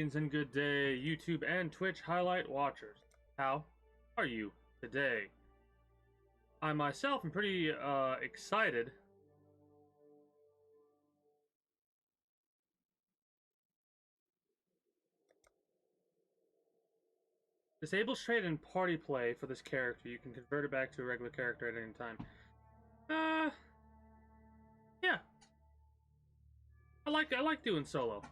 Greetings and good day, YouTube and Twitch highlight watchers. How are you today? I myself am pretty excited. Disables trade and party play for this character. You can convert it back to a regular character at any time. Yeah. I like doing solo.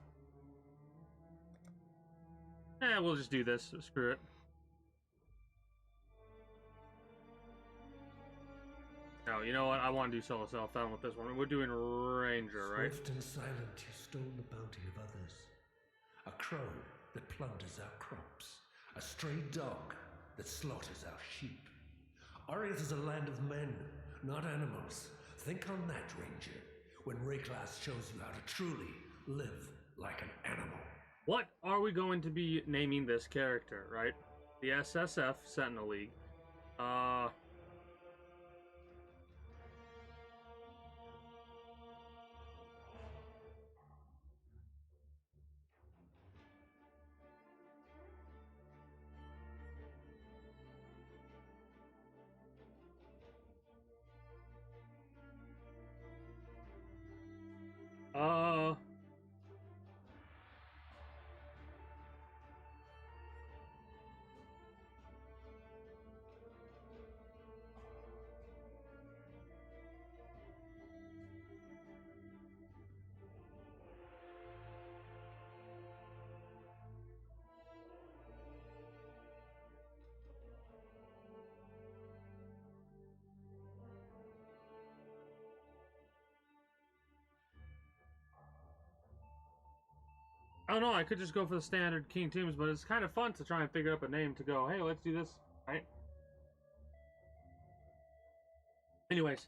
We'll just do this. Screw it. No, you know what? I want to do solo self-found with this one. We're doing Ranger, right? Swift and silent, you stole the bounty of others. A crow that plunders our crops. A stray dog that slaughters our sheep. Ariath is a land of men, not animals. Think on that, Ranger, when Rayclass shows you how to truly live like an animal. What are we going to be naming this character, right? The SSF Sentinel League. I don't know, I could just go for the standard King Tombs, but it's kind of fun to try and figure up a name to go, hey, let's do this, right? Anyways,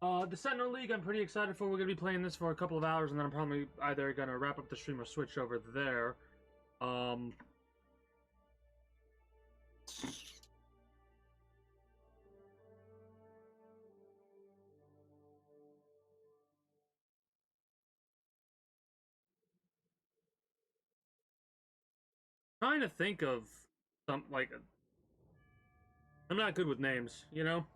the Sentinel League, I'm pretty excited for. We're going to be playing this for a couple of hours, and then I'm probably either going to wrap up the stream or switch over there. Trying to think of some, like, I'm not good with names, you know?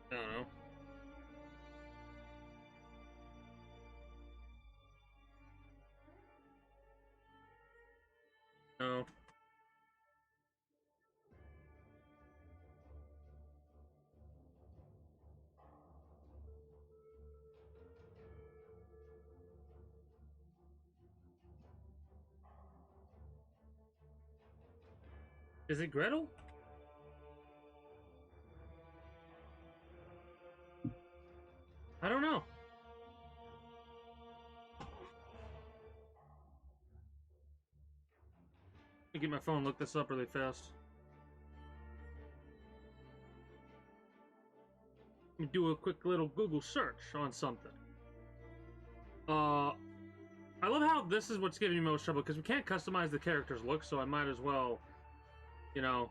I don't know. No. Is it Gretel? I don't know. Let me get my phone and look this up really fast. Let me do a quick little Google search on something. I love how this is what's giving me most trouble, because we can't customize the character's look, so I might as well, you know...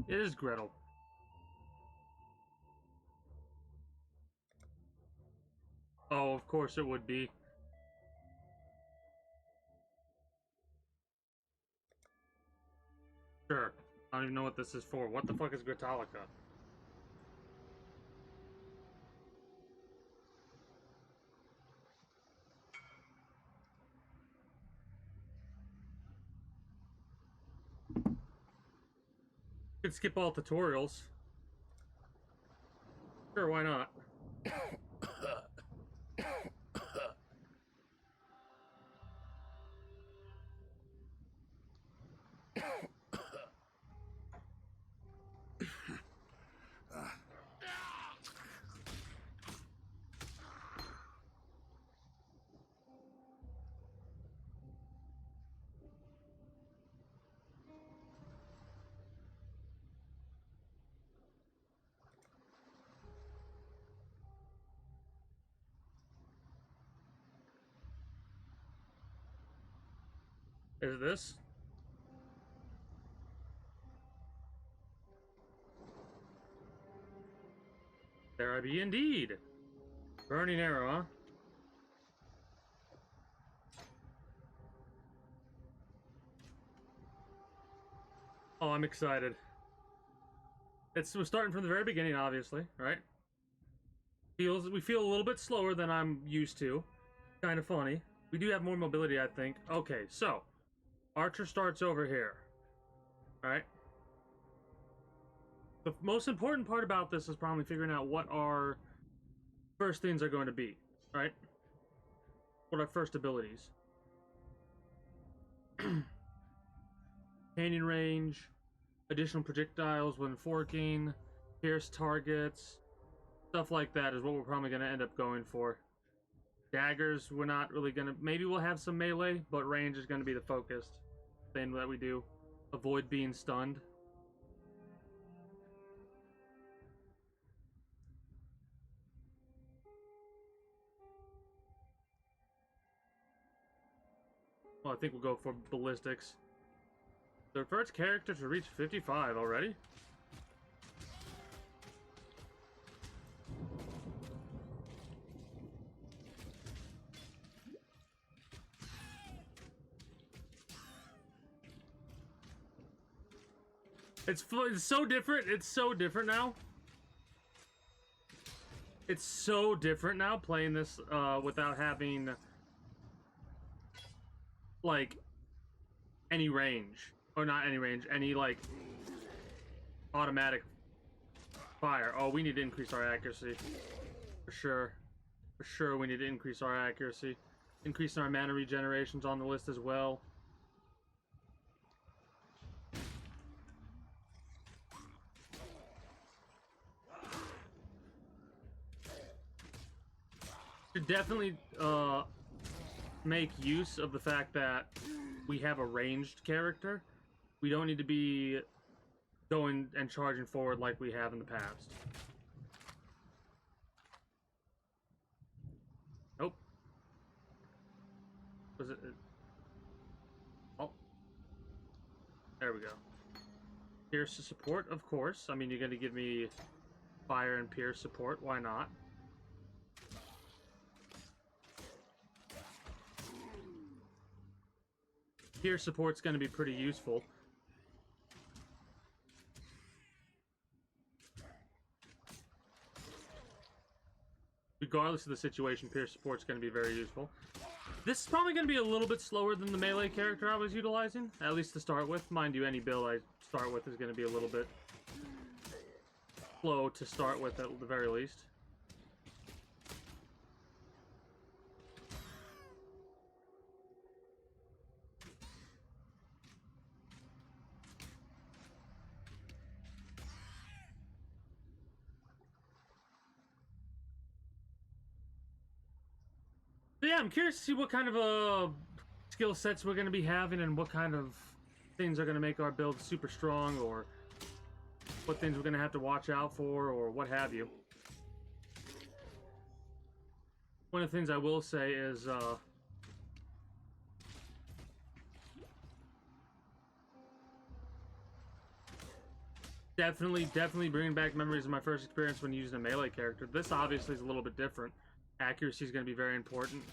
It is Gretel. Oh, of course it would be. Sure. I don't even know what this is for. What the fuck is Gritalica? Could skip all tutorials. Sure, why not? Is this? There I be indeed. Burning arrow, huh? Oh, I'm excited. We're starting from the very beginning, obviously, right? We feel a little bit slower than I'm used to. Kind of funny. We do have more mobility, I think. Okay, so Archer starts over here. Right? The most important part about this is probably figuring out what our first things are going to be, right? What our first abilities. Canyon range, additional projectiles when forking, pierce targets, stuff like that is what we're probably going to end up going for. Daggers, we're not really going to... Maybe we'll have some melee, but range is going to be the focused thing that we do. Avoid being stunned. Well, I think we'll go for ballistics. The first character to reach 55 already? It's so different. It's so different now. It's so different now playing this without having like any range, or not any range, any like automatic fire. Oh, we need to increase our accuracy for sure. For sure, we need to increase our accuracy. Increasing our mana regenerations on the list as well. Should definitely make use of the fact that we have a ranged character. We don't need to be going and charging forward like we have in the past. Nope. Was it? Oh. There we go. Pierce to support, of course. I mean, you're going to give me fire and pierce support. Why not? Pierce support's going to be pretty useful. Regardless of the situation, pierce support's going to be very useful. This is probably going to be a little bit slower than the melee character I was utilizing, at least to start with. Mind you, any build I start with is going to be a little bit slow to start with at the very least. So yeah, I'm curious to see what kind of skill sets we're going to be having and what kind of things are going to make our build super strong, or what things we're going to have to watch out for, or what have you. One of the things I will say is definitely bringing back memories of my first experience when using a melee character. This obviously is a little bit different. Accuracy is going to be very important.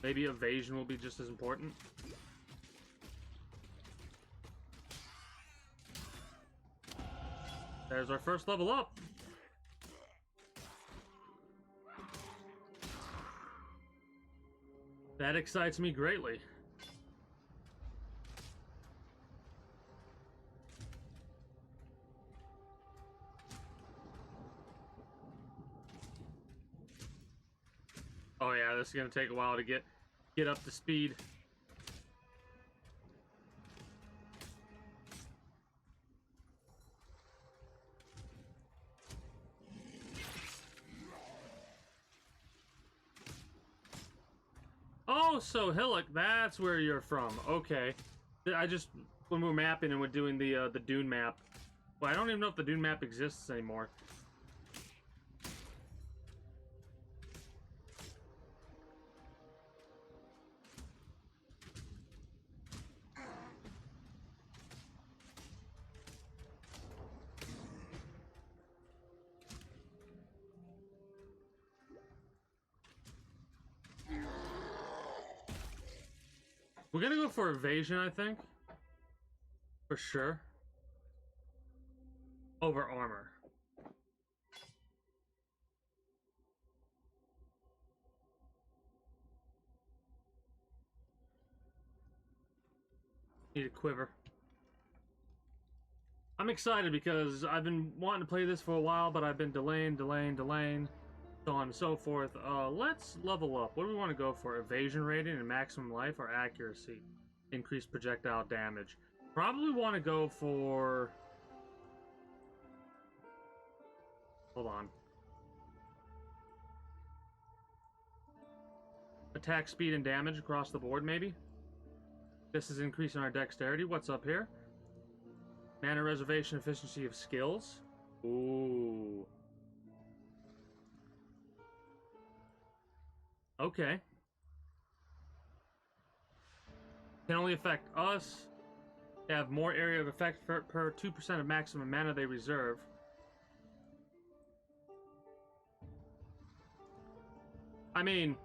Maybe evasion will be just as important. There's our first level up. That excites me greatly. Oh yeah, this is gonna take a while to get up to speed. Oh, so Hillock, that's where you're from. Okay. When we were mapping and we're doing the Dune map. Well, I don't even know if the Dune map exists anymore. We're gonna go for evasion, I think. For sure. Over armor. Need a quiver. I'm excited because I've been wanting to play this for a while, but I've been delaying, so on and so forth. Let's level up. What do we want to go for? Evasion rating and maximum life or accuracy? Increased projectile damage. Probably want to go for... Hold on. Attack speed and damage across the board, maybe? This is increasing our dexterity. What's up here? Mana reservation efficiency of skills. Ooh. Okay. Can only affect us. They have more area of effect per 2% of maximum mana they reserve. I mean,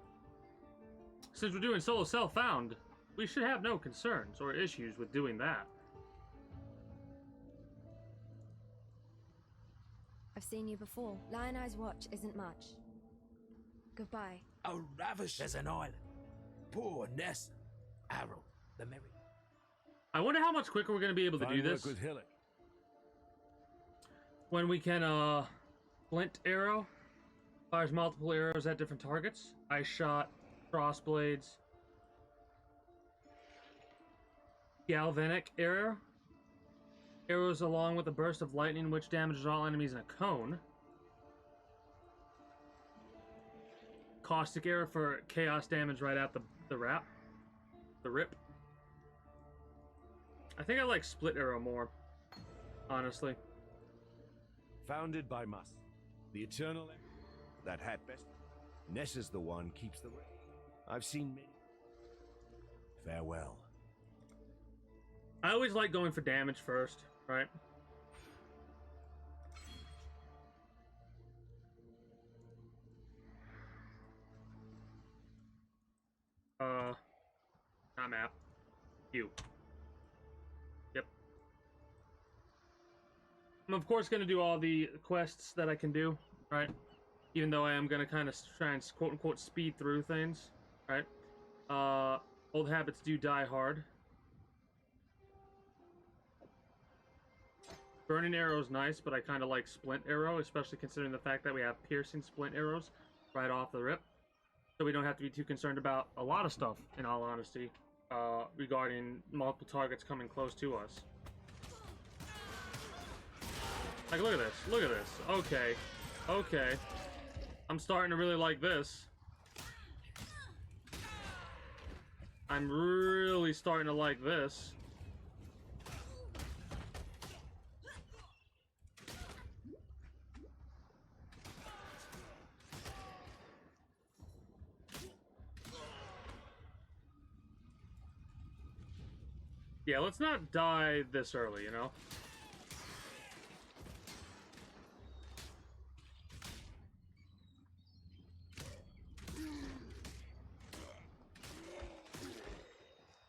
since we're doing solo self-found, we should have no concerns or issues with doing that. I've seen you before. Lion Eye's watch isn't much. Goodbye. A ravish as an island. Poor Ness. Arrow, the merry. I wonder how much quicker we're going to be able to do this. With Hillock. When we can, flint arrow. Fires multiple arrows at different targets. Ice shot, crossblades. Galvanic arrow. Arrows along with a burst of lightning which damages all enemies in a cone. Caustic arrow for chaos damage right at the rip. I think I like split arrow more, honestly. Founded by Mus, the eternal that had best. Ness is the one keeps the way. I've seen many. Farewell. I always like going for damage first, right? Not map. You. Yep. I'm of course going to do all the quests that I can do, right? Even though I am going to kind of try and quote-unquote speed through things, right? Old habits do die hard. Burning arrow is nice, but I kind of like splint arrow, especially considering the fact that we have piercing splint arrows right off the rip. So we don't have to be too concerned about a lot of stuff, in all honesty, regarding multiple targets coming close to us. Like, look at this. Look at this. Okay. Okay. I'm starting to really like this. I'm really starting to like this. Yeah, let's not die this early, you know?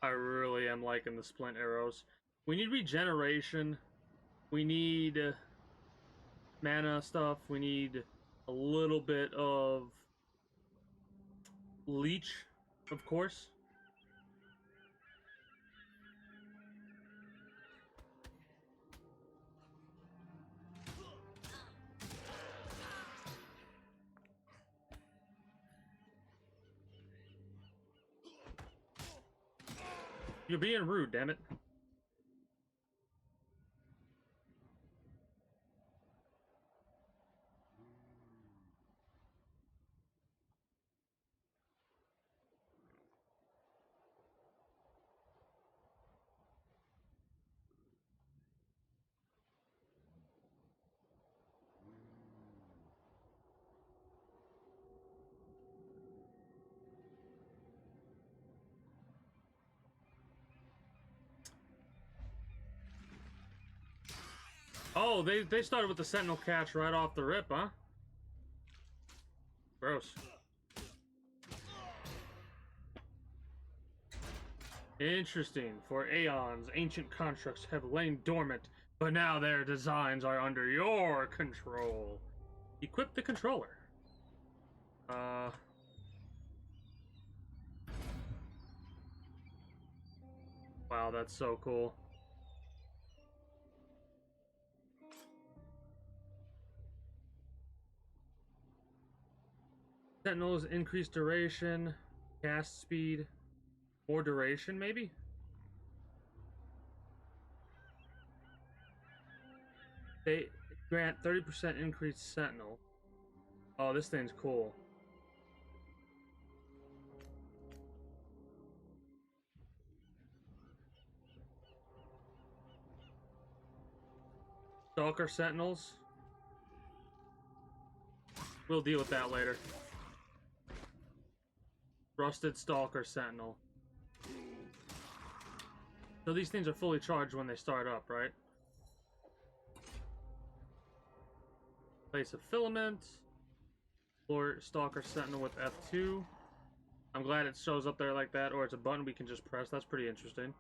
I really am liking the splint arrows. We need regeneration. We need mana stuff. We need a little bit of leech, of course. You're being rude, damn it. Oh, they started with the Sentinel catch right off the rip, huh? Gross. Interesting. For aeons, ancient constructs have lain dormant, but now their designs are under your control. Equip the controller. Wow, that's so cool. Sentinels increased duration, cast speed, more duration, maybe? They grant 30% increased Sentinel. Oh, this thing's cool. Stalker Sentinels. We'll deal with that later. Rusted Stalker Sentinel. So these things are fully charged when they start up, right? Place of filament. Or Stalker Sentinel with F2. I'm glad it shows up there like that, or it's a button we can just press. That's pretty interesting.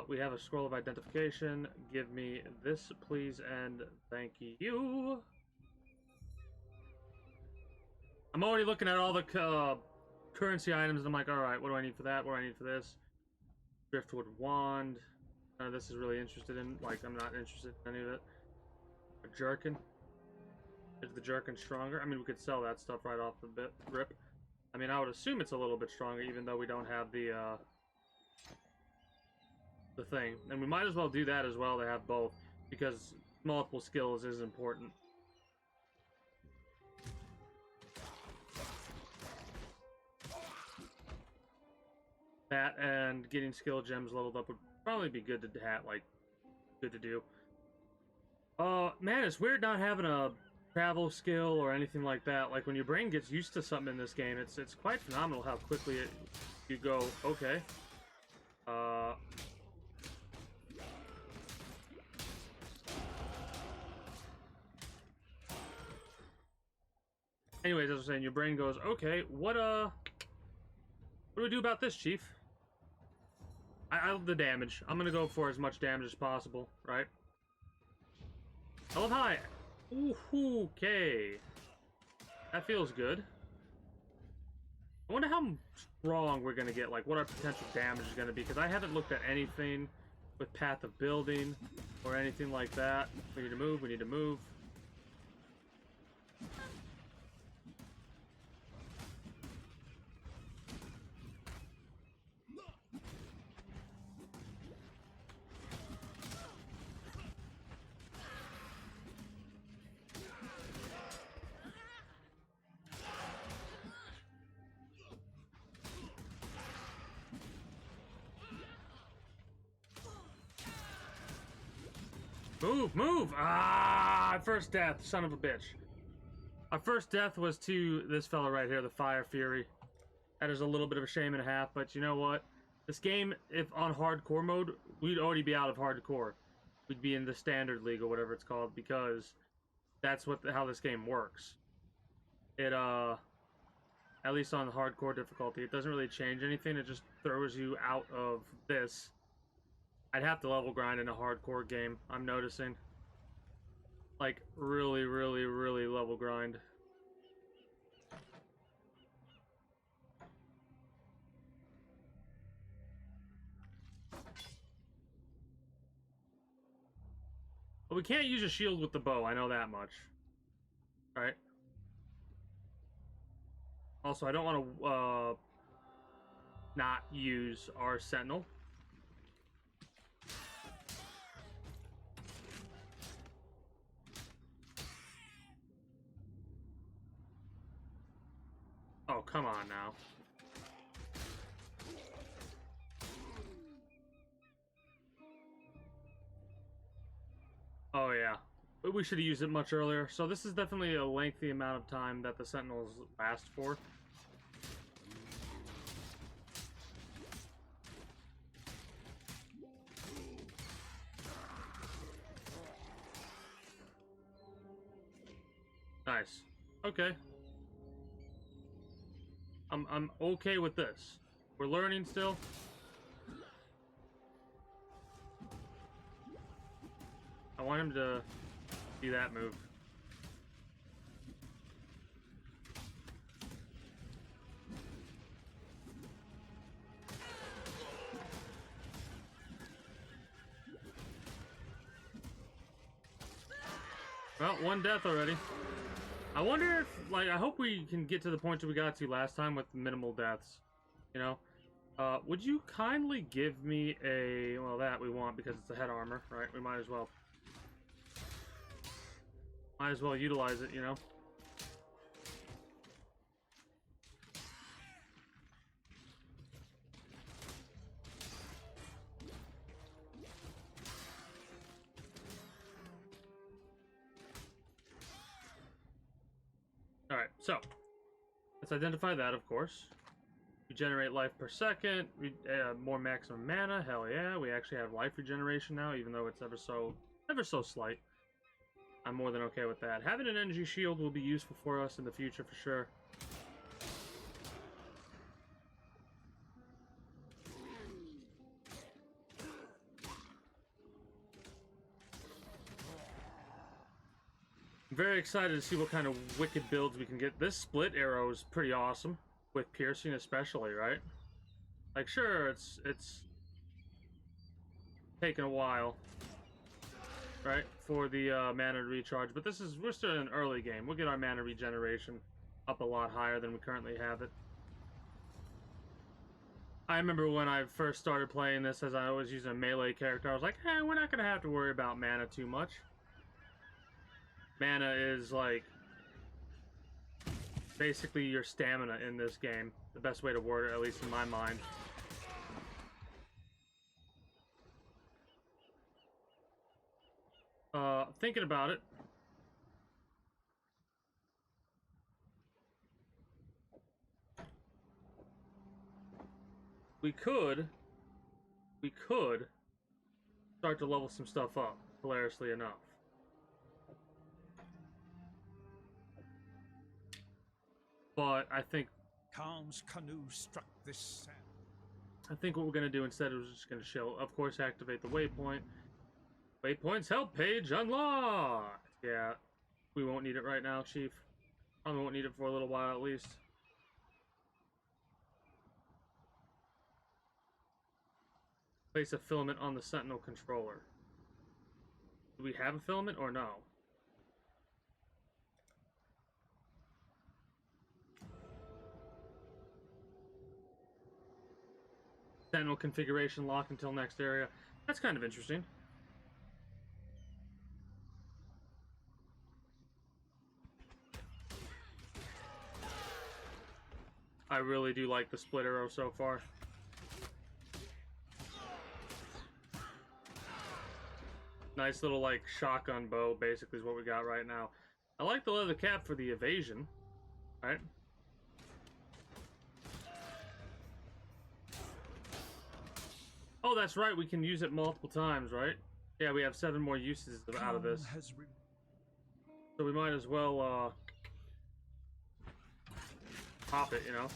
We have a scroll of identification. Give me this, please, and thank you. I'm already looking at all the currency items, and I'm like, alright, what do I need for that? What do I need for this? Driftwood Wand. None of this is really interested in. Like, I'm not interested in any of it. A Jerkin. Is the Jerkin stronger? I mean, we could sell that stuff right off the rip. I mean, I would assume it's a little bit stronger, even though we don't have the thing. And we might as well do that as well to have both, because multiple skills is important. That and getting skill gems leveled up would probably be good to have, like, good to do. Man, it's weird not having a travel skill or anything like that. Like, when your brain gets used to something in this game, it's quite phenomenal how quickly you go, okay. Anyways, as I was saying, your brain goes, okay, what do we do about this, Chief? I love the damage. I'm gonna go for as much damage as possible, right? I love how ooh, okay. That feels good. I wonder how strong we're gonna get, like what our potential damage is gonna be, because I haven't looked at anything with Path of Building or anything like that. We need to move, we need to move. Move, move! Ah, first death, son of a bitch. Our first death was to this fella right here, the Fire Fury. That is a little bit of a shame and a half, but you know what? This game, if on hardcore mode, we'd already be out of hardcore. We'd be in the standard league or whatever it's called, because that's how this game works. It, at least on the hardcore difficulty, it doesn't really change anything. It just throws you out of this. I'd have to level grind in a hardcore game, I'm noticing. Like, really, really, really level grind. But we can't use a shield with the bow, I know that much. Alright. Also, I don't want to, not use our Sentinel. Oh, come on now. Oh, yeah. We should have used it much earlier. So this is definitely a lengthy amount of time that the Sentinels last for. Nice. Okay. I'm okay with this. We're learning still. I want him to see that move. Well, one death already. I wonder if, like, I hope we can get to the point that we got to last time with minimal deaths. You know? Would you kindly give me a... Well, that we want because it's a head armor, right? We might as well. Might as well utilize it, you know? Alright, so. Let's identify that, of course. Regenerate life per second. More maximum mana. Hell yeah. We actually have life regeneration now, even though it's ever so slight. I'm more than okay with that. Having an energy shield will be useful for us in the future for sure. I'm very excited to see what kind of wicked builds we can get. This split arrow is pretty awesome. With piercing especially, right? Like, sure, it's taken a while, right, for the mana recharge, but we're still in an early game. We'll get our mana regeneration up a lot higher than we currently have it. I remember when I first started playing this, as I was using a melee character, I was like, hey, we're not gonna have to worry about mana too much. Mana is like basically your stamina in this game. The best way to word it, at least in my mind. Thinking about it. We could start to level some stuff up, hilariously enough. But I think Khan's canoe struck this sand. I think what we're going to do instead is just going to show, of course, activate the waypoint. Waypoints help page unlocked! Yeah, we won't need it right now, Chief. Probably won't need it for a little while at least. Place a filament on the Sentinel controller. Do we have a filament or no? Sentinel configuration lock until next area. That's kind of interesting. I really do like the split arrow so far. Nice little, like, shotgun bow, basically, is what we got right now. I like the leather cap for the evasion, right? Oh, that's right, we can use it multiple times, right? Yeah, we have 7 more uses out of this. So we might as well, pop it, you know?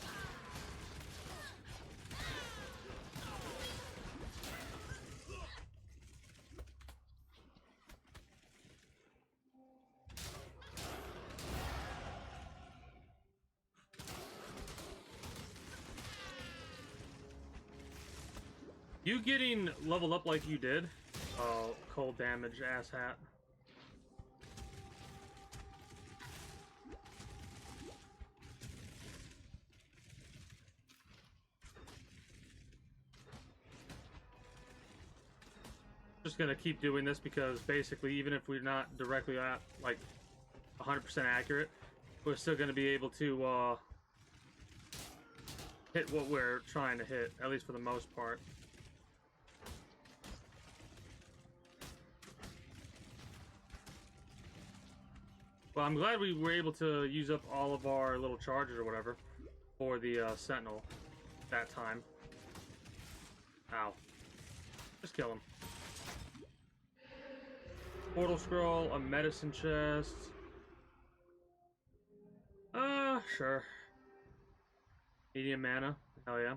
You getting leveled up like you did? Oh, cold damage, asshat. Just gonna keep doing this because basically, even if we're not directly at like 100% accurate, we're still gonna be able to hit what we're trying to hit, at least for the most part. Well, I'm glad we were able to use up all of our little charges or whatever for the Sentinel that time. Ow. Just kill him. Portal scroll, a medicine chest. Sure. Medium mana. Hell yeah.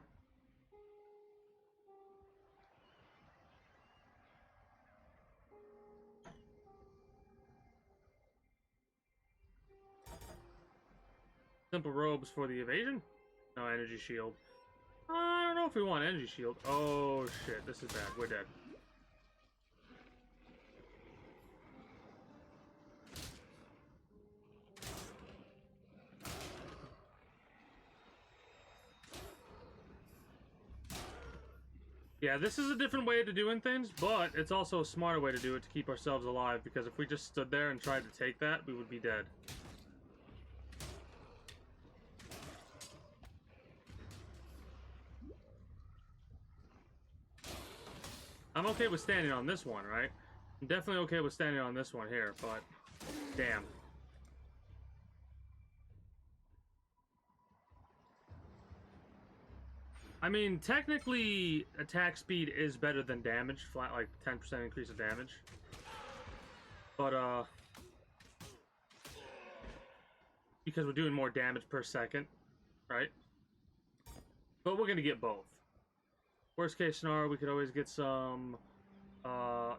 Simple robes for the evasion. No energy shield. I don't know if we want energy shield. Oh shit, this is bad. We're dead. Yeah, this is a different way to doing things, but it's also a smarter way to do it to keep ourselves alive, because if we just stood there and tried to take that, we would be dead. I'm okay with standing on this one, right? I'm definitely okay with standing on this one here, but damn. I mean, technically, attack speed is better than damage, flat like 10% increase of damage. But, because we're doing more damage per second, right? But we're gonna get both. Worst case scenario, we could always get some, what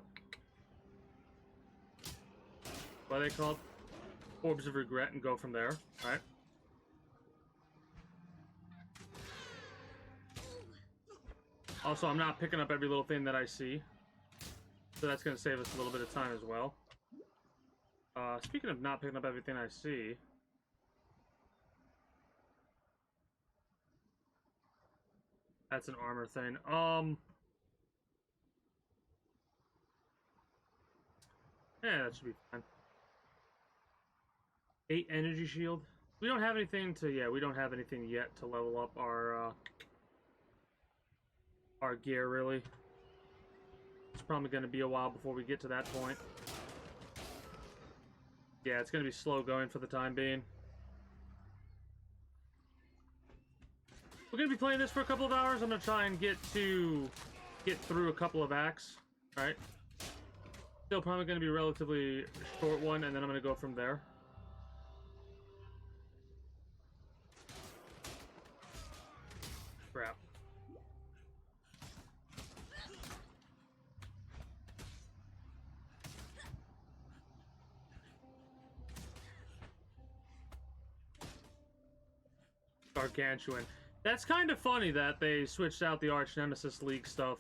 are they called? Orbs of Regret, and go from there, right? Also, I'm not picking up every little thing that I see, so that's going to save us a little bit of time as well. Speaking of not picking up everything I see, that's an armor thing. Yeah, that should be fine. 8 energy shield. We don't have anything to, yeah, we don't have anything yet to level up our gear, really. It's probably going to be a while before we get to that point. Yeah, it's going to be slow going for the time being. We're going to be playing this for a couple of hours. I'm going to try and get through a couple of acts. Alright. Still probably going to be a relatively short one, and then I'm going to go from there. Crap. Gargantuan. That's kind of funny that they switched out the Arch Nemesis League stuff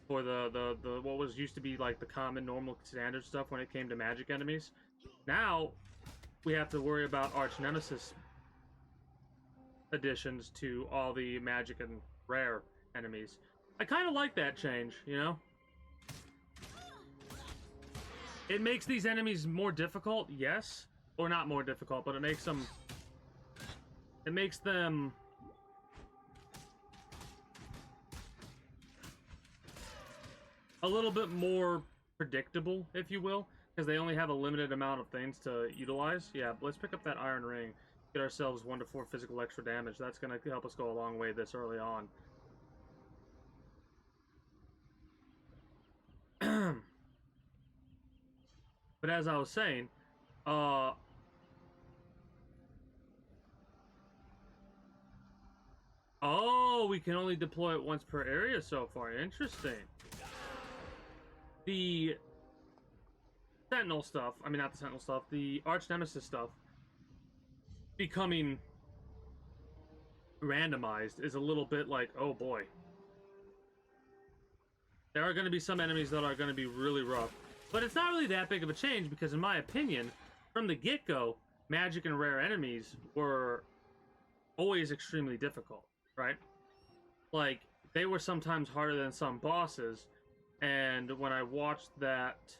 for the what was used to be like the common, normal, standard stuff when it came to magic enemies. Now we have to worry about Arch Nemesis additions to all the magic and rare enemies. I kind of like that change, you know? It makes these enemies more difficult, yes. Or not more difficult, but it makes them a little bit more predictable, if you will, because they only have a limited amount of things to utilize. Yeah, let's pick up that iron ring. Get ourselves 1 to 4 physical extra damage. That's going to help us go a long way this early on. But as I was saying, oh, we can only deploy it once per area so far. Interesting. The Sentinel stuff, I mean not the Sentinel stuff, the Arch Nemesis stuff becoming randomized is a little bit like, oh boy. There are going to be some enemies that are going to be really rough. But it's not really that big of a change because in my opinion, from the get-go, magic and rare enemies were always extremely difficult, right? Like, they were sometimes harder than some bosses, and when I watched that,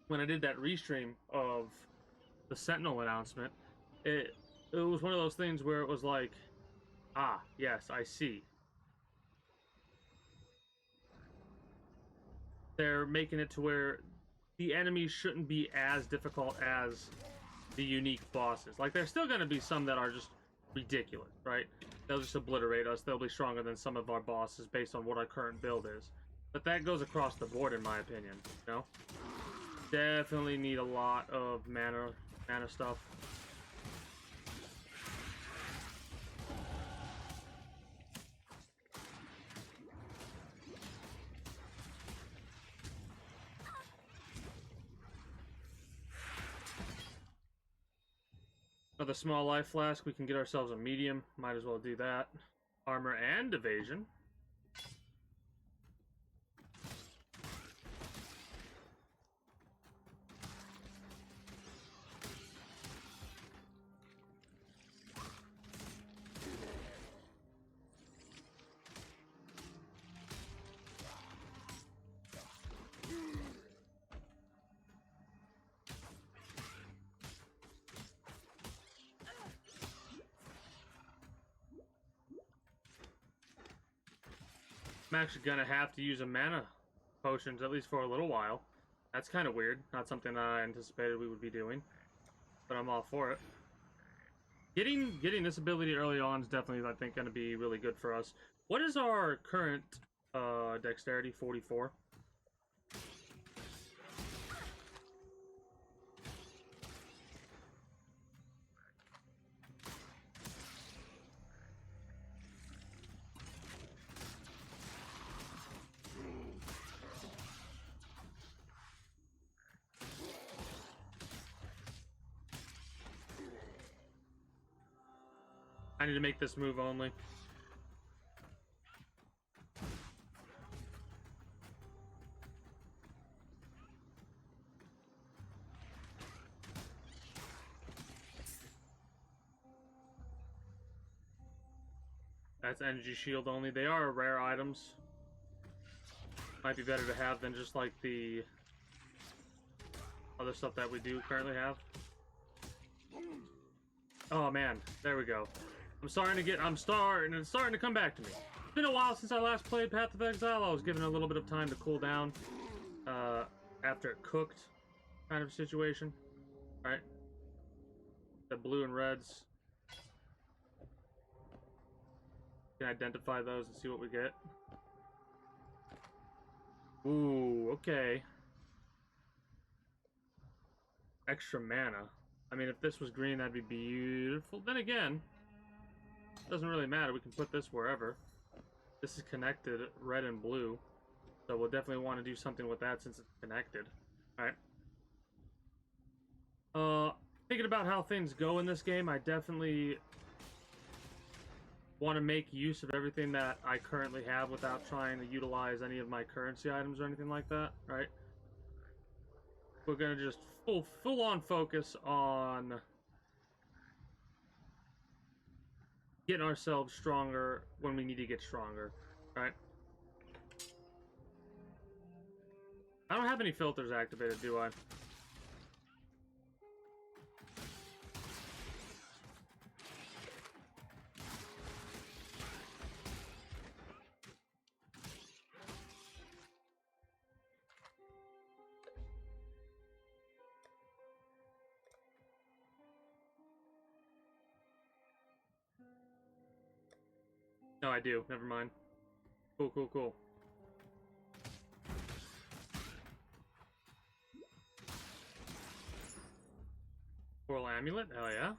when I did that restream of the Sentinel announcement, it was one of those things where it was like, ah, yes, I see. They're making it to where the enemies shouldn't be as difficult as the unique bosses. Like, there's still going to be some that are just ridiculous, right? They'll just obliterate us. They'll be stronger than some of our bosses based on what our current build is. But that goes across the board, in my opinion, you know? Definitely need a lot of mana stuff. For the small life flask, we can get ourselves a medium. Might as well do that. Armor and evasion. I'm actually gonna have to use a mana potions at least for a little while. That's kind of weird. Not something that I anticipated we would be doing, but I'm all for it. Getting this ability early on is definitely, I think, going to be really good for us. What is our current dexterity? 44. I need to make this move only. That's energy shield only. They are rare items. Might be better to have than just like the other stuff that we do currently have. Oh man, there we go. It's starting to come back to me. It's been a while since I last played Path of Exile. I was given a little bit of time to cool down after it cooked kind of situation. Alright. The blue and reds. Can identify those and see what we get. Ooh, okay. Extra mana. I mean, if this was green, that'd be beautiful. Then again, doesn't really matter. We can put this wherever. This is connected, red and blue. So we'll definitely want to do something with that since it's connected. Alright. Thinking about how things go in this game, I definitely want to make use of everything that I currently have without trying to utilize any of my currency items or anything like that, right? We're gonna just full on focus on getting ourselves stronger when we need to get stronger, right? I don't have any filters activated, do I? No, I do. Never mind. Cool, cool, cool. Coral amulet? Hell yeah.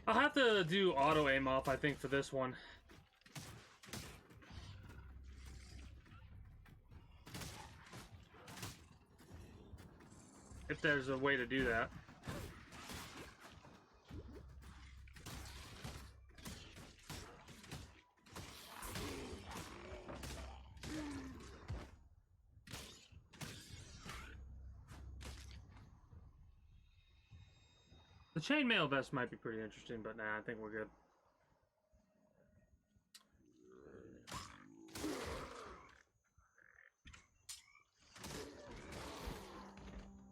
I'll have to do auto aim off, I think, for this one. If there's a way to do that. The chainmail vest might be pretty interesting, but nah, I think we're good.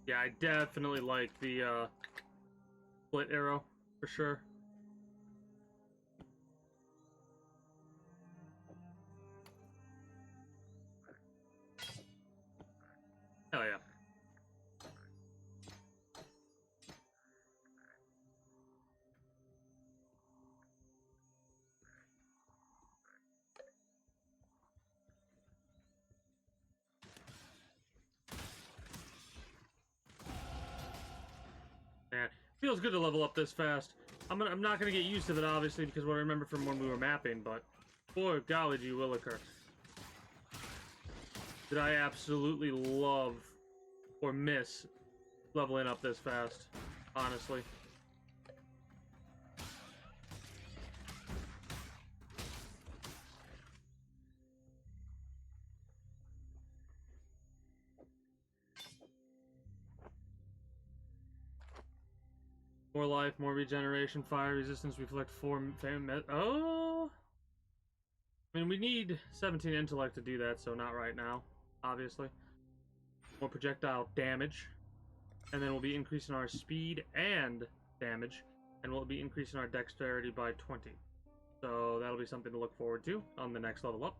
Yeah, I definitely like the split arrow for sure. Hell yeah. Man, feels good to level up this fast. I'm not gonna get used to it obviously because what I remember from when we were mapping, but boy golly gee williker. Did I absolutely love or miss leveling up this fast, honestly. More life, more regeneration, fire resistance, reflect 4 oh! I mean, we need 17 intellect to do that, so not right now, obviously. More projectile damage. And then we'll be increasing our speed and damage. And we'll be increasing our dexterity by 20. So that'll be something to look forward to on the next level up.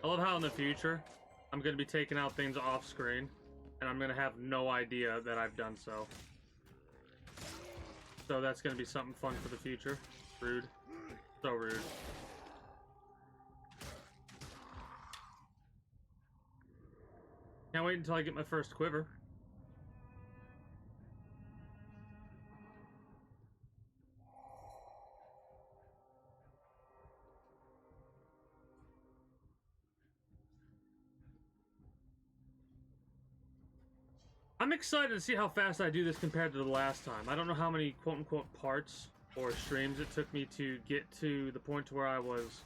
I love how in the future, I'm going to be taking out things off screen, and I'm going to have no idea that I've done so. So that's going to be something fun for the future. Rude. So rude. Can't wait until I get my first quiver. I'm excited to see how fast I do this compared to the last time. I don't know how many quote-unquote parts or streams it took me to get to the point to where I was,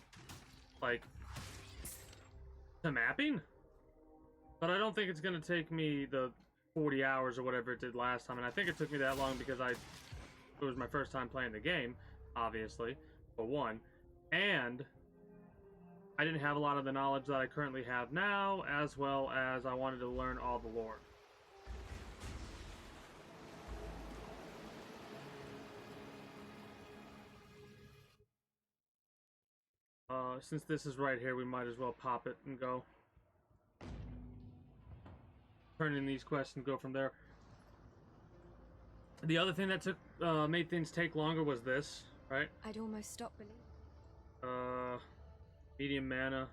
like, to mapping. But I don't think it's going to take me the 40 hours or whatever it did last time. And I think it took me that long because it was my first time playing the game, obviously, for one. And I didn't have a lot of the knowledge that I currently have now, as well as I wanted to learn all the lore. Since this is right here, we might as well pop it and go. Turn in these quests and go from there. The other thing that made things take longer was this, right? I'd almost stop believing. Medium mana.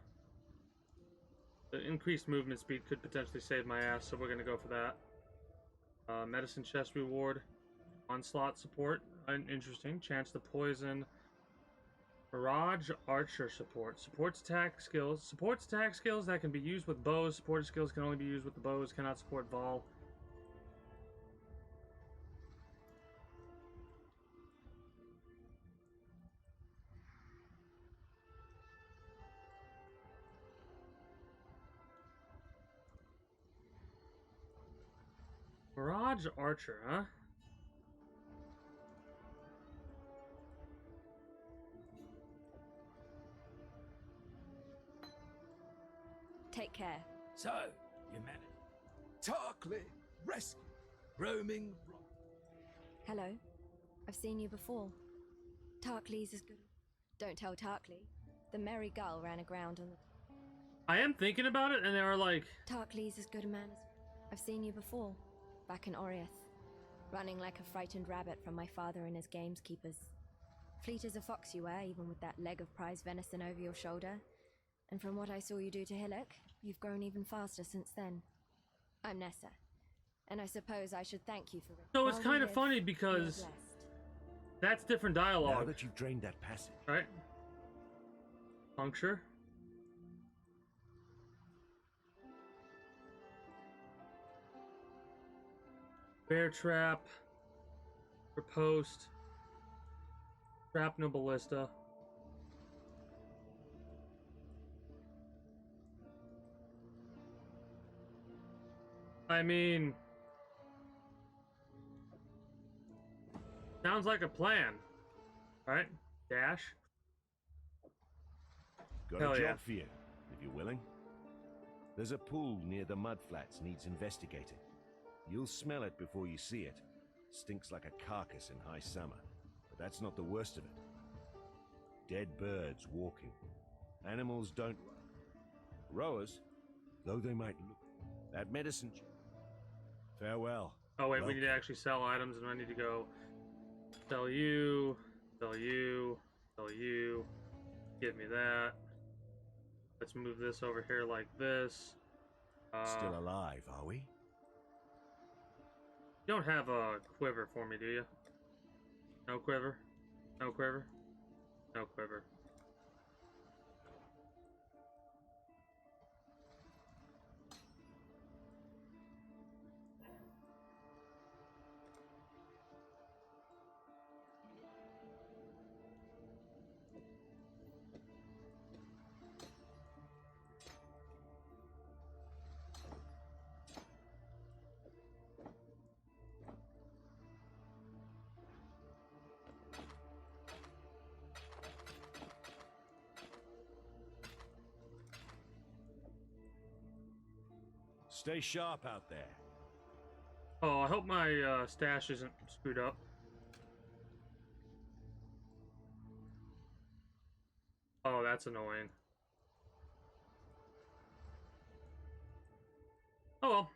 The increased movement speed could potentially save my ass, so we're gonna go for that. Medicine chest reward. Onslaught support. Interesting. Chance to poison. Mirage Archer support. Supports attack skills. Supports attack skills that can be used with bows. Supported skills can only be used with the bows. Cannot support Vol. Mirage Archer, huh? Take care. So, you managed. Tarkley, rescue, roaming. Hello. I've seen you before. Tarkley's as good. Don't tell Tarkley. The merry gull ran aground on the... I am thinking about it, and they are like... Tarkley's as good a man as... I've seen you before. Back in Oriath. Running like a frightened rabbit from my father and his gameskeepers. Fleet as a fox you were, even with that leg of prize venison over your shoulder. And from what I saw you do to Hillock, you've grown even faster since then. I'm Nessa, and I suppose I should thank you for it. So it's kind of funny because that's different dialogue. Now that you've drained that passage. Right? Puncture. Bear trap. Riposte. Trap no ballista. I mean, sounds like a plan. Alright, dash. Got Hell a job yeah. for you, if you're willing. There's a pool near the mudflats needs investigating. You'll smell it before you see it. Stinks like a carcass in high summer. But that's not the worst of it. Dead birds walking. Animals don't run. Rowers, though they might look. That medicine... Farewell. Oh wait, we Welcome. need to actually sell items, and I need to go sell you, sell you, sell you. Give me that. Let's move this over here like this. Still alive, are we? You don't have a quiver for me, do you? No quiver? No quiver? No quiver. Stay sharp out there. Oh, I hope my stash isn't screwed up. Oh, that's annoying. Oh well.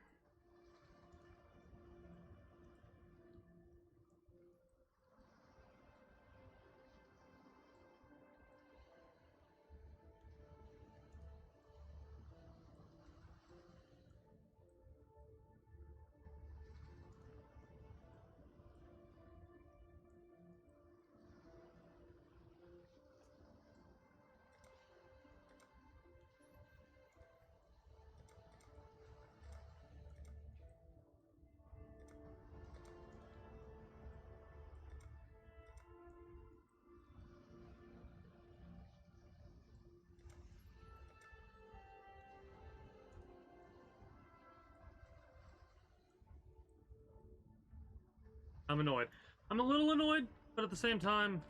I'm annoyed. I'm a little annoyed, but at the same time,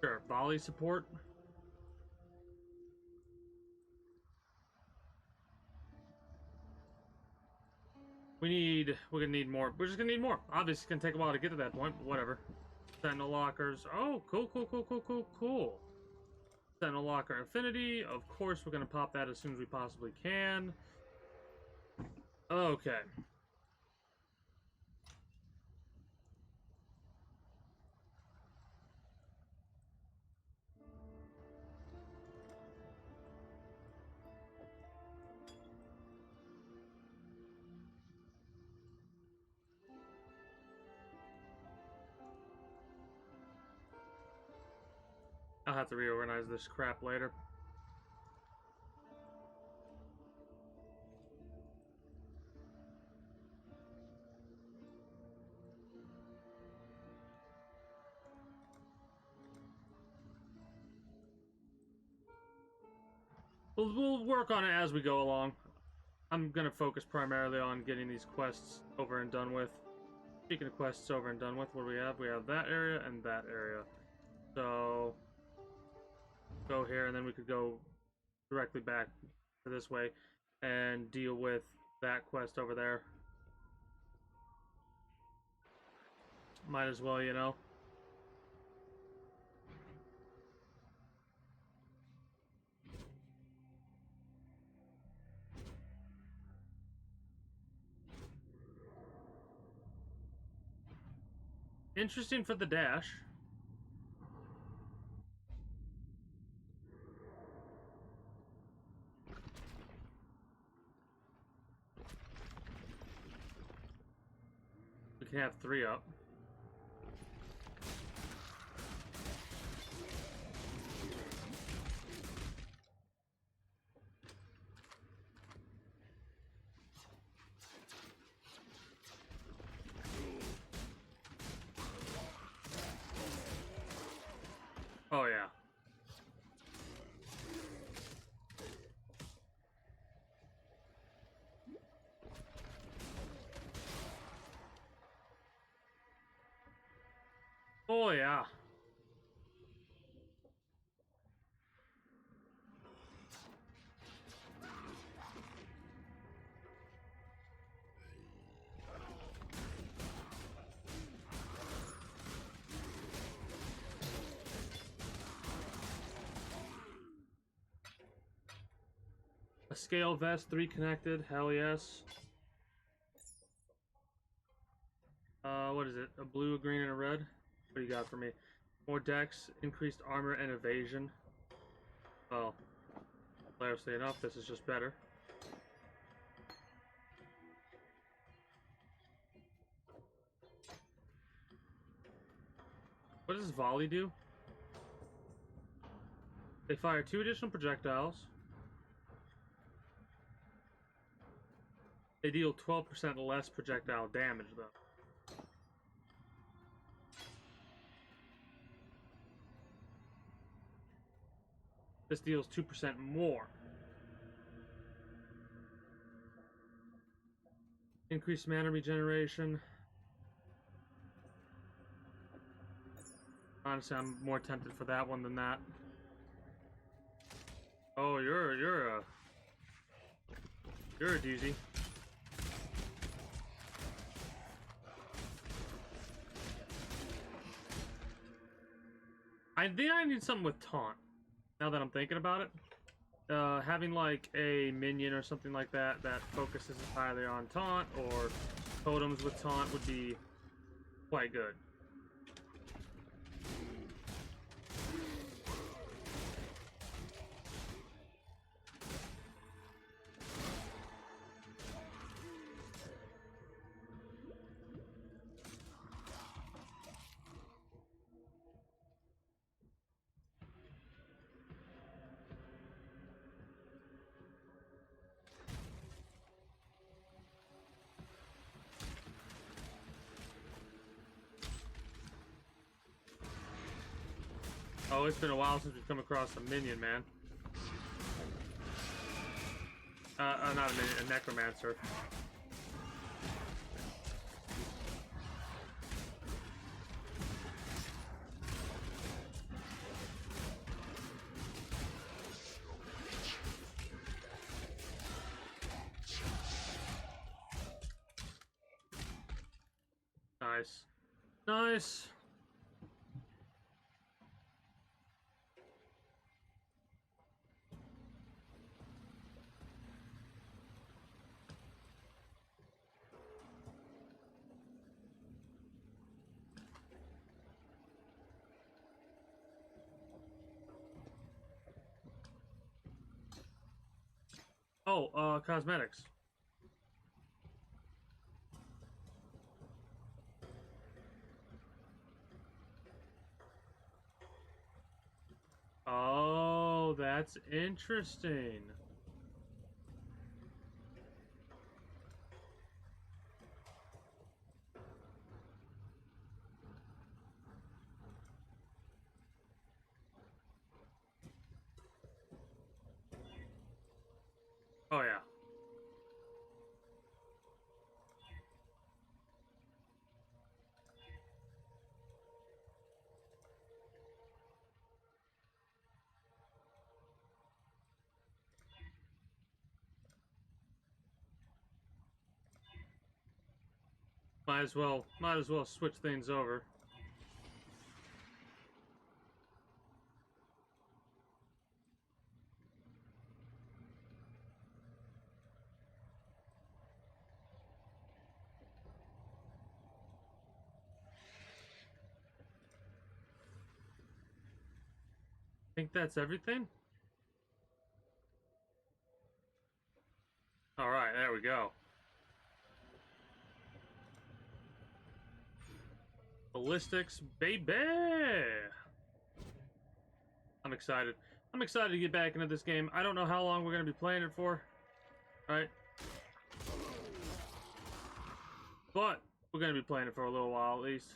sure, volley support. We're gonna need more. We're just gonna need more. Obviously, it's gonna take a while to get to that point, but whatever. Sentinel lockers. Oh, cool, cool, cool, cool, cool, cool. Sentinel locker infinity. Of course, we're gonna pop that as soon as we possibly can. Okay. I'll have to reorganize this crap later. We'll work on it as we go along. I'm gonna focus primarily on getting these quests over and done with. Speaking of quests over and done with, what do we have? We have that area and that area. So go here, and then we could go directly back to this way and deal with that quest over there. Might as well, you know. Interesting for the dash. We can have 3 up. Oh yeah. Oh yeah. A scale vest, 3 connected. Hell yes. What is it? A blue, a green, and a red? What do you got for me? More dex, increased armor, and evasion. Well, hilariously enough, this is just better. What does volley do? They fire 2 additional projectiles. They deal 12% less projectile damage, though. This deals 2% more. Increased mana regeneration. Honestly, I'm more tempted for that one than that. Oh, you're a doozy. I think I need something with taunt. Now that I'm thinking about it, having like a minion or something like that that focuses entirely on taunt, or totems with taunt would be quite good. Oh, it's been a while since we've come across a minion, man. Not a minion, a necromancer. Nice. Nice. Oh, cosmetics. Oh, that's interesting. Oh, yeah. Might as well switch things over. Think that's everything? All right, there we go. Ballistics, baby! I'm excited. I'm excited to get back into this game. I don't know how long we're going to be playing it for, right? But we're going to be playing it for a little while at least.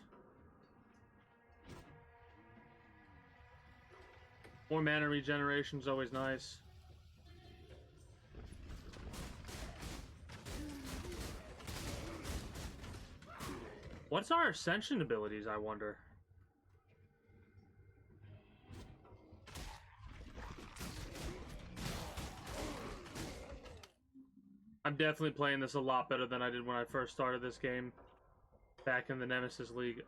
More mana regeneration is always nice. What's our ascension abilities, I wonder? I'm definitely playing this a lot better than I did when I first started this game back in the Nemesis League.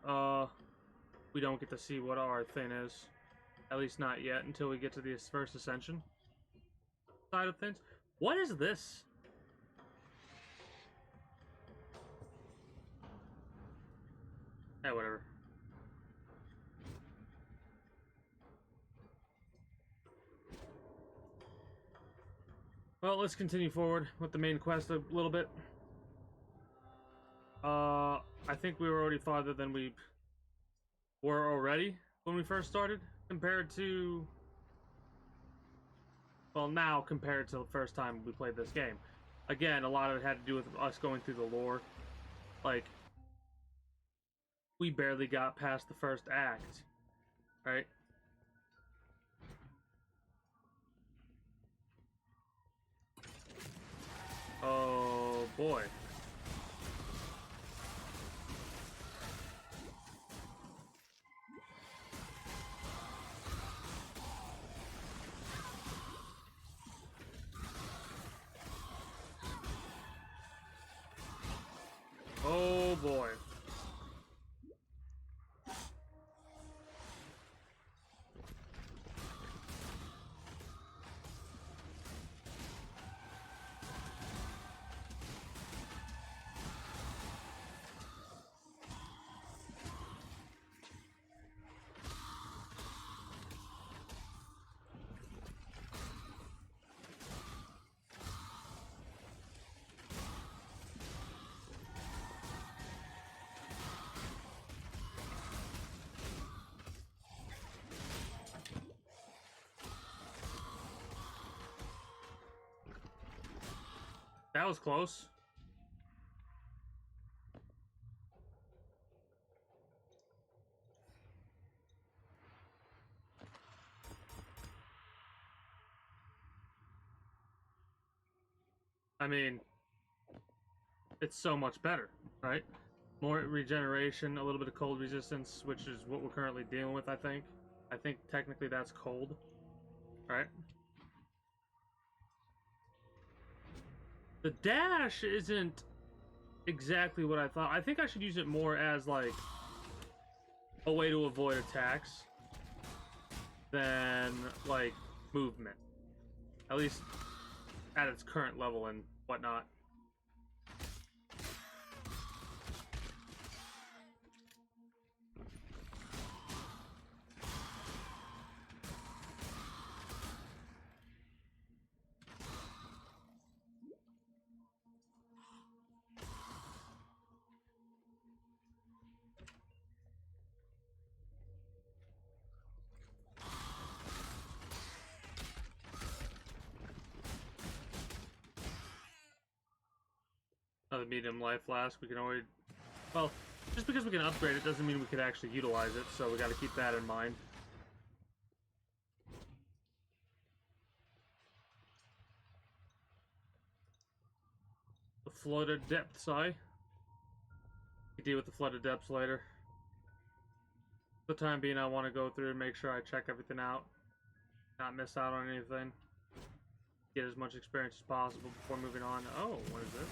We don't get to see what our thing is. At least not yet, until we get to the first ascension side of things. What is this? Hey, whatever. Well, let's continue forward with the main quest a little bit. I think we were already farther than we were already when we first started, compared to... Well, now compared to the first time we played this game. Again, a lot of it had to do with us going through the lore. Like, we barely got past the first act, right? Oh boy. Oh boy. That was close. I mean, it's so much better, right? More regeneration, a little bit of cold resistance, which is what we're currently dealing with, I think. I think technically that's cold, right? The dash isn't exactly what I thought. I think I should use it more as, like, a way to avoid attacks than, like, movement. At least at its current level and whatnot. Another medium life flask. We can always... Well, just because we can upgrade it doesn't mean we could actually utilize it, so we gotta keep that in mind. The flooded depths, we deal with the flooded depths later. For the time being, I want to go through and make sure I check everything out. Not miss out on anything. Get as much experience as possible before moving on. Oh, what is this?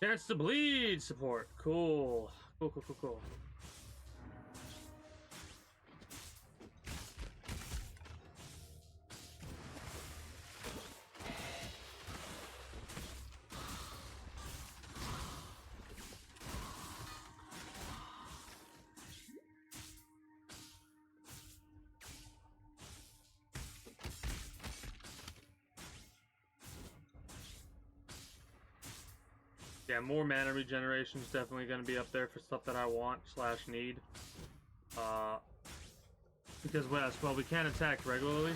Chance to bleed support. Cool. Cool. Yeah, more mana regeneration is definitely going to be up there for stuff that I want / need. Because well, we can't attack regularly.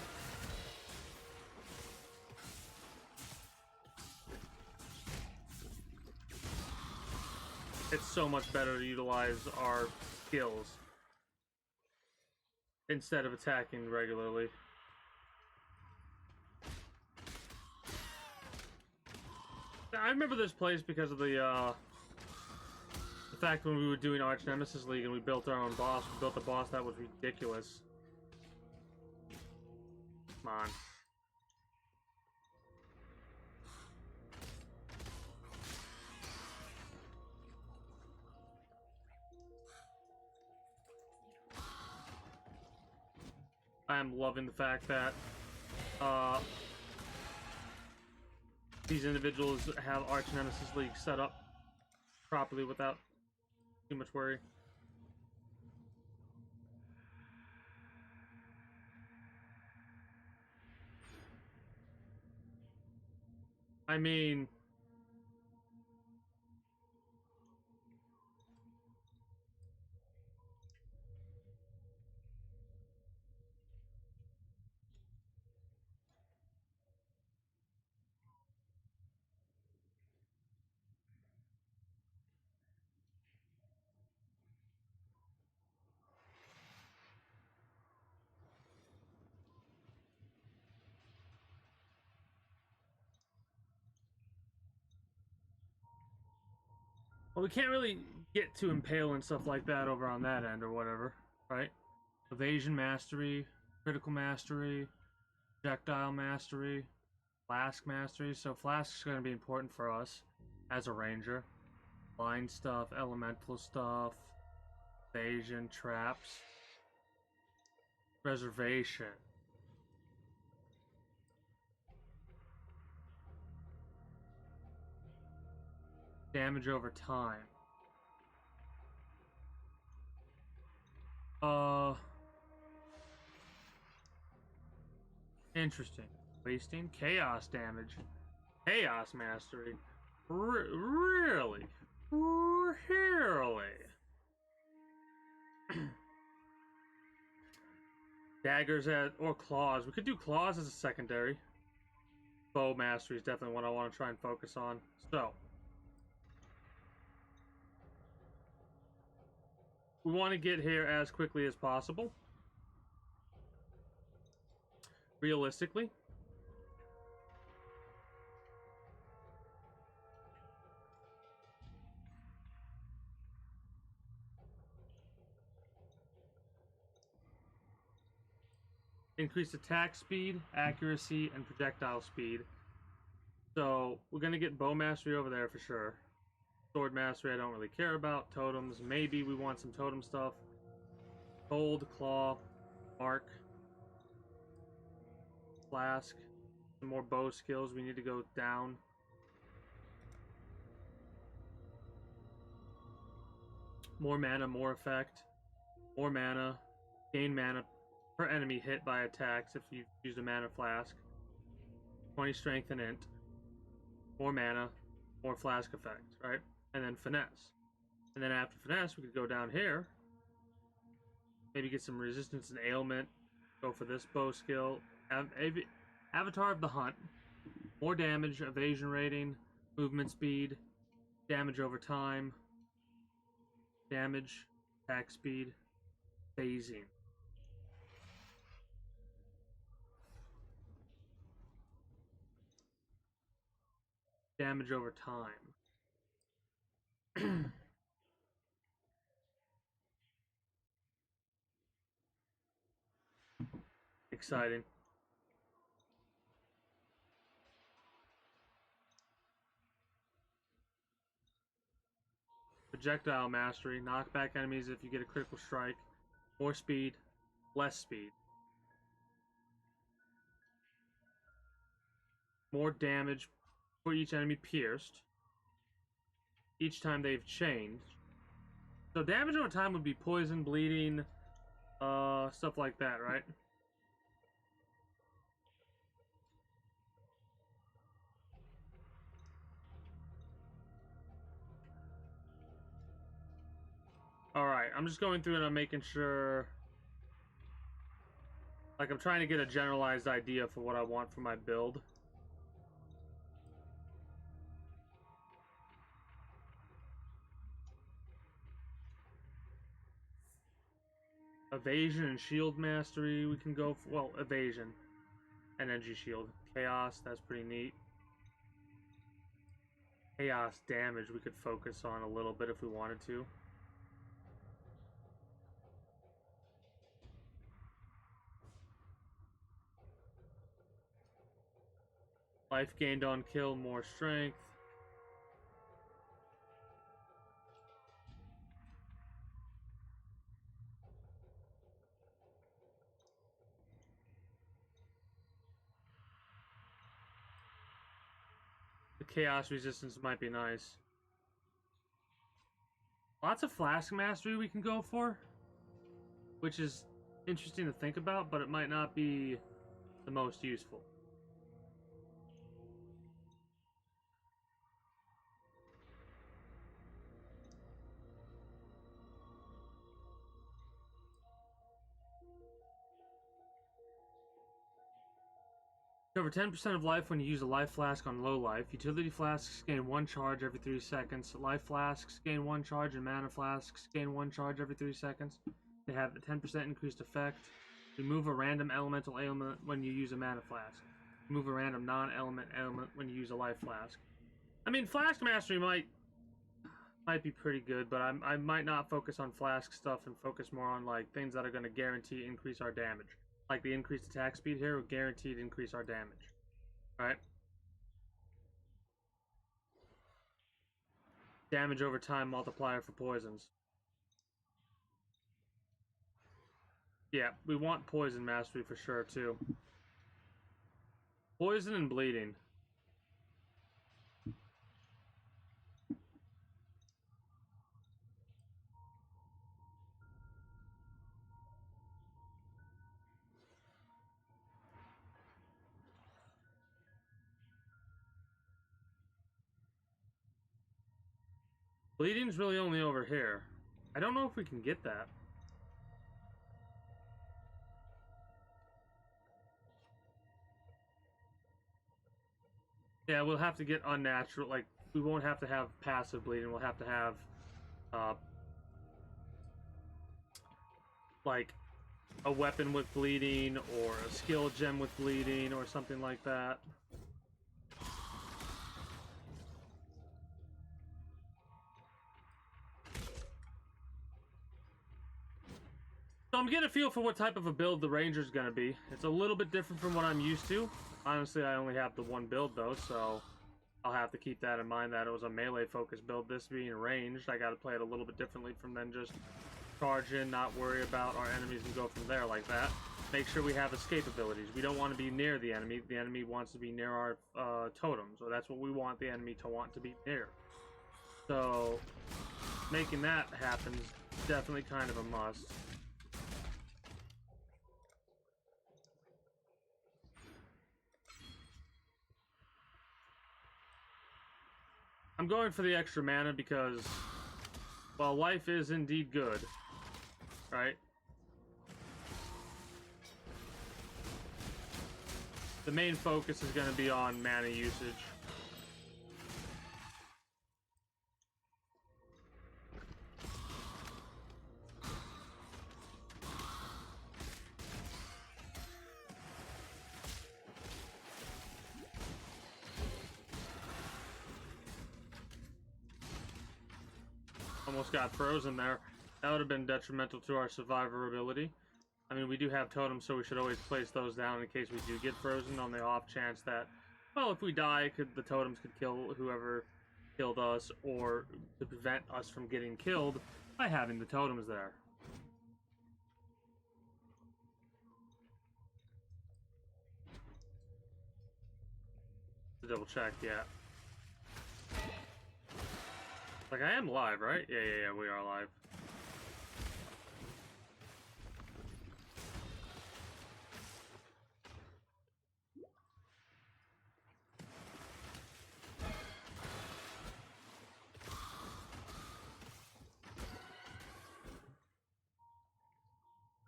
It's so much better to utilize our skills instead of attacking regularly. I remember this place because of the fact when we were doing Arch Nemesis League and we built our own boss. We built a boss that was ridiculous. Come on. I am loving the fact that these individuals have Arch Nemesis League set up properly without too much worry. I mean, well, we can't really get to impale and stuff like that over on that end or whatever, right? Evasion mastery, critical mastery, projectile mastery, flask mastery. So flask's going to be important for us as a ranger. Blind stuff, elemental stuff, evasion, traps, reservation. Damage over time. Interesting. Wasting chaos damage. Chaos mastery. Really? Really? Daggers or claws. We could do claws as a secondary. Bow mastery is definitely what I want to try and focus on. So, we want to get here as quickly as possible. Realistically. Increased attack speed, accuracy, and projectile speed. So, we're going to get bow mastery over there for sure. Sword mastery I don't really care about. Totems, maybe we want some totem stuff. Cold, claw, mark, flask. Some more bow skills. We need to go down. More mana, more effect. More mana. Gain mana per enemy hit by attacks if you use a mana flask. 20 strength and int. More mana, more flask effect, right? And then finesse. And then after finesse, we could go down here. Maybe get some resistance and ailment. Go for this bow skill. Avatar of the Hunt. More damage, evasion rating, movement speed, damage over time, damage, attack speed, phasing. Damage over time. Exciting. Projectile mastery. Knock back enemies if you get a critical strike. More speed, less speed. More damage for each enemy pierced. Each time they've changed. So damage over time would be poison, bleeding, stuff like that, right? Alright, I'm just going through and I'm making sure... Like, I'm trying to get a generalized idea for what I want for my build. Evasion and shield mastery, we can go for, well, evasion. Energy shield. Chaos, that's pretty neat. Chaos damage we could focus on a little bit if we wanted to. Life gained on kill, more strength. chaos resistance might be nice. Lots of flask mastery we can go for, which is interesting to think about, but it might not be the most useful. Cover 10% of life when you use a life flask on low life. Utility flasks gain 1 charge every 3 seconds. Life flasks gain 1 charge, and mana flasks gain 1 charge every 3 seconds. They have a 10% increased effect. Remove a random elemental ailment when you use a mana flask. Remove a random non-element ailment when you use a life flask. I mean, flask mastery might be pretty good, but I might not focus on flask stuff and focus more on like things that are going to guarantee increase our damage. Like the increased attack speed here will guaranteed increase our damage. Right? Damage over time multiplier for poisons. Yeah, we want poison mastery for sure too. Poison and bleeding. Bleeding's really only over here. I don't know if we can get that. Yeah, we'll have to get unnatural, like, we won't have to have passive bleeding, we'll have to have, like, a weapon with bleeding, or a skill gem with bleeding, or something like that. So I'm getting a feel for what type of a build the Ranger's gonna be. It's a little bit different from what I'm used to. Honestly, I only have the one build though, so I'll have to keep that in mind that it was a melee focused build. This being ranged, I gotta play it a little bit differently from then just charge in, not worry about our enemies and go from there like that. Make sure we have escape abilities. We don't want to be near the enemy. The enemy wants to be near our totems, or that's what we want the enemy to want to be near. So making that happen is definitely kind of a must. I'm going for the extra mana because, well, life is indeed good, right? The main focus is going to be on mana usage. Almost got frozen there. That would have been detrimental to our survivability. I mean, we do have totems, so we should always place those down in case we do get frozen, on the off chance that, well, if we die, the totems could kill whoever killed us, or to prevent us from getting killed by having the totems there. To double check, yeah. Like, I am live, right? Yeah, we are live.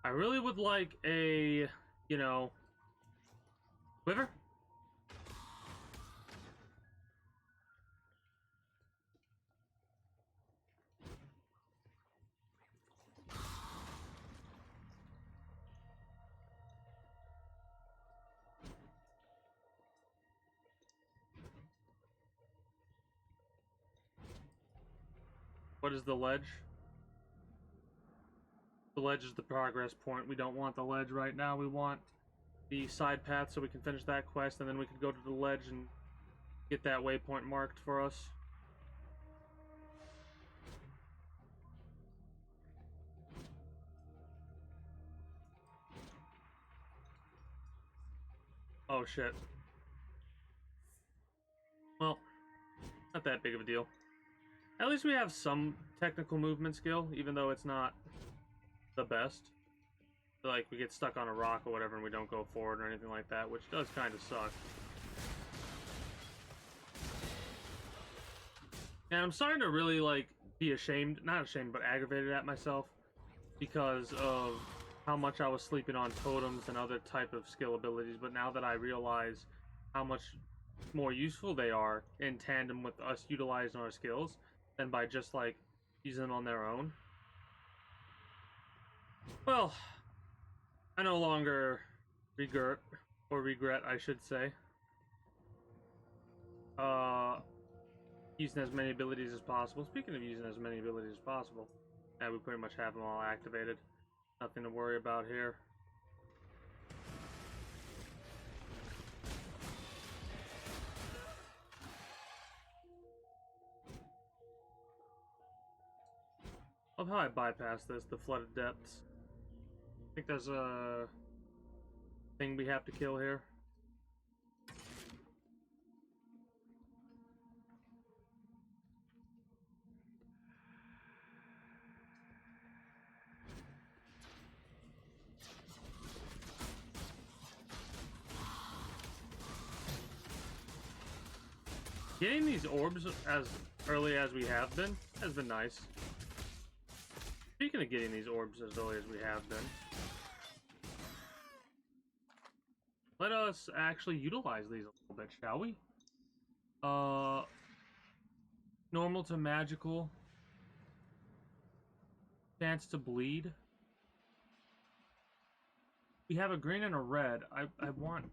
I really would like a, you know, quiver? What is the ledge? The ledge is the progress point. We don't want the ledge right now. We want the side path so we can finish that quest, and then we can go to the ledge and get that waypoint marked for us. Oh shit. Well, Not that big of a deal. At least we have some technical movement skill, even though it's not the best. Like, we get stuck on a rock or whatever and we don't go forward or anything like that, which does kind of suck. And I'm starting to really, like, be ashamed, not ashamed, but aggravated at myself because of how much I was sleeping on totems and other type of skill abilities, but now that I realize how much more useful they are in tandem with us utilizing our skills than by just, like, using them on their own. Well, I no longer regret, I should say, using as many abilities as possible. Speaking of using as many abilities as possible, yeah, we pretty much have them all activated. Nothing to worry about here. Love how I bypassed this, the flooded depths. I think there's a thing we have to kill here. Getting these orbs as early as we have been has been nice. Speaking of getting these orbs as early as we have been, let us actually utilize these a little bit, shall we? Normal to magical. Chance to bleed. We have a green and a red. I want...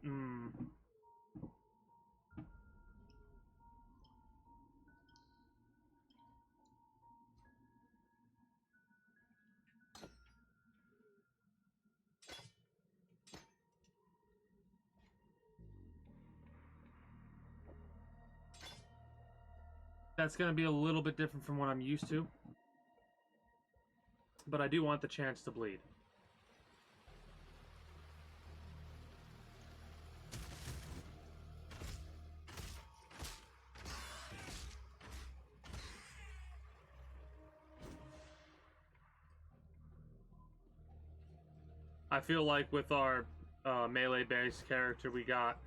That's going to be a little bit different from what I'm used to. But I do want the chance to bleed. I feel like with our melee-based character, we got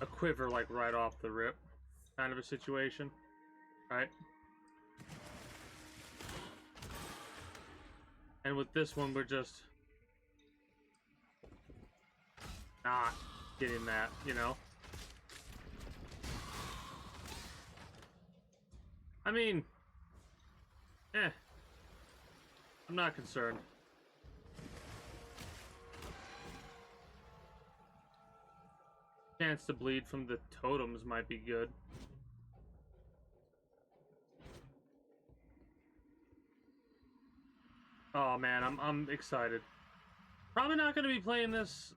a quiver like right off the rip. Kind of a situation, right? And with this one, we're just not getting that, you know? I mean, I'm not concerned. Chance to bleed from the totems might be good. Oh man, I'm excited. Probably not going to be playing this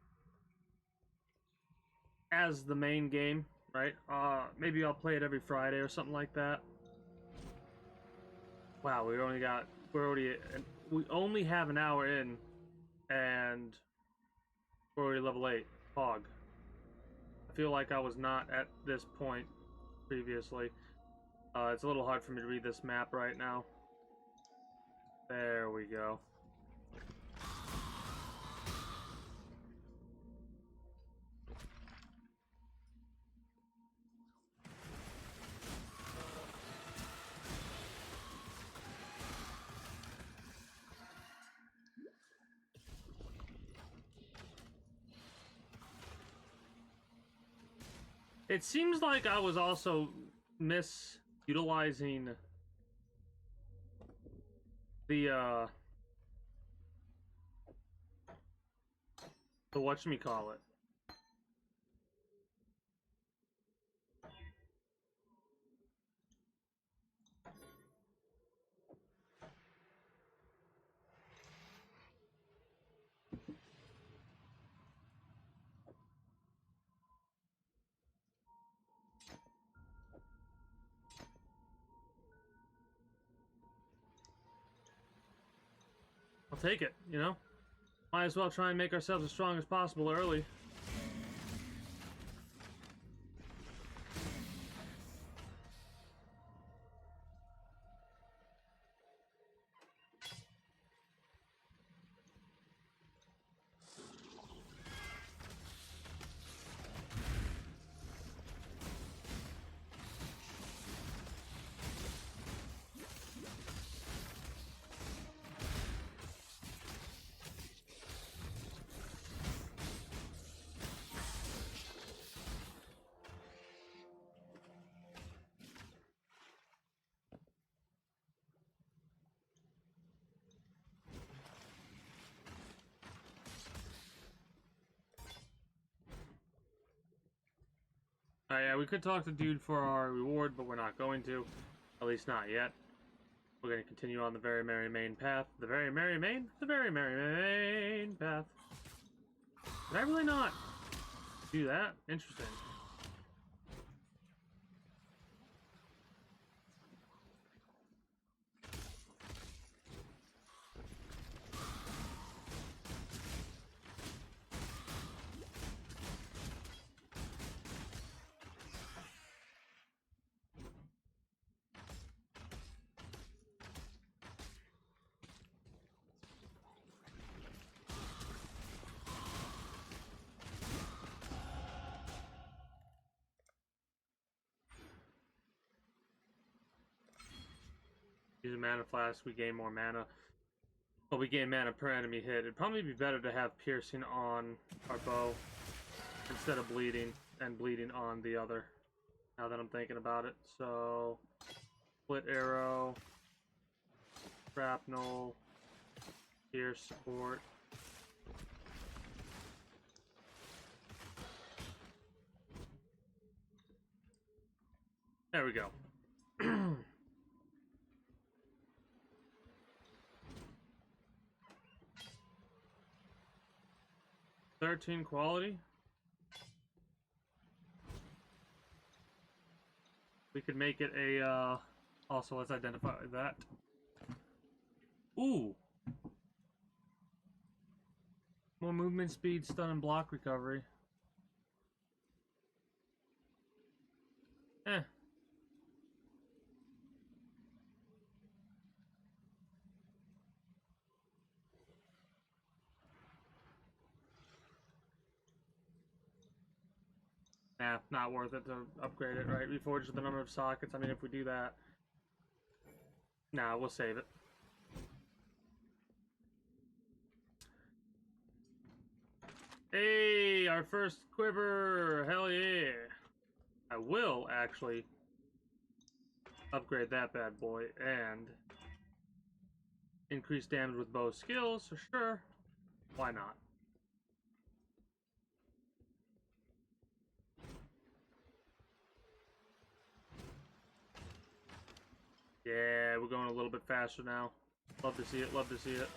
as the main game, right? Maybe I'll play it every Friday or something like that. Wow, we only have an hour in, and we're already level 8. Hog. I feel like I was not at this point previously. It's a little hard for me to read this map right now. There we go. It seems like I was also misutilizing the whatchamacallit. I'll take it, you know? Might as well try and make ourselves as strong as possible early. Yeah, we could talk to dude for our reward, but we're not going to. At least not yet. We're going to continue on the very merry main path. The very merry main? The very merry main path. Did I really not do that? Interesting. Use a mana flask, we gain more mana. Well, we gain mana per enemy hit. It'd probably be better to have piercing on our bow instead of bleeding, and bleeding on the other. Now that I'm thinking about it. So, split arrow, shrapnel, pierce support. There we go. 13 quality. We could make it a, also let's identify that. Ooh! More movement speed, stun, and block recovery. Eh. Nah, not worth it to upgrade it, right? Reforge the number of sockets. I mean, if we do that... Nah, we'll save it. Hey, our first quiver! Hell yeah! I will, actually, upgrade that bad boy, and... increase damage with bow skills, for sure. Why not? Yeah, we're going a little bit faster now. Love to see it, love to see it.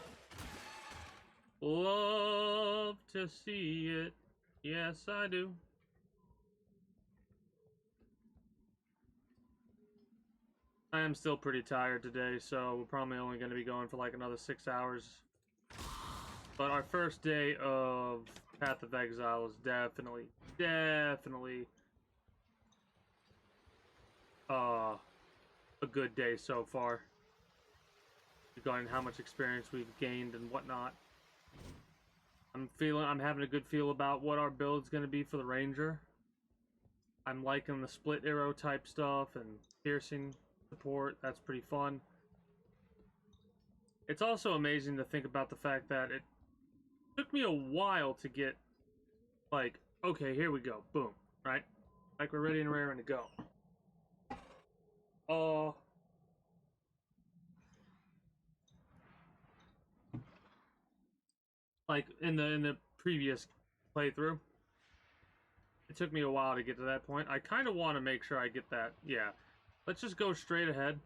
Love to see it. Yes, I do. I am still pretty tired today, so we're probably only going to be going for like another 6 hours. But our first day of Path of Exile is definitely a good day so far. Regarding how much experience we've gained and whatnot. I'm having a good feel about what our build's going to be for the Ranger. I'm liking the split arrow type stuff and piercing support. That's pretty fun. It's also amazing to think about the fact that it took me a while to get, like, okay, here we go, boom, right? Like we're ready and raring to go. Like in the previous playthrough, it took me a while to get to that point. I kind of want to make sure I get that. Yeah, let's just go straight ahead.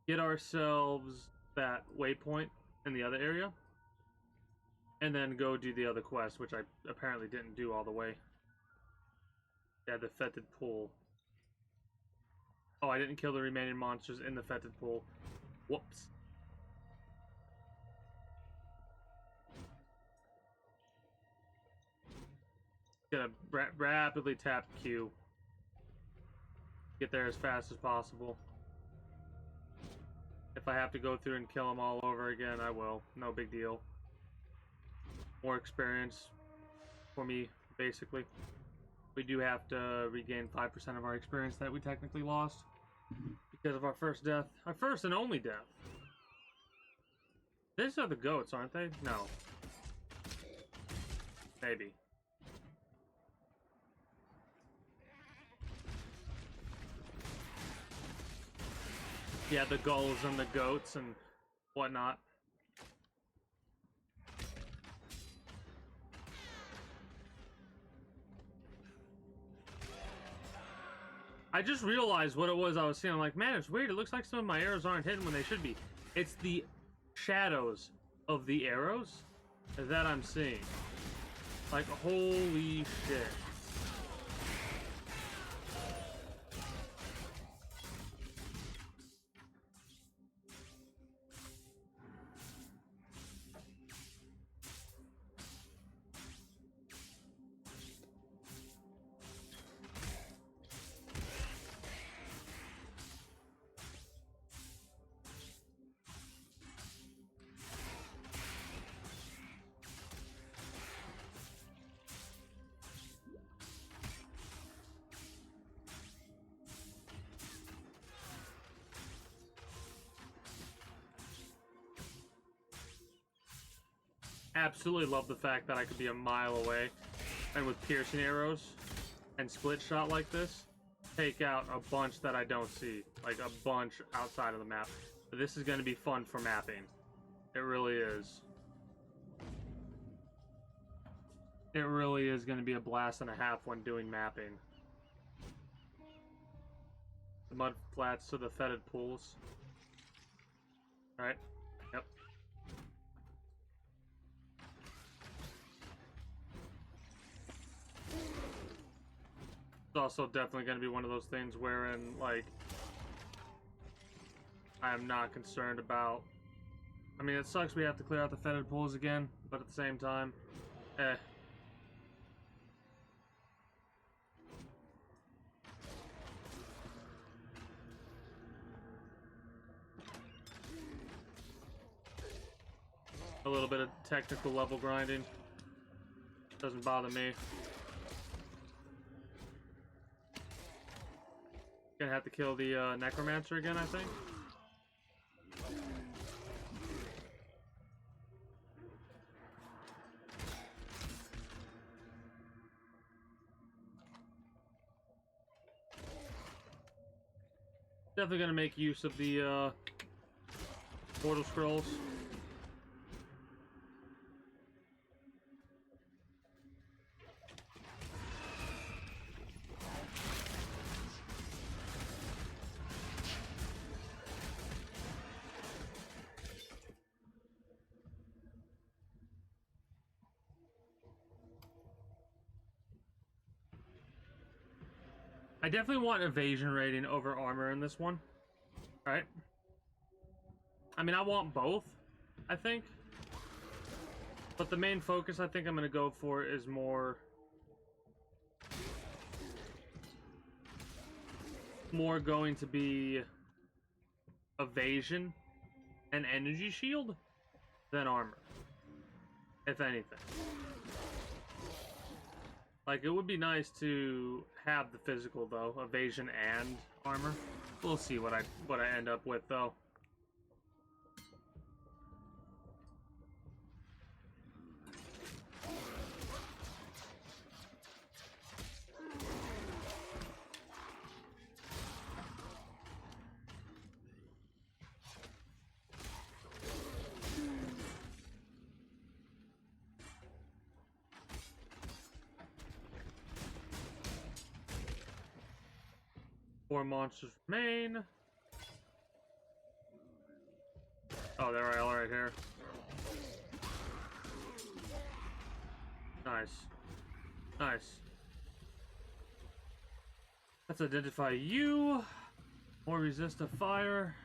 Get ourselves that waypoint in the other area. And then go do the other quest, which I apparently didn't do all the way. Yeah, the fetid pool. Oh, I didn't kill the remaining monsters in the fetid pool. Whoops. Gonna rapidly tap Q. Get there as fast as possible. If I have to go through and kill them all over again, I will. No big deal. More experience for me, basically. We do have to regain 5% of our experience that we technically lost because of our first death. Our first and only death. These are the goats, aren't they? No. Maybe. Yeah, the gulls and the goats and whatnot. I just realized what it was I was seeing. I'm like, man, it's weird. It looks like some of my arrows aren't hitting when they should be. It's the shadows of the arrows that I'm seeing. Like, holy shit. Absolutely love the fact that I could be a mile away and with piercing arrows and split shot like this, take out a bunch that I don't see, like a bunch outside of the map. But this is going to be fun for mapping. It really is. It really is going to be a blast and a half when doing mapping. The mud flats to the fetid pools. Alright. Yep. It's also definitely going to be one of those things wherein, like, I am not concerned about... I mean, it sucks we have to clear out the fetid pools again, but at the same time, a little bit of technical level grinding doesn't bother me. Gonna have to kill the necromancer again, I think. Definitely gonna make use of the portal scrolls. I definitely want evasion rating over armor in this one. Right? I mean, I want both, I think. But the main focus I think I'm going to go for is more going to be evasion and energy shield than armor, if anything. Like, it would be nice to have the physical though, evasion and armor. We'll see what I end up with though. Four monsters remain. Oh, they're all right here. Nice. Nice. Let's identify you. More resist to fire.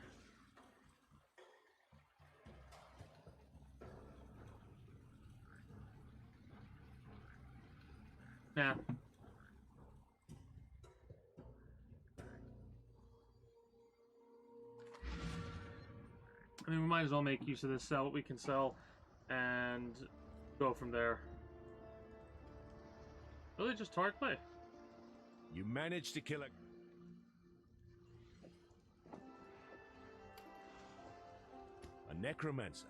Nah. I mean, we might as well make use of this, sell what we can sell, and go from there. Really, just target play. You managed to kill a necromancer.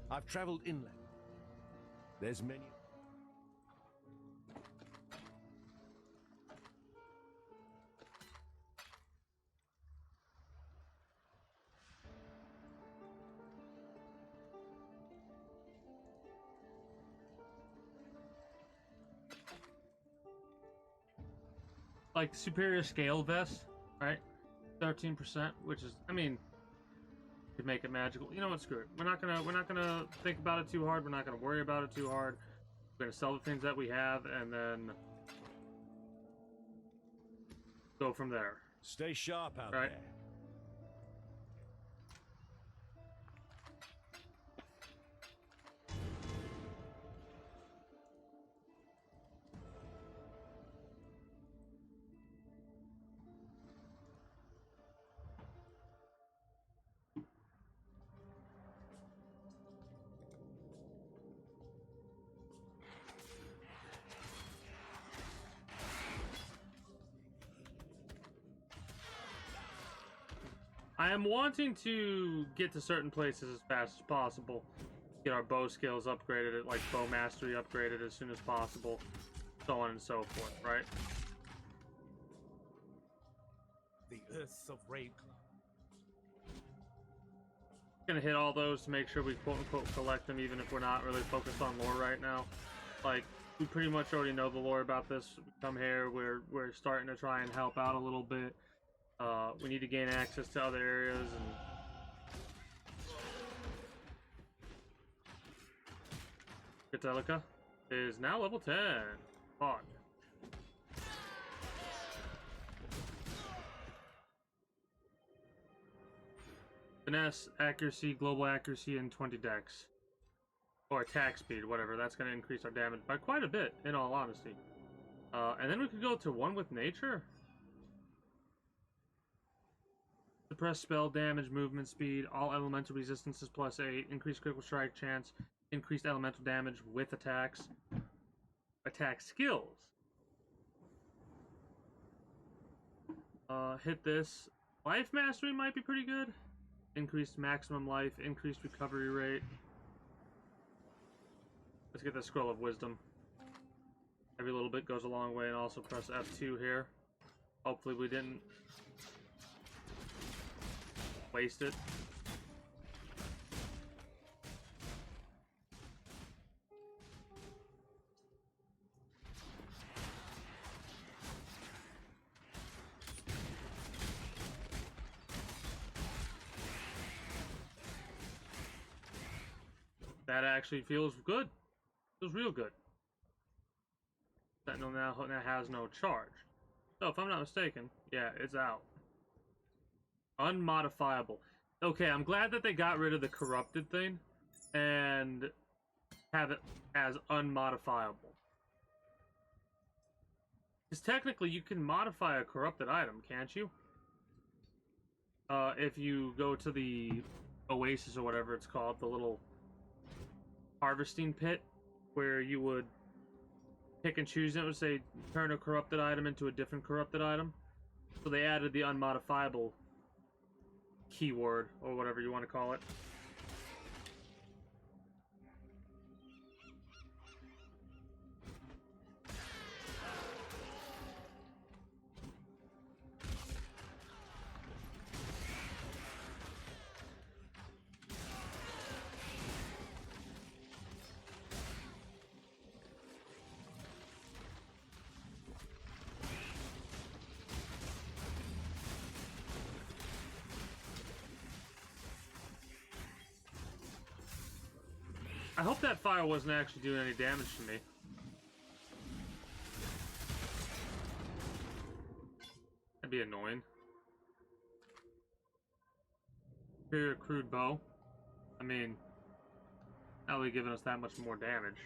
I've traveled inland. There's many. like superior scale vest, right? 13%, which is, I mean, could make it magical. You know what? Screw it. We're not gonna think about it too hard. We're not gonna worry about it too hard. We're gonna sell the things that we have and then go from there. Stay sharp out Right. there. I am wanting to get to certain places as fast as possible. Get our bow skills upgraded, like bow mastery upgraded as soon as possible. So on and so forth, right? The Earths of Raid. Gonna hit all those to make sure we quote-unquote collect them, even if we're not really focused on lore right now. Like, we pretty much already know the lore about this. We come here, we're starting to try and help out a little bit. We need to gain access to other areas and Katelica is now level 10. Fun. Finesse, accuracy, global accuracy, and 20 dex. Or attack speed, whatever. That's going to increase our damage by quite a bit, in all honesty. And then we could go to one with nature. Suppress spell damage, movement speed, all elemental resistances +8, increased critical strike chance, increased elemental damage with attacks. Attack skills. Hit this. Life mastery might be pretty good. Increased maximum life, increased recovery rate. Let's get the scroll of wisdom. Every little bit goes a long way, and also press F2 here. Hopefully we didn't waste it. That actually feels good. Feels real good. Sentinel now has no charge. So if I'm not mistaken, yeah, it's out. Unmodifiable. Okay, I'm glad that they got rid of the corrupted thing and have it as unmodifiable. Because technically you can modify a corrupted item, can't you? If you go to the oasis or whatever it's called, the little harvesting pit where you would pick and choose, and it would say turn a corrupted item into a different corrupted item. So they added the unmodifiable keyword, or whatever you want to call it. I hope that fire wasn't actually doing any damage to me. That'd be annoying. Superior crude bow. I mean, not really giving us that much more damage.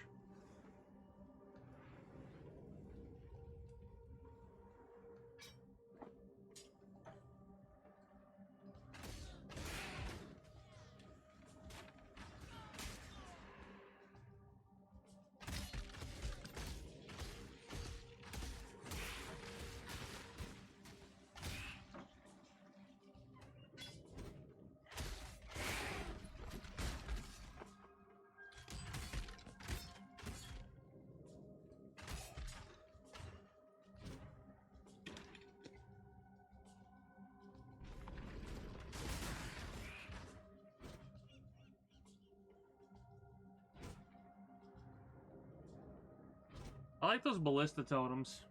I like those ballista totems.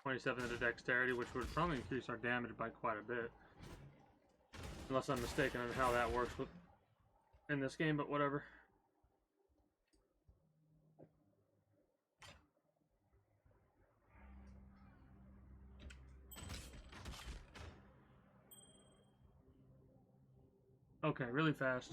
27 into dexterity, which would probably increase our damage by quite a bit. Unless I'm mistaken on how that works in this game, but whatever. Okay, really fast.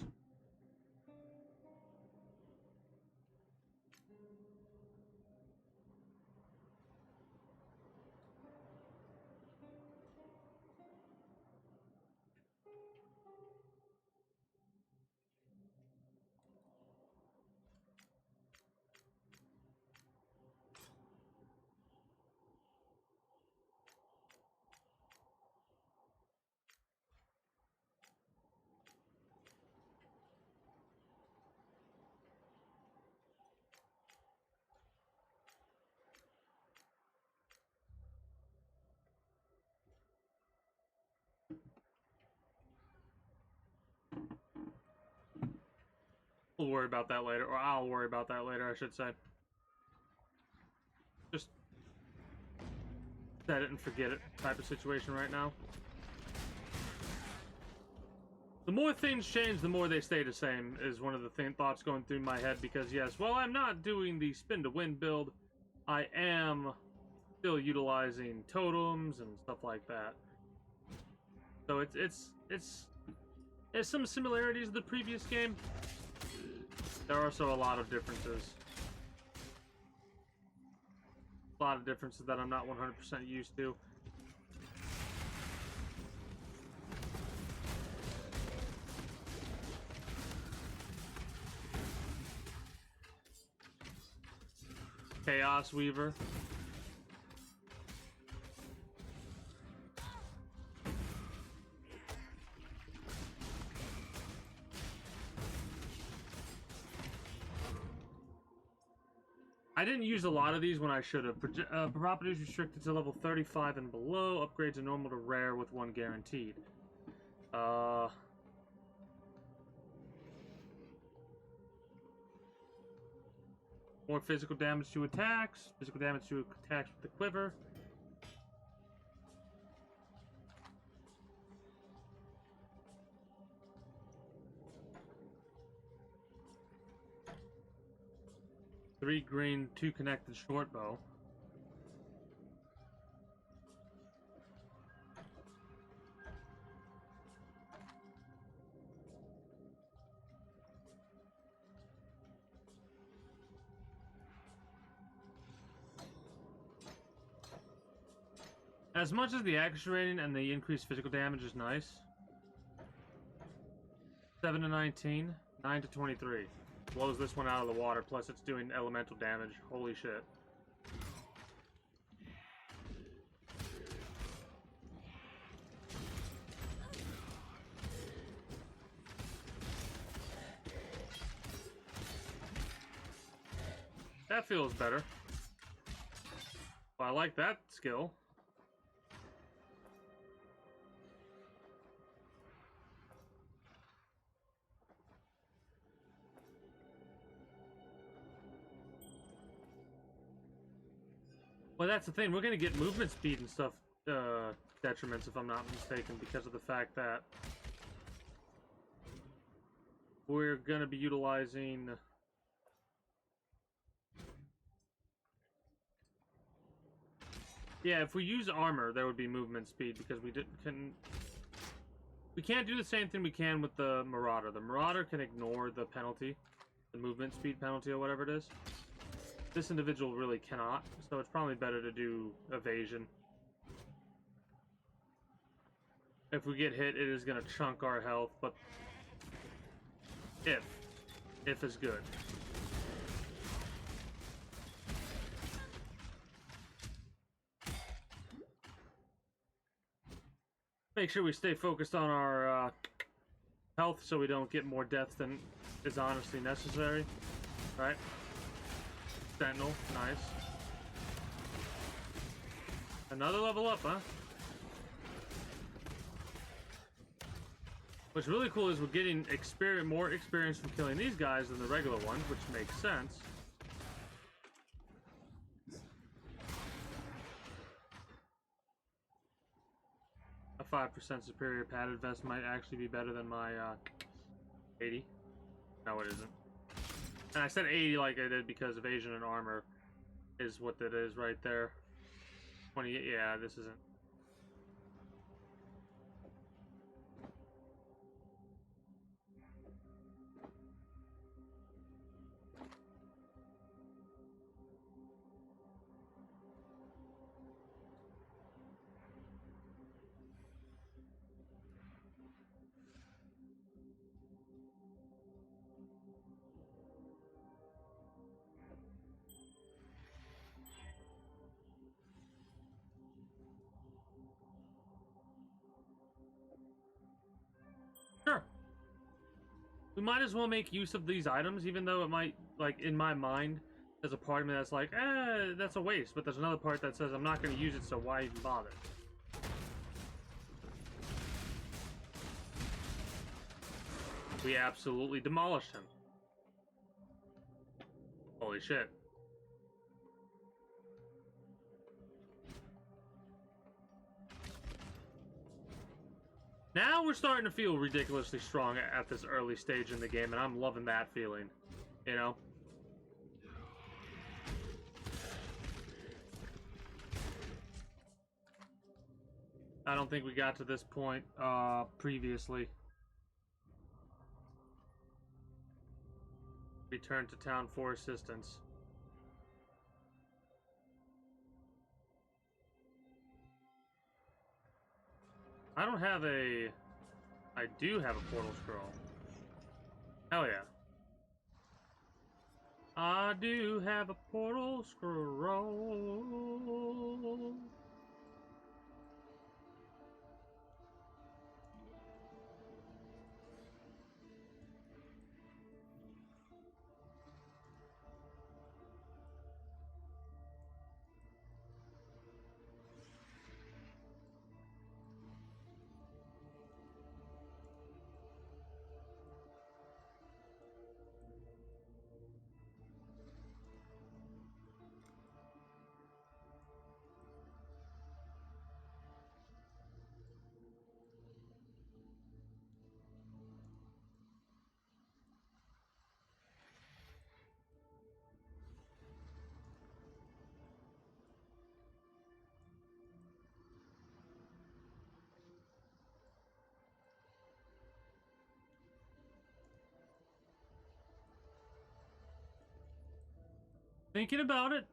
We'll worry about that later, or I'll worry about that later, I should say. Just set it and forget it type of situation right now. The more things change, the more they stay the same, is one of the thoughts going through my head, because yes, while I'm not doing the spin to win build, I am still utilizing totems and stuff like that. So it's some similarities to the previous game. There are also a lot of differences. A lot of differences that I'm not 100% used to. Chaos Weaver. I didn't use a lot of these when I should have. Properties restricted to level 35 and below. Upgrades are normal to rare with 1 guaranteed. More physical damage to attacks. Physical damage to attacks with the quiver. Three green, 2 connected short bow. As much as the accuracy rating and the increased physical damage is nice. 7 to 19, 9 to 23. Blows this one out of the water, plus it's doing elemental damage. Holy shit. That feels better. Well, I like that skill. Well, that's the thing. We're going to get movement speed and stuff detriments, if I'm not mistaken, because of the fact that we're going to be utilizing... Yeah, if we use armor, there would be movement speed, because we can't do the same thing we can with the Marauder. The Marauder can ignore the penalty, the movement speed penalty or whatever it is. This individual really cannot, so it's probably better to do evasion. If we get hit, it is going to chunk our health, but if is good. Make sure we stay focused on our health so we don't get more deaths than is honestly necessary, right? Sentinel, nice. Another level up, huh? What's really cool is we're getting more experience from killing these guys than the regular ones, which makes sense. 5% superior padded vest might actually be better than my 80. No, it isn't. And I said 80 like I did because evasion and armor is what that is right there. 28, yeah, this isn't. Sure. We might as well make use of these items, even though it might, like, in my mind, there's a part of me that's like, that's a waste. But there's another part that says I'm not going to use it, so why even bother? We absolutely demolished him. Holy shit. Now we're starting to feel ridiculously strong at this early stage in the game, and I'm loving that feeling, you know? I don't think we got to this point previously. Return to town for assistance. I don't have a... I do have a portal scroll. Hell yeah. I do have a portal scroll. Thinking about it.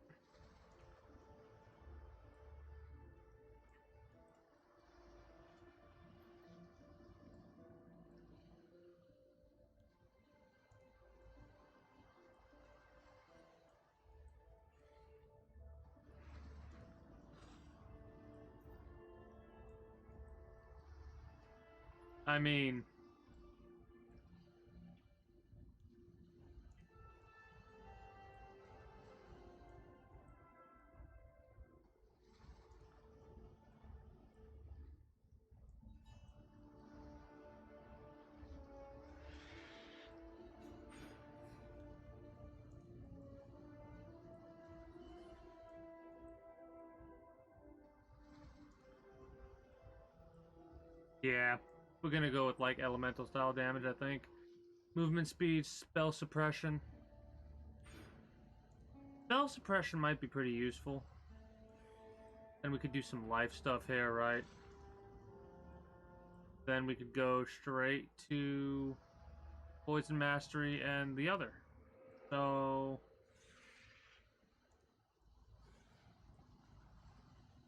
I mean... yeah, we're gonna go with, like, elemental style damage, I think. Movement speed, spell suppression. Spell suppression might be pretty useful. And we could do some life stuff here, right? Then we could go straight to Poison Mastery and the other. So...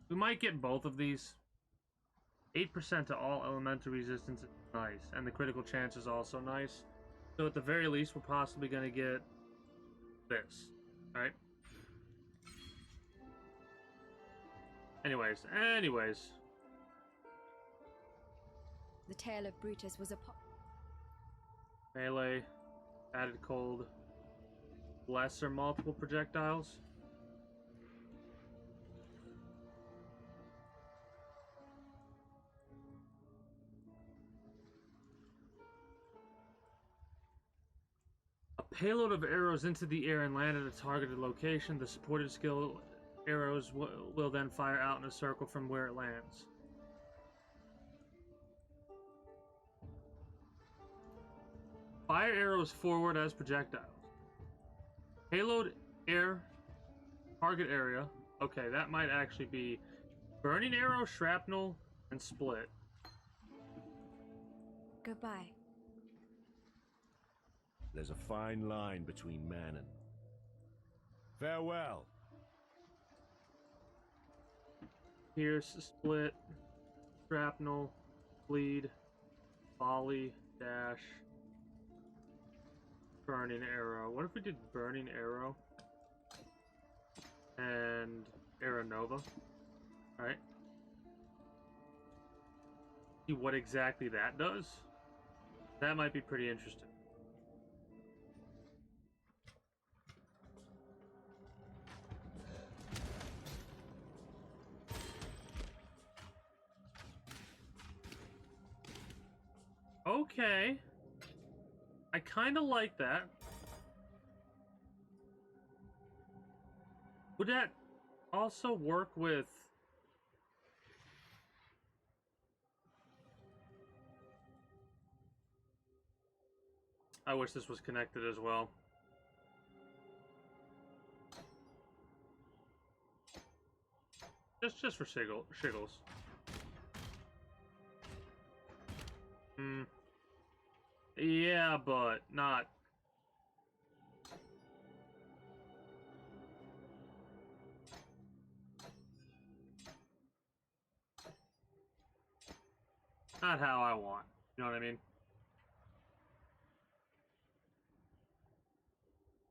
we might get both of these. 8% to all elemental resistance is nice, and the critical chance is also nice. So at the very least, we're possibly going to get this, right? Anyways. The tale of Brutus was a Melee, added cold, lesser multiple projectiles. A payload of arrows into the air and land at a targeted location. The supported skill arrows will then fire out in a circle from where it lands. Fire arrows forward as projectiles. Payload air target area. Okay, that might actually be burning arrow, shrapnel, and split. Goodbye. There's a fine line between man and... Farewell. Pierce, split, shrapnel, bleed, volley, dash, burning arrow. What if we did burning arrow and arrow nova? Alright. See what exactly that does? That might be pretty interesting. Okay. I kind of like that. Would that also work with... I wish this was connected as well. Just for shiggles. Yeah, but not... Not how I want. You know what I mean?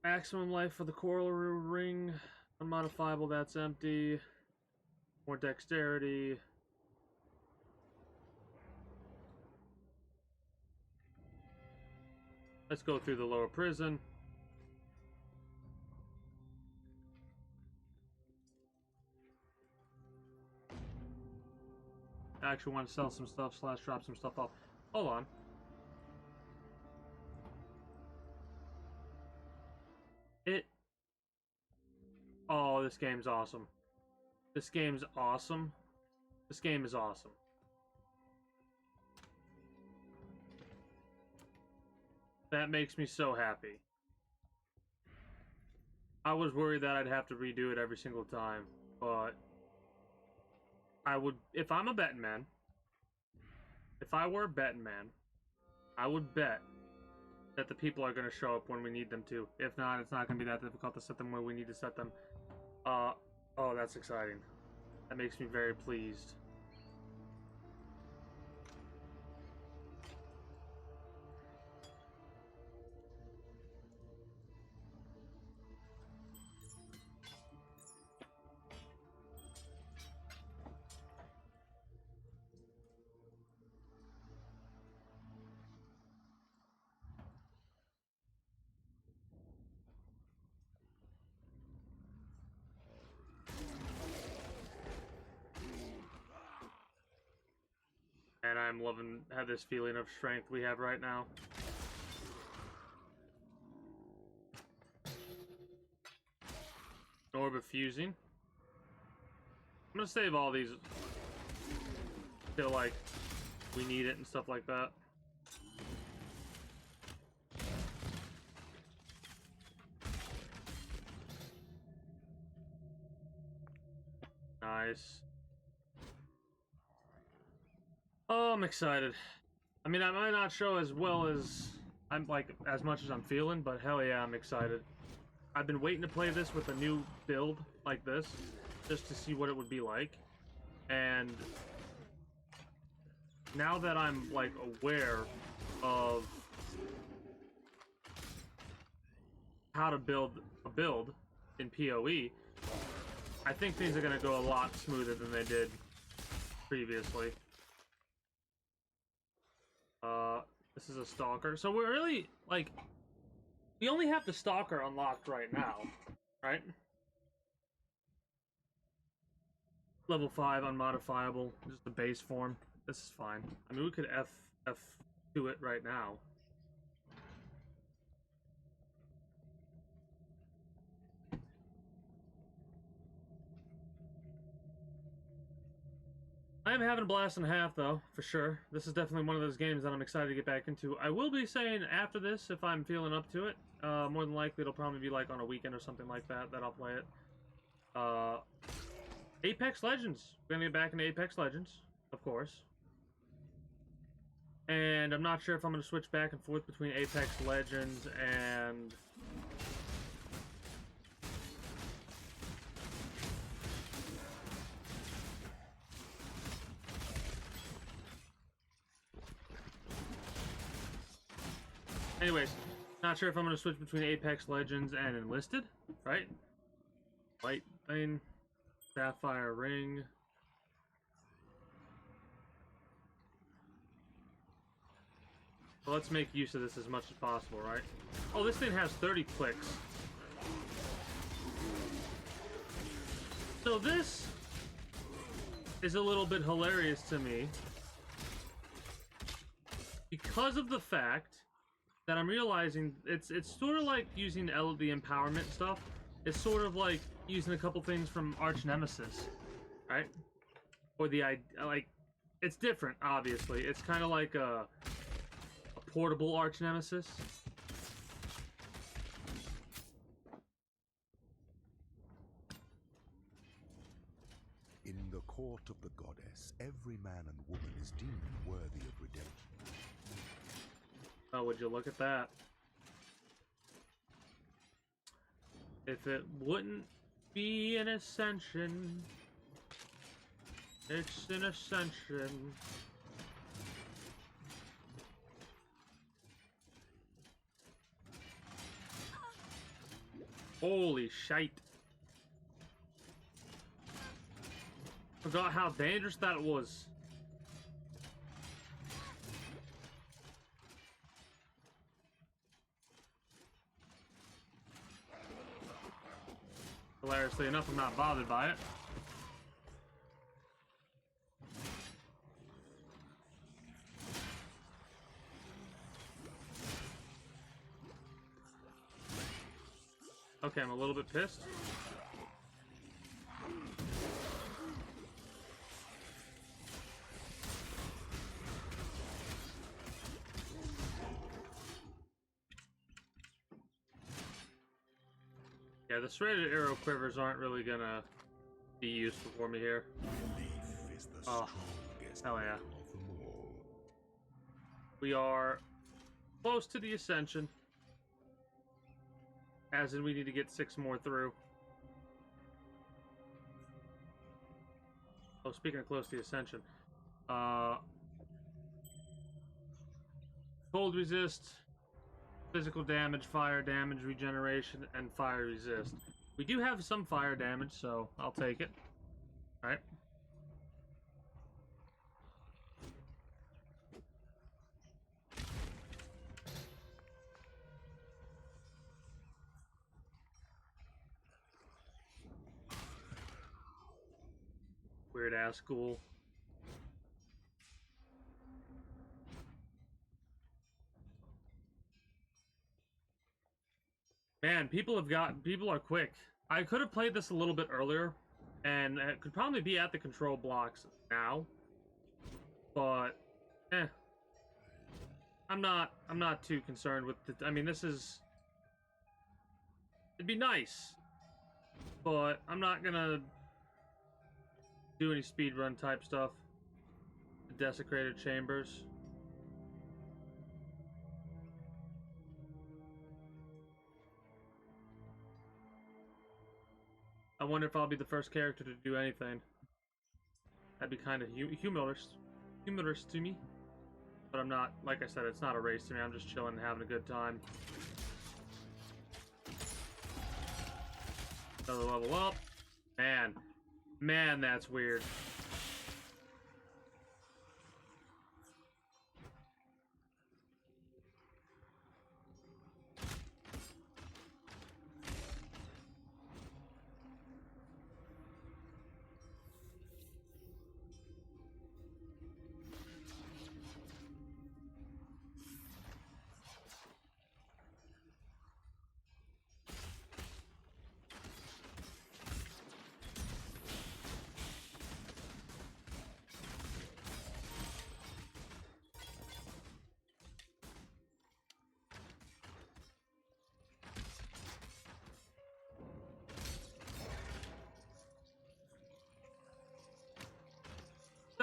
Maximum life for the corollary ring. Unmodifiable, that's empty. More dexterity. Let's go through the lower prison. I actually want to sell some stuff / drop some stuff off. Hold on. Oh, this game's awesome. This game's awesome. This game is awesome. That makes me so happy. I was worried that I'd have to redo it every single time, but I would, if I'm a betting man, if I were a betting man, I would bet that the people are going to show up when we need them to. If not, it's not going to be that difficult to set them where we need to set them. Oh, that's exciting. That makes me very pleased. And I'm loving this feeling of strength we have right now. Orb of fusing. I'm gonna save all these till like we need it and stuff like that. Nice. Oh, I'm excited. I mean, I might not show as well as I'm like as much as I'm feeling, but hell yeah, I'm excited. I've been waiting to play this with a new build like this, just to see what it would be like. And now that I'm like aware of how to build a build in PoE, I think things are gonna go a lot smoother than they did previously. This is a stalker. So we're really, like, we only have the stalker unlocked right now, right? Level 5, unmodifiable, just the base form. This is fine. I mean, we could F2 it right now. I am having a blast and a half, though, for sure. This is definitely one of those games that I'm excited to get back into. I will be saying after this, if I'm feeling up to it, more than likely it'll probably be like on a weekend or something like that I'll play it. Apex Legends. We're gonna get back into Apex Legends, of course. And I'm not sure if I'm gonna switch back and forth between Apex Legends and anyways, not sure if I'm gonna switch between Apex Legends and Enlisted, right? White Lane, Sapphire Ring. Well, let's make use of this as much as possible, right? Oh, this thing has 30 clicks. So this is a little bit hilarious to me because of the fact that I'm realizing it's sort of like using the empowerment stuff. It's sort of like using a couple things from Arch Nemesis, right? Or like, it's different, obviously. It's kind of like a portable Arch Nemesis. In the court of the goddess, every man and woman is deemed worthy of redemption. Oh, would you look at that? If it wouldn't be an ascension, it's an ascension. Holy shite. Forgot how dangerous that was. Hilariously enough, I'm not bothered by it. Okay, I'm a little bit pissed. Yeah, the serrated arrow quivers aren't really gonna be useful for me here. Belief is the Oh, strongest hell yeah. of them all. We are close to the ascension. As in, we need to get 6 more through. Oh, speaking of close to the ascension. Cold resist, physical damage, fire damage, regeneration, and fire resist. We do have some fire damage, so I'll take it. Alright. Weird ass school. Man, people are quick. I could have played this a little bit earlier, and it could probably be at the control blocks now. But, I'm not too concerned with the. I mean, it'd be nice, but I'm not gonna do any speedrun type stuff. The desecrated chambers. I wonder if I'll be the first character to do anything. That'd be kind of humorous to me. But I'm not, like I said, it's not a race to me. I'm just chilling and having a good time. Another level up. Man, that's weird.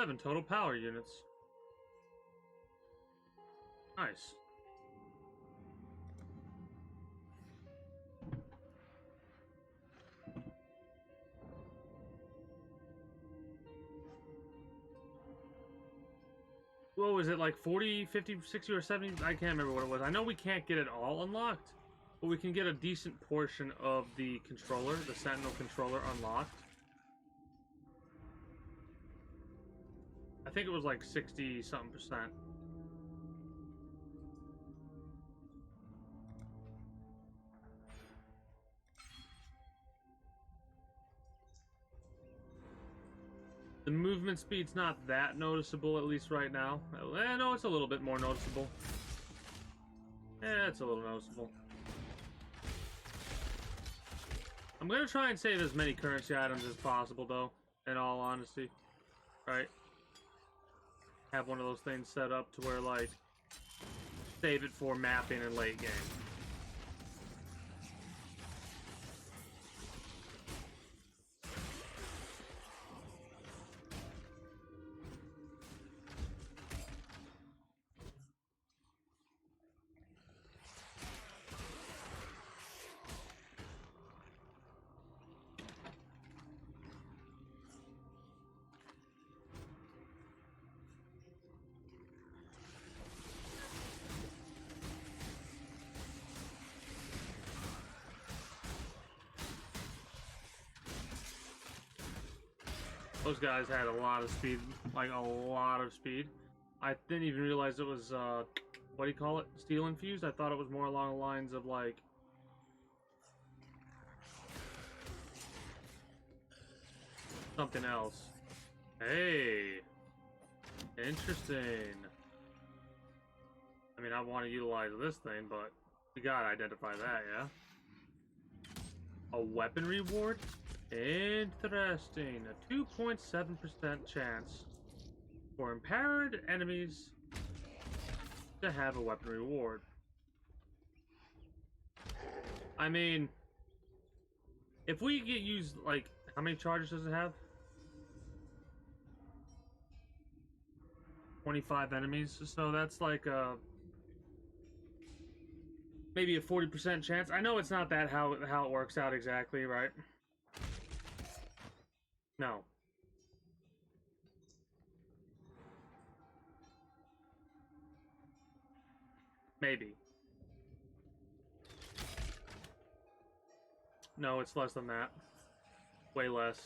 7 total power units. Nice. What was it, like 40, 50, 60, or 70? I can't remember what it was. I know we can't get it all unlocked, but we can get a decent portion of the controller, the Sentinel controller, unlocked. I think it was like 60-something%. The movement speed's not that noticeable, at least right now. No, it's a little bit more noticeable. It's a little noticeable. I'm gonna try and save as many currency items as possible, though, in all honesty. Right? Have one of those things set up to where, like, save it for mapping in late game. Those guys had a lot of speed, like a lot of speed. I didn't even realize it was, what do you call it? Steel infused? I thought it was more along the lines of, like, something else. Hey! Interesting. I mean, I want to utilize this thing, but we gotta identify that, yeah? A weapon reward? Interesting. A 2.7% chance for empowered enemies to have a weapon reward. I mean, if we get used, like, how many charges does it have? 25 enemies, so that's like maybe a 40% chance. I know it's not that how it works out exactly, right? No. Maybe. No, it's less than that. Way less.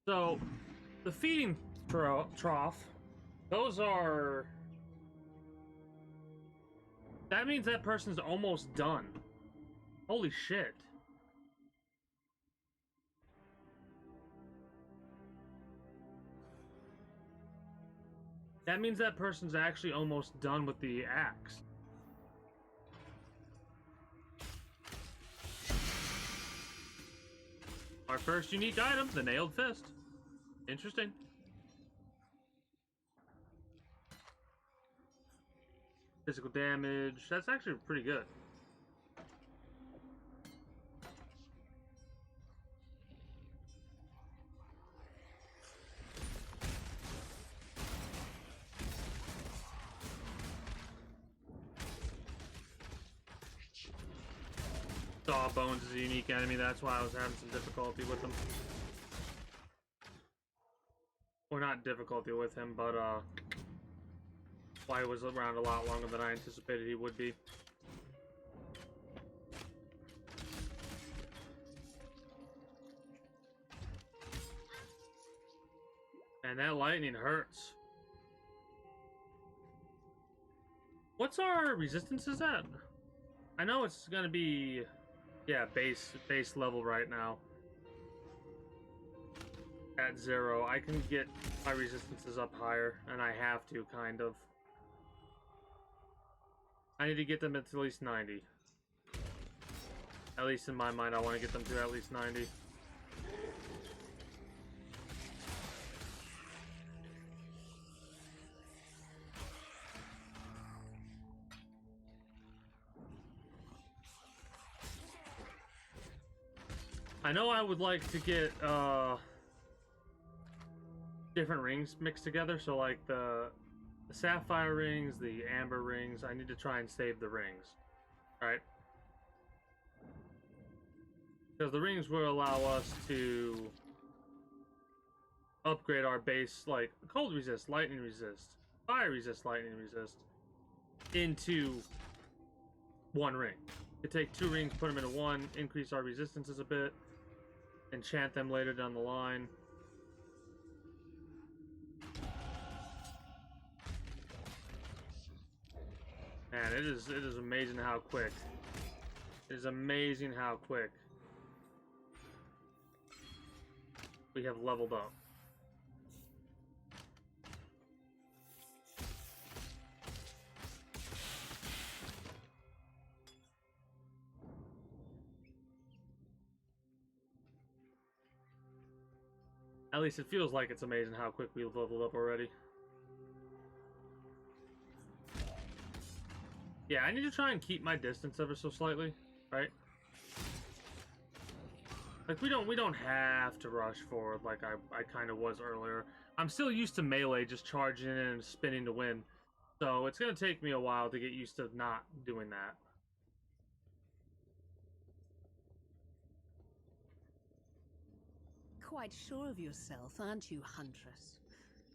So, the feeding trough, those are... That means that person's almost done. Holy shit. That means that person's actually almost done with the axe. Our first unique item, the nailed fist. Interesting. Physical damage, that's actually pretty good. Sawbones is a unique enemy, that's why I was having some difficulty with him. Or not difficulty with him, but why he was around a lot longer than I anticipated he would be. And that lightning hurts. What's our resistances at? I know it's gonna be, yeah, base level right now. At 0, I can get my resistances up higher, and I have to, kind of. I need to get them at least 90. At least in my mind, I want to get them to at least 90. I know I would like to get different rings mixed together, so like the sapphire rings, the amber rings. I need to try and save the rings, right? Because the rings will allow us to upgrade our base, like cold resist, lightning resist, fire resist, lightning resist, into one ring. You take 2 rings, put them into one, increase our resistances a bit, enchant them later down the line. Man, it is amazing how quick. It is amazing how quick we have leveled up. At least it feels like it's amazing how quick we've leveled up already. Yeah, I need to try and keep my distance ever so slightly, right? Like we don't have to rush forward like I kind of was earlier. I'm still used to melee, just charging in and spinning to win. So it's gonna take me a while to get used to not doing that. Quite sure of yourself, aren't you, Huntress?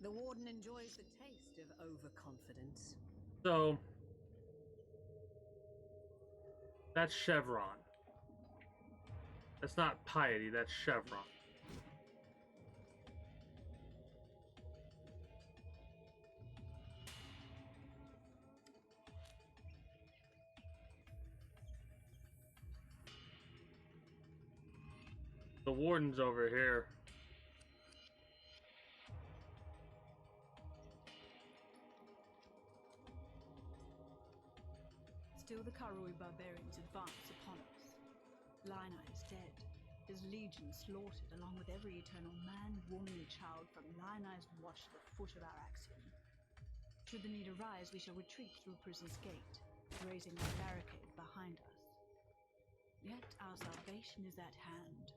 The Warden enjoys the taste of overconfidence. So that's Chevron. That's not piety, that's Chevron. The Warden's over here. Still the Karui barbarians advance upon us. Lina is dead, his legion slaughtered along with every eternal man, woman, and child from Lina's watch to the foot of our axiom. Should the need arise, we shall retreat through Prison's Gate, raising a barricade behind us. Yet our salvation is at hand.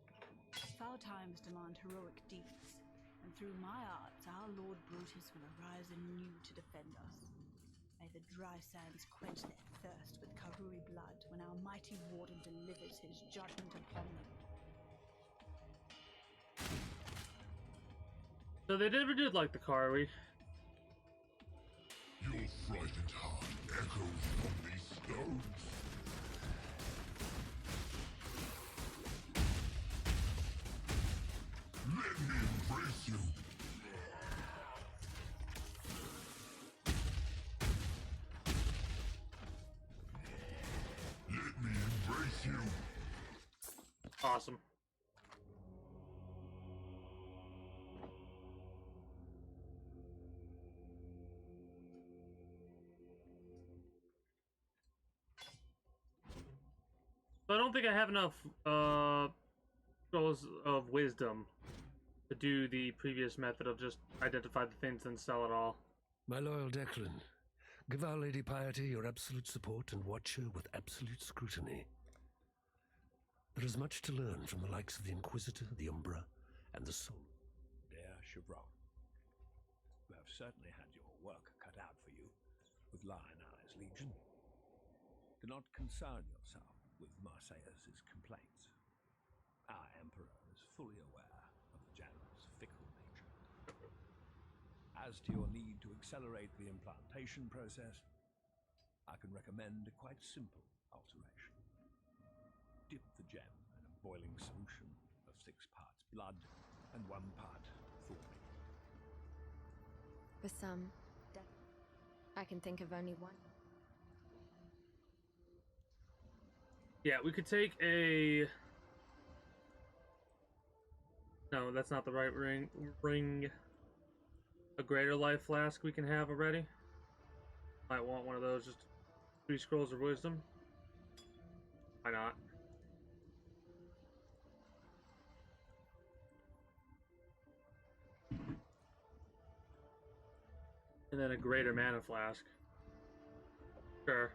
Foul times demand heroic deeds, and through my arts our Lord Brutus will arise anew to defend us. May the dry sands quench their thirst with Karui blood when our mighty Warden delivers his judgment upon them. So they never did like the Karui. Your frightened heart echoes from these stones. Let me embrace you. Let me embrace you. Awesome. So I don't think I have enough scrolls of wisdom to do the previous method of just identify the things and sell it all. My loyal Declan, give Our Lady Piety your absolute support and watch her with absolute scrutiny. There is much to learn from the likes of the Inquisitor, the Umbra, and the Soul. Dear Chevron, you have certainly had your work cut out for you with Lionel's Legion. Do not concern yourself with Marseilles' complaints. Our Emperor is fully aware of the General's fickle nature. As to your need to accelerate the implantation process, I can recommend a quite simple alteration. Dip the gem in a boiling solution of 6 parts blood and 1 part thorny. For some, I can think of only one. Yeah, we could take a... No, that's not the right ring. A greater life flask we can have already. Might want one of those, just 3 scrolls of wisdom. Why not? And then a greater mana flask. Sure.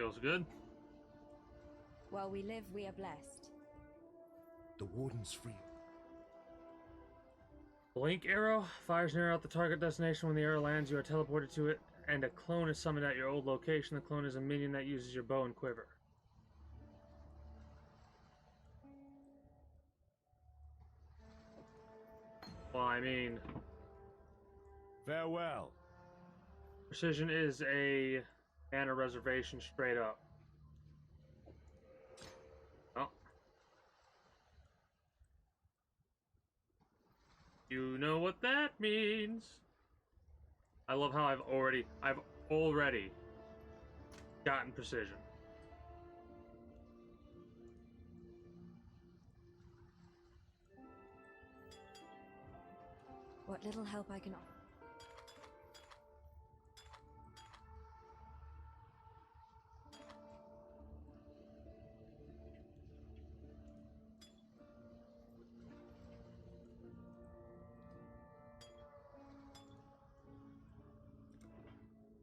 Feels good. While we live, we are blessed. The Warden's free. Blink arrow fires an arrow at the target destination. When the arrow lands, you are teleported to it, and a clone is summoned at your old location. The clone is a minion that uses your bow and quiver. Well, I mean, Farewell. precision is a mana reservation straight up. Oh. You know what that means. I love how I've already gotten precision. What little help I can offer.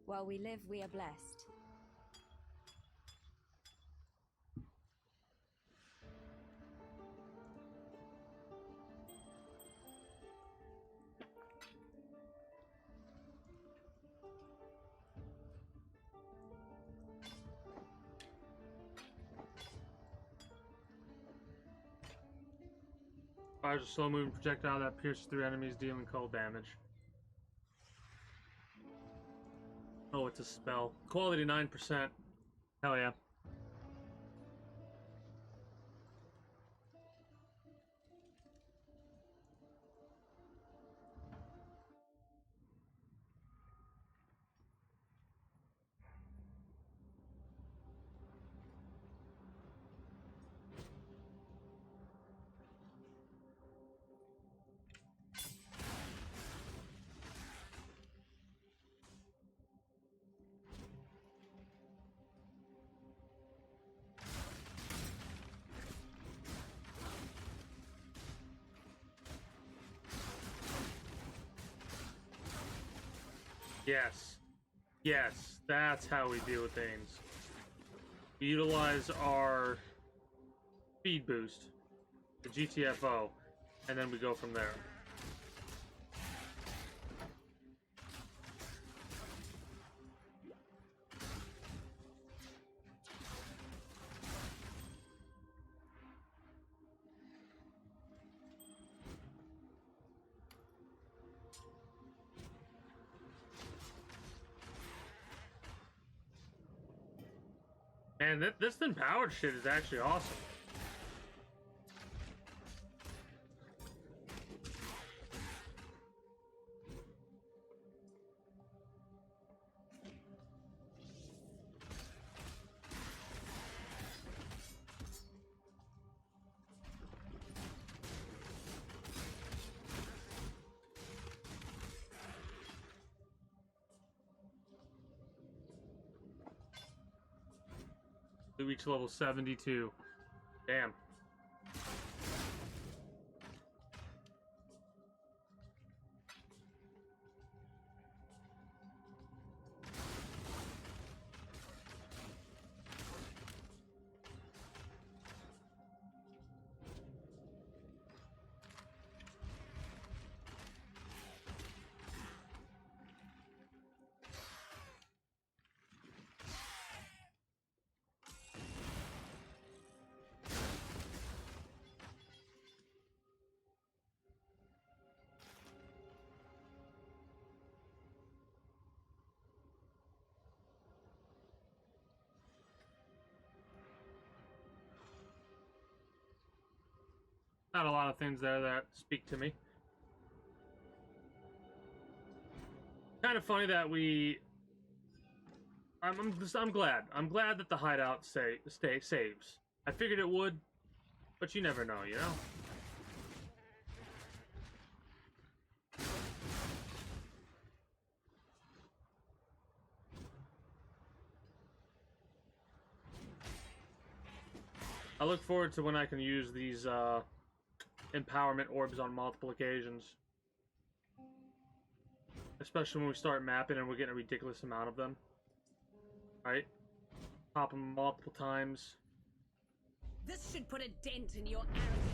While we live, we are blessed. Fires a slow moving projectile that pierces through enemies, dealing cold damage. Oh, it's a spell. Quality 9%. Hell yeah. Yes. Yes, that's how we deal with things. We utilize our speed boost, the GTFO, and then we go from there. And this empowered shit is actually awesome. We reach level 72. Damn. Not a lot of things there that speak to me. Kind of funny that I'm glad. I'm glad that the hideout saves. I figured it would, but you never know, you know? I look forward to when I can use these empowerment orbs on multiple occasions. Especially when we start mapping and we're getting a ridiculous amount of them. Right? pop them multiple times. This should put a dent in your arrogance.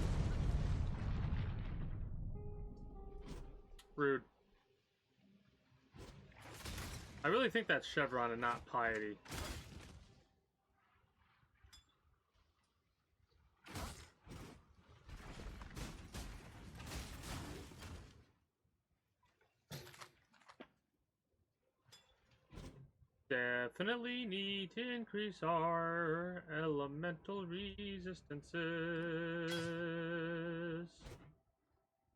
Rude. I really think that's Chevron and not Piety. Definitely need to increase our elemental resistances.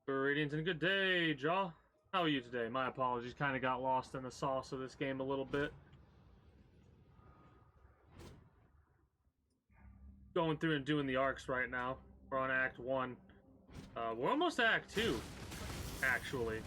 Radiant's in a good day, Jaw. How are you today? My apologies, kind of got lost in the sauce of this game a little bit. Going through and doing the arcs right now. We're on Act 1. We're almost to Act 2, actually.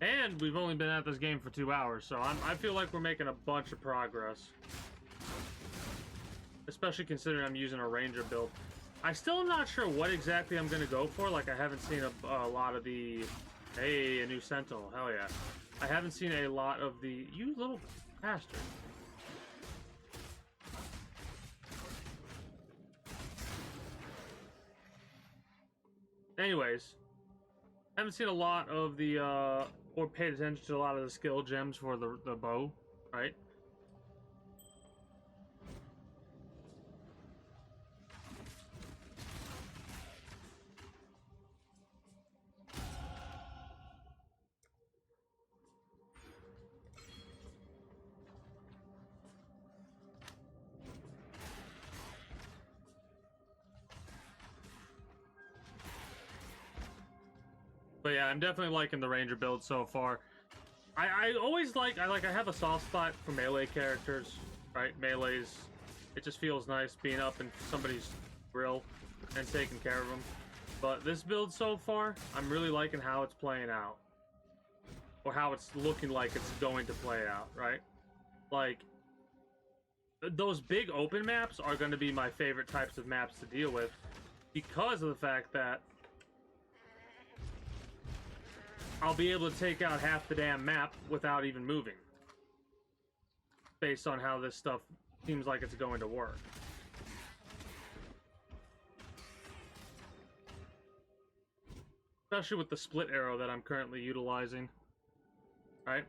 And we've only been at this game for 2 hours, so I feel like we're making a bunch of progress. Especially considering I'm using a ranger build. I still am not sure what exactly I'm going to go for. Like, I haven't seen a lot of the... Hey, a new Sentinel. Hell yeah. I haven't seen a lot of the... You little bastard. Anyways. Haven't seen a lot of the, or paid attention to a lot of the skill gems for the bow, right? But yeah, I'm definitely liking the ranger build so far. I always I have a soft spot for melee characters, right? Melees, it just feels nice being up in somebody's grill and taking care of them. But this build so far, I'm really liking how it's playing out. Or how it's looking like it's going to play out, right? Like, those big open maps are going to be my favorite types of maps to deal with because of the fact that I'll be able to take out half the damn map without even moving. Based on how this stuff seems like it's going to work. Especially with the split arrow that I'm currently utilizing. Right?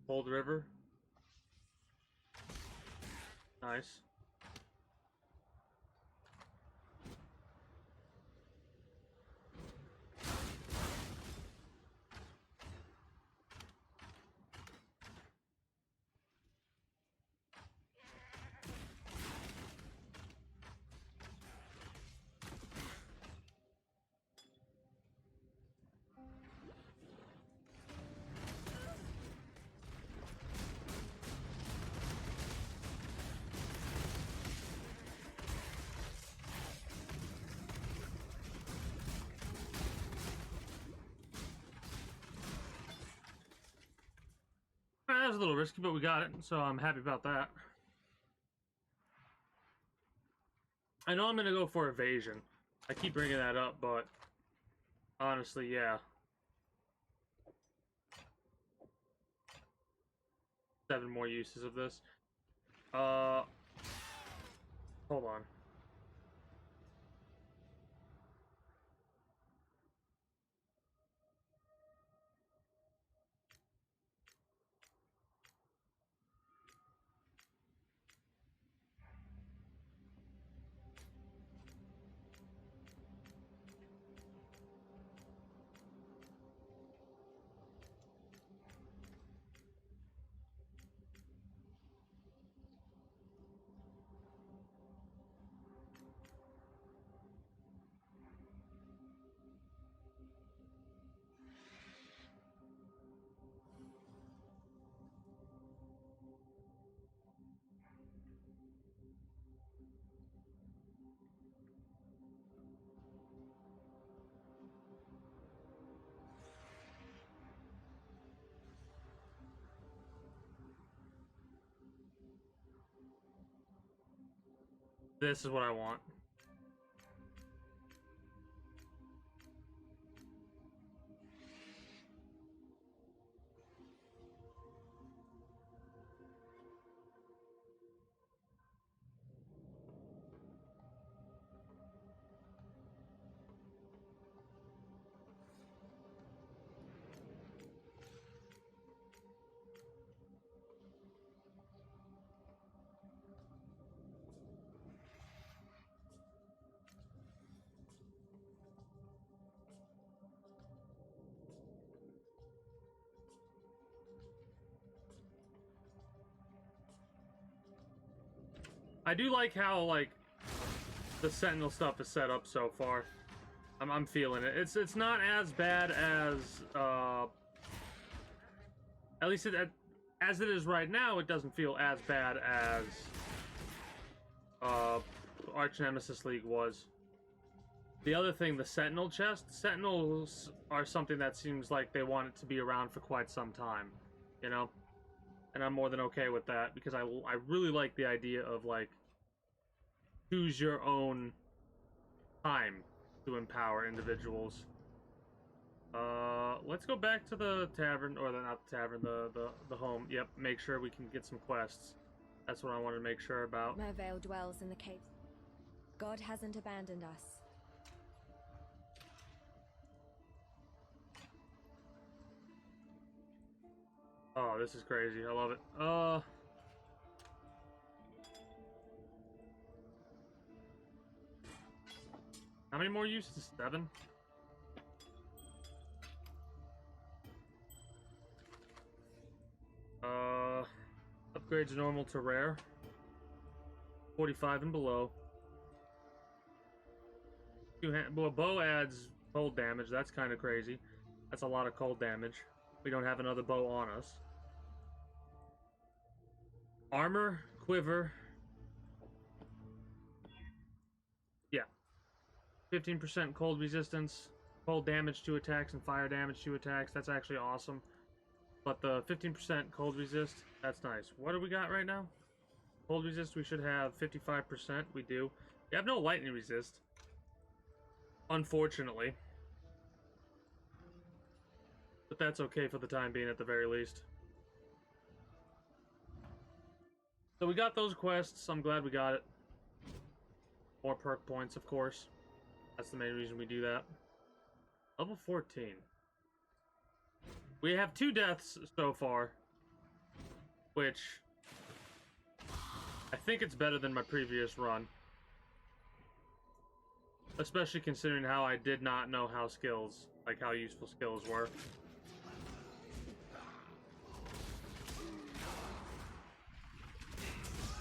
Cold River. Nice. That was a little risky, but we got it, so I'm happy about that. I know I'm going to go for evasion. I keep bringing that up, but honestly, yeah. 7 more uses of this. Hold on. This is what I want. I do like how, like, the Sentinel stuff is set up so far. I'm feeling it. It's not as bad as, at least as it is right now, it doesn't feel as bad as, Arch Nemesis League was. The other thing, the Sentinel chest. Sentinels are something that seems like they want it to be around for quite some time, you know? And I'm more than okay with that, because I really like the idea of, like, choose your own time to empower individuals. Let's go back to the tavern, or not the tavern, the home. Yep, make sure we can get some quests. That's what I wanted to make sure about. Merveil dwells in the caves. God hasn't abandoned us. Oh, this is crazy. I love it. How many more uses? 7? Upgrades normal to rare. 45 and below. Well, bow adds cold damage. That's kind of crazy. That's a lot of cold damage. We don't have another bow on us. Armor, quiver. Yeah. 15% cold resistance, cold damage to attacks, and fire damage to attacks. That's actually awesome. But the 15% cold resist, that's nice. What do we got right now? Cold resist, we should have 55%. We do. We have no lightning resist, unfortunately. But that's okay for the time being, at the very least. So we got those quests. I'm glad we got it. More perk points, of course. That's the main reason we do that. Level 14. We have 2 deaths so far, which I think it's better than my previous run. Especially considering how I did not know how skills, like how useful skills were.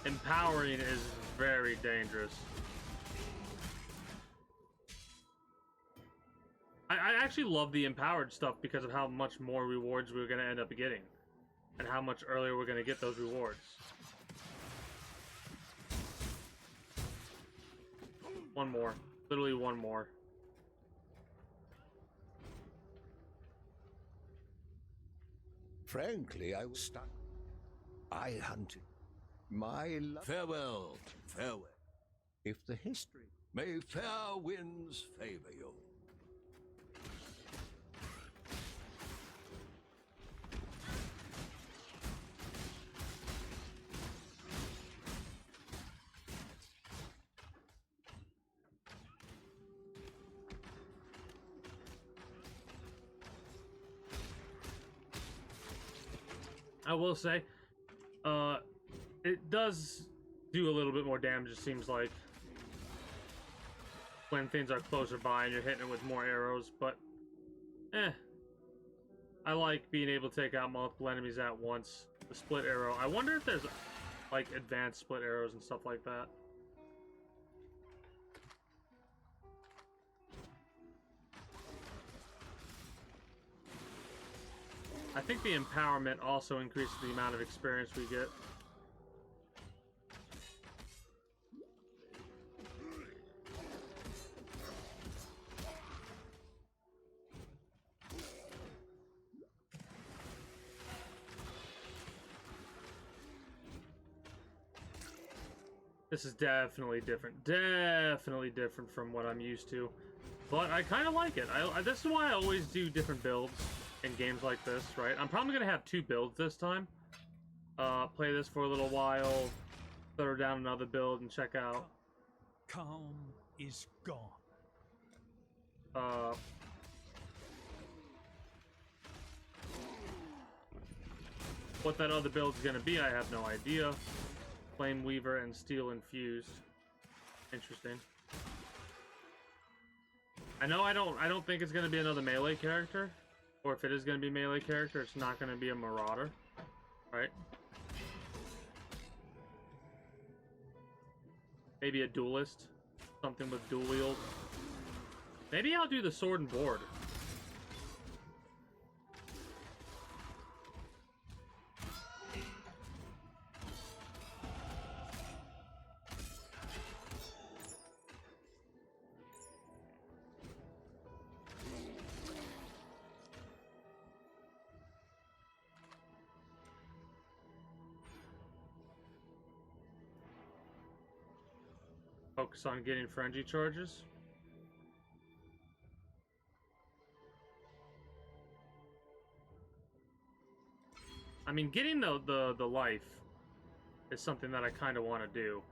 Empowering is very dangerous. I actually love the empowered stuff because of how much more rewards we're going to end up getting. And how much earlier we're going to get those rewards. One more. Literally one more. Frankly, I was stuck. I hunted. My love. Farewell, farewell. If the history. May fair winds favor you. I will say, it does do a little bit more damage, it seems like, when things are closer by and you're hitting it with more arrows, but, I like being able to take out multiple enemies at once. The split arrow. I wonder if there's, like, advanced split arrows and stuff like that. I think the empowerment also increases the amount of experience we get. This is definitely different. Definitely different from what I'm used to. But I kind of like it. This is why I always do different builds in games like this, right? I'm probably going to have 2 builds this time. Play this for a little while, throw down another build, and check out. Calm is gone. What that other build's going to be, I have no idea. Flame Weaver and Steel Infused. Interesting. I know I don't think it's going to be another melee character. Or if it is going to be a melee character, it's not going to be a Marauder. Right? Maybe a duelist. Something with dual wield. Maybe I'll do the sword and board. Focus on getting frenzy charges. I mean, getting the life is something that I kind of want to do.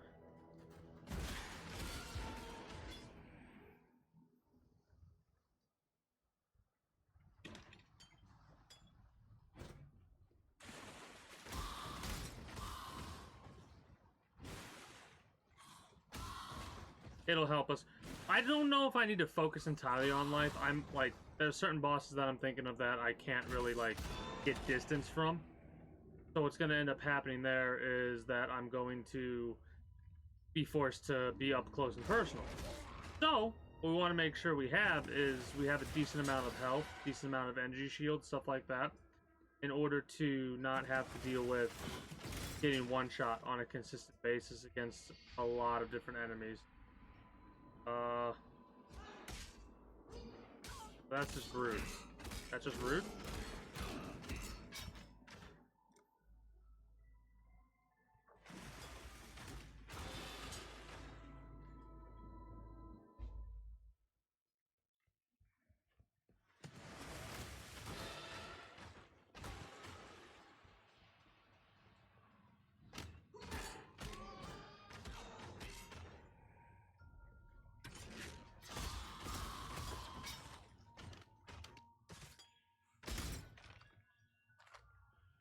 It'll help us. I don't know if I need to focus entirely on life. I'm like, there's certain bosses that I'm thinking of that I can't really like get distance from. So what's going to end up happening there is that I'm going to be forced to be up close and personal. So what we want to make sure we have is we have a decent amount of health, decent amount of energy shield, stuff like that, in order to not have to deal with getting one shot on a consistent basis against a lot of different enemies. That's just rude. That's just rude.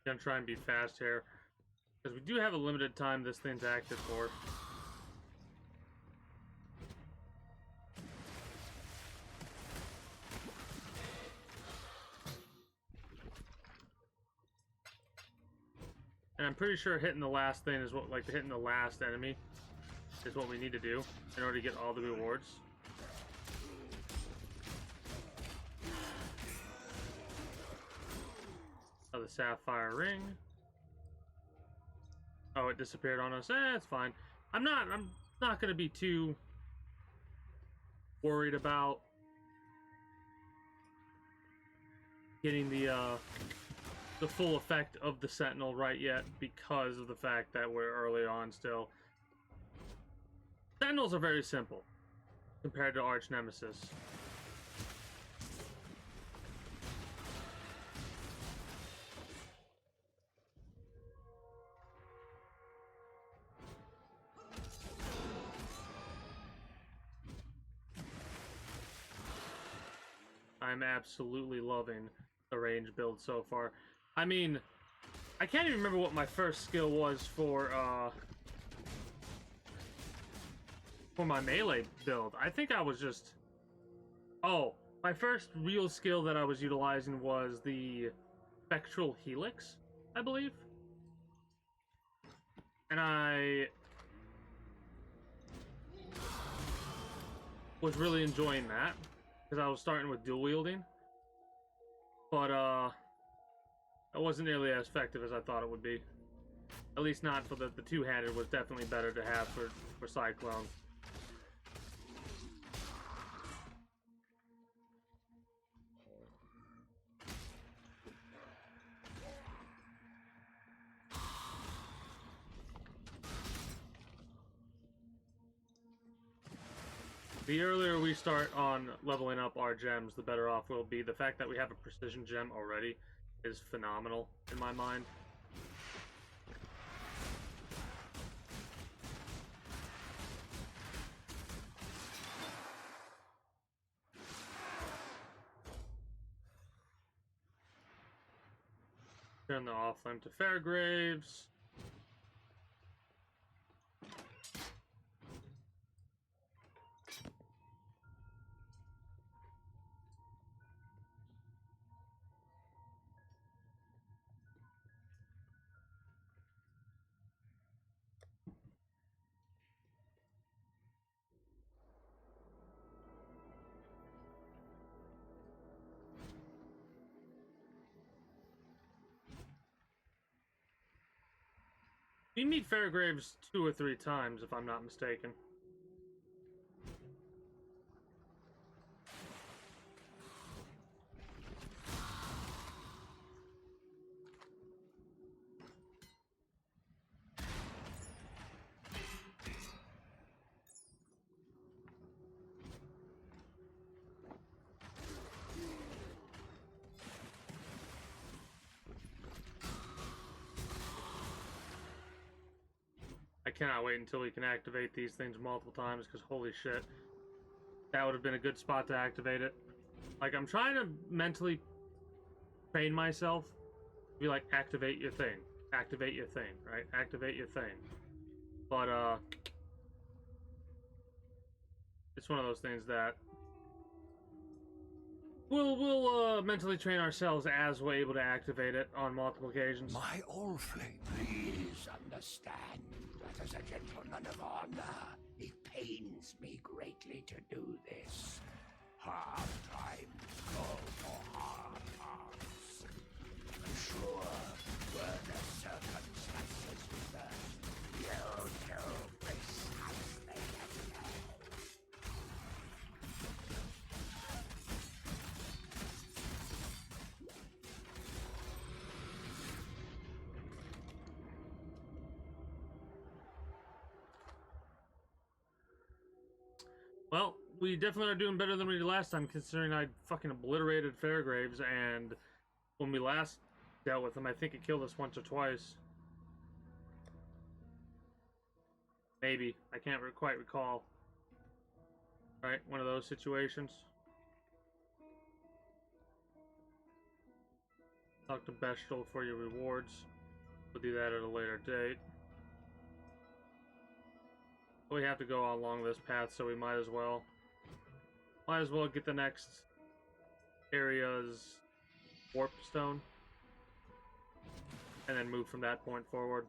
Gonna try and be fast here, because we do have a limited time this thing's active for. And I'm pretty sure hitting the last thing is what, like hitting the last enemy is what we need to do in order to get all the rewards. Oh, the sapphire ring. Oh, it disappeared on us. It's fine. I'm not gonna be too worried about getting the full effect of the Sentinel right yet, because of the fact that we're early on still. Sentinels are very simple compared to Arch Nemesis. I'm absolutely loving the range build so far. I mean, I can't even remember what my first skill was for my melee build. I think I was just... Oh, my first real skill that I was utilizing was the Spectral Helix, I believe. And I was really enjoying that, because I was starting with dual wielding. But, it wasn't nearly as effective as I thought it would be. At least not for the two-handed was definitely better to have for Cyclone. The earlier we start on leveling up our gems, the better off we'll be. The fact that we have a precision gem already is phenomenal in my mind. Turn the off flame to Fairgraves. You meet Fairgraves 2 or 3 times, if I'm not mistaken. I cannot wait until we can activate these things multiple times, because holy shit. That would have been a good spot to activate it. Like, I'm trying to mentally train myself to be like, activate your thing. Activate your thing, right? Activate your thing. But, it's one of those things that we'll mentally train ourselves as we're able to activate it on multiple occasions. My Allflame. Please understand that as a gentleman of honor, it pains me greatly to do this. Hard times call for hard hearts. I'm sure were the circumstances reversed, you'd do precisely as well. Well, we definitely are doing better than we did last time, considering I fucking obliterated Fairgraves, and when we last dealt with him, I think it killed us once or twice. Maybe. I can't quite recall. Right? One of those situations. Talk to Bestial for your rewards. We'll do that at a later date. We have to go along this path, so we might as well. Might as well get the next area's warp stone. And then move from that point forward.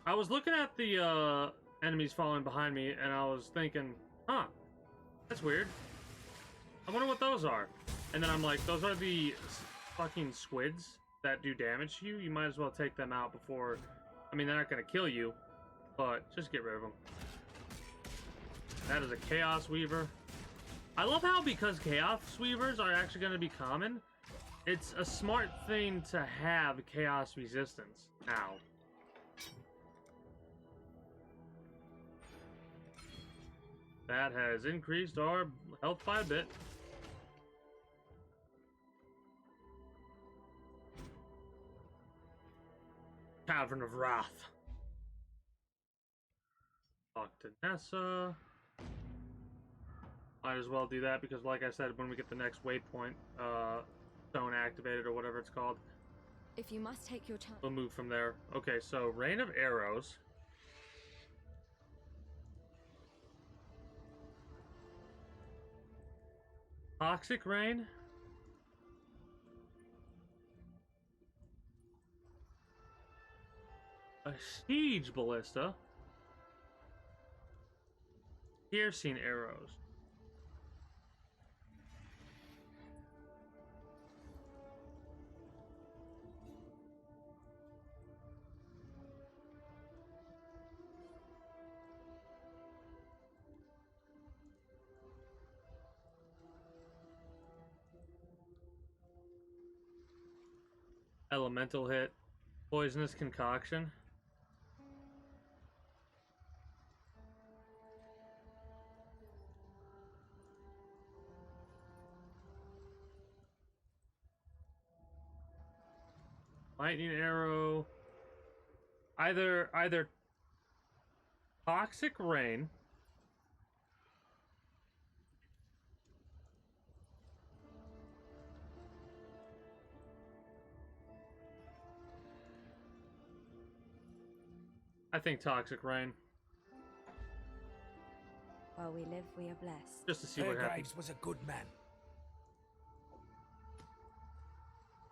I was looking at the enemies following behind me, and I was thinking, huh, that's weird. I wonder what those are. And then I'm like, those are the fucking squids that do damage to you. You might as well take them out before... I mean, they're not going to kill you, but just get rid of them. That is a Chaos Weaver. I love how, because Chaos Weavers are actually going to be common, it's a smart thing to have Chaos Resistance now. That has increased our health by a bit. Cavern of Wrath. Talk to Nessa. Might as well do that because, like I said, when we get the next waypoint, stone activated or whatever it's called, If you must take your time. we'll move from there. Okay, so Rain of Arrows. Toxic Rain. A Siege Ballista. Piercing Arrows. Elemental Hit. Poisonous Concoction. Lightning arrow. Either toxic rain. I think toxic rain. While we live, we are blessed. Just to see what happens. Fairgraves was a good man.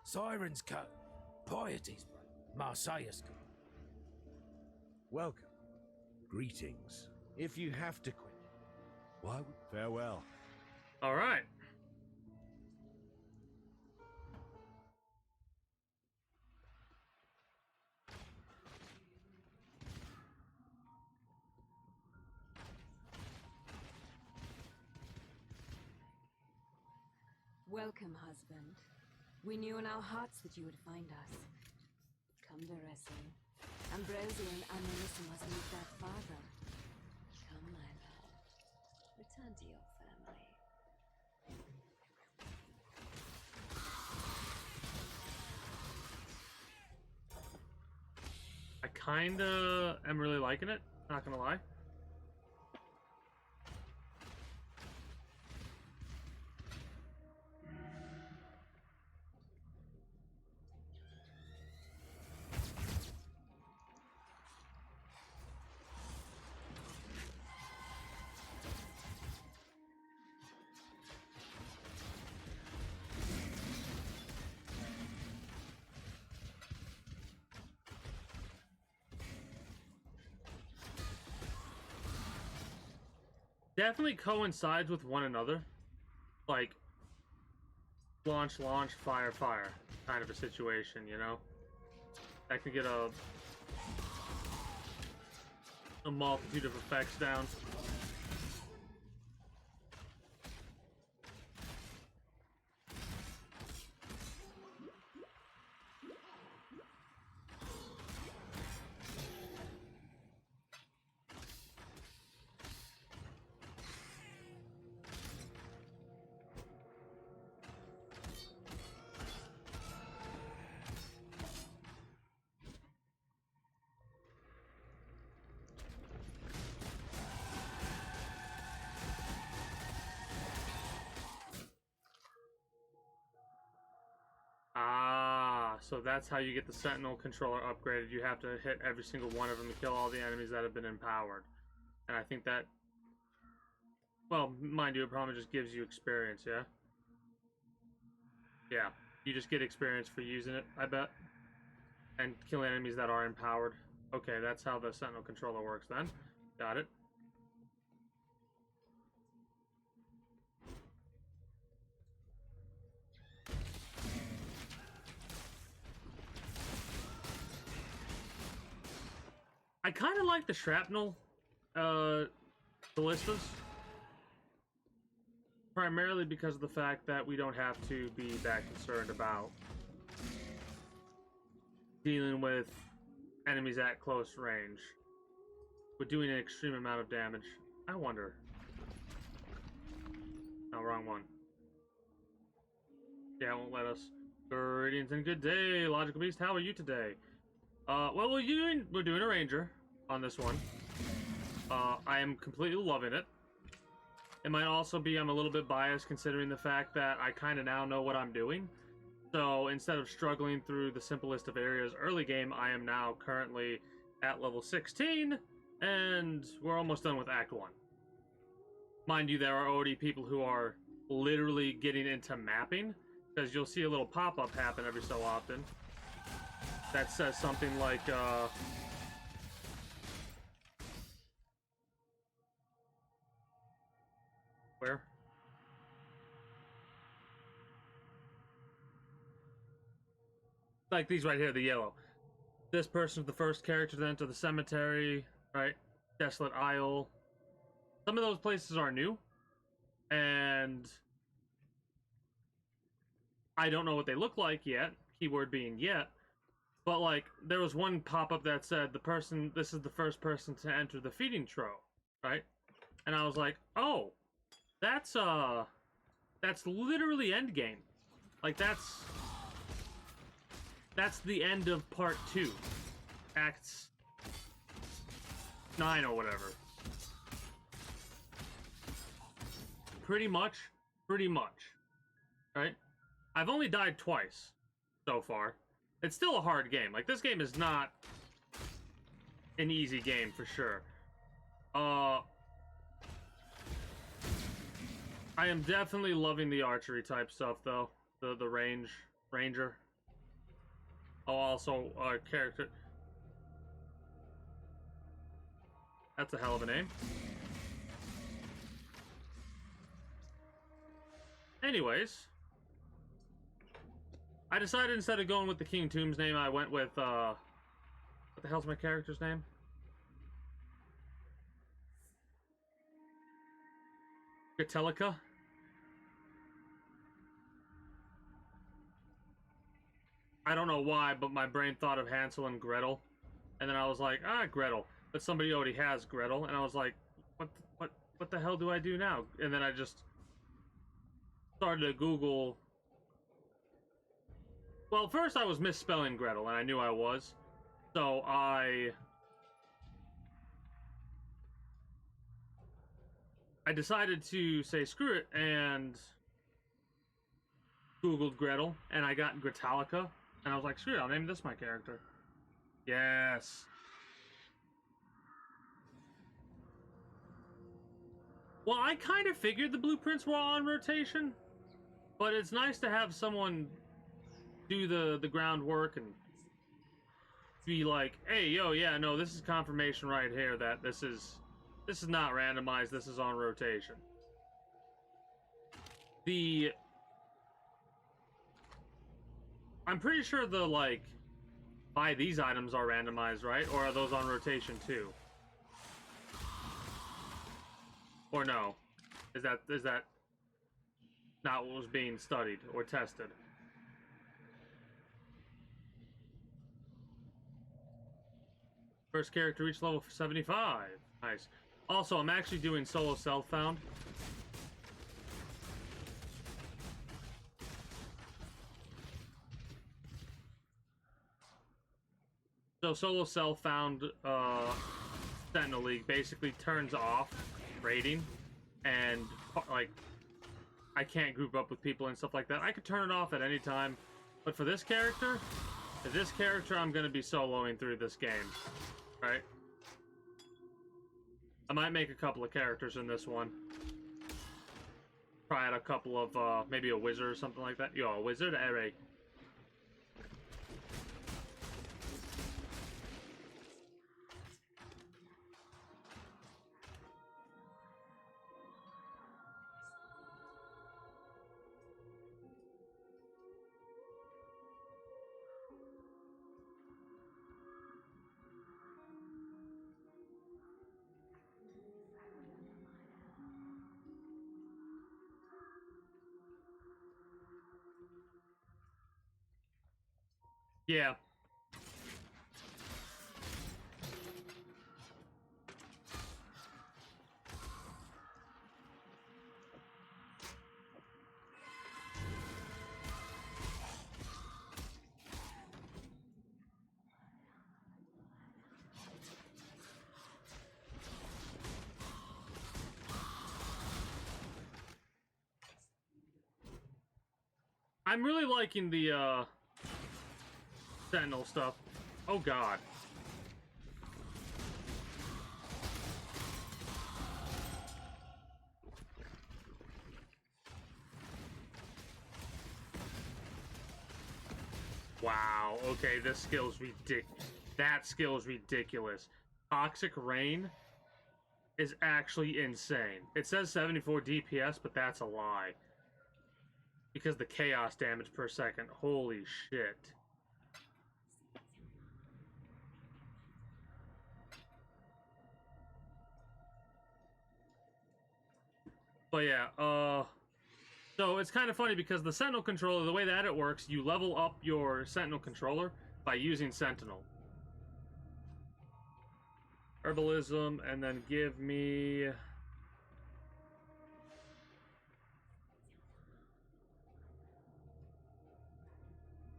Siren's cut. Piety's Marseilles cut. Welcome. Greetings. If you have to quit, why would... Farewell. All right. Welcome, husband. We knew in our hearts that you would find us. Come to wrestling. Ambrosio and Anonissimus meet their father. Come, my love. Return to your family. I kinda am really liking it, not gonna lie. Definitely coincides with one another, like launch, fire, fire kind of a situation, you know. That can get a multitude of effects down. So that's how you get the Sentinel controller upgraded. You have to hit every single one of them to kill all the enemies that have been empowered. And I think that, well, mind you, it probably just gives you experience, yeah? Yeah, you just get experience for using it, I bet. And killing enemies that are empowered. Okay, that's how the Sentinel controller works then. Got it. I kind of like the shrapnel ballistas, primarily because of the fact that we don't have to be that concerned about dealing with enemies at close range with doing an extreme amount of damage. I wonder. No, wrong one. Yeah, it won't let us. Greetings and good day, Logical Beast. How are you today? Well, we're doing a ranger on this one. I am completely loving it. It might also be I'm a little bit biased considering the fact that I kind of now know what I'm doing. So instead of struggling through the simplest of areas early game, I am now currently at level 16, and we're almost done with Act 1. Mind you, there are already people who are literally getting into mapping, because you'll see a little pop-up happen every so often that says something like, where? Like these right here, the yellow. This person is the first character to enter the cemetery, right? Desolate Isle. Some of those places are new, and I don't know what they look like yet, keyword being yet, but like there was one pop-up that said this is the first person to enter the feeding trough, right? And I was like, oh, that's literally endgame. Like that's that's the end of part 2. Acts 9 or whatever. Pretty much. Right? I've only died twice so far. It's still a hard game. Like, this game is not an easy game for sure. I am definitely loving the archery type stuff though. The ranger. Oh, also character. That's a hell of a name. Anyways, I decided instead of going with the King Tomb's name, I went with what the hell's my character's name? Gatelica? I don't know why, but my brain thought of Hansel and Gretel. And then I was like, Gretel. But somebody already has Gretel. And I was like, what the hell do I do now? And then I just started to Google. Well, first I was misspelling Gretel, and I knew I was. So I decided to say screw it and Googled Gretel, and I got Gretalica, and I was like, screw it, I'll name this my character. Yes. Well, I kind of figured the blueprints were on rotation, but it's nice to have someone do the groundwork and be like, hey, yo, yeah, no, this is confirmation right here that this is not randomized, this is on rotation. I'm pretty sure the, like, buy these items are randomized, right? Or are those on rotation too? Or no? Is that not what was being studied or tested? First character reached level 75. Nice. Also, I'm actually doing solo self-found. So solo self-found Sentinel League basically turns off raiding, and like I can't group up with people and stuff like that. I could turn it off at any time, but for this character, I'm gonna be soloing through this game, right? I might make a couple of characters in this one. Try out a couple of maybe a wizard or something like that. Yo, a wizard, alright. Yeah. I'm really liking the Sentinel stuff. Oh god. Wow, okay, this skill's ridiculous. That skill's ridiculous. Toxic Rain is actually insane. It says 74 DPS, but that's a lie. Because the chaos damage per second. Holy shit. But yeah, so it's kind of funny because the Sentinel controller, the way that it works, you level up your Sentinel controller by using Sentinel. Herbalism, and then give me...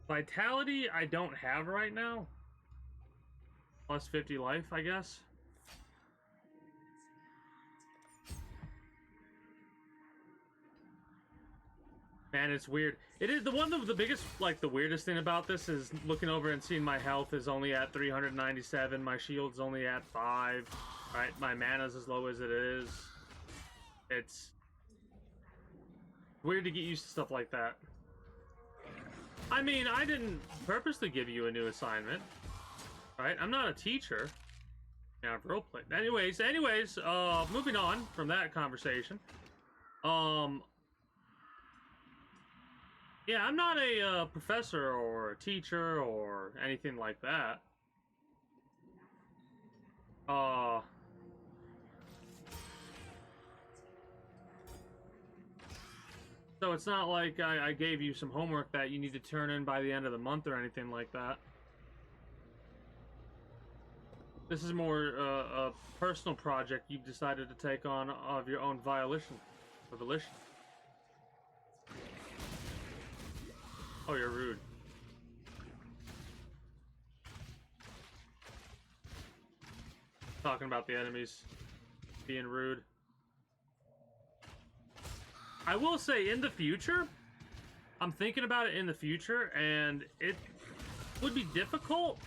Vitality, I don't have right now. Plus 50 life, I guess. Man, it's weird. It is the biggest, like, the weirdest thing about this is looking over and seeing my health is only at 397. My shield's only at 5. Right, my mana's as low as it is. It's weird to get used to stuff like that. I mean, I didn't purposely give you a new assignment. Right? I'm not a teacher. Yeah, I've roleplayed. Anyways, moving on from that conversation. Yeah, I'm not a professor or a teacher or anything like that. So it's not like I gave you some homework that you need to turn in by the end of the month or anything like that. This is more a personal project you've decided to take on of your own volition. Oh, you're rude. Talking about the enemies being rude. I will say, in the future, I'm thinking about it in the future, and it would be difficult.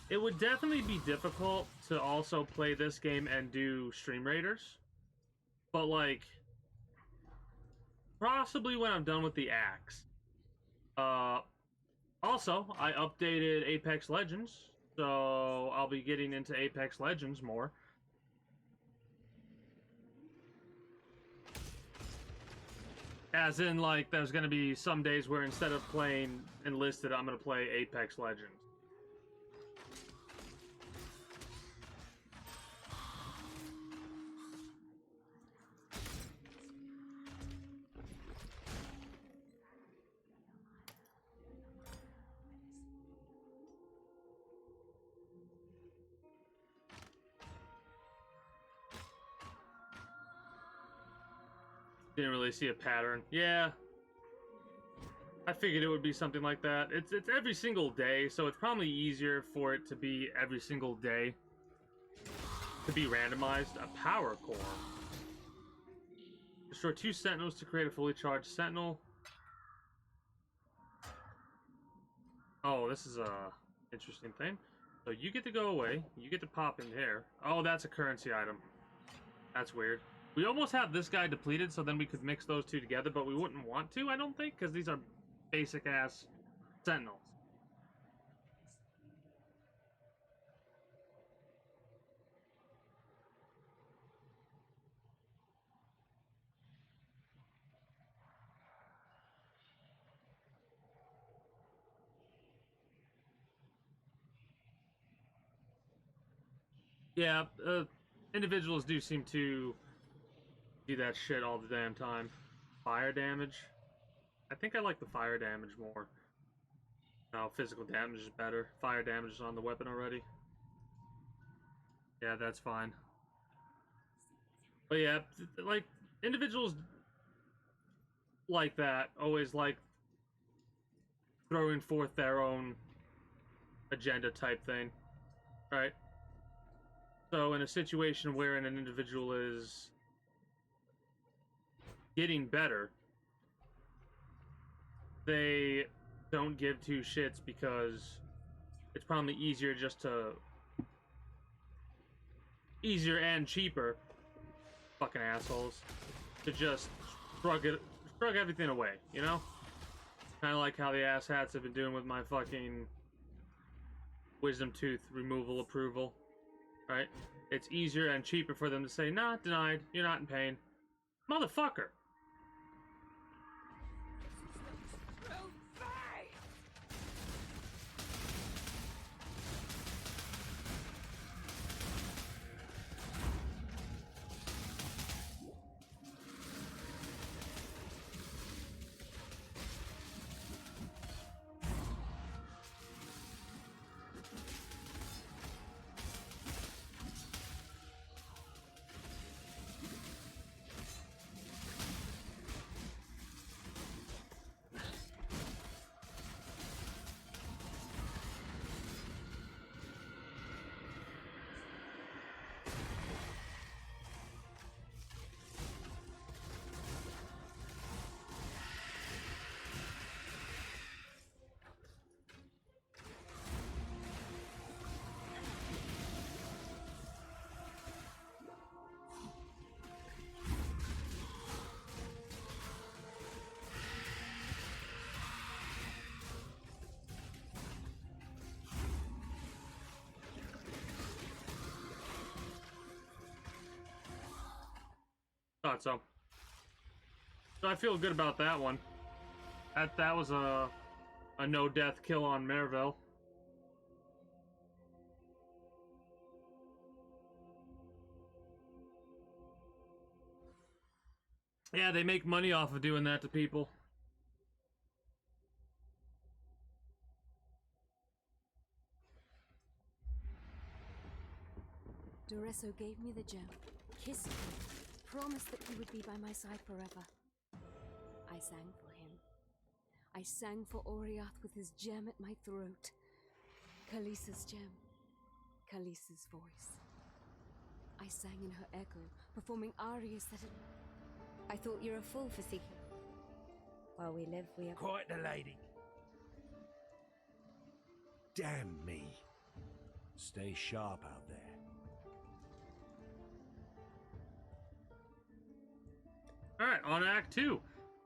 It would definitely be difficult to also play this game and do stream raiders. But, like, possibly when I'm done with the axe. Also, I updated Apex Legends, so I'll be getting into Apex Legends more. As in, like, there's gonna be some days where instead of playing Enlisted, I'm gonna play Apex Legends. Didn't really see a pattern. Yeah. I figured it would be something like that. It's every single day, so it's probably easier for it to be every single day. To be randomized. A power core. Destroy 2 sentinels to create a fully charged sentinel. Oh, this is a interesting thing. So you get to go away. You get to pop in here. Oh, that's a currency item. That's weird. We almost have this guy depleted, so then we could mix those two together, but we wouldn't want to, I don't think, because these are basic-ass sentinels. Yeah, individuals do seem to do that shit all the damn time. Fire damage. I think I like the fire damage more. No, physical damage is better. Fire damage is on the weapon already. Yeah, that's fine. But yeah, like, individuals like that always like throwing forth their own agenda type thing. Right? So in a situation where an individual is getting better, they don't give two shits because it's probably easier just to... easier and cheaper, fucking assholes, to just shrug everything away, you know? Kind of like how the asshats have been doing with my fucking wisdom tooth removal approval, right? It's easier and cheaper for them to say, nah, denied, you're not in pain. Motherfucker! thought so. So I feel good about that one. That was a no-death kill on Merville. Yeah, they make money off of doing that to people. Duresso gave me the gem, kissed me, promised that he would be by my side forever. I sang for him. I sang for Oriath with his gem at my throat. Khaleesi's gem. Khaleesi's voice. I sang in her echo, performing arias that had... I thought you're a fool for seeking. While we live, we are... Quite the lady. Damn me. Stay sharp out there. Alright, on Act 2.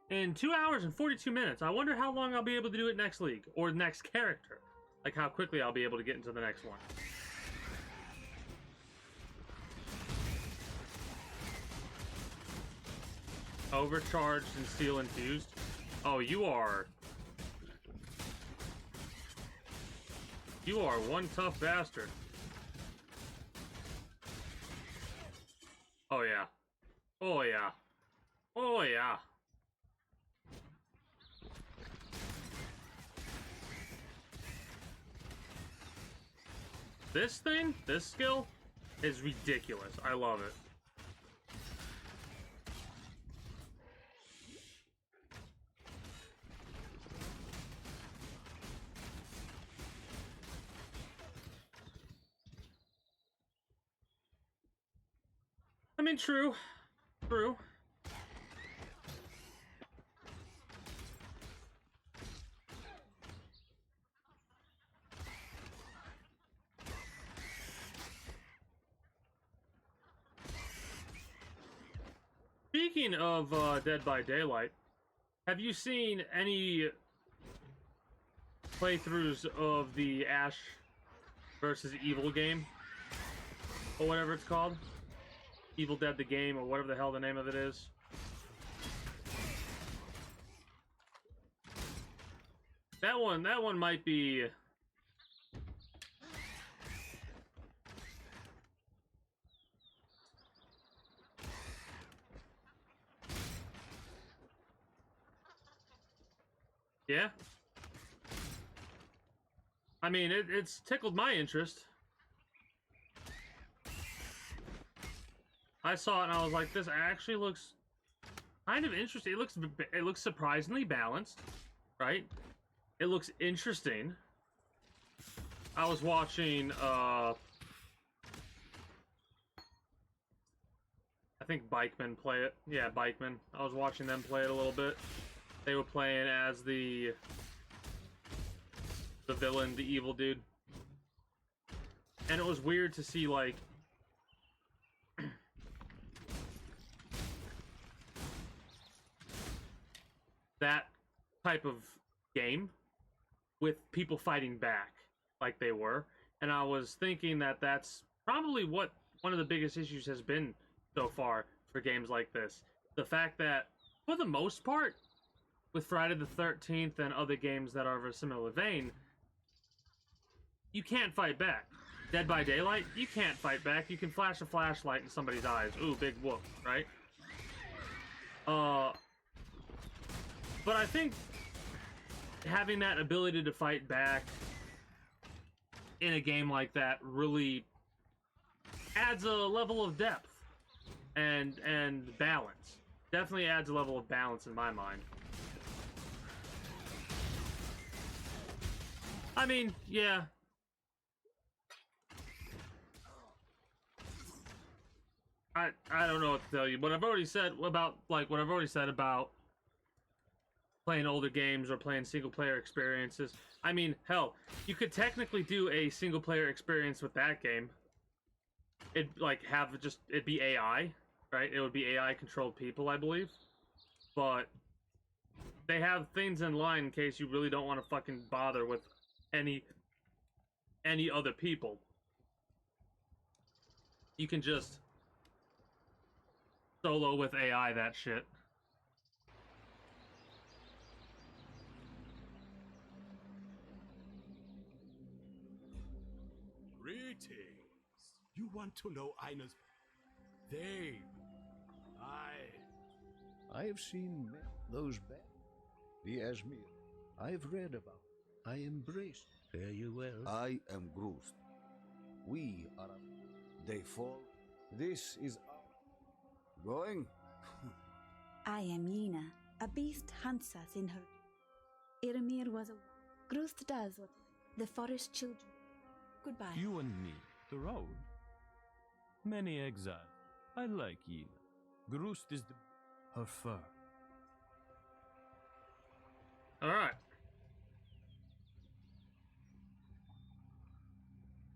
In 2 hours and 42 minutes. I wonder how long I'll be able to do it next league. Or next character. Like how quickly I'll be able to get into the next one. Overcharged and steel infused. Oh, you are one tough bastard. Oh yeah. Oh yeah. Oh yeah. This thing, this skill, is ridiculous. I love it. I mean, true. True. Speaking of Dead by Daylight, have you seen any playthroughs of the Ash versus Evil game? Or whatever it's called? Evil Dead the game, or whatever the hell the name of it is. That one might be... Yeah? I mean, it's tickled my interest. I saw it and I was like, this actually looks kind of interesting. It looks surprisingly balanced, right? It looks interesting. I was watching I think Bikeman play it. Yeah, Bikeman. I was watching them play it a little bit. They were playing as the villain, the evil dude. And it was weird to see, like, that type of game with people fighting back like they were. And I was thinking that that's probably what one of the biggest issues has been so far for games like this. The fact that, for the most part, with Friday the 13th and other games that are of a similar vein, you can't fight back. Dead by Daylight, you can't fight back. You can flash a flashlight in somebody's eyes. Ooh, big whoop, right? But I think having that ability to fight back in a game like that really adds a level of depth and balance. Definitely adds a level of balance in my mind. I mean, yeah. I don't know what to tell you, but I've already said about playing older games or playing single player experiences. I mean, hell, you could technically do a single player experience with that game. It'd be AI, right? It would be AI controlled people, I believe. But they have things in line in case you really don't want to fucking bother with any other people. You can just Solo with AI that shit. Greetings. You want to know Ina's... They... I have seen those bad. The Asmir. I've read about. I embrace. Fare you well. I am Groot. We are. They fall. This is our. Going? I am Yena. A beast hunts us in her. Iramir was a... Groost does what the forest children... Goodbye. You and me, the road. Many exile. I like Yena. Groost is her fur. Alright.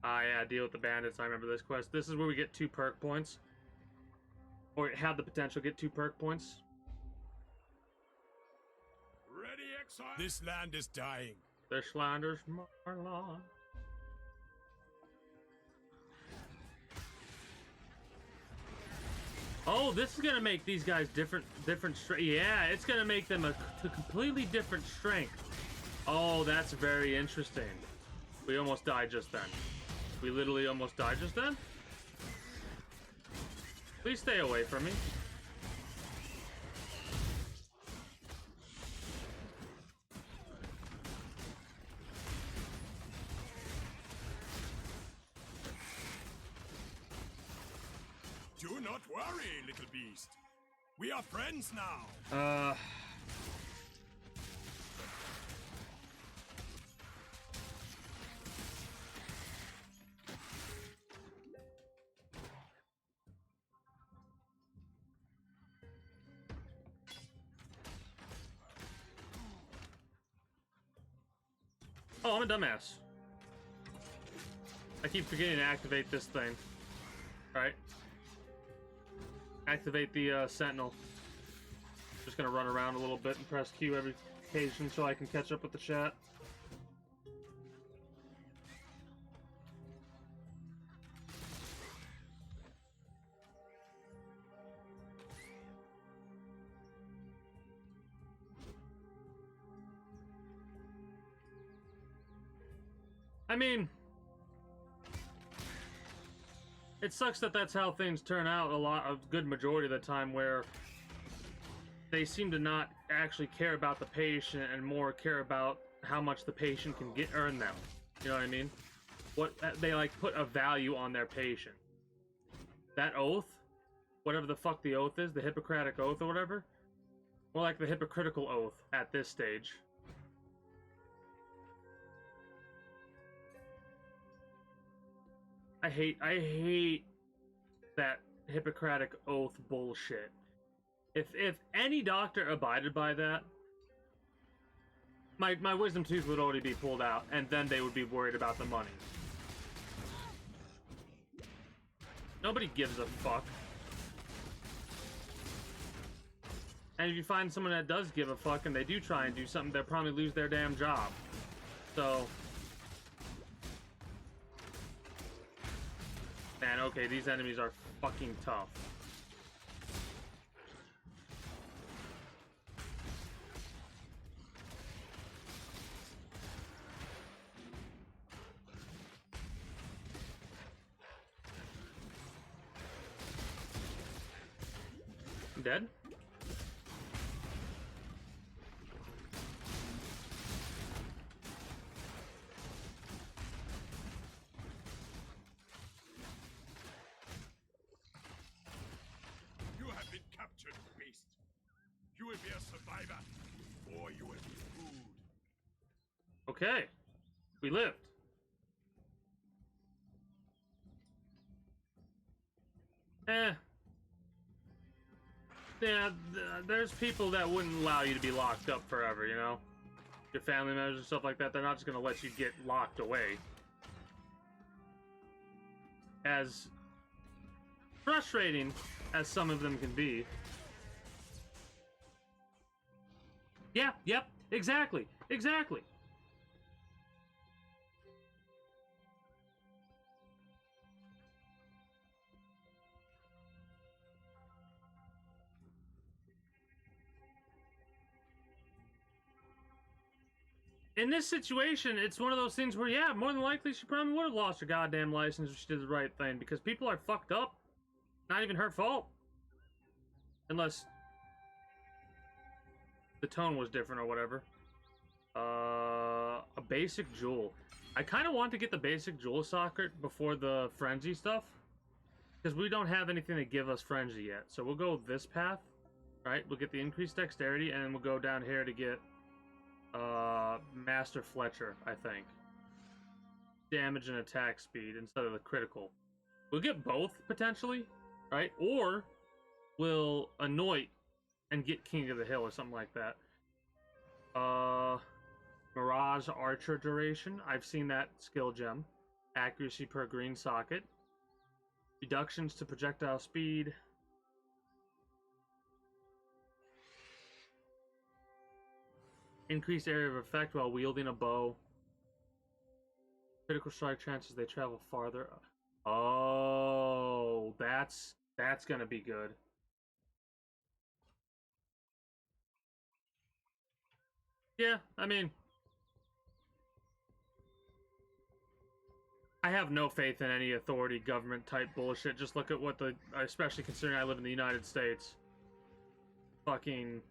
Yeah, deal with the bandits. I remember this quest. This is where we get 2 perk points. Or it had the potential to get 2 perk points. Ready, exile? This land is dying. This land is Marlon. Oh, this is gonna make these guys different strength. Yeah, it's gonna make them a completely different strength. Oh, that's very interesting. We almost died just then. We literally almost died just then. Please stay away from me. Do not worry, little beast. We are friends now. Oh, I'm a dumbass. I keep forgetting to activate this thing. Right? Activate the Sentinel. Just gonna run around a little bit and press Q every occasion so I can catch up with the chat. I mean, it sucks that that's how things turn out a good majority of the time, where they seem to not actually care about the patient and more care about how much the patient can earn them. You know what I mean? What they like put a value on their patient. That oath, whatever the fuck the oath is, the Hippocratic oath or whatever, more like the hypocritical oath at this stage. I hate that Hippocratic oath bullshit. If any doctor abided by that, my wisdom tooth would already be pulled out, and then they would be worried about the money. Nobody gives a fuck. And if you find someone that does give a fuck and they do try and do something, they'll probably lose their damn job. So... Man, okay, these enemies are fucking tough. Dead? Beast. You will be a survivor, or you will be food. Okay. We lived. Yeah, there's people that wouldn't allow you to be locked up forever, you know? Your family members and stuff like that, they're not just gonna let you get locked away. As frustrating as some of them can be. Yeah, yep, exactly, exactly. in this situation, it's one of those things where, yeah, more than likely she probably would have lost her goddamn license if she did the right thing, because people are fucked up. Not even her fault. Unless the tone was different or whatever. A basic jewel. I kind of want to get the basic jewel socket before the frenzy stuff, because we don't have anything to give us frenzy yet. So we'll go this path, right? We'll get the increased dexterity, and then we'll go down here to get Master Fletcher, I think. Damage and attack speed instead of the critical. We'll get both potentially, right? Or we'll anoint and get King of the Hill or something like that. Mirage Archer duration. I've seen that skill gem. Accuracy per green socket. Reductions to projectile speed. Increased area of effect while wielding a bow. Critical strike chances they travel farther. Oh, that's gonna be good. Yeah, I mean, I have no faith in any authority government type bullshit. Just look at what especially considering I live in the United States. Fucking,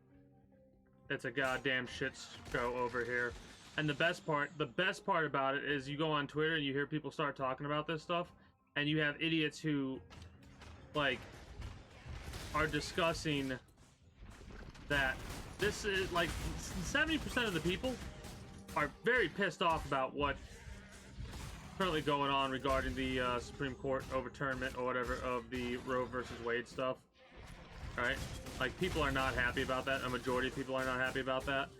it's a goddamn shit show over here. And the best part about it is you go on Twitter and you hear people start talking about this stuff, and you have idiots who, like, are discussing that this is, like, 70% of the people are very pissed off about what currently going on regarding the Supreme Court overturnment or whatever of the Roe versus Wade stuff. Right? Like, people are not happy about that. A majority of people are not happy about that.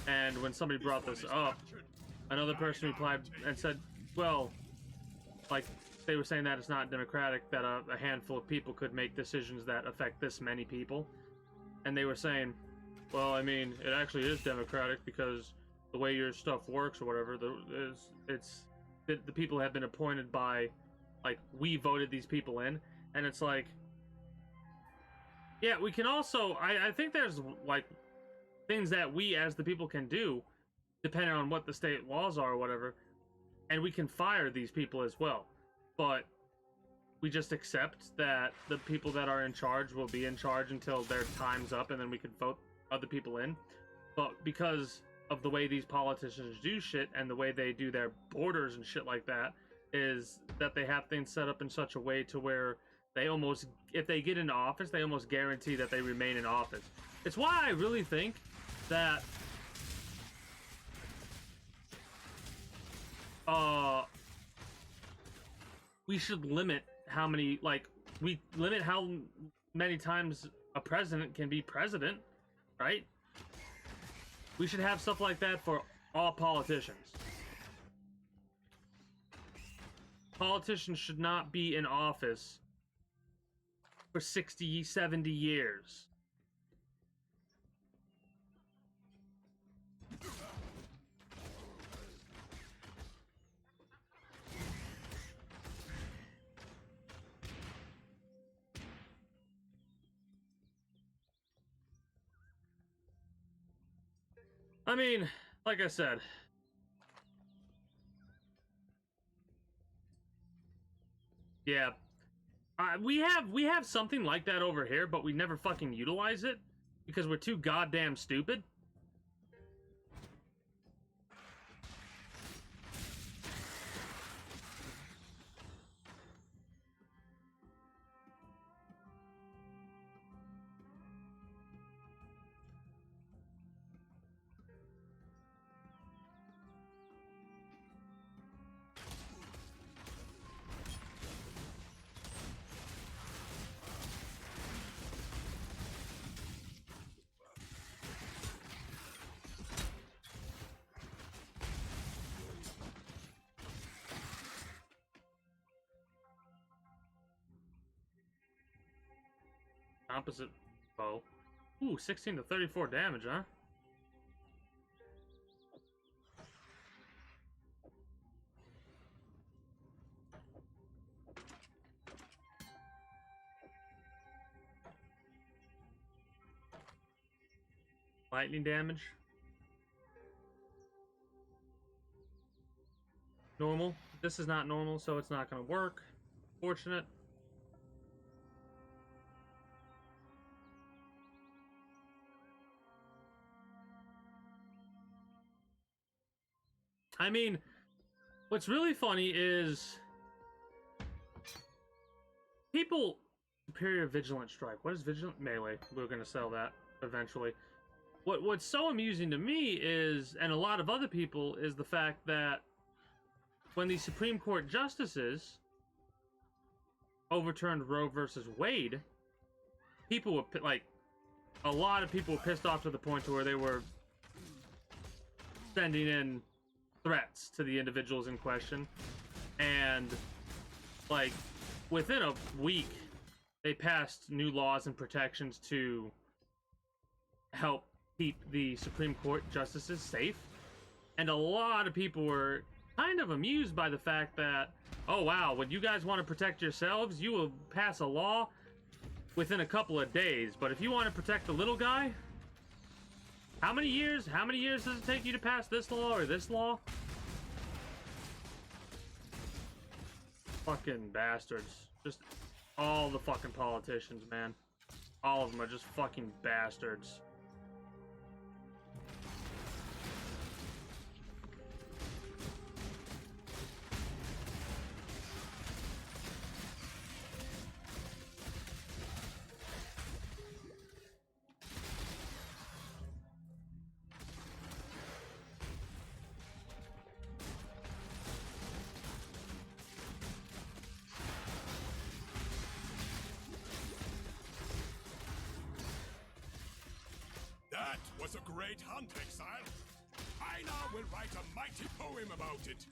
And when somebody brought this up, another person replied and said, well, like, they were saying that it's not democratic, that a handful of people could make decisions that affect this many people. And they were saying, well, I mean, it actually is democratic because the way your stuff works or whatever, the people have been appointed by, like, we voted these people in. And it's like, yeah, we can also, I think there's, like, things that we as the people can do, depending on what the state laws are or whatever, and we can fire these people as well. But we just accept that the people that are in charge will be in charge until their time's up, and then we can vote other people in. But because of the way these politicians do shit and the way they do their borders and shit like that, is that they have things set up in such a way to where they almost, if they get into office, they almost guarantee that they remain in office. It's why I really think that we should limit how many, like, we limit how many times a president can be president, right? We should have stuff like that for all politicians. Politicians should not be in office for 60, 70 years. I mean, like I said, yeah, we have something like that over here, but we never fucking utilize it because we're too goddamn stupid. Opposite bow. Ooh, 16 to 34 damage, huh? Lightning damage. normal. This is not normal, so it's not going to work. Fortunate. I mean, what's really funny is people superior vigilant strike. What is vigilant melee? We're gonna sell that eventually. What's so amusing to me is, and a lot of other people, is the fact that when the Supreme Court justices overturned Roe versus Wade, people were like, a lot of people were pissed off to the point to where they were sending in threats to the individuals in question, and like within a week they passed new laws and protections to help keep the Supreme Court justices safe. And a lot of people were kind of amused by the fact that, oh wow, when you guys want to protect yourselves, you will pass a law within a couple of days, but if you want to protect the little guy, how many years does it take you to pass this law or this law? Fucking bastards. Just all the fucking politicians, man. All of them are just fucking bastards. That was a great hunt, Exile. I now will write a mighty poem about it.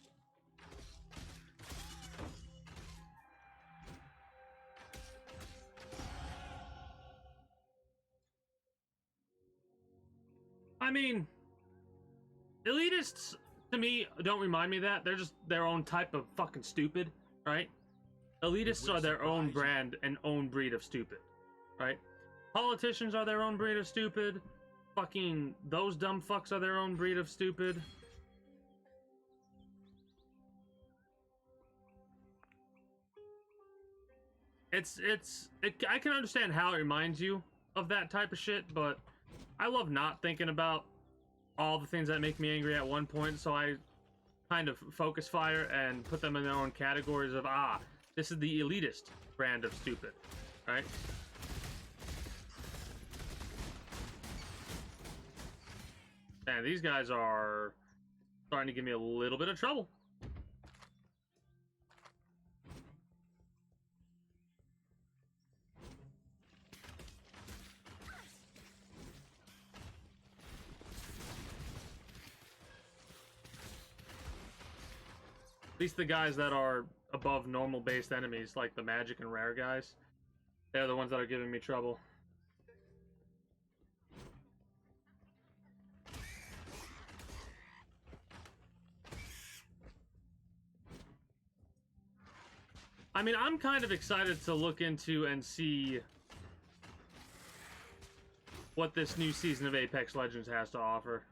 I mean, elitists, to me, don't remind me of that. They're just their own type of fucking stupid, right? Elitists are their own brand and own breed of stupid, right? Politicians are their own breed of stupid. Fucking those dumb fucks are their own breed of stupid. I can understand how it reminds you of that type of shit, but I love not thinking about all the things that make me angry at one point, so I kind of focus fire and put them in their own categories of, this is the elitist brand of stupid, right? Man, these guys are starting to give me a little bit of trouble. At least the guys that are above normal based enemies, like the magic and rare guys, they're the ones that are giving me trouble. I mean, I'm kind of excited to look into and see what this new season of Apex Legends has to offer.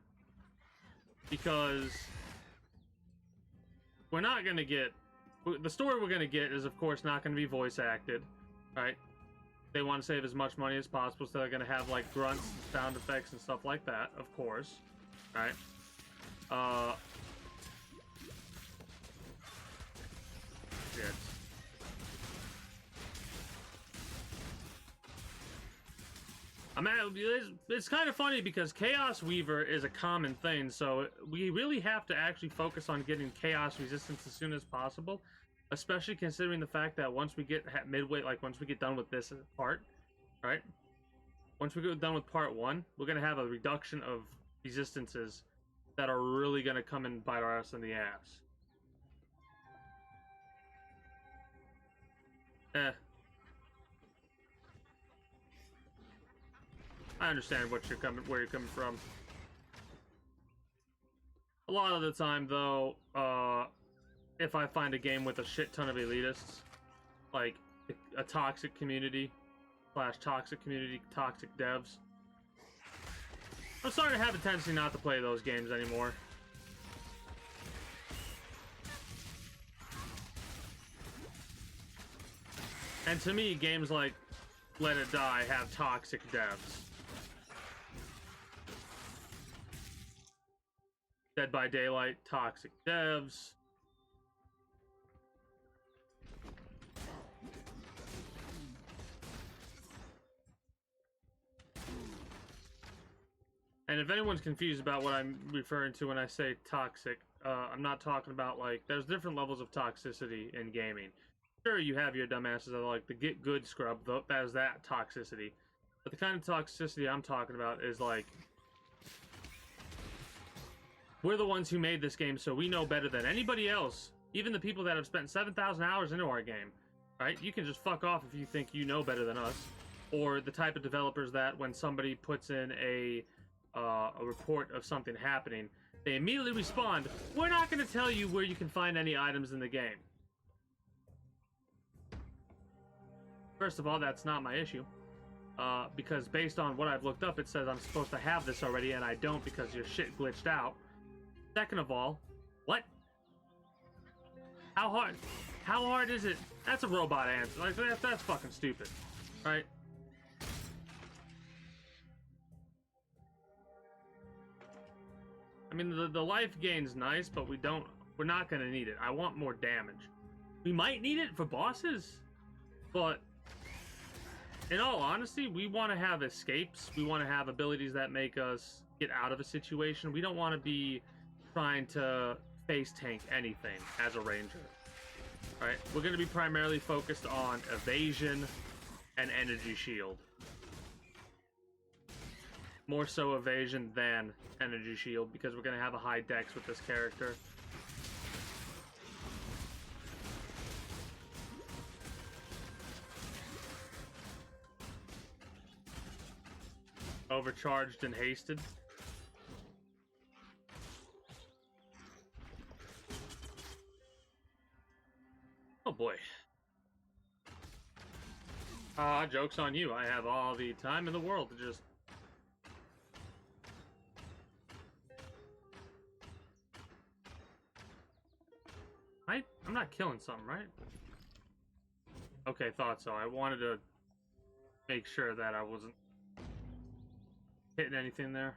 Because we're not going to get... The story we're going to get is, of course, not going to be voice acted, right? They want to save as much money as possible, so they're going to have, like, grunts and sound effects and stuff like that, of course, right? Shit. It's kind of funny because Chaos Weaver is a common thing, so we really have to actually focus on getting Chaos Resistance as soon as possible, especially considering the fact that once we get midway, like once we get done with this part, right? Once we get done with part 1, we're going to have a reduction of resistances that are really going to come and bite our ass in the ass. I understand where you're coming from. A lot of the time, though, if I find a game with a shit ton of elitists, like a toxic community, toxic devs, I'm starting to have a tendency not to play those games anymore. And to me, games like Let It Die have toxic devs. Dead by Daylight, toxic devs. And if anyone's confused about what I'm referring to when I say toxic, I'm not talking about, like, there's different levels of toxicity in gaming. Sure, you have your dumbasses that are like the get good scrub, that is that toxicity. But the kind of toxicity I'm talking about is like, we're the ones who made this game, so we know better than anybody else, even the people that have spent 7,000 hours into our game, right? You can just fuck off if you think you know better than us. Or the type of developers that when somebody puts in a report of something happening, they immediately respond, we're not going to tell you where you can find any items in the game. First of all, that's not my issue. Because based on what I've looked up, it says I'm supposed to have this already, and I don't because your shit glitched out. Second of all, what? How hard is it? That's a robot answer. Like, that's fucking stupid, right? I mean, the life gain's nice, but we're not gonna need it. I want more damage. We might need it for bosses, but in all honesty, we want to have escapes. We want to have abilities that make us get out of a situation. We don't want to be trying to face tank anything as a ranger. All right, we're going to be primarily focused on evasion and energy shield. More so evasion than energy shield because we're going to have a high dex with this character. Overcharged and hasted. Oh boy. Joke's on you. I have all the time in the world to just... I'm not killing something, right? Okay, thought so. I wanted to make sure that I wasn't hitting anything there.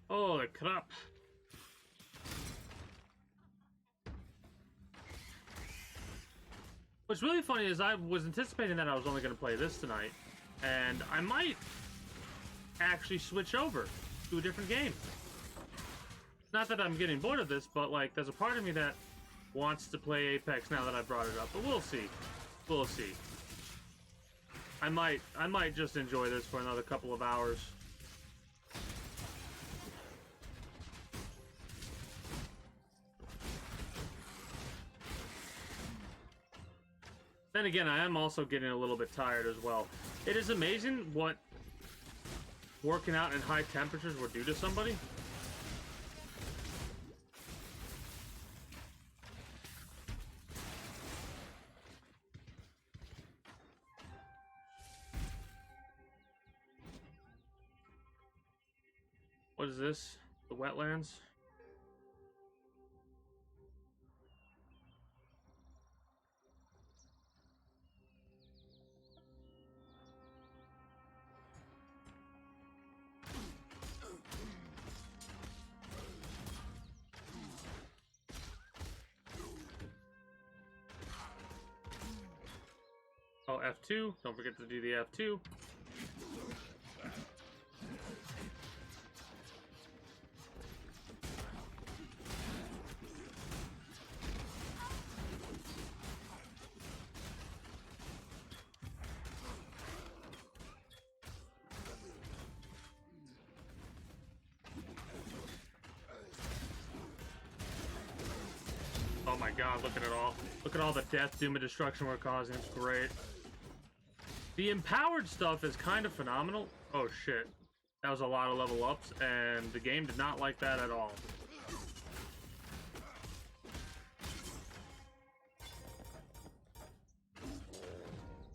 Holy crap. What's really funny is I was anticipating that I was only going to play this tonight, and I might actually switch over to a different game. Not that I'm getting bored of this, but like there's a part of me that wants to play Apex now that I brought it up, but we'll see. We'll see. I might just enjoy this for another couple of hours. Then again, I am also getting a little bit tired as well. It is amazing what working out in high temperatures will do to somebody. What is this? The wetlands? Oh, F2. Don't forget to do the F2. Oh my god, look at it all. Look at all the death, doom, and destruction we're causing. It's great. The empowered stuff is kind of phenomenal. Oh shit. That was a lot of level ups, and the game did not like that at all.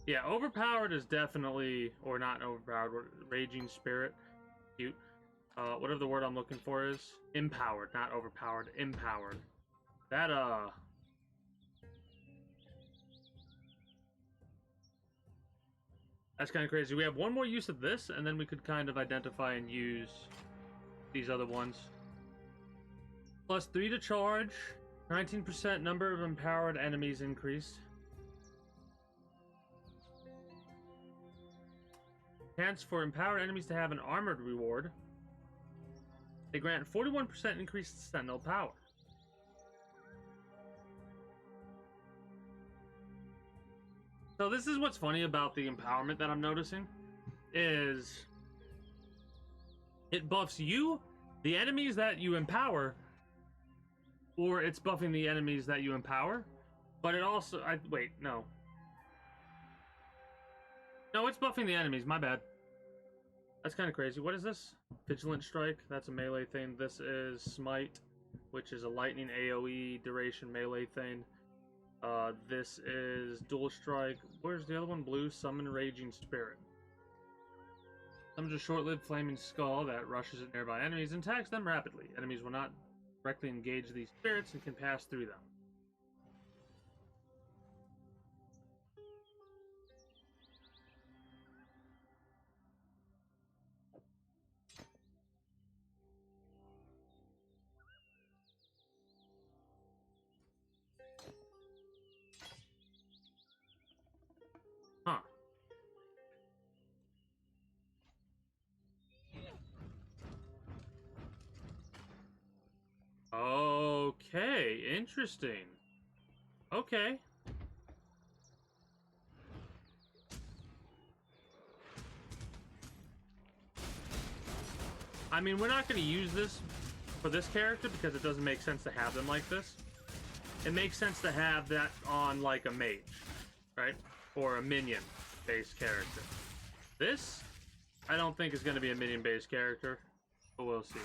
Yeah, overpowered is definitely, or not overpowered, raging spirit. Cute. Whatever the word I'm looking for is. Empowered, not overpowered. Empowered. That, that's kind of crazy. We have one more use of this, and then we could kind of identify and use these other ones. Plus 3 to charge. 19% number of empowered enemies increased. Chance for empowered enemies to have an armored reward. They grant 41% increased Sentinel power. So this is what's funny about the empowerment that I'm noticing, is it buffs you, the enemies that you empower, or it's buffing the enemies that you empower, but it also, wait, no. No, it's buffing the enemies, my bad. That's kind of crazy. What is this? Vigilant Strike, that's a melee thing. This is Smite, which is a lightning AoE duration melee thing. This is Dual Strike. Where's the other one? Blue, Summon Raging Spirit. Summons a short-lived flaming skull that rushes at nearby enemies and attacks them rapidly. Enemies will not directly engage these spirits and can pass through them. Huh. Okay, interesting. Okay. I mean, we're not going to use this for this character because it doesn't make sense to have them like this. It makes sense to have that on, like, a mage, right? Or a minion-based character. This, I don't think is going to be a minion-based character, but we'll see.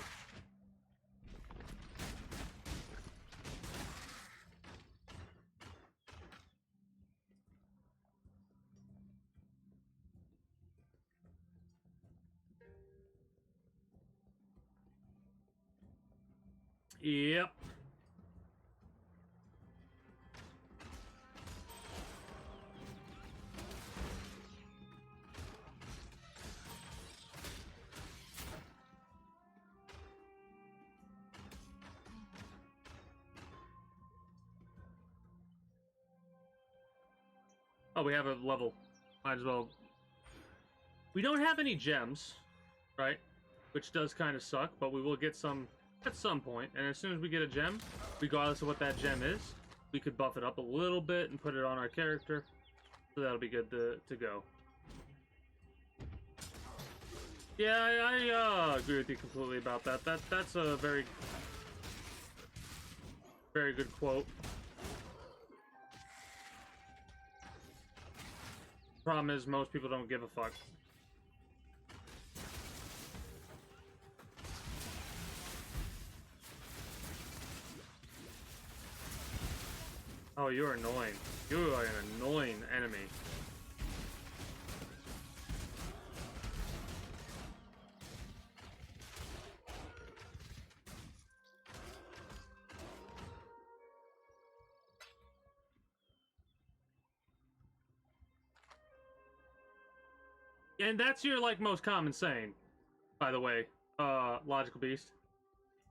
Yep. Oh, we have a level. Might as well. We don't have any gems, right? Which does kind of suck, but we will get some at some point. And as soon as we get a gem, regardless of what that gem is, we could buff it up a little bit and put it on our character. So that'll be good to go. Yeah, I agree with you completely about that. That's a very good quote. Problem is, most people don't give a fuck. Oh, you're annoying. You are an annoying enemy. And that's your, like, most common saying, by the way, Logical Beast.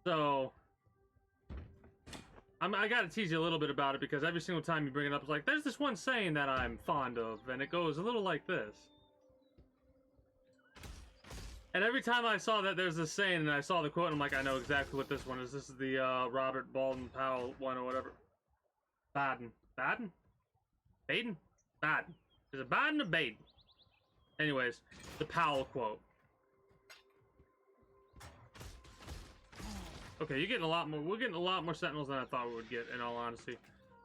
So, I gotta tease you a little bit about it, because every single time you bring it up, it's like, there's this one saying that I'm fond of, and it goes a little like this. And every time I saw that there's this saying, and I saw the quote, I'm like, I know exactly what this one is. This is the, Robert Baldwin Powell one, or whatever. Baden. Baden? Baden? Baden. Is it Baden or Baden? Anyways, the Powell quote. Okay, you're getting a lot more. We're getting a lot more Sentinels than I thought we would get, in all honesty.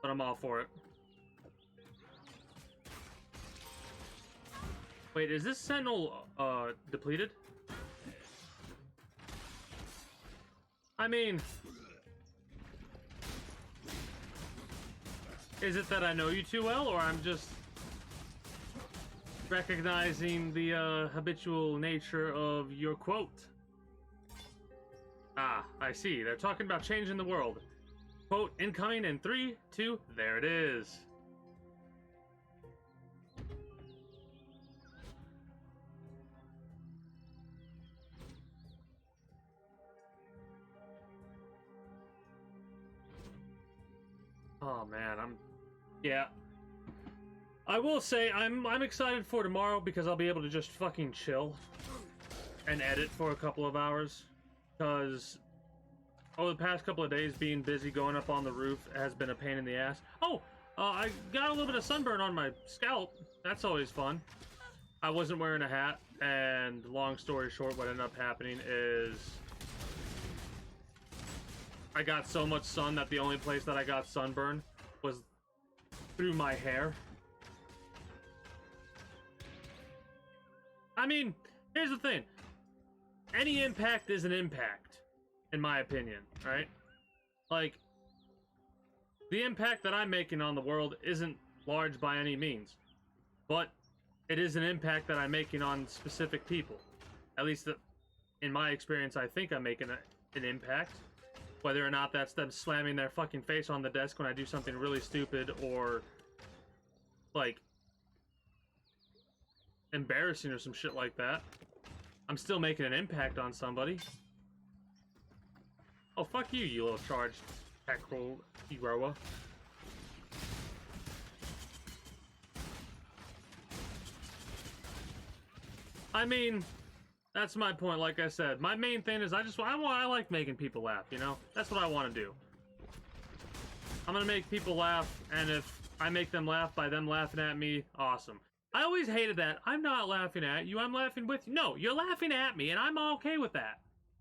but I'm all for it. Wait, is this Sentinel depleted? I mean, is it that I know you too well, or I'm just recognizing the habitual nature of your quote? Ah, I see. They're talking about changing the world. Quote incoming in 3, 2, there it is. Oh man, yeah. I will say I'm excited for tomorrow because I'll be able to just fucking chill and edit for a couple of hours. Because over the past couple of days, being busy going up on the roof has been a pain in the ass. Oh, I got a little bit of sunburn on my scalp. That's always fun. I wasn't wearing a hat, and long story short, what ended up happening is I got so much sun that the only place that I got sunburn was through my hair. I mean, here's the thing. Any impact is an impact, in my opinion, right? Like, the impact that I'm making on the world isn't large by any means, but it is an impact that I'm making on specific people. At least, in my experience, I think I'm making an impact. Whether or not that's them slamming their fucking face on the desk when I do something really stupid or, like, embarrassing or some shit like that. I'm still making an impact on somebody. Oh, fuck you, you little charged tactical hero. I mean, that's my point. Like I said, my main thing is I like making people laugh, you know? That's what I want to do. I'm gonna make people laugh, and if I make them laugh by them laughing at me, awesome. I always hated that. I'm not laughing at you, I'm laughing with you. No, you're laughing at me, and I'm okay with that.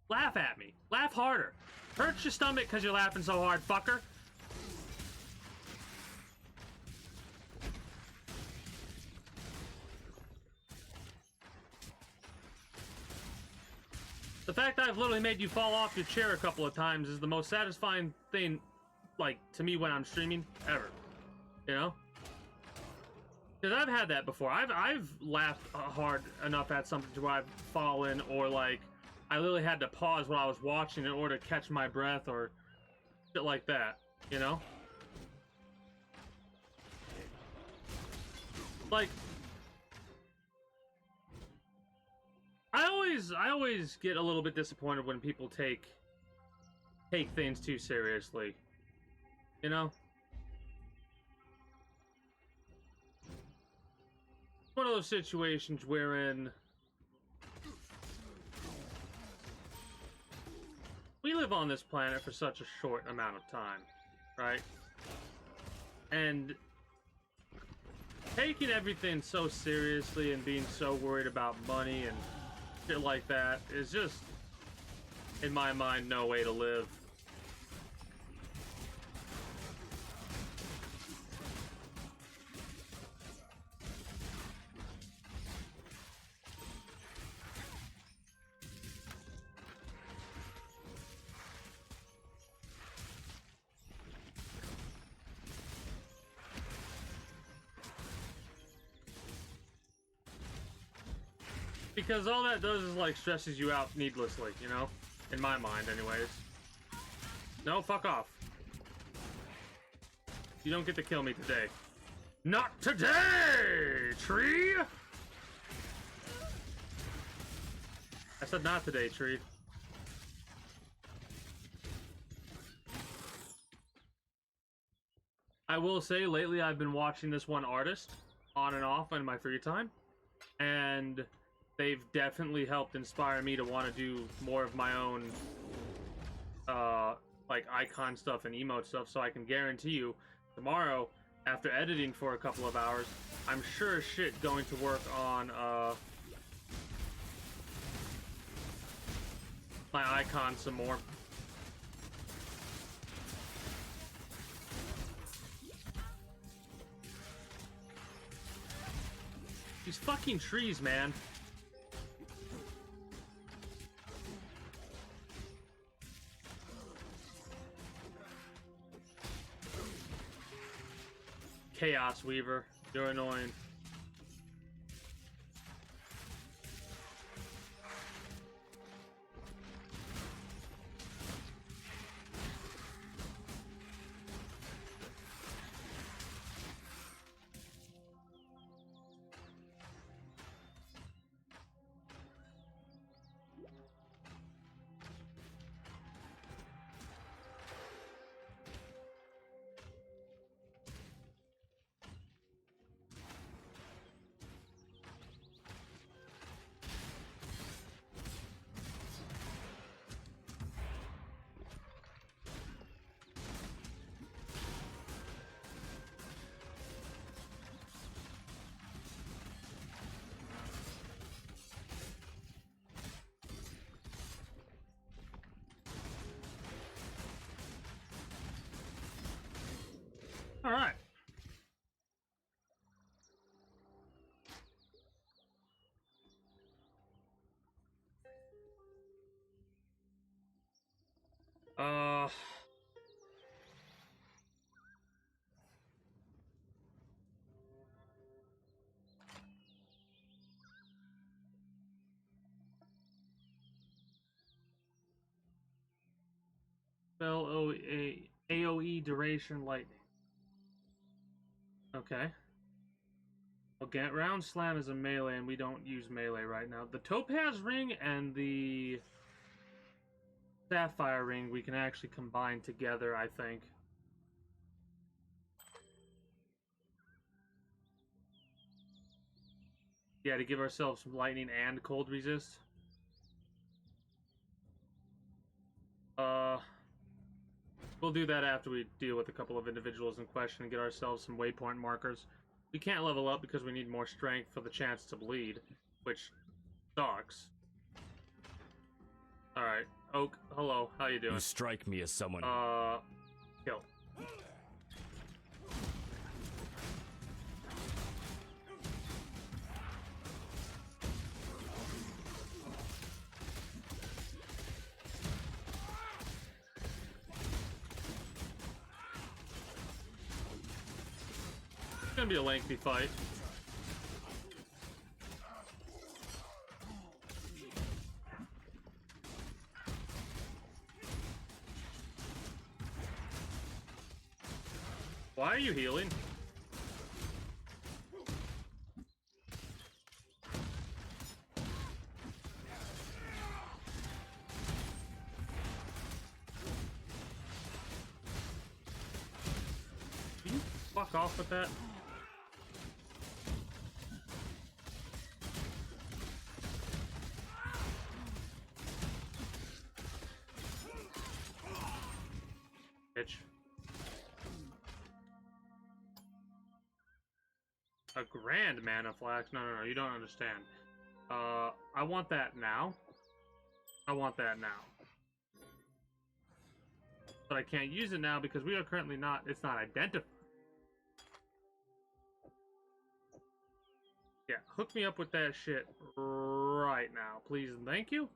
Laugh at me. Laugh harder. Hurt your stomach because you're laughing so hard, fucker. The fact I've literally made you fall off your chair a couple of times is the most satisfying thing, like, to me when I'm streaming, ever. You know? Because I've had that before. I've laughed hard enough at something to where I've fallen, or, like, I literally had to pause what I was watching in order to catch my breath, or shit like that, you know? Like, I always get a little bit disappointed when people take things too seriously, you know? One of those situations wherein we live on this planet for such a short amount of time, right? And taking everything so seriously and being so worried about money and shit like that is just, in my mind, no way to live. Because all that does is, like, stresses you out needlessly, you know? In my mind, anyways. No, fuck off. You don't get to kill me today. Not today, tree! I said not today, tree. I will say, lately I've been watching this one artist on and off in my free time. And they've definitely helped inspire me to want to do more of my own, like, icon stuff and emote stuff, so I can guarantee you, tomorrow, after editing for a couple of hours, I'm sure as shit going to work on, my icon some more. These fucking trees, man. Chaos Weaver, you're annoying. All right. Spell AoE duration lightning. Okay. Okay, round slam is a melee, and we don't use melee right now. The topaz ring and the sapphire ring we can actually combine together, I think. Yeah, to give ourselves some lightning and cold resist. We'll do that after we deal with a couple of individuals in question and get ourselves some waypoint markers. We can't level up because we need more strength for the chance to bleed, which sucks. Alright. Oak, hello. How you doing? You strike me as someone... Kill. It's gonna be a lengthy fight. Why are you healing? Can you fuck off with that? Bitch. A grand mana flask? No, you don't understand. I want that now. I want that now. But I can't use it now because we are currently not, it's not identified. Yeah, hook me up with that shit right now, please and thank you.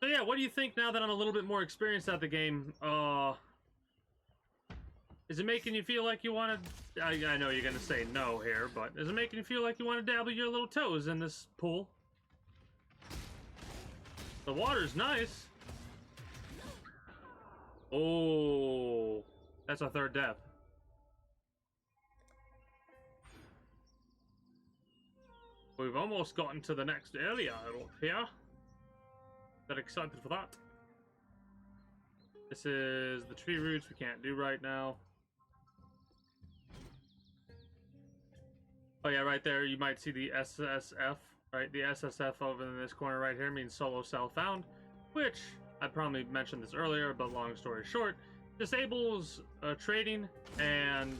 So yeah, what do you think now that I'm a little bit more experienced at the game? Is it making you feel like you want to... I know you're going to say no here, but is it making you feel like you want to dabble your little toes in this pool? The water's nice. Oh, that's our third death. We've almost gotten to the next area up here. That excited for that. This is the tree roots we can't do right now. Oh yeah, right there you might see the SSF, right? The SSF over in this corner right here means solo cell found, which I probably mentioned this earlier, but long story short, disables trading and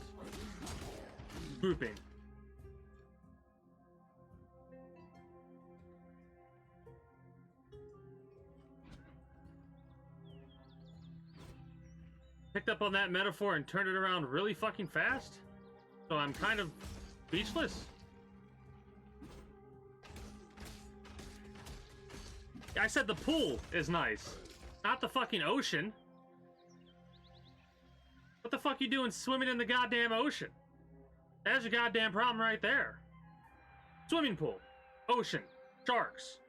grouping. picked up on that metaphor and turned it around really fucking fast. So I'm kind of speechless. I said the pool is nice, not the fucking ocean. What the fuck you doing swimming in the goddamn ocean? That's your goddamn problem right there. Swimming pool, ocean, sharks,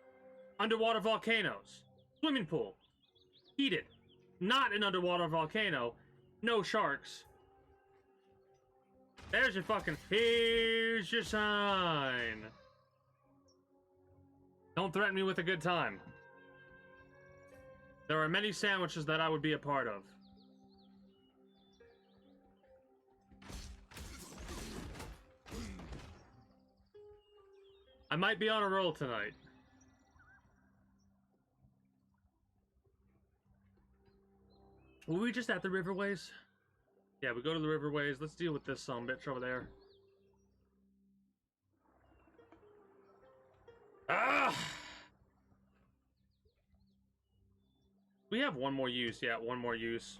underwater volcanoes, swimming pool, heated, not an underwater volcano, no sharks. There's your fucking, here's your sign. Don't threaten me with a good time. There are many sandwiches that I would be a part of. I might be on a roll tonight. Were we just at the riverways? Yeah, we go to the riverways. Let's deal with this bitch over there. Ah! We have one more use. Yeah, one more use.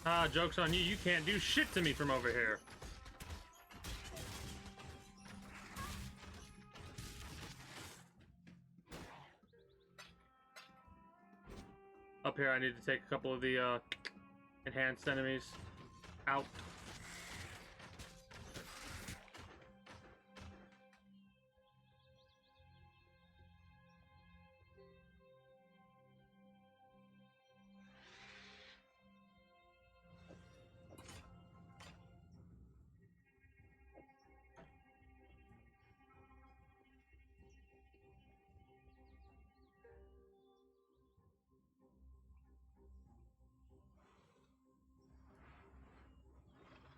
Ah, joke's on you. You can't do shit to me from over here. Up here, I need to take a couple of the enhanced enemies out.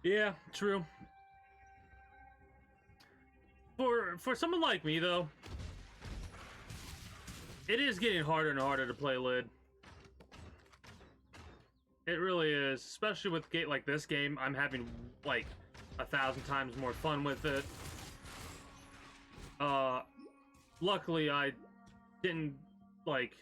Yeah, true. For someone like me though, it is getting harder and harder to play Lid. It really is, especially with like this game. I'm having like 1,000 times more fun with it. Luckily I didn't like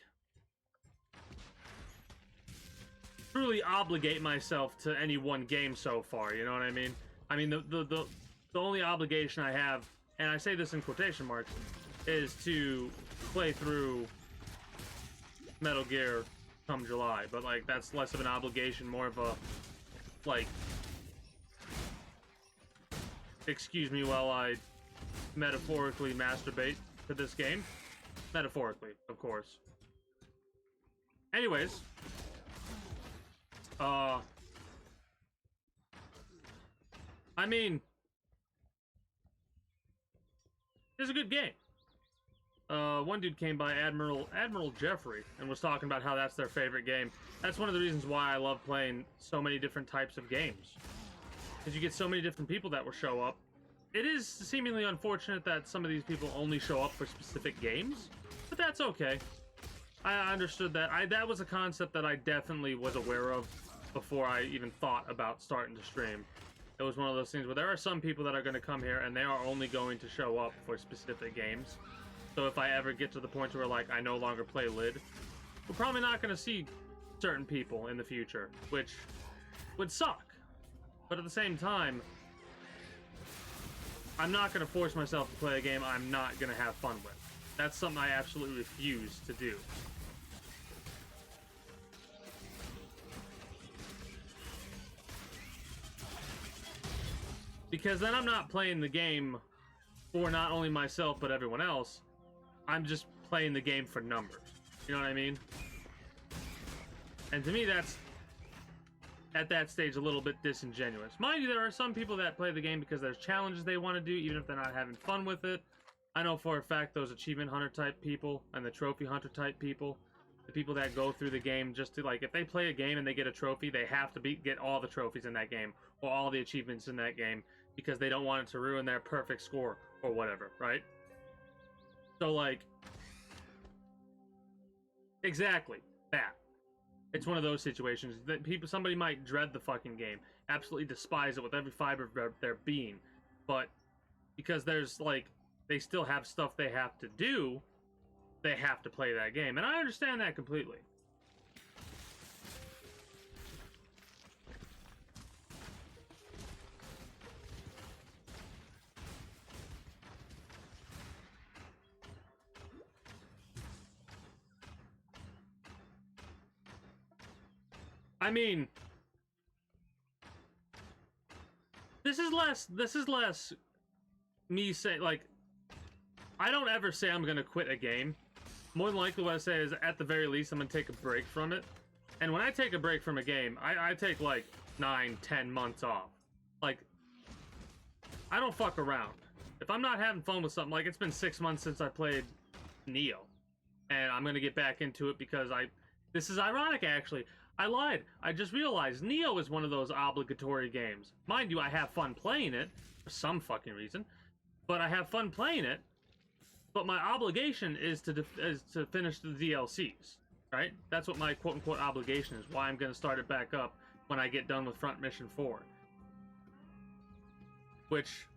truly obligate myself to any one game so far, you know what I mean? I mean, the only obligation I have, and I say this in quotation marks, is to play through Metal Gear come July, but like that's less of an obligation, more of a like, excuse me while I metaphorically masturbate to this game. Metaphorically, of course. Anyways, I mean, it's a good game. One dude came by, Admiral Jeffrey, and was talking about how that's their favorite game. That's one of the reasons why I love playing so many different types of games, because you get so many different people that will show up. It is seemingly unfortunate that some of these people only show up for specific games, but that's okay. I understood that. That was a concept that I definitely was aware of before I even thought about starting to stream. It was one of those things where there are some people that are going to come here and they are only going to show up for specific games. So if I ever get to the point where like I no longer play Lid, we're probably not going to see certain people in the future, which would suck. But at the same time, I'm not going to force myself to play a game I'm not going to have fun with. That's something I absolutely refuse to do. Because then I'm not playing the game for not only myself, but everyone else. I'm just playing the game for numbers. You know what I mean? And to me, that's at that stage a little bit disingenuous. Mind you, there are some people that play the game because there's challenges they want to do, even if they're not having fun with it. I know for a fact those achievement hunter type people and the trophy hunter type people, the people that go through the game just to, like, if they play a game and they get a trophy, they have to get all the trophies in that game or all the achievements in that game because they don't want it to ruin their perfect score or whatever, right? So, like, exactly that. It's one of those situations that somebody might dread the fucking game, absolutely despise it with every fiber of their being, but because there's, like, they still have stuff they have to do, they have to play that game, and I understand that completely. I mean, this is less me saying, like, I don't ever say I'm gonna quit a game. More than likely what I say is, at the very least, I'm gonna take a break from it. And when I take a break from a game, I take like 9-10 months off. Like, I don't fuck around. If I'm not having fun with something, like, it's been 6 months since I played Neo, and I'm gonna get back into it because this is ironic, actually. I lied. I just realized Neo is one of those obligatory games. Mind you, I have fun playing it for some fucking reason, but I have fun playing it. But my obligation is to finish the DLCs, right? That's what my quote-unquote obligation is, why I'm going to start it back up when I get done with Front Mission 4. Which,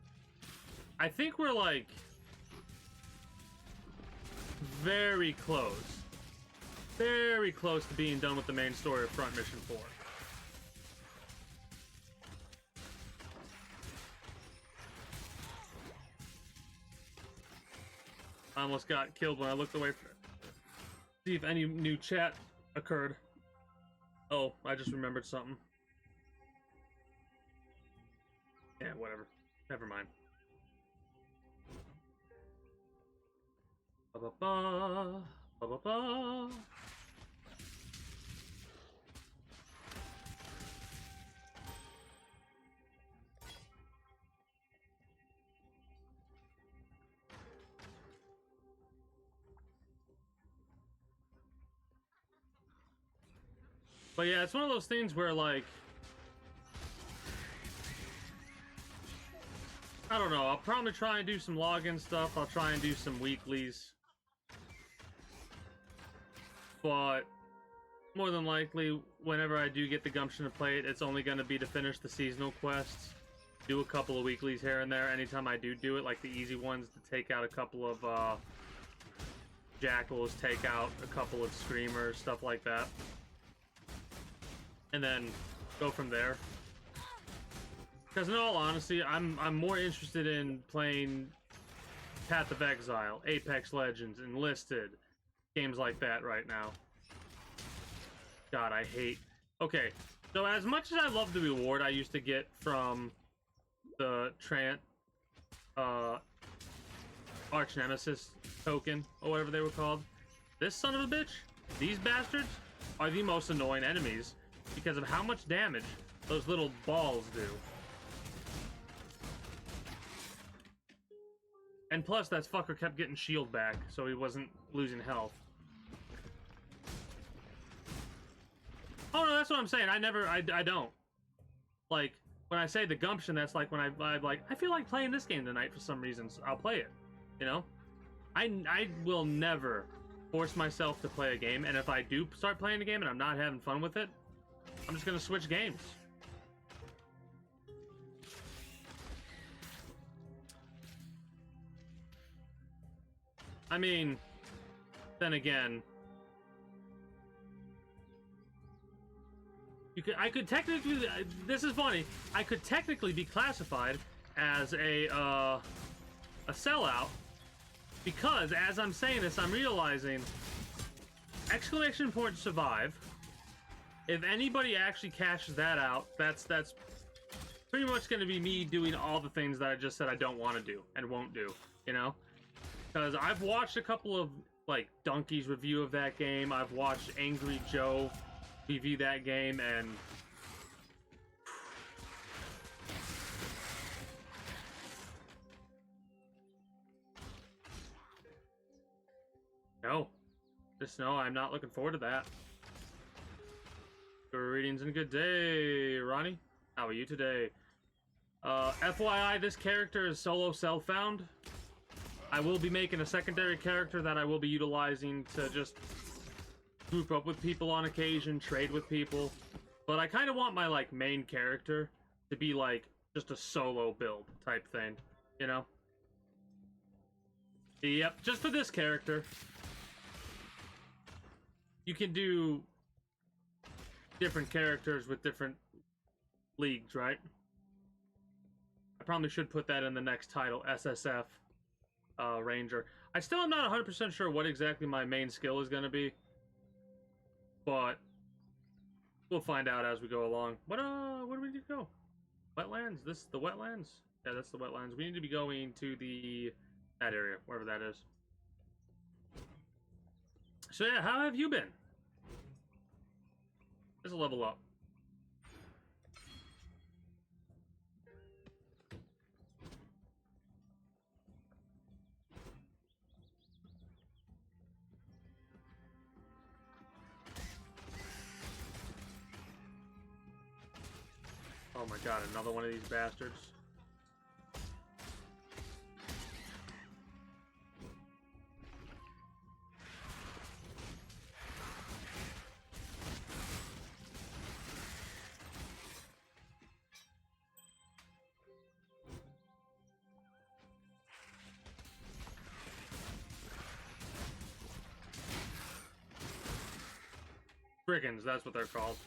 I think we're, like, very close. Very close to being done with the main story of Front Mission 4. I almost got killed when I looked away from it. See if any new chat occurred. Oh, I just remembered something. Yeah, whatever. Never mind. Ba-ba-ba. Ba-ba-ba. But yeah, it's one of those things where, like, I don't know, I'll probably try and do some login stuff, I'll try and do some weeklies. But more than likely, whenever I do get the gumption to play it, it's only going to be to finish the seasonal quests, do a couple of weeklies here and there anytime I do it, like the easy ones, to take out a couple of jackals, take out a couple of screamers, stuff like that. And then go from there. Because in all honesty, I'm more interested in playing Path of Exile, Apex Legends, Enlisted, games like that right now. God, I hate... Okay, so as much as I love the reward I used to get from the Arch Nemesis token, or whatever they were called, this son of a bitch, these bastards, are the most annoying enemies because of how much damage those little balls do. And plus, that fucker kept getting shield back, so he wasn't losing health. Oh no, that's what I'm saying. I don't. Like, when I say the gumption, that's like when I feel like playing this game tonight for some reasons. I'll play it, you know? I will never force myself to play a game, and if I do start playing a game and I'm not having fun with it, I'm just gonna switch games. I mean, then again, I could technically, this is funny, I could technically be classified as a sellout, because as I'm saying this, I'm realizing exclamation point survive. If anybody actually cashes that out, that's pretty much going to be me doing all the things that I just said I don't want to do and won't do, you know? Because I've watched a couple of, like, Donkey's review of that game. I've watched Angry Joe review that game, and No. Just no, I'm not looking forward to that. Good readings and good day, Ronnie. How are you today? FYI, this character is solo self-found. I will be making a secondary character that I will be utilizing to just group up with people on occasion, trade with people. But I kind of want my, like, main character to be, like, just a solo build type thing, you know? Yep, just for this character. You can do different characters with different leagues, right? I probably should put that in the next title, SSF Ranger. I still am not 100% sure what exactly my main skill is going to be, but we'll find out as we go along. Where do we need to go? Wetlands? This the wetlands? Yeah, that's the wetlands. We need to be going to that area, wherever that is. So yeah, how have you been? Let's level up. Oh my god, another one of these bastards. Brigands, that's what they're called.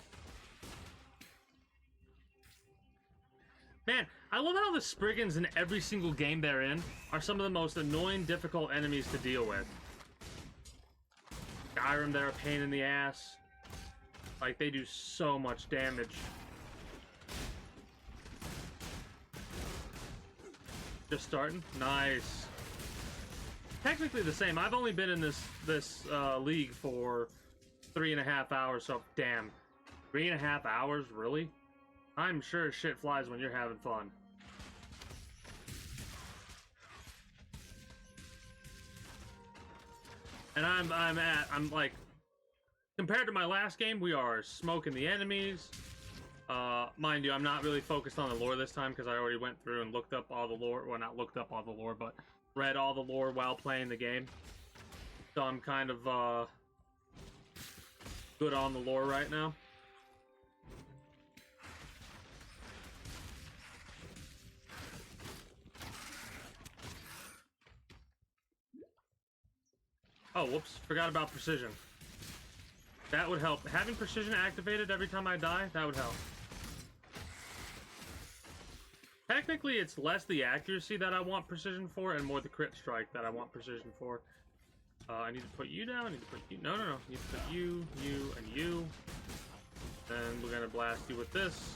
Man, I love how the Spriggans in every single game they're in are some of the most annoying, difficult enemies to deal with. Skyrim, they're a pain in the ass. Like, they do so much damage. Just starting? Nice. Technically the same. I've only been in this league for 3.5 hours, so damn. 3.5 hours? Really? I'm sure shit flies when you're having fun. And I'm like, compared to my last game, we are smoking the enemies. Mind you, I'm not really focused on the lore this time because I already went through and looked up all the lore. Well, not looked up all the lore, but read all the lore while playing the game. So I'm kind of good on the lore right now. Oh, whoops. Forgot about precision. That would help. Having precision activated every time I die, that would help. Technically, it's less the accuracy that I want precision for and more the crit strike that I want precision for. I need to put you down. I need to put you... No. I need to put you, and you. Then we're going to blast you with this.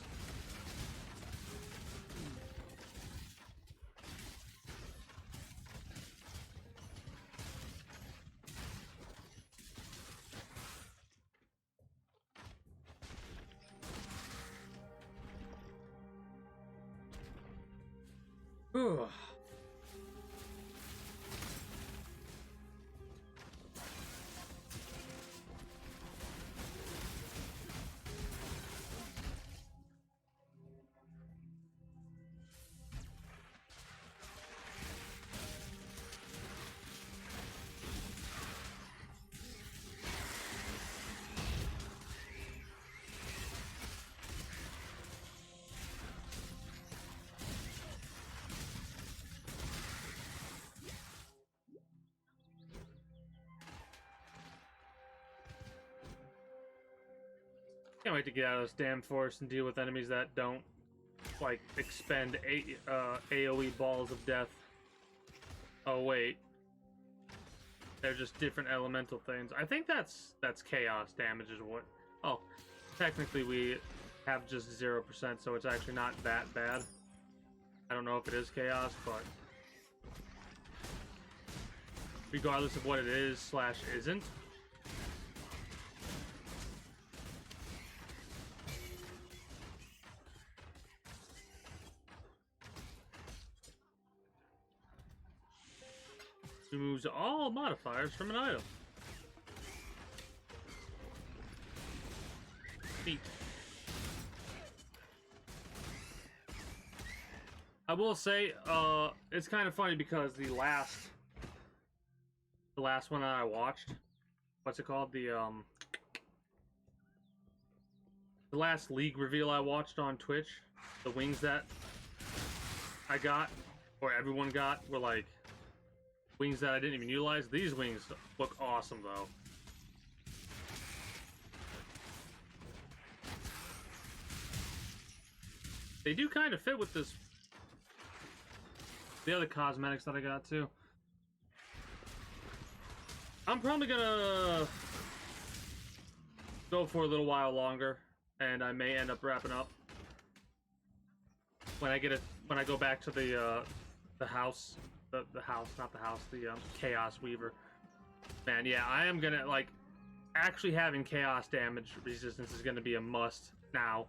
Ugh. Can't wait to get out of this damn forest and deal with enemies that don't, like, expend AoE balls of death. Oh, wait. They're just different elemental things. I think that's chaos damage is what... Oh, technically we have just 0%, so it's actually not that bad. I don't know if it is chaos, but... regardless of what it is / isn't, removes all modifiers from an item. Neat. I will say, it's kind of funny because the last one that I watched, what's it called? The last League reveal I watched on Twitch, the wings that I got, or everyone got, were like wings that I didn't even utilize. These wings look awesome though. They do kind of fit with the other cosmetics that I got too. I'm probably gonna go for a little while longer, and I may end up wrapping up when I go back to the house, the Chaos Weaver. Man, yeah, I am gonna, like, actually having chaos damage resistance is gonna be a must now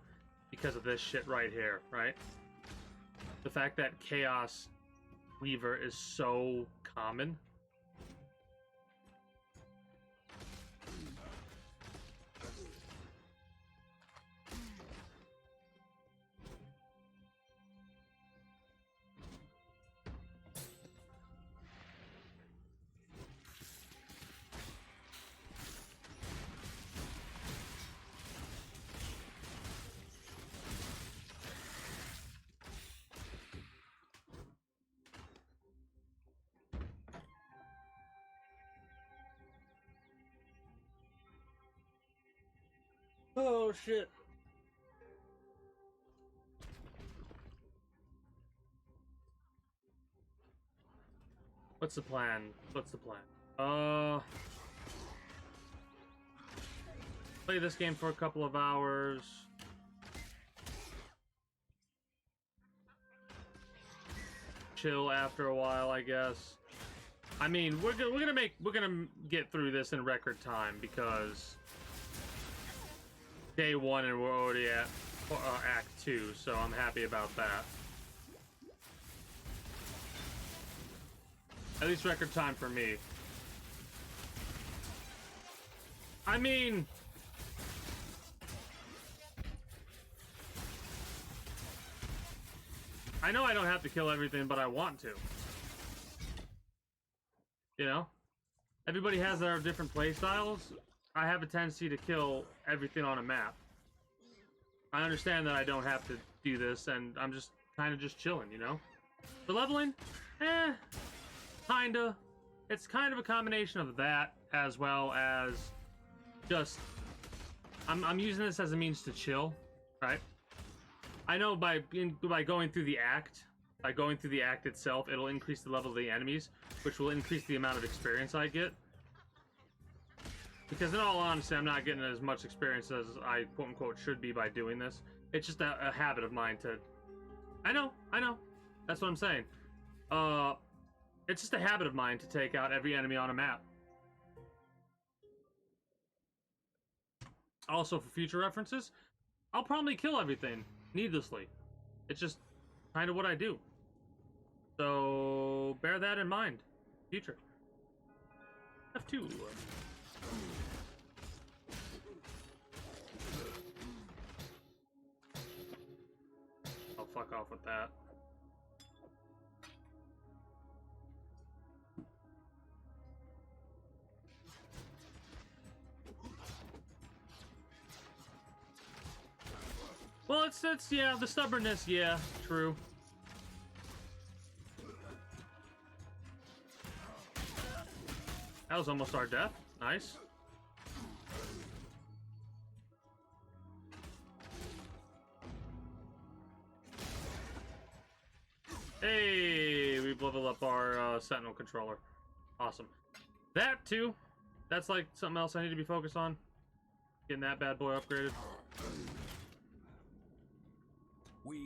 because of this shit right here, right? The fact that Chaos Weaver is so common. Oh shit. What's the plan? Play this game for a couple of hours. Chill after a while, I guess. I mean, we're gonna get through this in record time because day 1 and we're already at Act 2, so I'm happy about that. At least record time for me. I mean, I know I don't have to kill everything, but I want to. You know? Everybody has their different play styles. I have a tendency to kill everything on a map. I understand that I don't have to do this, and I'm just kind of just chilling, you know? For leveling, kinda. It's kind of a combination of that as well as just I'm using this as a means to chill, right? I know by going through the act, itself, it'll increase the level of the enemies, which will increase the amount of experience I get. Because in all honesty, I'm not getting as much experience as I quote-unquote should be by doing this. It's just a habit of mine to... I know. That's what I'm saying. It's just a habit of mine to take out every enemy on a map. Also, for future references, I'll probably kill everything needlessly. It's just kind of what I do. So, bear that in mind. Future. F2. I'll fuck off with that. Well, it's yeah, the stubbornness, yeah, true. That was almost our death. Nice. Hey, we've leveled up our Sentinel controller. Awesome. That too. That's like something else I need to be focused on. Getting that bad boy upgraded. We,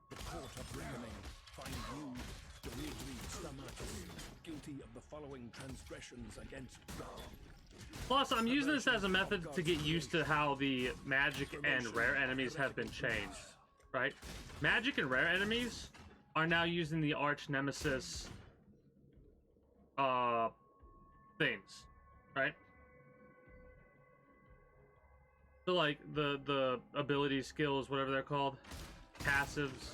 the court of reckoning, find you, Dmitri Stamatis, guilty of the following transgressions against God. Plus, I'm using this as a method to get used to how the magic and rare enemies have been changed, right? Magic and rare enemies are now using the arch nemesis things, right? So like the abilities, skills, whatever they're called, passives,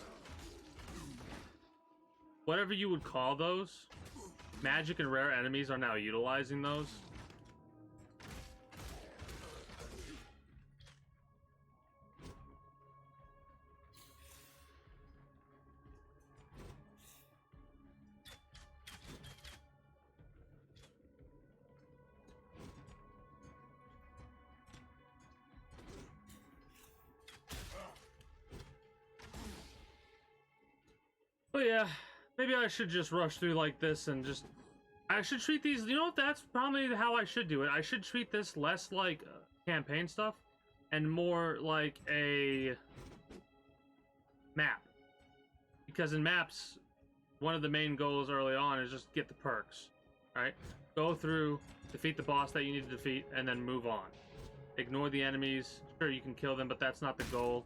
whatever you would call those, magic and rare enemies are now utilizing those. But yeah, maybe I should just rush through like this and just... I should treat these... You know what? That's probably how I should do it. I should treat this less like campaign stuff and more like a map. Because in maps, one of the main goals early on is just get the perks, right? Go through, defeat the boss that you need to defeat, and then move on. Ignore the enemies. Sure, you can kill them, but that's not the goal.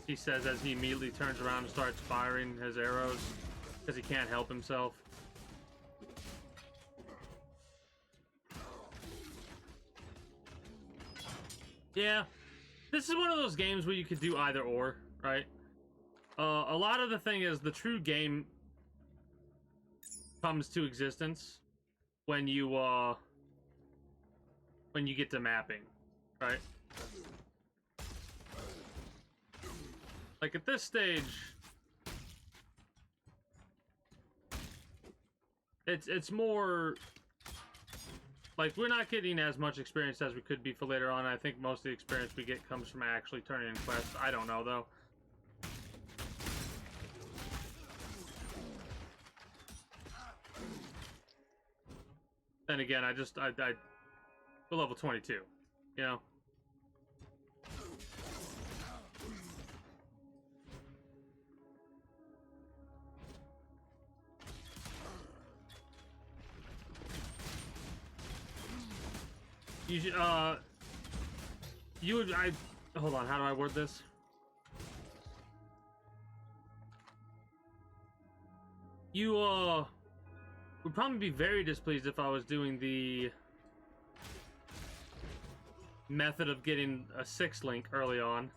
He says as he immediately turns around and starts firing his arrows because he can't help himself. Yeah, this is one of those games where you could do either or, right? A lot of the thing is the true game comes to existence when you get to mapping, right? Like at this stage, it's more like we're not getting as much experience as we could be for later on. I think most of the experience we get comes from actually turning in quests. I don't know though. Then again, we're level 22, you know. You should, hold on, how do I word this? You, would probably be very displeased if I was doing the method of getting a 6 link early on.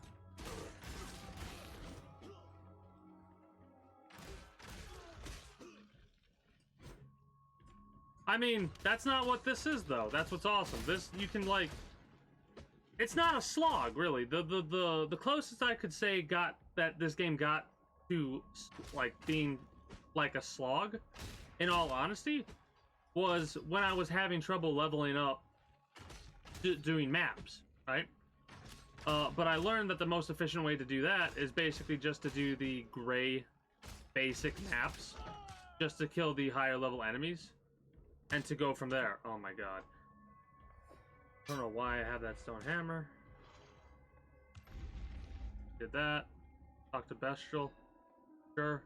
I mean, that's not what this is, though. That's what's awesome. This, you can, like... It's not a slog, really. The closest I could say that this game got to, like, being like a slog, in all honesty, was when I was having trouble leveling up doing maps, right? But I learned that the most efficient way to do that is basically just to do the gray basic maps, just to kill the higher level enemies. And to go from there. Oh my god. I don't know why I have that stone hammer. Did that. Talk to Bestial. Sure.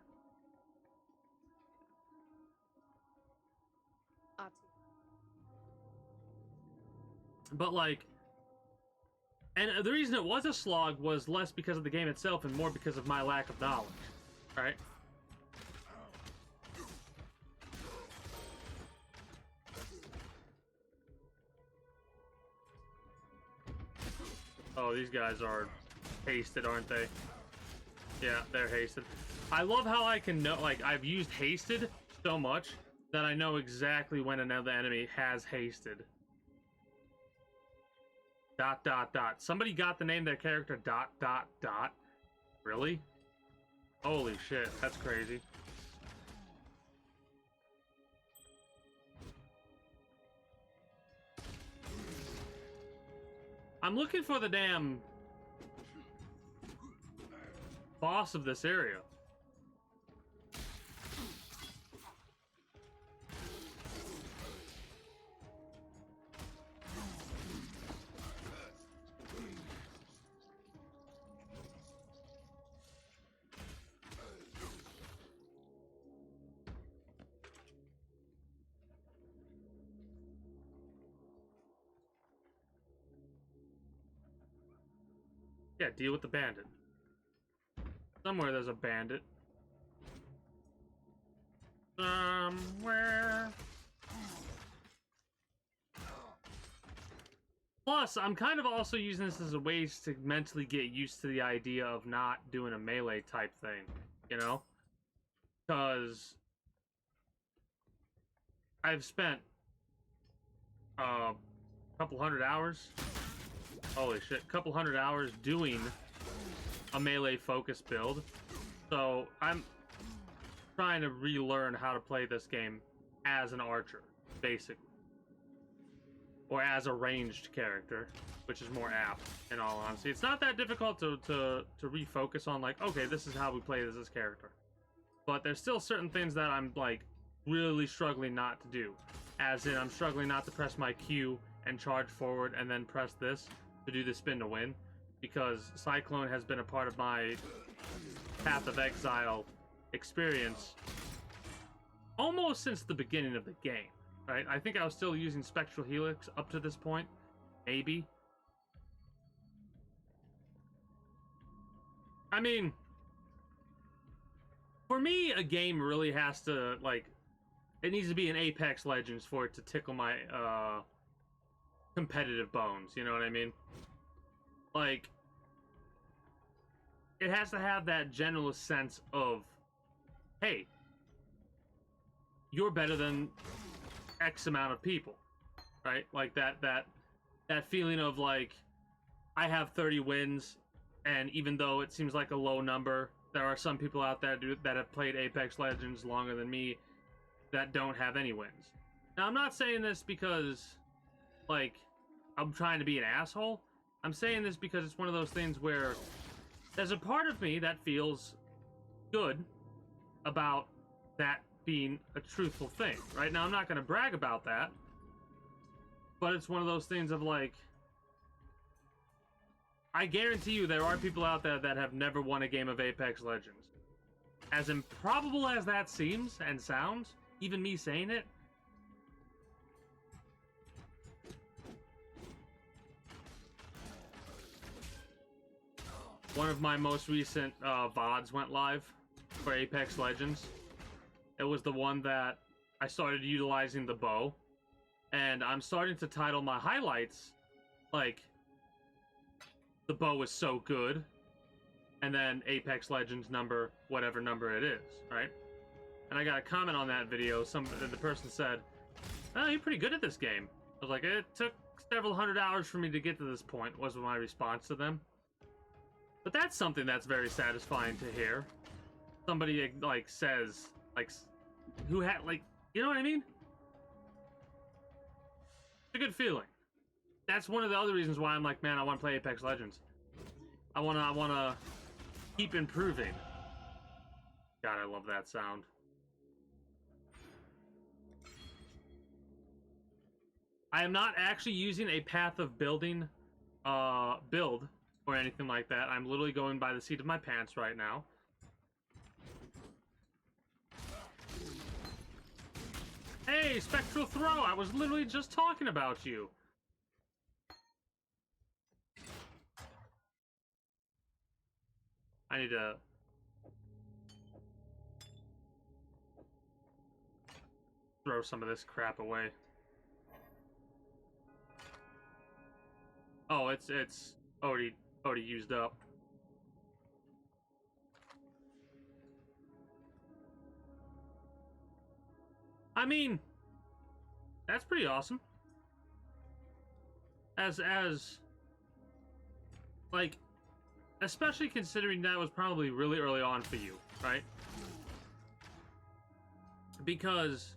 But like... And the reason it was a slog was less because of the game itself and more because of my lack of knowledge. Right? Oh, these guys are hasted, aren't they? Yeah, they're hasted. I love how I can know, like, I've used hasted so much that I know exactly when another enemy has hasted. ... Somebody got the name of their character ... Really? Holy shit, that's crazy. I'm looking for the damn boss of this area. Yeah, deal with the bandit. Somewhere there's a bandit. somewhere. Plus, I'm kind of also using this as a way to mentally get used to the idea of not doing a melee type thing, you know? Because I've spent a couple hundred hours, holy shit, couple hundred hours doing a melee focus build. So I'm trying to relearn how to play this game as an archer, basically. Or as a ranged character, which is more apt, in all honesty. It's not that difficult to refocus on, like, okay, this is how we play this character. But there's still certain things that I'm, like, really struggling not to do. As in, I'm struggling not to press my Q and charge forward and then press this to do the spin to win. Because Cyclone has been a part of my Path of Exile experience almost since the beginning of the game. Right? I think I was still using Spectral Helix up to this point. Maybe. I mean, for me, a game really has to, like, it needs to be an Apex Legends for it to tickle my, competitive bones, you know what I mean? Like, it has to have that general sense of, hey, you're better than X amount of people, right? Like that feeling of, like, I have 30 wins, and even though it seems like a low number, there are some people out there that have played Apex Legends longer than me that don't have any wins. Now, I'm not saying this because, like, I'm trying to be an asshole. I'm saying this because it's one of those things where there's a part of me that feels good about that being a truthful thing. Right now, I'm not going to brag about that, but it's one of those things of, like, I guarantee you there are people out there that have never won a game of Apex Legends. As improbable as that seems and sounds, even me saying it, one of my most recent VODs went live for Apex Legends. It was the one that I started utilizing the bow, and I'm starting to title my highlights, like, the bow is so good, and then Apex Legends number, whatever number it is, right? And I got a comment on that video. The person said, "Oh, you're pretty good at this game." I was like, it took several hundred hours for me to get to this point, was my response to them. But that's something that's very satisfying to hear. Somebody, like, says, like, who had, like, you know what I mean? It's a good feeling. That's one of the other reasons why I'm like, man, I want to play Apex Legends. I wanna keep improving. God, I love that sound. I am not actually using a path of building build or anything like that. I'm literally going by the seat of my pants right now. Hey, Spectral Throw! I was literally just talking about you. I need to... throw some of this crap away. Oh, it's already used up. I mean, that's pretty awesome. As like, especially considering that was probably really early on for you, right? Because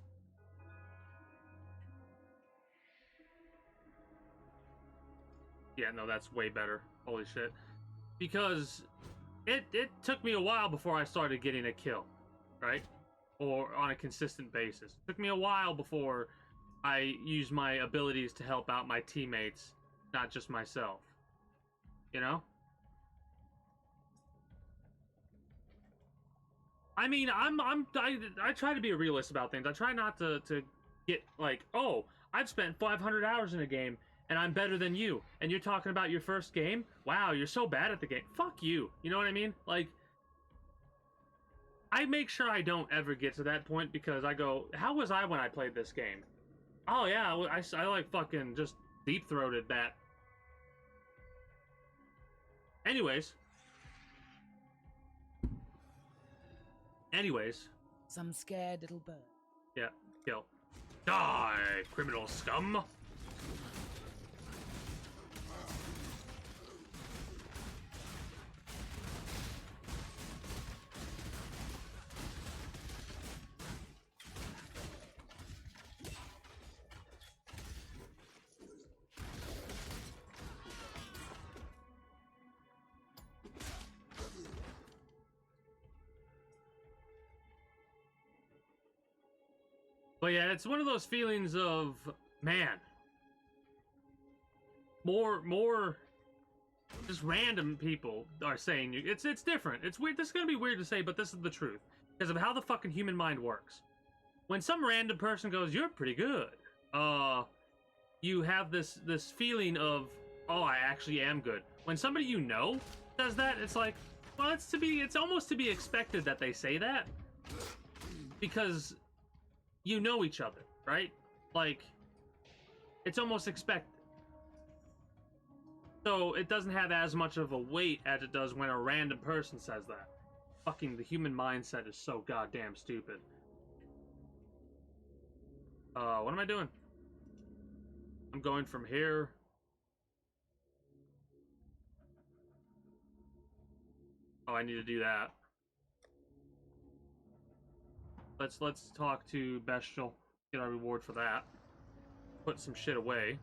yeah, no, that's way better. Holy shit. Because it took me a while before I started getting a kill, right? Or on a consistent basis. It took me a while before I used my abilities to help out my teammates, not just myself. You know? I mean, I try to be a realist about things. I try not to get like, oh, I've spent 500 hours in a game and I'm better than you, and you're talking about your first game? Wow, you're so bad at the game. Fuck you. You know what I mean? Like, I make sure I don't ever get to that point because I go, how was I when I played this game? Oh yeah, I like fucking just deep-throated that. Anyways. Some scared little bird. Yeah, kill. Die, criminal scum! But yeah, it's one of those feelings of, man, more just random people are saying you. It's different. It's weird. This is gonna be weird to say, but this is the truth because of how the fucking human mind works. When some random person goes, "You're pretty good," you have this feeling of, "Oh, I actually am good." When somebody you know says that, it's like, well, it's almost to be expected that they say that because you know each other, right? Like, it's almost expected. So it doesn't have as much of a weight as it does when a random person says that. Fucking the human mindset is so goddamn stupid. What am I doing? I'm going from here. Oh, I need to do that. Let's talk to Bestial. Get our reward for that. Put some shit away.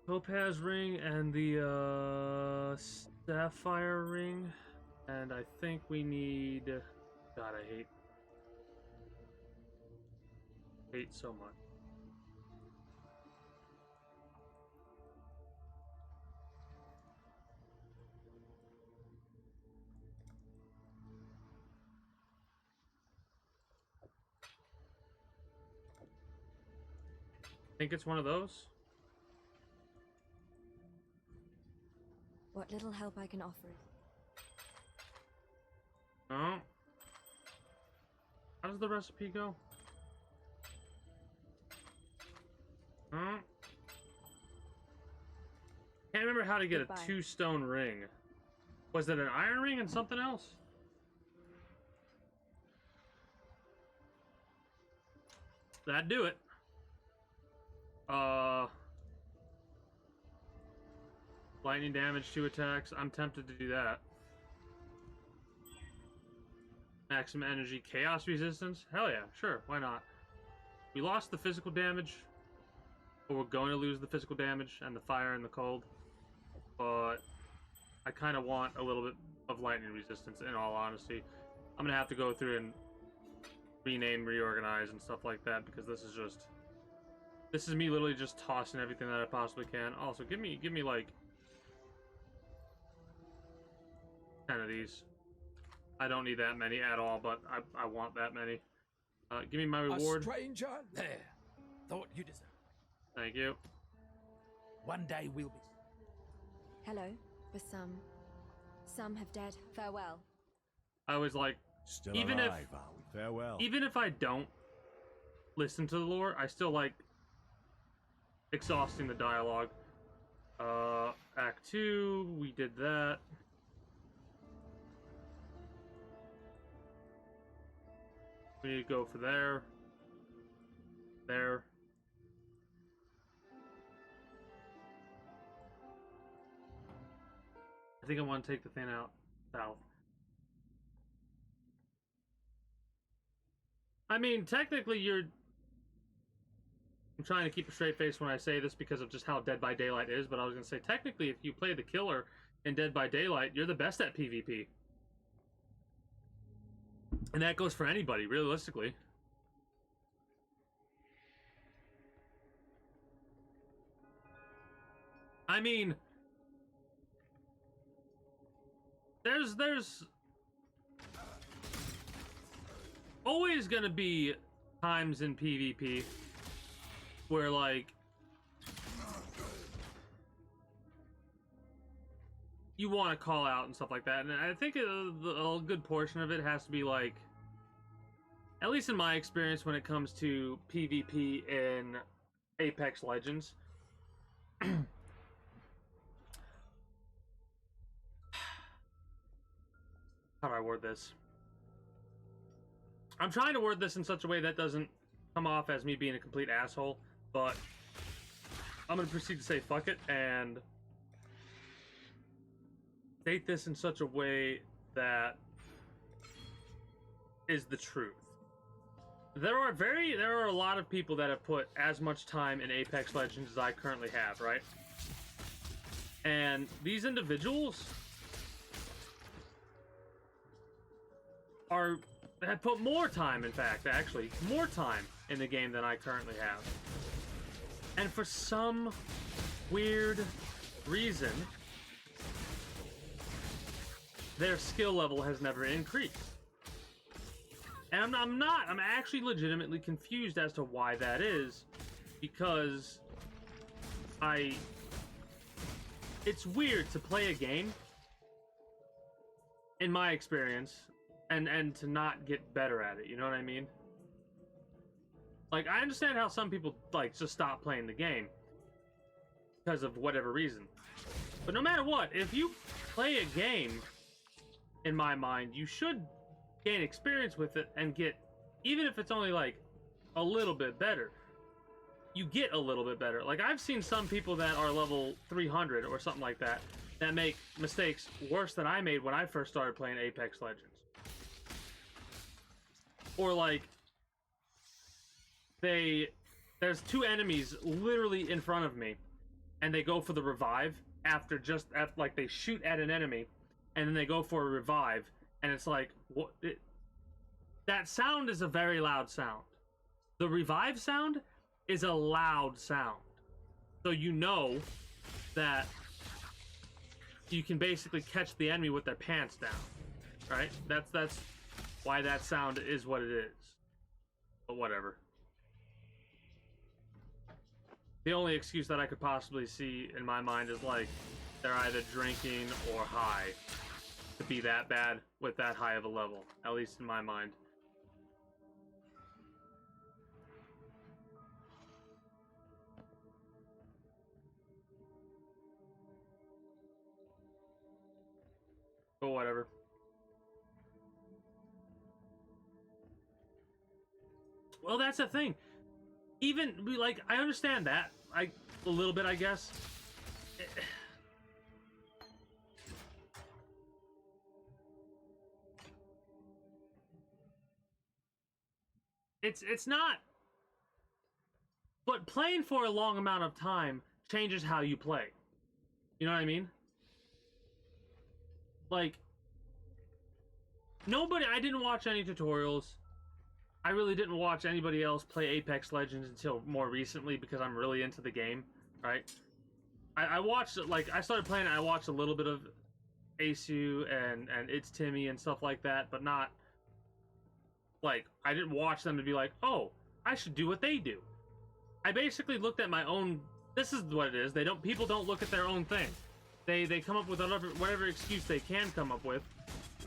Topaz ring and the sapphire ring, and I think we need. God, I hate so much. Think it's one of those. What little help I can offer. Oh. How does the recipe go? Huh? Can't remember how to get a 2-stone ring. Was it an iron ring and something else? That'd do it. Lightning damage, 2 attacks. I'm tempted to do that. Maximum energy, chaos resistance. Hell yeah, sure, why not? We lost the physical damage, or we're going to lose the physical damage and the fire and the cold. But I kind of want a little bit of lightning resistance, in all honesty. I'm gonna have to go through and rename, reorganize, and stuff like that because this is me literally just tossing everything that I possibly can. Also, give me like 10 of these. I don't need that many at all, but I want that many. Give me my reward. A stranger there. Thought you deserved. Thank you. One day we'll be. Hello. For some. Some have dead. Farewell. I was like, Still even alive, are we? Farewell. Even if I don't listen to the lore, I still like exhausting the dialogue. Act 2, we did that. We need to go for there. There. I think I want to take the thing out south. I mean, technically, you're... I'm trying to keep a straight face when I say this because of just how Dead by Daylight is, but I was going to say, technically, if you play the killer in Dead by Daylight, you're the best at PvP. And that goes for anybody, realistically. I mean... There's always gonna be times in PvP where, like, you want to call out and stuff like that, and I think a good portion of it has to be, like, at least in my experience when it comes to PvP in Apex Legends, how do I word this? I'm trying to word this in such a way that doesn't come off as me being a complete asshole, but I'm going to proceed to say fuck it and state this in such a way that is the truth. There are a lot of people that have put as much time in Apex Legends as I currently have, right? And these individuals have put more time, in fact, actually, more time in the game than I currently have. And for some weird reason, their skill level has never increased. And I'm actually legitimately confused as to why that is, because it's weird to play a game, in my experience, and to not get better at it, you know what I mean? Like, I understand how some people, like, just stop playing the game because of whatever reason. But no matter what, if you play a game, in my mind, you should gain experience with it and get, even if it's only, like, a little bit better, you get a little bit better. Like, I've seen some people that are level 300 or something like that make mistakes worse than I made when I first started playing Apex Legends. Or, like, there's two enemies literally in front of me, and they go for the revive after like, they shoot at an enemy, and then they go for a revive, and it's like, what? That sound is a very loud sound. The revive sound is a loud sound. So you know that you can basically catch the enemy with their pants down, right? That's why that sound is what it is. But whatever. The only excuse that I could possibly see in my mind is, like, they're either drinking or high to be that bad with that high of a level, at least in my mind. But whatever. Well, that's the thing. Even, like, I understand that. A little bit, I guess. It's not. But playing for a long amount of time changes how you play. You know what I mean? Like, I didn't watch any tutorials. I really didn't watch anybody else play Apex Legends until more recently because I'm really into the game, right? I watched, like, I started playing it, I watched a little bit of Asu and It's Timmy and stuff like that, but not, like, I didn't watch them to be like, oh, I should do what they do. I basically looked at my own, this is what it is, people don't look at their own thing. They come up with whatever excuse they can come up with,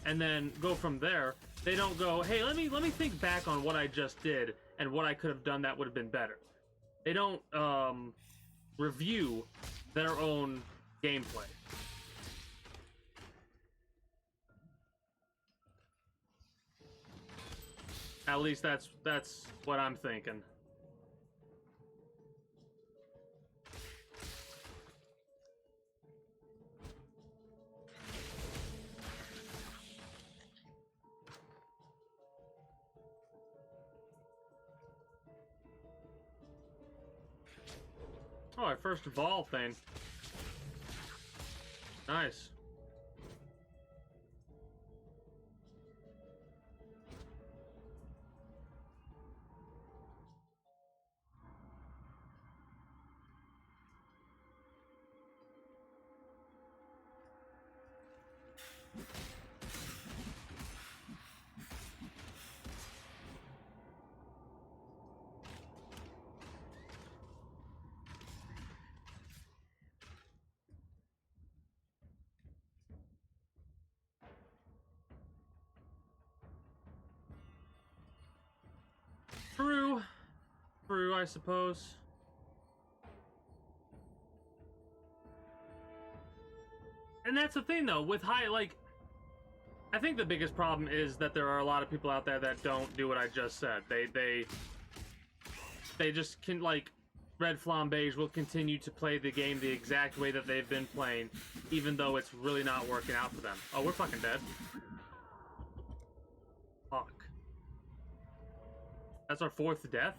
and then go from there. They don't go, hey, let me think back on what I just did and what I could have done that would have been better. They don't review their own gameplay. At least that's what I'm thinking. Oh, our first Vol thing. Nice. True, I suppose. And that's the thing, though, with high, like, I think the biggest problem is that there are a lot of people out there that don't do what I just said. They just can, like, Red Flambeige will continue to play the game the exact way that they've been playing, even though it's really not working out for them. Oh, we're fucking dead. Fuck. That's our 4th death?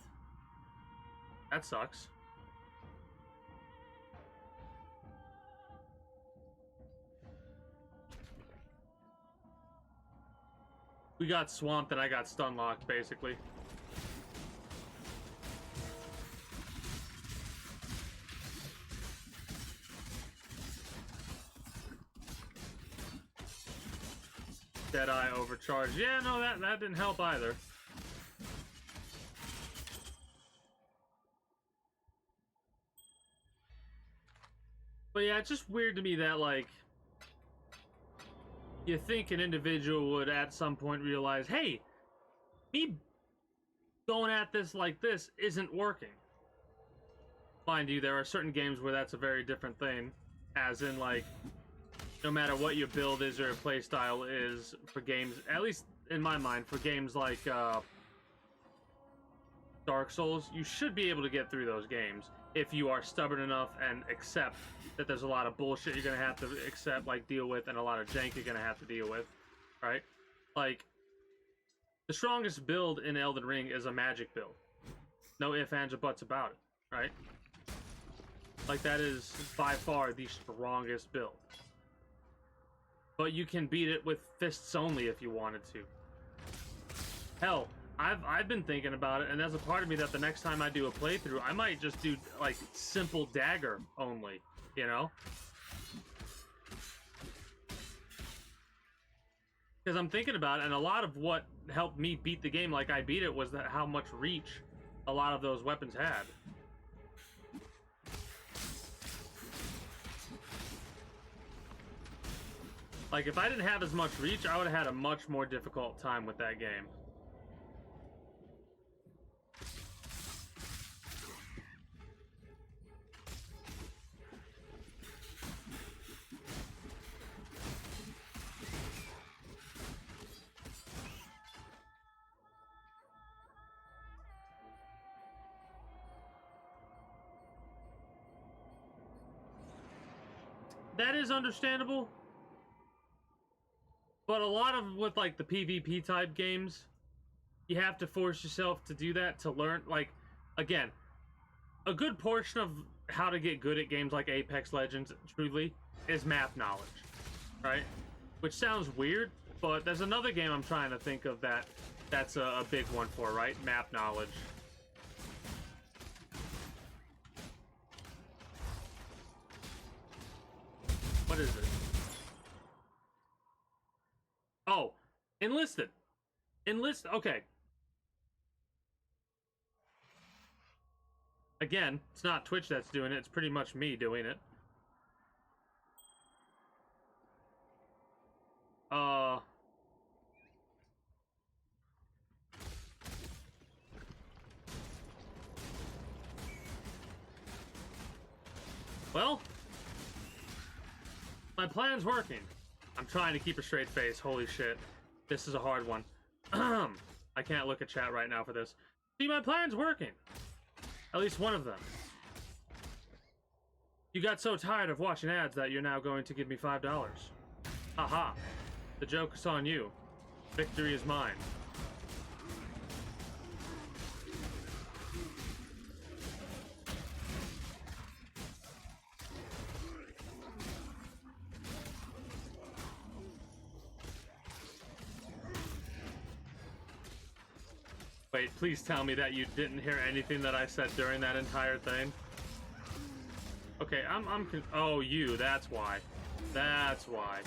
That sucks. We got swamped and I got stun locked, basically. Deadeye overcharge. Yeah, no, that didn't help either. But yeah, it's just weird to me that, like, you think an individual would at some point realize, hey, me going at this like this isn't working. Mind you, there are certain games where that's a very different thing, as in, like, no matter what your build is or your playstyle is for games, at least in my mind, for games like Dark Souls, you should be able to get through those games if you are stubborn enough and accept that there's a lot of bullshit you're gonna have to accept, like, deal with, and a lot of jank you're gonna have to deal with, right? Like, the strongest build in Elden Ring is a magic build. No ifs, ands, or buts about it, right? Like, that is by far the strongest build. But you can beat it with fists only if you wanted to. Hell, I've been thinking about it, and there's a part of me that the next time I do a playthrough, I might just do, like, simple dagger only, you know? Because I'm thinking about it, and a lot of what helped me beat the game like I beat it was that how much reach a lot of those weapons had. Like, if I didn't have as much reach, I would have had a much more difficult time with that game. That is understandable. But a lot of, with, like, the PvP type games, you have to force yourself to do that to learn. Like, again, a good portion of how to get good at games like Apex Legends, truly, is map knowledge, right? Which sounds weird, but there's another game I'm trying to think of that's a big one for, right? Map knowledge. What is it? Oh, Enlisted. Okay. Again, it's not Twitch that's doing it. It's pretty much me doing it. Well, my plan's working. I'm trying to keep a straight face. Holy shit. This is a hard one. I can't look at chat right now for this. See, my plan's working. At least one of them. You got so tired of watching ads that you're now going to give me $5. Haha. The joke is on you. Victory is mine. Wait, please tell me that you didn't hear anything that I said during that entire thing. Okay, oh, you, that's why. That's why.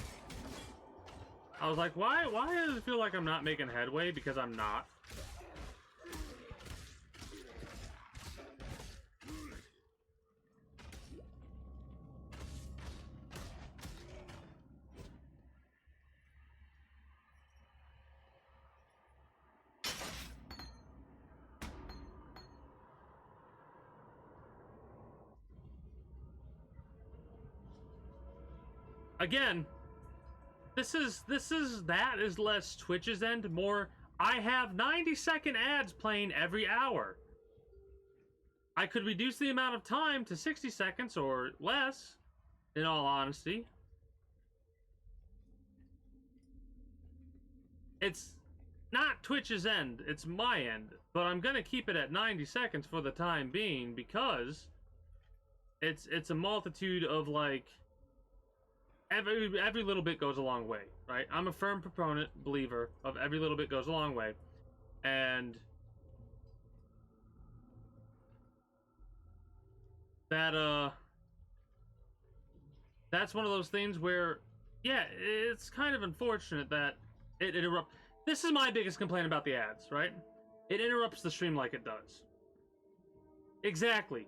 I was like, why does it feel like I'm not making headway? Because I'm not. Again, this is less Twitch's end, more I have 90-second ads playing every hour. I could reduce the amount of time to 60 seconds or less, in all honesty. It's not Twitch's end, it's my end, but I'm gonna keep it at 90 seconds for the time being because it's a multitude of, like, every little bit goes a long way, right? I'm a firm proponent, believer of every little bit goes a long way, and that's one of those things where, yeah, it's kind of unfortunate that it interrupts. This is my biggest complaint about the ads, right? It interrupts the stream like it does. Exactly.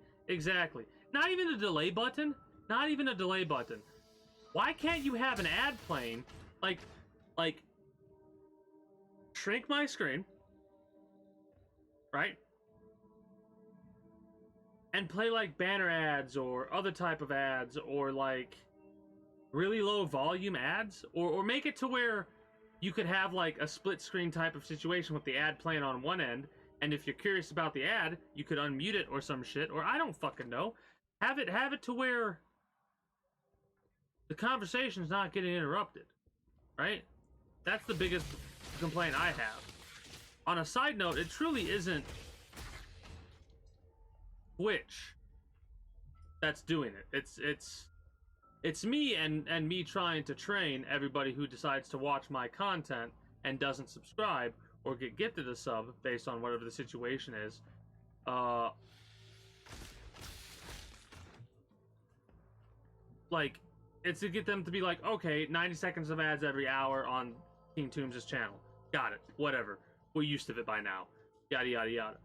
Not even a delay button. Not even a delay button. Why can't you have an ad playing, like, shrink my screen, right? And play, like, banner ads or other type of ads or, like, really low volume ads? Or make it to where you could have, like, a split screen type of situation with the ad playing on one end, and if you're curious about the ad, you could unmute it or some shit, or I don't fucking know. Have it to where the conversation's not getting interrupted, right? That's the biggest complaint I have. On a side note, it truly isn't Twitch that's doing it. It's me and me trying to train everybody who decides to watch my content and doesn't subscribe or get gifted a sub based on whatever the situation is. Like, it's to get them to be like, okay, 90 seconds of ads every hour on King Tombs' channel. Got it. Whatever. We're used to it by now. Yada, yada, yada.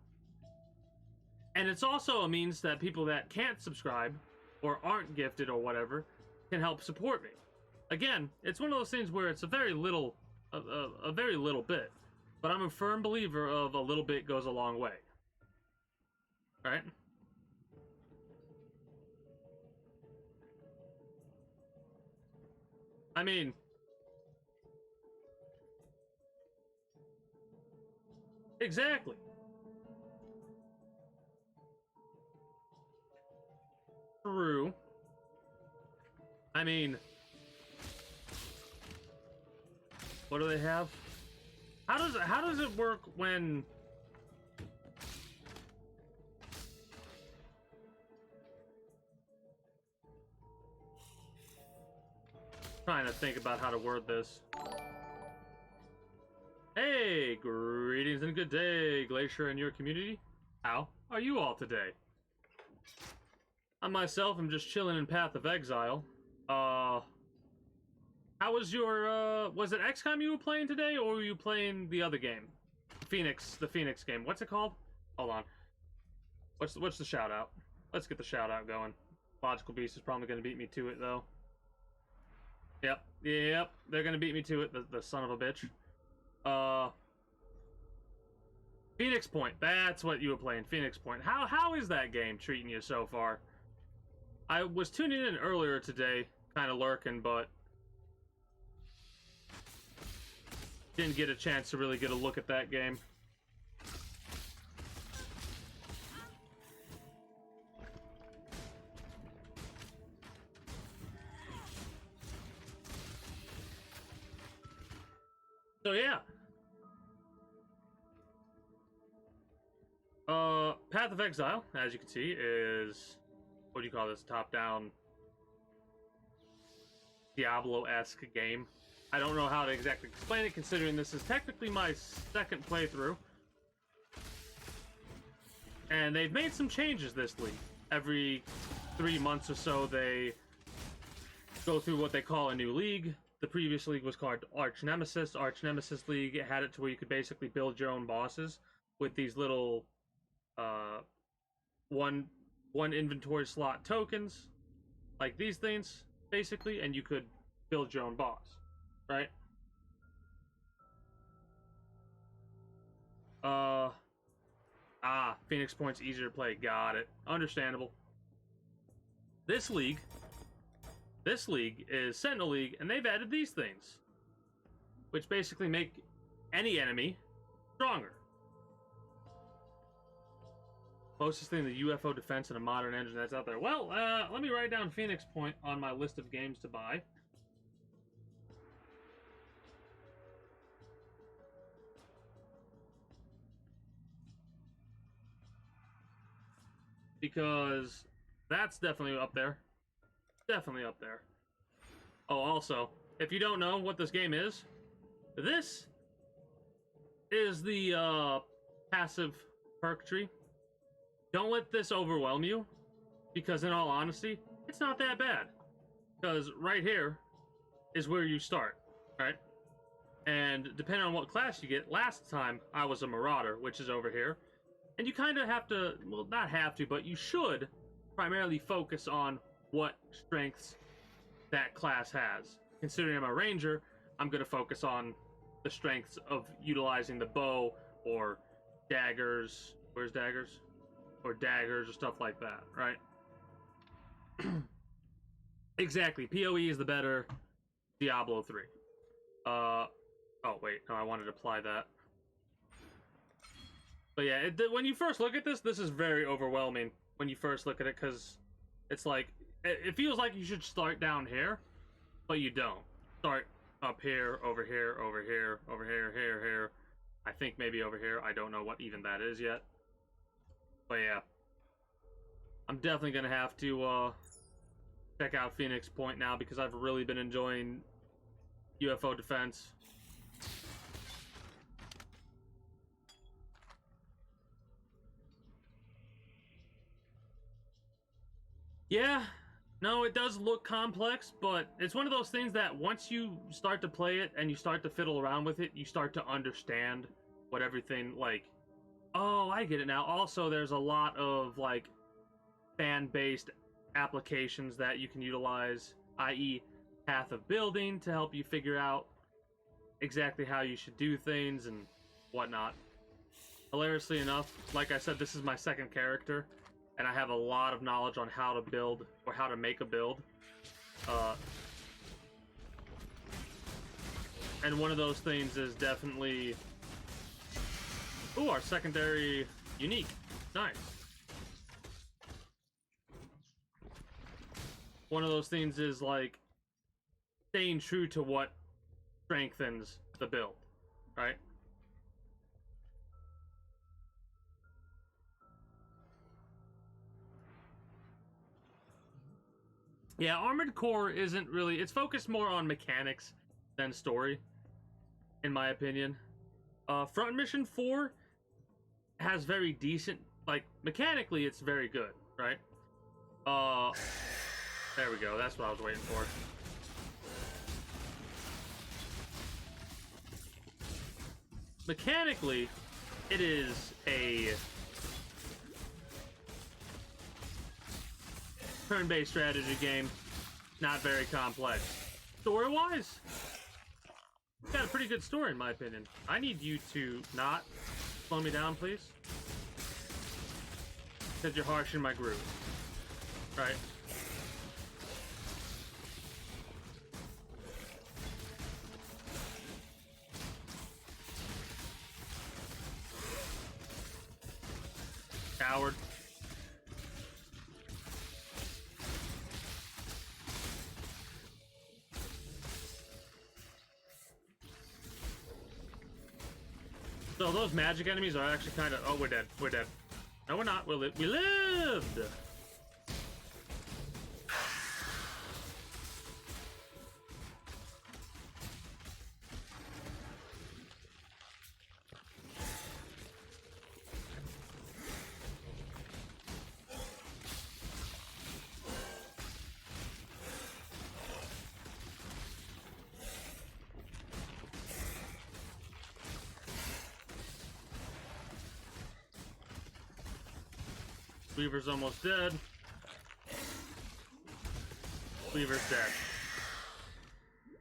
And it's also a means that people that can't subscribe or aren't gifted or whatever can help support me. Again, it's one of those things where it's a very little bit. But I'm a firm believer of a little bit goes a long way. Right? I mean, exactly. True. I mean, what do they have? How does it work when trying to think about how to word this. Hey, greetings and good day, Glacier and your community. How are you all today? I myself am just chilling in Path of Exile. How was your, was it XCOM you were playing today, or were you playing the other game? The Phoenix game. What's it called? Hold on. What's the shout out? Let's get the shout out going. Logical Beast is probably going to beat me to it, though. Yep, they're going to beat me to it, the son of a bitch. Phoenix Point, that's what you were playing, Phoenix Point. How is that game treating you so far? I was tuning in earlier today, kind of lurking, but didn't get a chance to really get a look at that game. So yeah. Path of Exile, as you can see, is, what do you call this, top-down Diablo-esque game. I don't know how to exactly explain it, considering this is technically my second playthrough. And they've made some changes this league. Every 3 months or so, they go through what they call a new league. The previous league was called Arch Nemesis. Arch Nemesis League, it had it to where you could basically build your own bosses with these little one inventory slot tokens, like these things, basically, and you could build your own boss, right? Phoenix Point's easier to play. Got it. Understandable. This league is Sentinel League, and they've added these things, which basically make any enemy stronger. Closest thing to UFO defense in a modern engine that's out there. Well, let me write down Phoenix Point on my list of games to buy. Because that's definitely up there. Definitely up there. Oh, also, if you don't know what this game is, this is the passive perk tree. Don't let this overwhelm you, because in all honesty, it's not that bad. Because right here is where you start, right? And depending on what class you get, last time I was a Marauder, which is over here. And you kind of have to, well, not have to, but you should primarily focus on what strengths that class has. Considering I'm a Ranger, I'm going to focus on the strengths of utilizing the bow or daggers. Where's daggers? Or daggers or stuff like that, right? Exactly. PoE is the better Diablo 3. Oh, wait. No, I wanted to apply that. But yeah, when you first look at this, this is very overwhelming when you first look at it, because it's like, it feels like you should start down here, but you don't. Start up here, over here, over here, over here, here. I think maybe over here. I don't know what even that is yet. But yeah, I'm definitely going to have to check out Phoenix Point now, because I've really been enjoying UFO defense. Yeah, no, it does look complex, but it's one of those things that once you start to play it and you start to fiddle around with it, you start to understand what everything, like, oh, I get it now. Also, there's a lot of, like, fan-based applications that you can utilize, i.e. Path of Building, to help you figure out exactly how you should do things and whatnot. Hilariously enough, like I said, this is my second character, and I have a lot of knowledge on how to build, or how to make a build. And one of those things is definitely... Ooh, our secondary unique. Nice. One of those things is, like, staying true to what strengthens the build, right? Yeah, Armored Core isn't really... It's focused more on mechanics than story, in my opinion. Front Mission 4 has very decent... Like, mechanically, it's very good, right? There we go. That's what I was waiting for. Mechanically, it is a turn-based strategy game, not very complex. Story-wise, it's got a pretty good story in my opinion. I need you to not slow me down, please. Because you're harshing my groove. Right? Coward. So those magic enemies are actually kind of... Oh, we're dead. We're dead. No, we're not. We lived! Weaver's almost dead. Weaver's dead.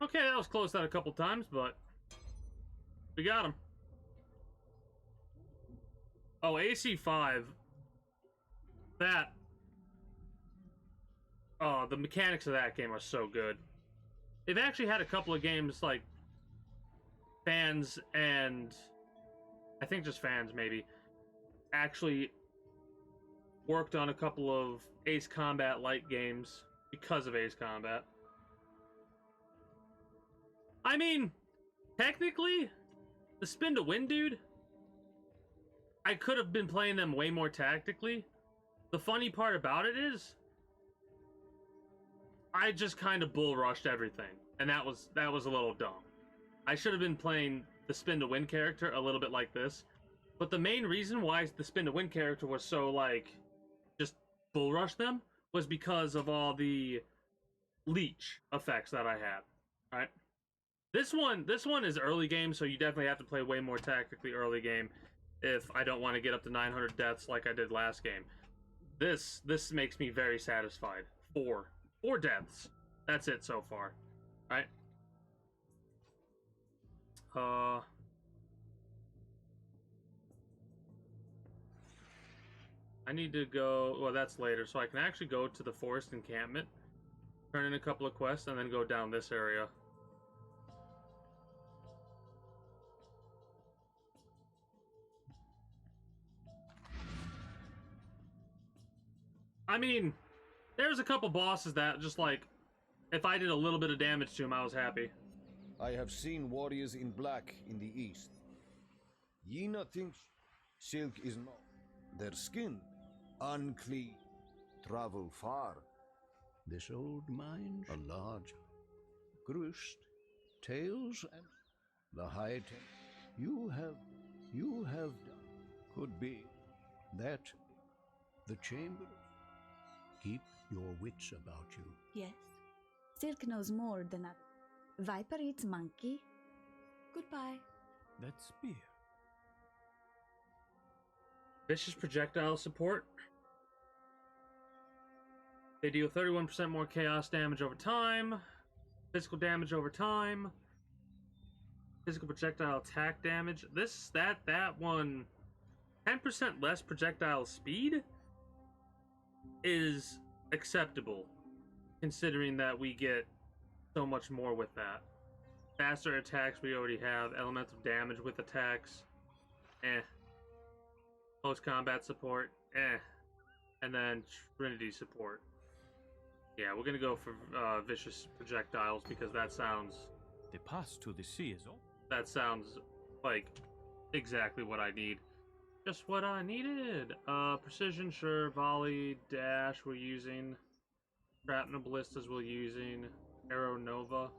Okay, that was close out a couple times, but we got him. Oh, AC5. That. Oh, the mechanics of that game are so good. They've actually had a couple of games like fans and I think just fans maybe actually worked on a couple of Ace Combat light games because of Ace Combat. I mean, technically, the Spin to Win dude, I could have been playing them way more tactically. The funny part about it is I just kind of bull rushed everything, and that was a little dumb. I should have been playing the Spin to Win character a little bit like this, but the main reason why the Spin to Win character was so like just bull rush them was because of all the leech effects that I had. Right? This one is early game, so you definitely have to play way more tactically early game if I don't want to get up to 900 deaths like I did last game. This makes me very satisfied. Four deaths. That's it so far. Right? I need to go, well, that's later, so I can actually go to the forest encampment, turn in a couple of quests, and then go down this area. I mean, there's a couple bosses that just like, if I did a little bit of damage to him, I was happy. I have seen warriors in black in the east. Ye not think silk is not their skin, unclean, travel far. This old mine, a large, grist, tails, and the high you have done. Could be that the chamber. Keep your wits about you. Yes. Silk knows more than that. Viper eats monkey. Goodbye. That spear. Vicious projectile support. They deal 31% more chaos damage over time. Physical damage over time. Physical projectile attack damage. That one. 10% less projectile speed is acceptable, considering that we get so much more with that. Faster attacks we already have. Elemental damage with attacks. Close combat support. And then Trinity support. Yeah, we're gonna go for vicious projectiles because that sounds... The pass to the sea is all. That sounds like exactly what I need. Just what I needed. Precision, sure. Volley, dash, we're using. Shrapnel ballistas, we're using. Arrow Nova.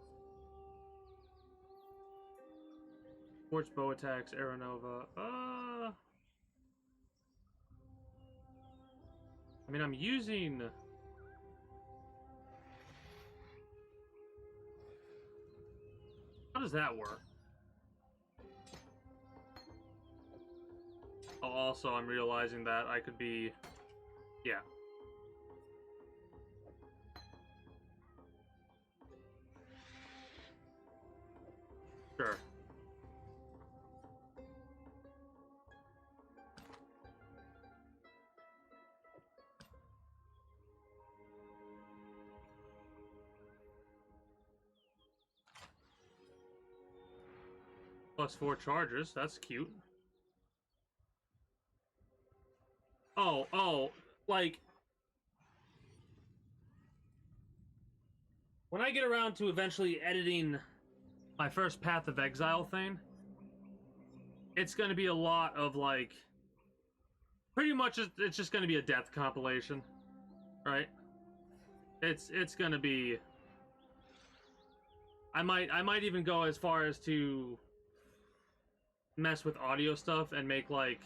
Quartz bow attacks, Arrow Nova. I mean, I'm using. How does that work? Oh, also, I'm realizing that I could be... Yeah. Sure. +4 chargers, that's cute. Oh, like... When I get around to eventually editing my first Path of Exile thing, it's gonna be a lot of, like... Pretty much, it's just gonna be a death compilation, right? It's gonna be... I might even go as far as to mess with audio stuff and make, like...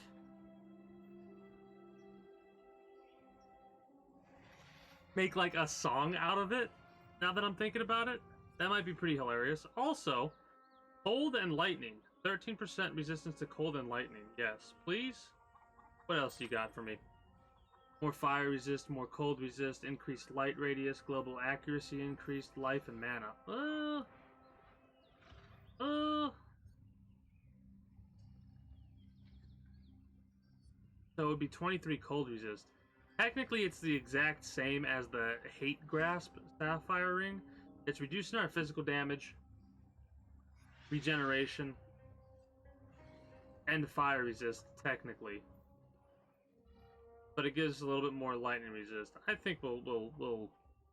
Make, like, a song out of it, now that I'm thinking about it. That might be pretty hilarious. Also, cold and lightning. 13% resistance to cold and lightning. Yes, please? What else you got for me? More fire resist, more cold resist, increased light radius, global accuracy, increased life and mana. So it would be 23 cold resist. Technically, it's the exact same as the Hate Grasp Sapphire Ring. It's reducing our physical damage, regeneration, and fire resist, technically. But it gives a little bit more lightning resist. I think we'll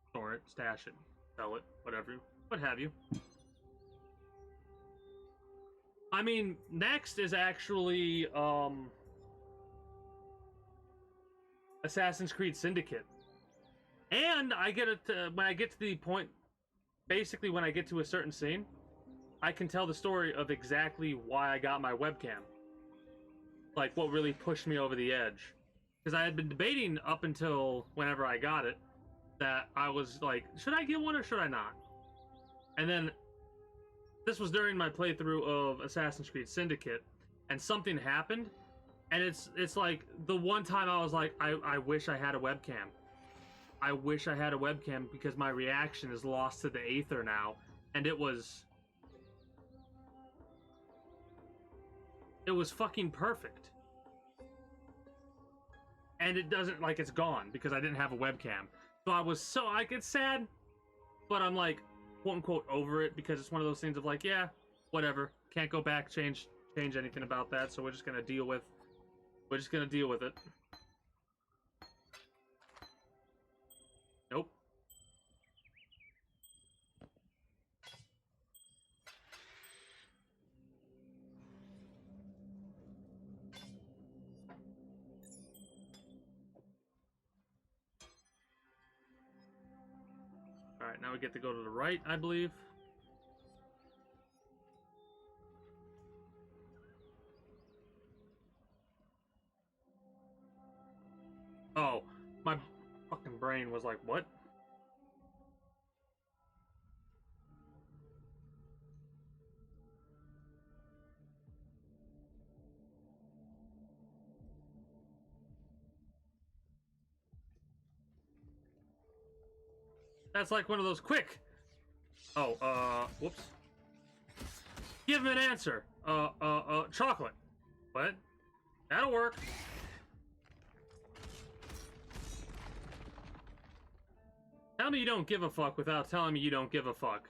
store it, stash it, sell it, whatever, what have you. I mean, next is actually Assassin's Creed Syndicate, and I get it when I get to the point. Basically, when I get to a certain scene, I can tell the story of exactly why I got my webcam. Like, what really pushed me over the edge. Because I had been debating up until whenever I got it, that I was like, should I get one or should I not? And then, this was during my playthrough of Assassin's Creed Syndicate, and something happened, and it's like, the one time I was like, I wish I had a webcam. I wish I had a webcam because my reaction is lost to the aether now, and it was fucking perfect. And it doesn't, like, it's gone because I didn't have a webcam. So I was so, like, it's sad, but I'm like, quote unquote, over it because it's one of those things of like, yeah, whatever, can't go back, change anything about that, so we're just gonna deal with it. Nope. Alright, now we get to go to the right, I believe. Oh, my fucking brain was like, what? That's like one of those quick. Oh, whoops. Give him an answer. Chocolate. What? That'll work. Tell me you don't give a fuck without telling me you don't give a fuck.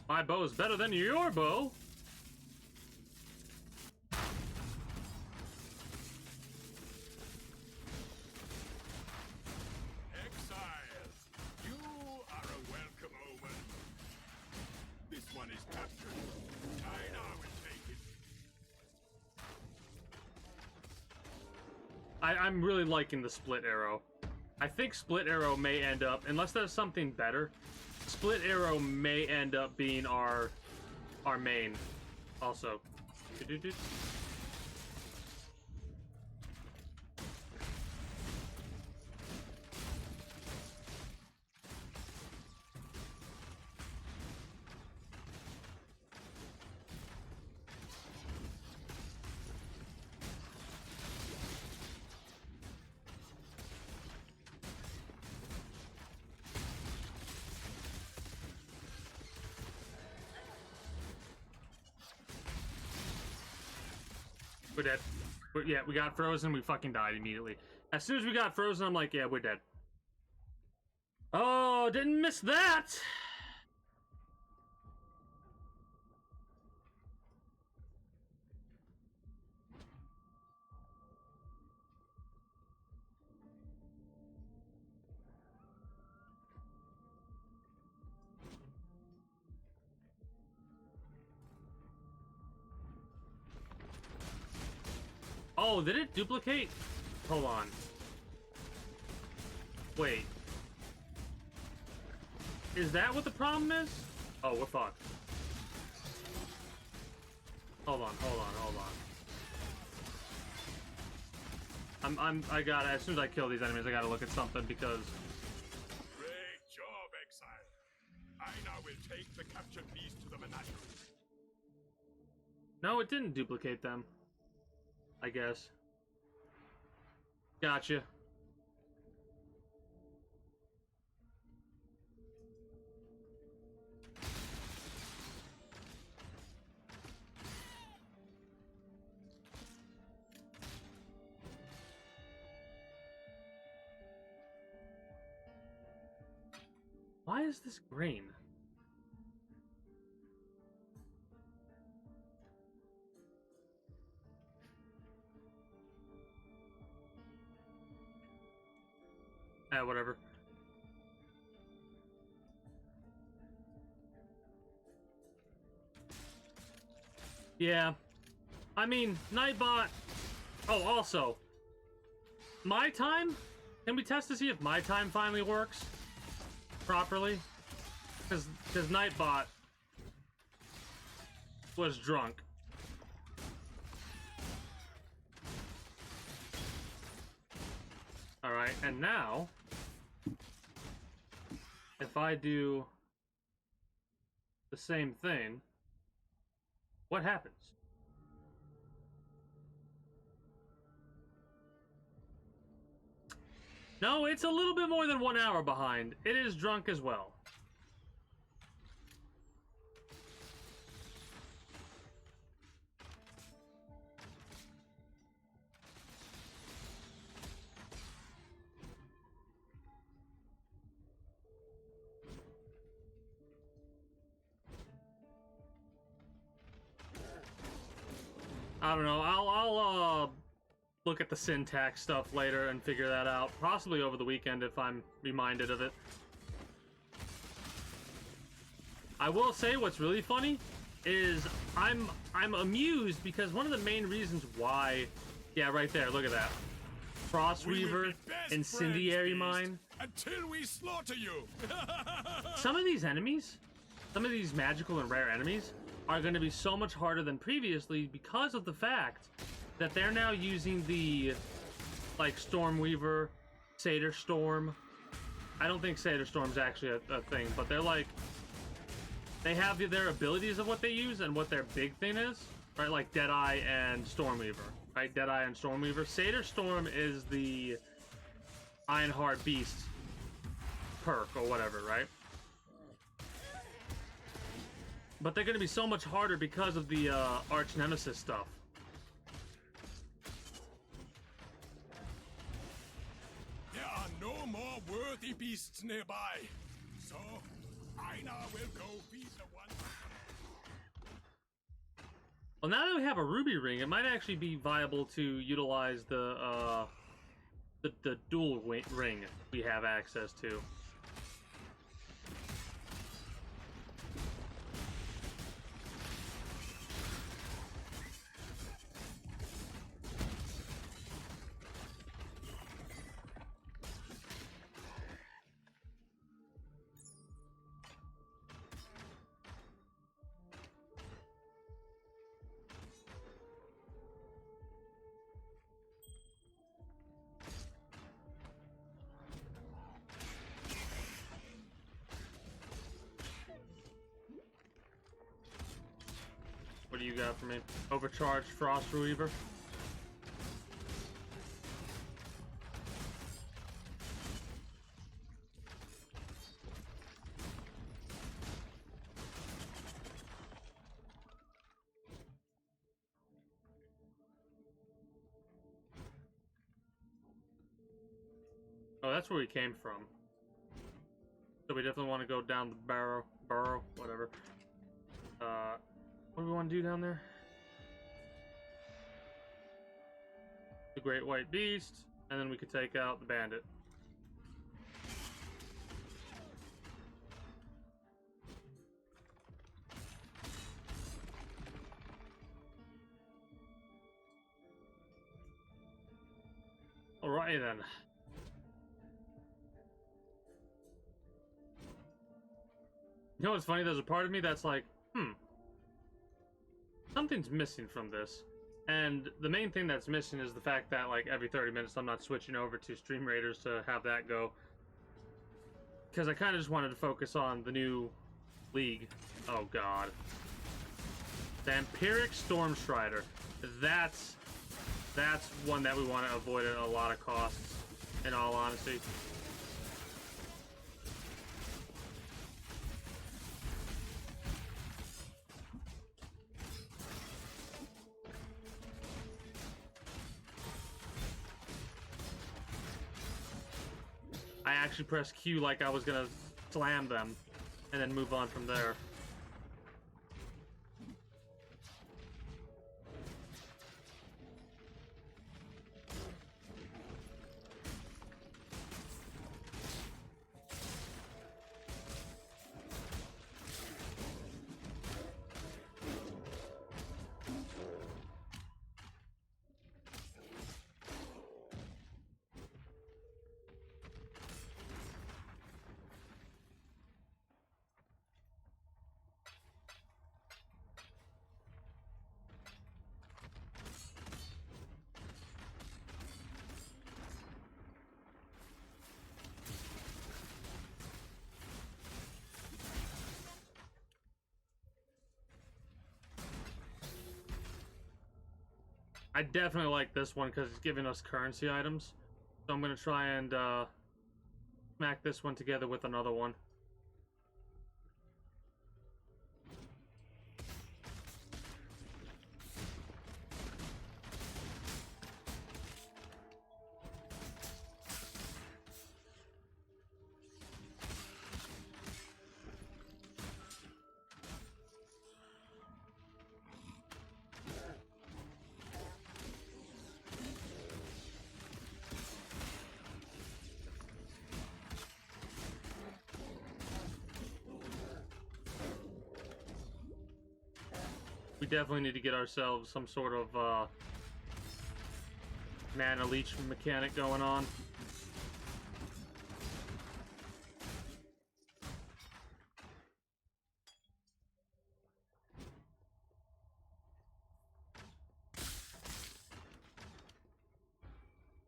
My bow is better than your bow. Exiles, you are a welcome omen. This one is captured. I now will take it. I'm really liking the split arrow. I think split arrow may end up, unless there's something better, split arrow may end up being our main also. We're dead. Yeah, we got frozen. We fucking died immediately. As soon as we got frozen, I'm like, yeah, we're dead. Oh, didn't miss that. Oh, did it duplicate? Hold on. Wait. Is that what the problem is? Oh, we're fucked. Hold on. I gotta, as soon as I kill these enemies, I gotta look at something because... Great job, Exile. I now will will take the captured beast to the menagerie. No, it didn't duplicate them. I guess. Gotcha. Why is this green? Whatever. Yeah. I mean, Nightbot... Oh, also. My time? Can we test to see if my time finally works? Properly? Because Nightbot was drunk. Alright, and now... if I do the same thing, what happens? No, it's a little bit more than 1 hour behind. It is drunk as well. I don't know. I'll look at the syntax stuff later and figure that out. Possibly over the weekend if I'm reminded of it. I will say what's really funny is I'm amused because one of the main reasons why... Yeah, right there. Look at that. Frostweaver, Incendiary Mine. Until we slaughter you. Some of these enemies, some of these magical and rare enemies, are going to be so much harder than previously because of the fact that they're now using the, like, Stormweaver, Satyr Storm. I don't think Satyr Storm's actually a thing, but they're like, they have their abilities of what they use and what their big thing is, right? Like Deadeye and Stormweaver, right? Deadeye and Stormweaver. Satyr Storm is the Ironheart Beast perk or whatever, right? But they're going to be so much harder because of the Arch Nemesis stuff. There are no more worthy beasts nearby. So, Einar will go feed the one. Well, now that we have a ruby ring, it might actually be viable to utilize the dual ring we have access to. What do you got for me? Overcharged Frostweaver? Oh, that's where we came from. So we definitely want to go down the burrow, whatever. What do we want to do down there? The Great White Beast, and then we could take out the bandit. Alrighty then. You know what's funny? There's a part of me that's like, something's missing from this. And the main thing that's missing is the fact that, like, every 30 minutes I'm not switching over to Stream Raiders to have that go. Because I kind of just wanted to focus on the new League. Oh god. Vampiric Stormstrider. That's one that we want to avoid at a lot of costs, in all honesty. I actually pressed Q like I was gonna slam them, and then move on from there. I definitely like this one because it's giving us currency items. So I'm going to try and smack this one together with another one. We definitely need to get ourselves some sort of mana leech mechanic going on.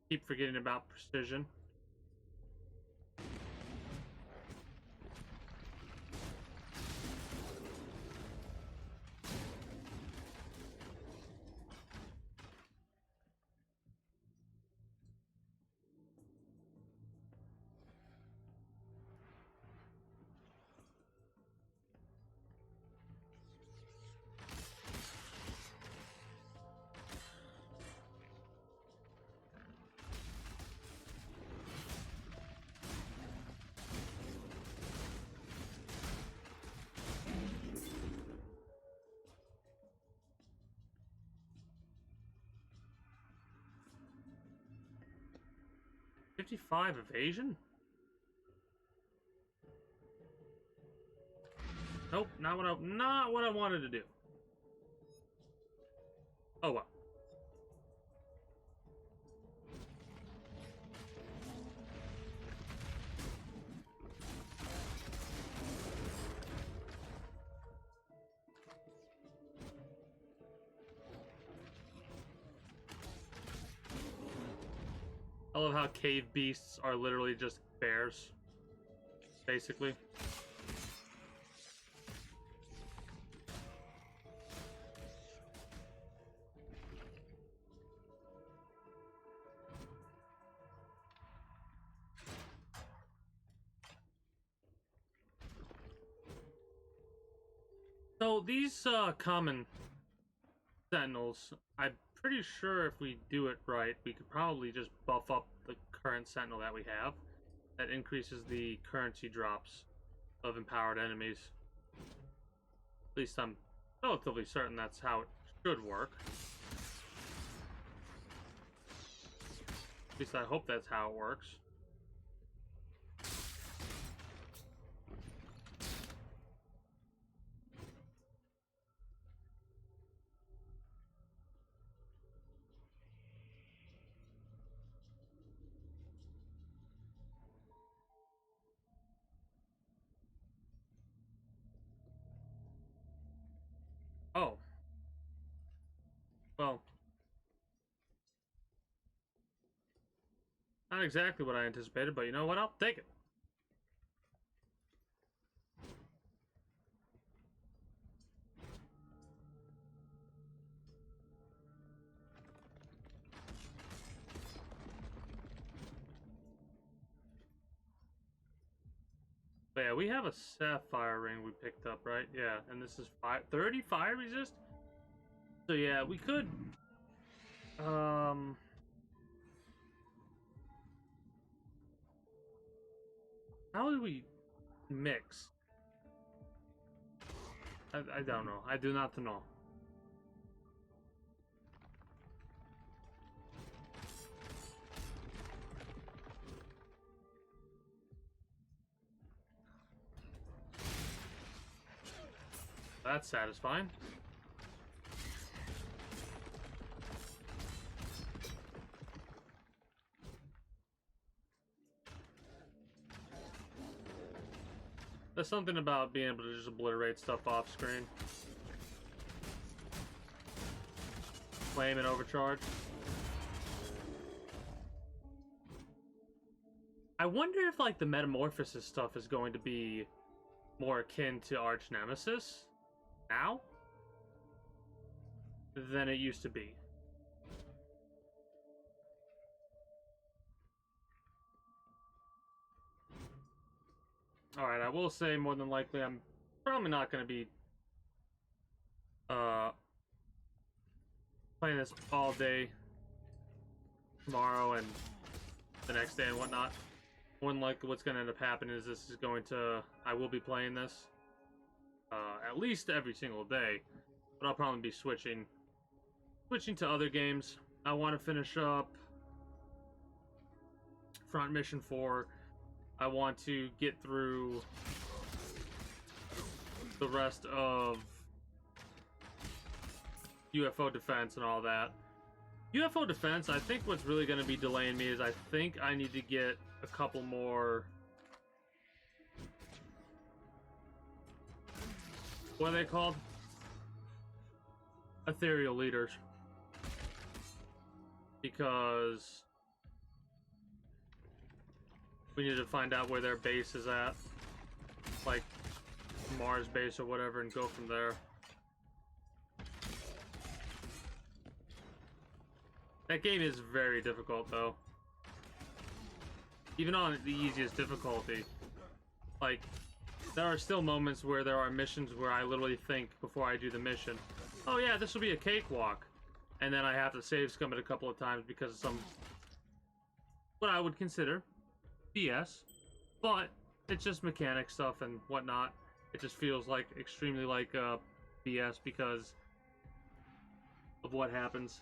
Keep forgetting about precision. $55 evasion? Nope, not what I wanted to do. Oh well. I love how cave beasts are literally just bears, basically. So these common sentinels, I'm pretty sure if we do it right, we could probably just buff up the current sentinel that we have. That increases the currency drops of empowered enemies. At least I'm relatively certain that's how it should work. At least I hope that's how it works. Oh. Well. Not exactly what I anticipated, but you know what? I'll take it. But yeah, we have a sapphire ring we picked up, right? Yeah, and this is 30 fire resist. So yeah, we could. How do we mix? I don't know. I do not know. That's satisfying. There's something about being able to just obliterate stuff off screen. Flame and overcharge. I wonder if like the metamorphosis stuff is going to be more akin to Arch Nemesis now than it used to be. Alright, I will say more than likely I'm probably not going to be playing this all day tomorrow and the next day and whatnot. More than likely what's going to end up happening is this is going to... I will be playing this at least every single day, but I'll probably be switching to other games. I want to finish up Front Mission 4. I want to get through the rest of UFO Defense and all that. UFO Defense, I think what's really going to be delaying me is I think I need to get a couple more... What are they called? Ethereal Leaders. Because we need to find out where their base is at. Like Mars base or whatever, and go from there. That game is very difficult though. Even on the easiest difficulty. Like, there are still moments where there are missions where I literally think before I do the mission, oh yeah, this will be a cakewalk. And then I have to save scum it a couple of times because of some, what I would consider BS. But it's just mechanic stuff and whatnot. It just feels like extremely like BS because of what happens.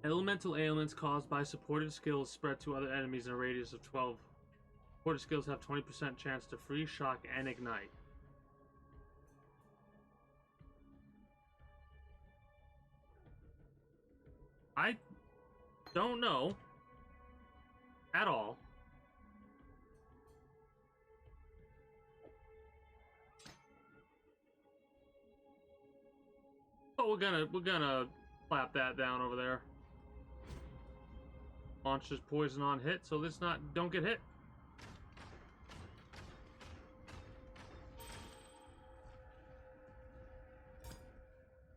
Elemental ailments caused by supported skills spread to other enemies in a radius of 12. Supported skills have 20% chance to freeze, shock, and ignite. I don't know at all. But we're gonna clap that down over there. Launches poison on hit, so let's don't get hit.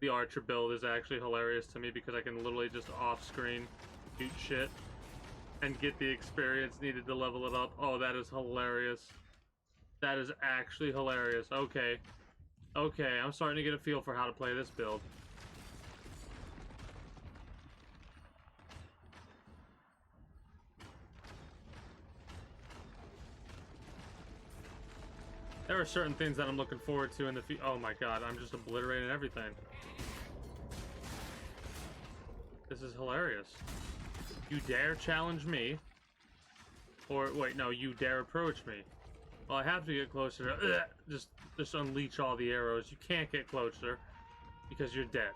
The archer build is actually hilarious to me because I can literally just off-screen shoot shit and get the experience needed to level it up. Oh, that is hilarious. That is actually hilarious. Okay. Okay, I'm starting to get a feel for how to play this build. There are certain things that I'm looking forward to in the future. Oh my god, I'm just obliterating everything. This is hilarious. You dare challenge me? Or, wait, no, you dare approach me. Well, I have to get closer to... just unleash all the arrows. You can't get closer because you're dead.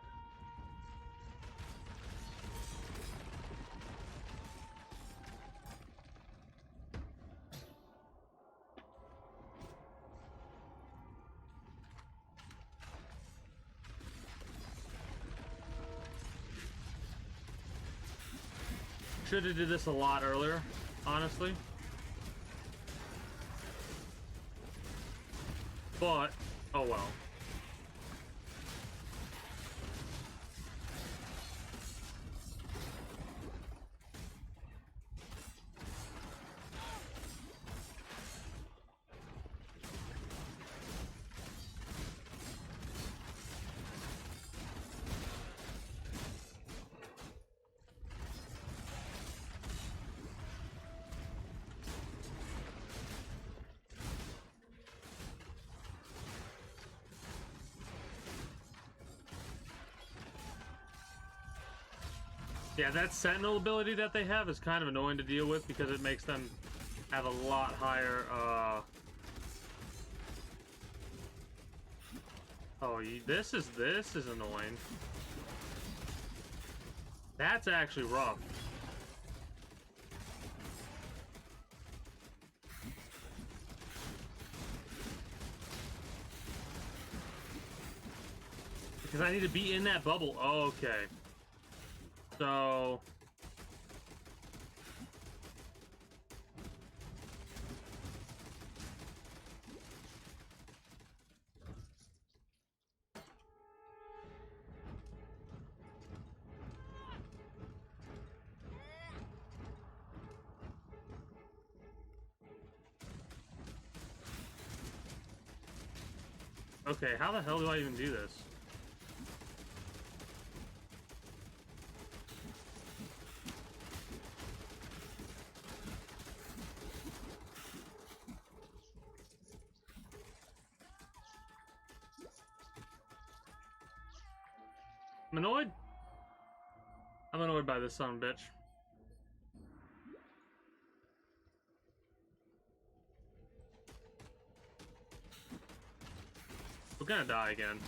Should have did this a lot earlier, honestly. But, oh well. Yeah, that Sentinel ability that they have is kind of annoying to deal with because it makes them have a lot higher, Oh, this is annoying. That's actually rough. Because I need to be in that bubble. Okay. So... Okay, how the hell do I even do this? I'm annoyed. I'm annoyed by this son of a bitch. We're gonna die again.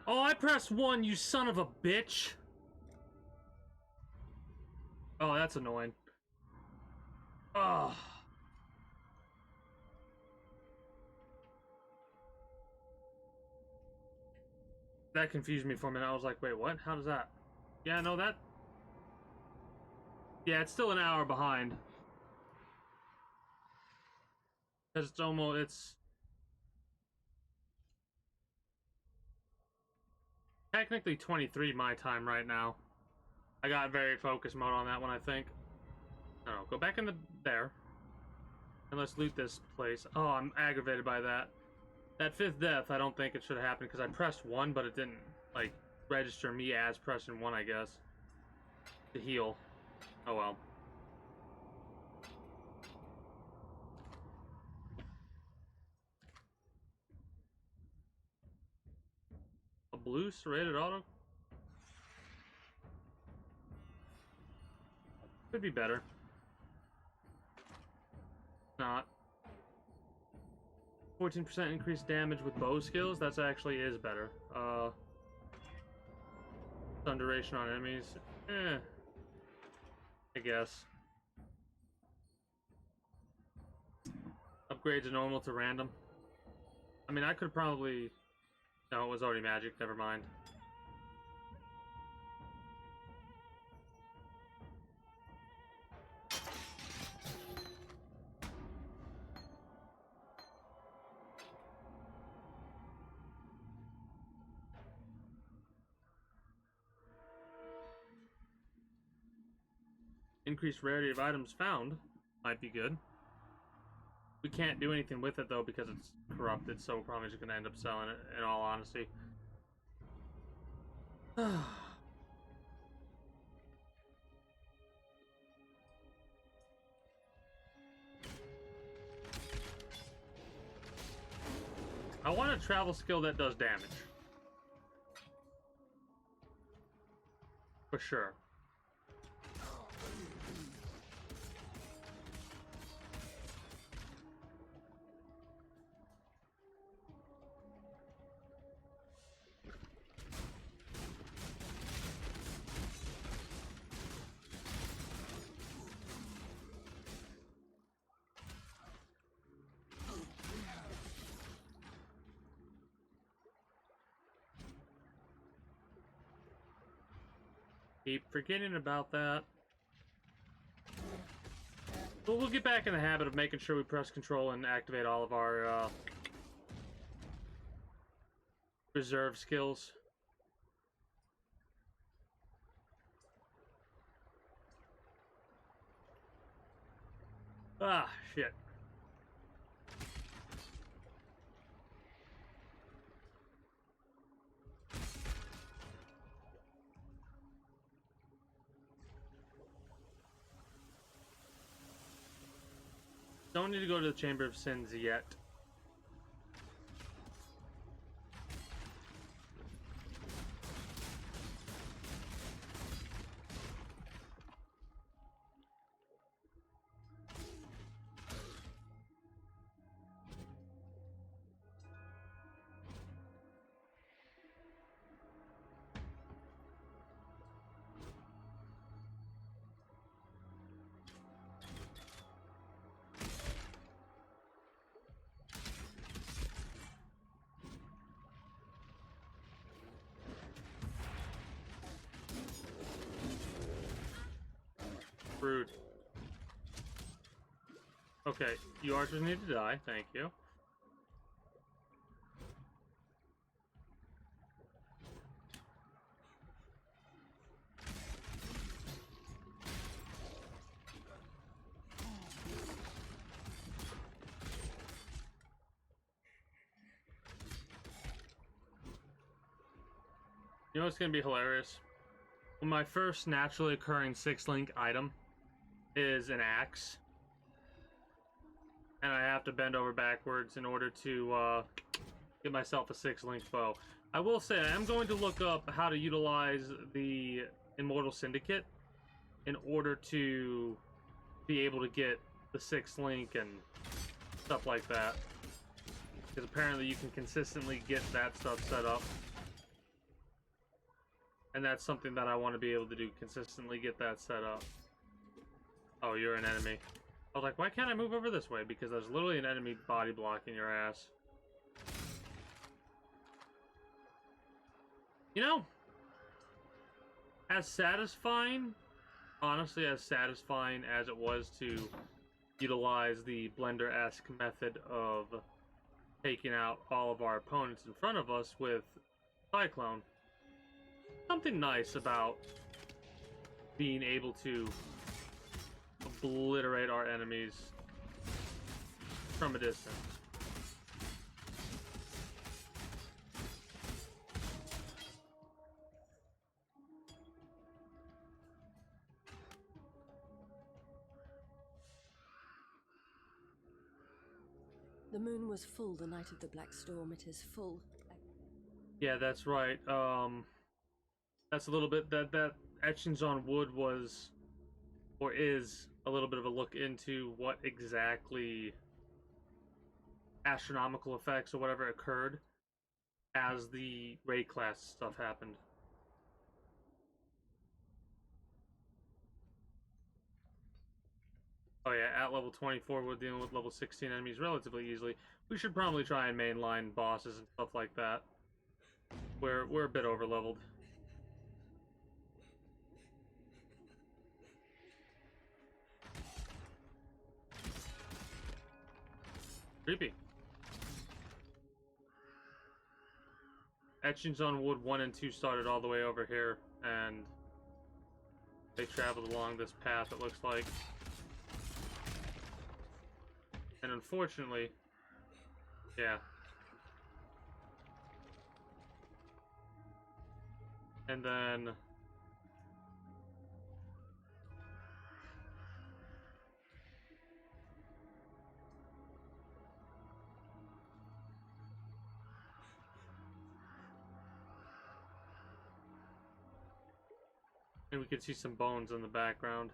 Oh, I pressed 1, you son of a bitch! Oh, that's annoying. Ugh. That confused me for a minute. I was like, wait, what? How does that? Yeah, no, that... Yeah, it's still an hour behind. Because it's almost... It's... Technically 23 my time right now. I got very focus mode on that one, I think. No, go back into there. And let's loot this place. Oh, I'm aggravated by that. That 5th death, I don't think it should have happened because I pressed 1, but it didn't, like, register me as pressing 1, I guess. To heal. Oh well. A blue serrated auto? Could be better. Not. 14% increased damage with bow skills? That actually is better. Stun duration on enemies? I guess. Upgrade to normal to random. I mean, I could probably... No, it was already magic. Never mind. Increased rarity of items found might be good. We can't do anything with it though because it's corrupted, so we're probably just gonna end up selling it in all honesty. I want a travel skill that does damage. For sure. Keep forgetting about that. But we'll get back in the habit of making sure we press control and activate all of our reserve skills. Ah, shit. Don't need to go to the Chamber of Sins yet. Okay, you archers need to die. Thank you. You know what's gonna be hilarious? My first naturally occurring 6-link item is an axe. And I have to bend over backwards in order to get myself a 6-link bow. I will say, I am going to look up how to utilize the Immortal Syndicate in order to be able to get the 6-link and stuff like that. Because apparently you can consistently get that stuff set up. And that's something that I want to be able to do, consistently get that set up. Oh, you're an enemy. I was like, why can't I move over this way? Because there's literally an enemy body blocking your ass. You know, as satisfying, honestly, as satisfying as it was to utilize the Blender-esque method of taking out all of our opponents in front of us with Cyclone, something nice about being able to obliterate our enemies from a distance. The moon was full the night of the Black Storm. It is full. Yeah, that's right. That's a little bit that etchings on wood was, or is, a little bit of a look into what exactly astronomical effects or whatever occurred as the raid class stuff happened. Oh yeah, at level 24 we're dealing with level 16 enemies relatively easily. We should probably try and mainline bosses and stuff like that. We're a bit over leveled. Creepy. Etchings on Wood 1 and 2 started all the way over here, and they traveled along this path, it looks like. And unfortunately, yeah. And then we could see some bones in the background.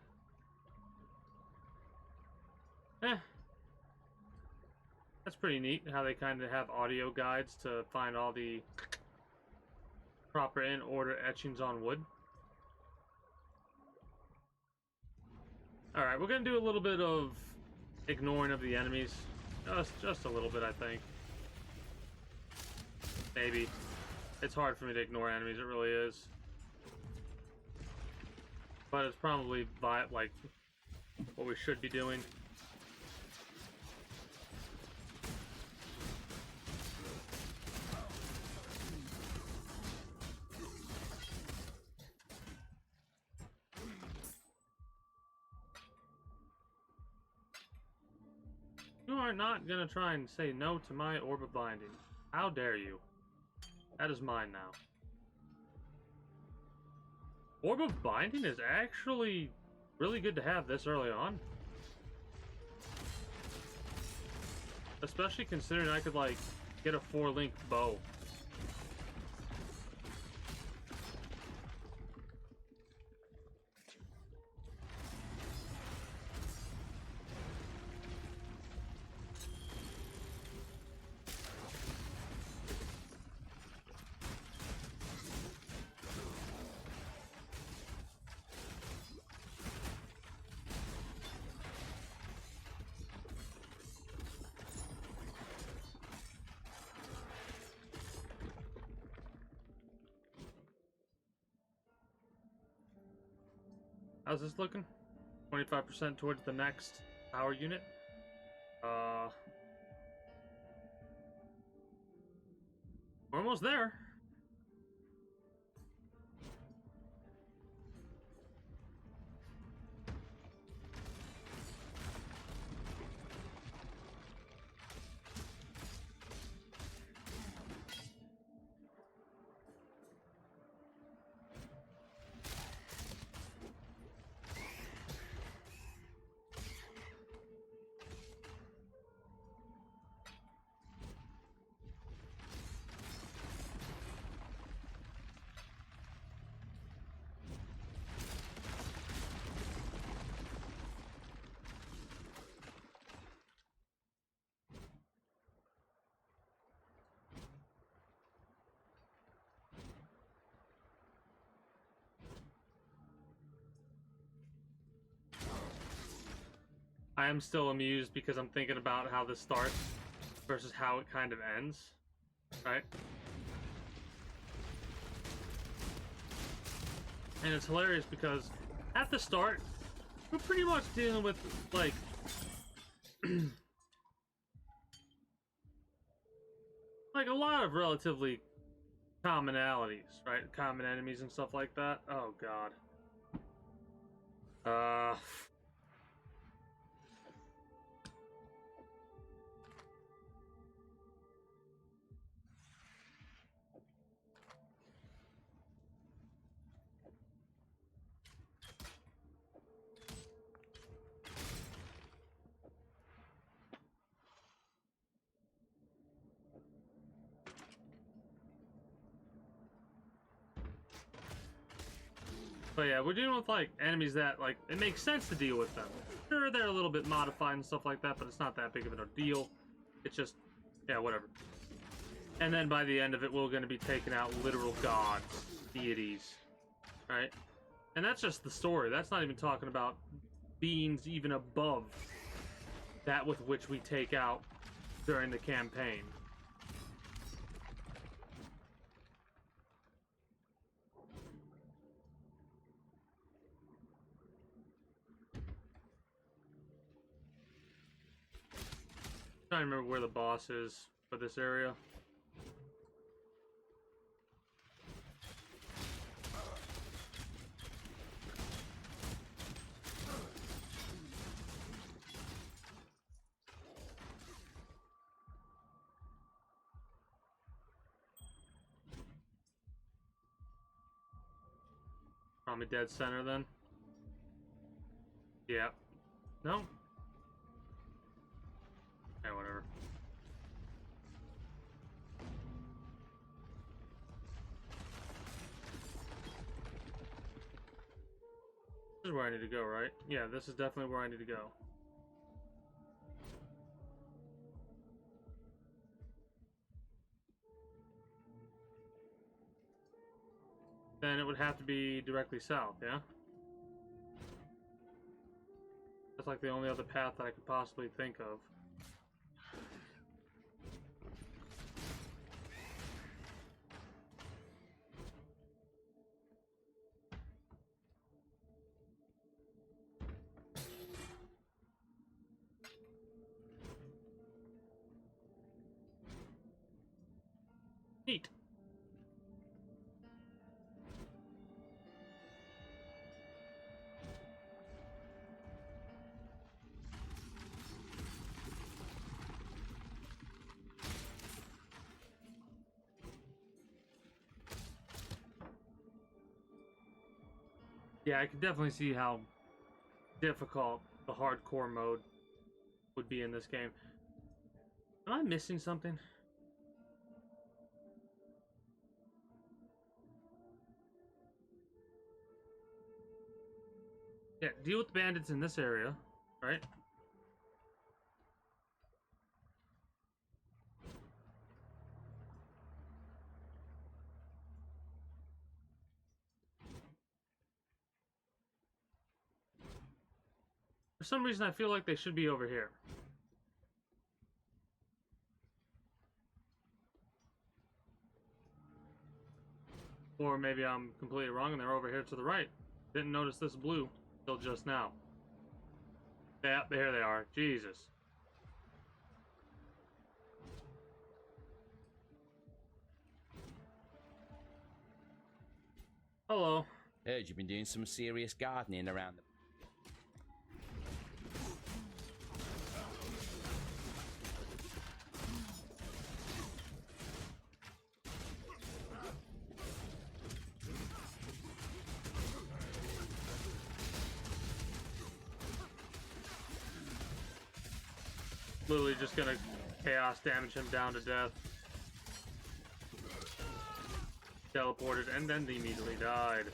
That's pretty neat how they kind of have audio guides to find all the proper in order etchings on wood. Alright, we're gonna do a little bit of ignoring of the enemies. Just a little bit, I think. Maybe. It's hard for me to ignore enemies, it really is. But it's probably like what we should be doing. You are not gonna try and say no to my Orb of Binding. How dare you? That is mine now. Orb of Binding is actually really good to have this early on. Especially considering I could, like, get a 4-link bow. How's this looking? 25% towards the next power unit. We're almost there. I am still amused because I'm thinking about how this starts versus how it kind of ends, right? And it's hilarious because at the start, we're pretty much dealing with, like, like a lot of relatively commonalities, right? Common enemies and stuff like that. Oh, God. But yeah, we're dealing with, like, enemies that, like, it makes sense to deal with them. Sure, they're a little bit modified and stuff like that, but it's not that big of a deal. It's just, yeah, whatever. And then by the end of it, we're going to be taking out literal gods, deities, right? And that's just the story. That's not even talking about beings even above that with which we take out during the campaign. Trying to remember where the boss is for this area. Probably dead center then. Yeah. No. Yeah, whatever. This is where I need to go, right? Yeah, this is definitely where I need to go. Then it would have to be directly south, yeah? That's like the only other path that I could possibly think of. Neat. Yeah, I could definitely see how difficult the hardcore mode would be in this game. Am I missing something? Yeah, deal with the bandits in this area, right? For some reason, I feel like they should be over here. Or maybe I'm completely wrong and they're over here to the right. Didn't notice this blue till just now. Yeah, there they are. Jesus. Hello. Heard you've been doing some serious gardening around the... Literally just gonna chaos damage him down to death. Teleported and then immediately died.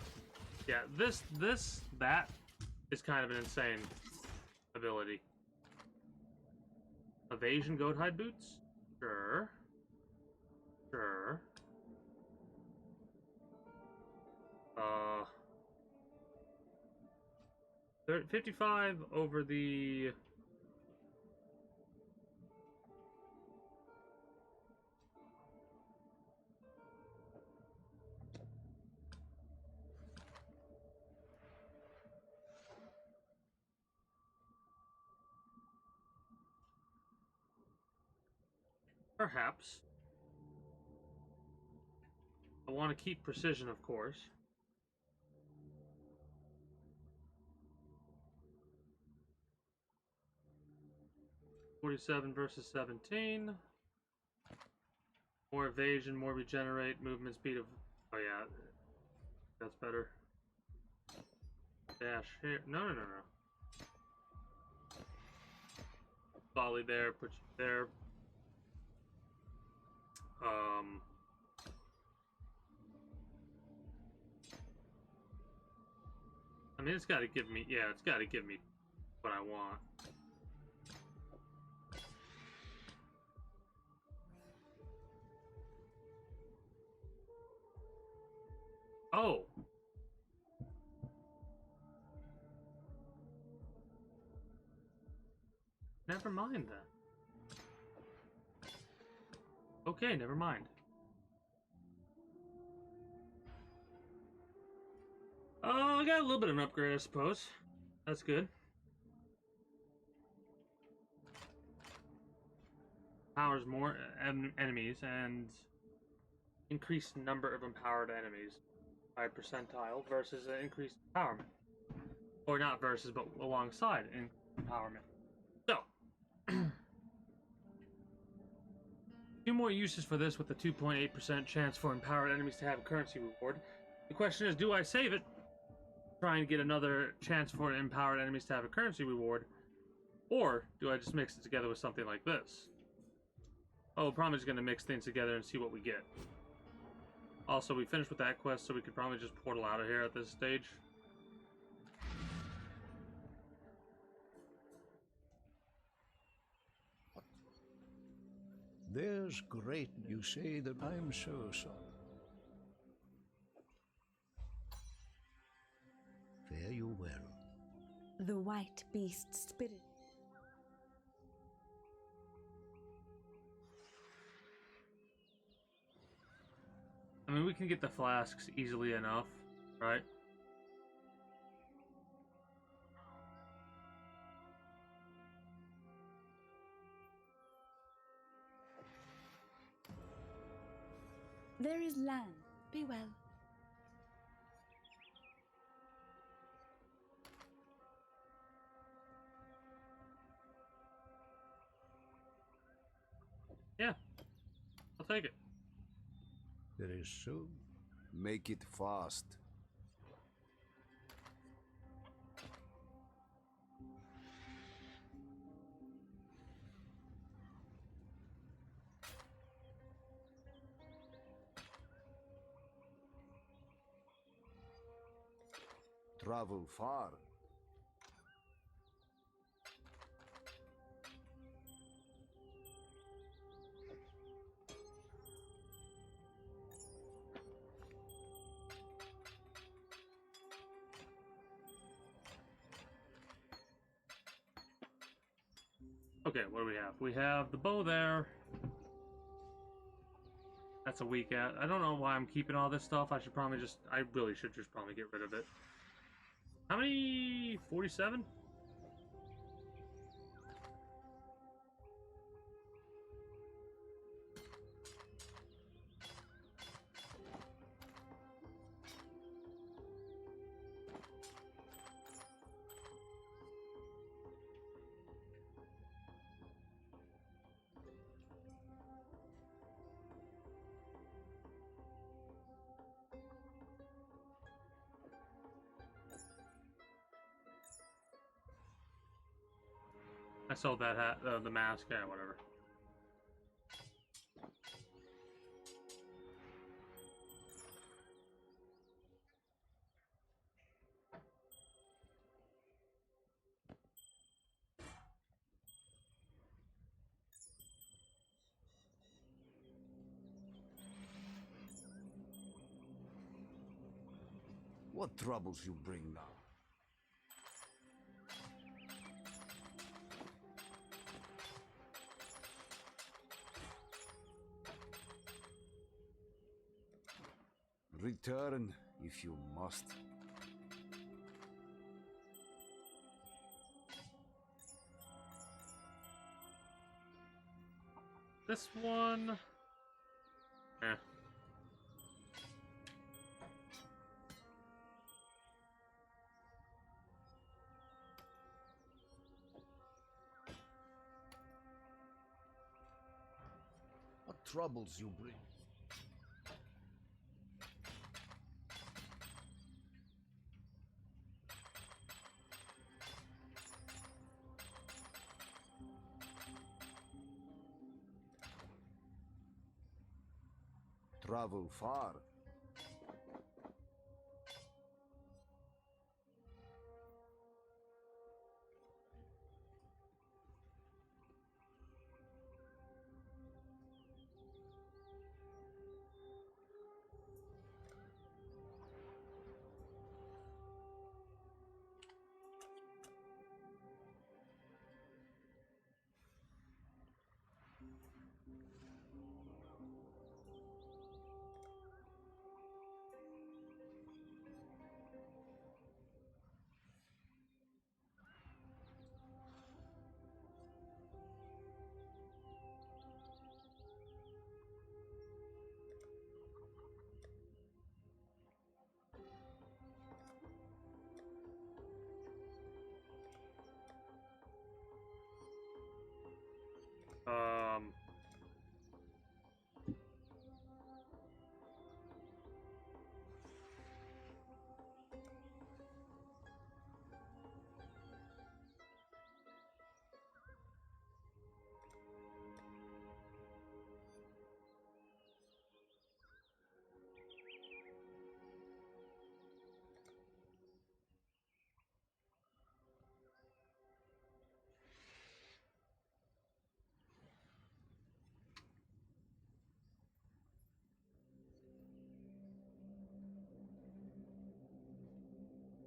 Yeah, that is kind of an insane ability. Evasion goat hide boots? Sure. Sure. 55 over the... Perhaps. I want to keep precision, of course. $47 versus 17. More evasion, more regenerate, movement speed of... Oh yeah, that's better. Dash here. No. Volley there, put you there. I mean, it's got to give me... Yeah, it's got to give me what I want. Oh! Never mind then. Okay, never mind. Oh, I got a little bit of an upgrade, I suppose. That's good. Powers more enemies and increased number of empowered enemies by percentile versus an increased empowerment. Or not versus, but alongside empowerment. So, two more uses for this with a 2.8% chance for empowered enemies to have a currency reward. The question is, do I save it? Try and get another chance for empowered enemies to have a currency reward, or do I just mix it together with something like this? Oh, we're probably just going to mix things together and see what we get. Also, we finished with that quest, so we could probably just portal out of here at this stage. There's great, you say that I'm so sorry. Fare you well. The white beast spirit. I mean, we can get the flasks easily enough, right? There is land. Be well. Yeah, I'll take it. There is so. Make it fast. Travel far. Okay, what do we have? We have the bow there. That's a weak at. I don't know why I'm keeping all this stuff. I really should just probably get rid of it. How many? 47? I sold that hat, the mask, yeah, whatever. What troubles you bring now? Return if you must. This one... Eh. What troubles you bring? Travel far. Um...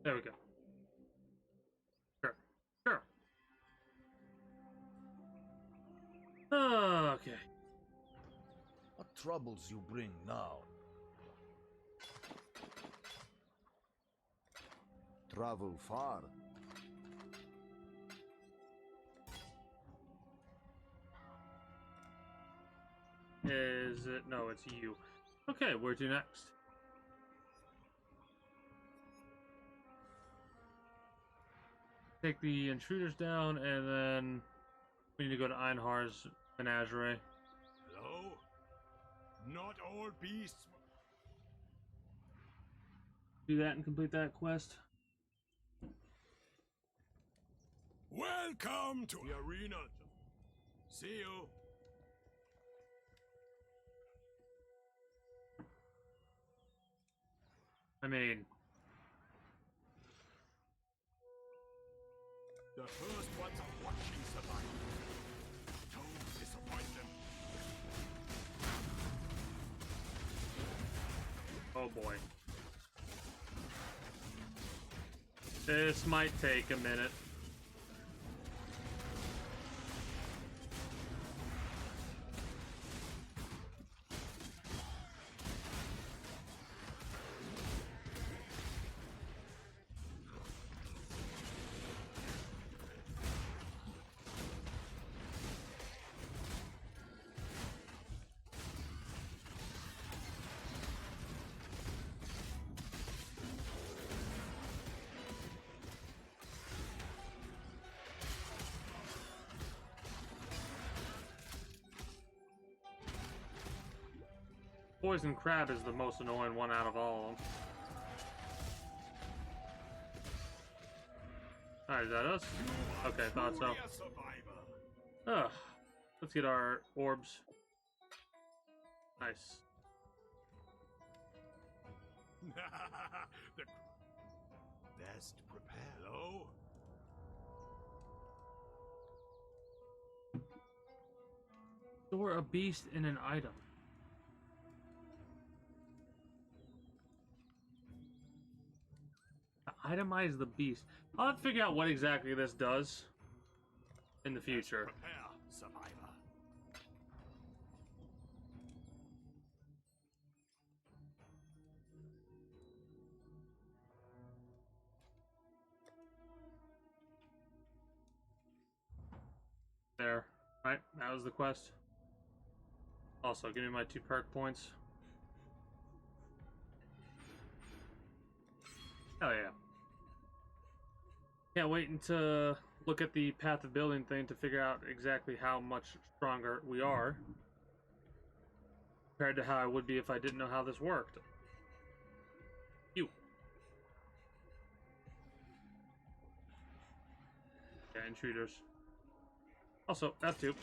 There we go. Sure. Sure. Okay. What troubles you bring now? Travel far. Is it? No, it's you. Okay, where to next? Take the intruders down, and then we need to go to Einhar's menagerie. Hello? Not all beasts. Do that and complete that quest. Welcome to the arena. See you. I mean, the first ones are watching survive. Don't disappoint them. oh boy. This might take a minute. Poison crab is the most annoying one out of all of them. Alright, is that us? Okay, thought so. Survivor. Ugh. Let's get our orbs. Nice. The best prepare. Hello? Store a beast in an item. Itemize the beast. I'll have to figure out what exactly this does in the future. Prepare, survivor. There. Right, that was the quest. Also, give me my 2 perk points. Hell yeah. Can't wait until look at the path of building thing to figure out exactly how much stronger we are compared to how I would be if I didn't know how this worked. You. Yeah, intruders. Also, F2.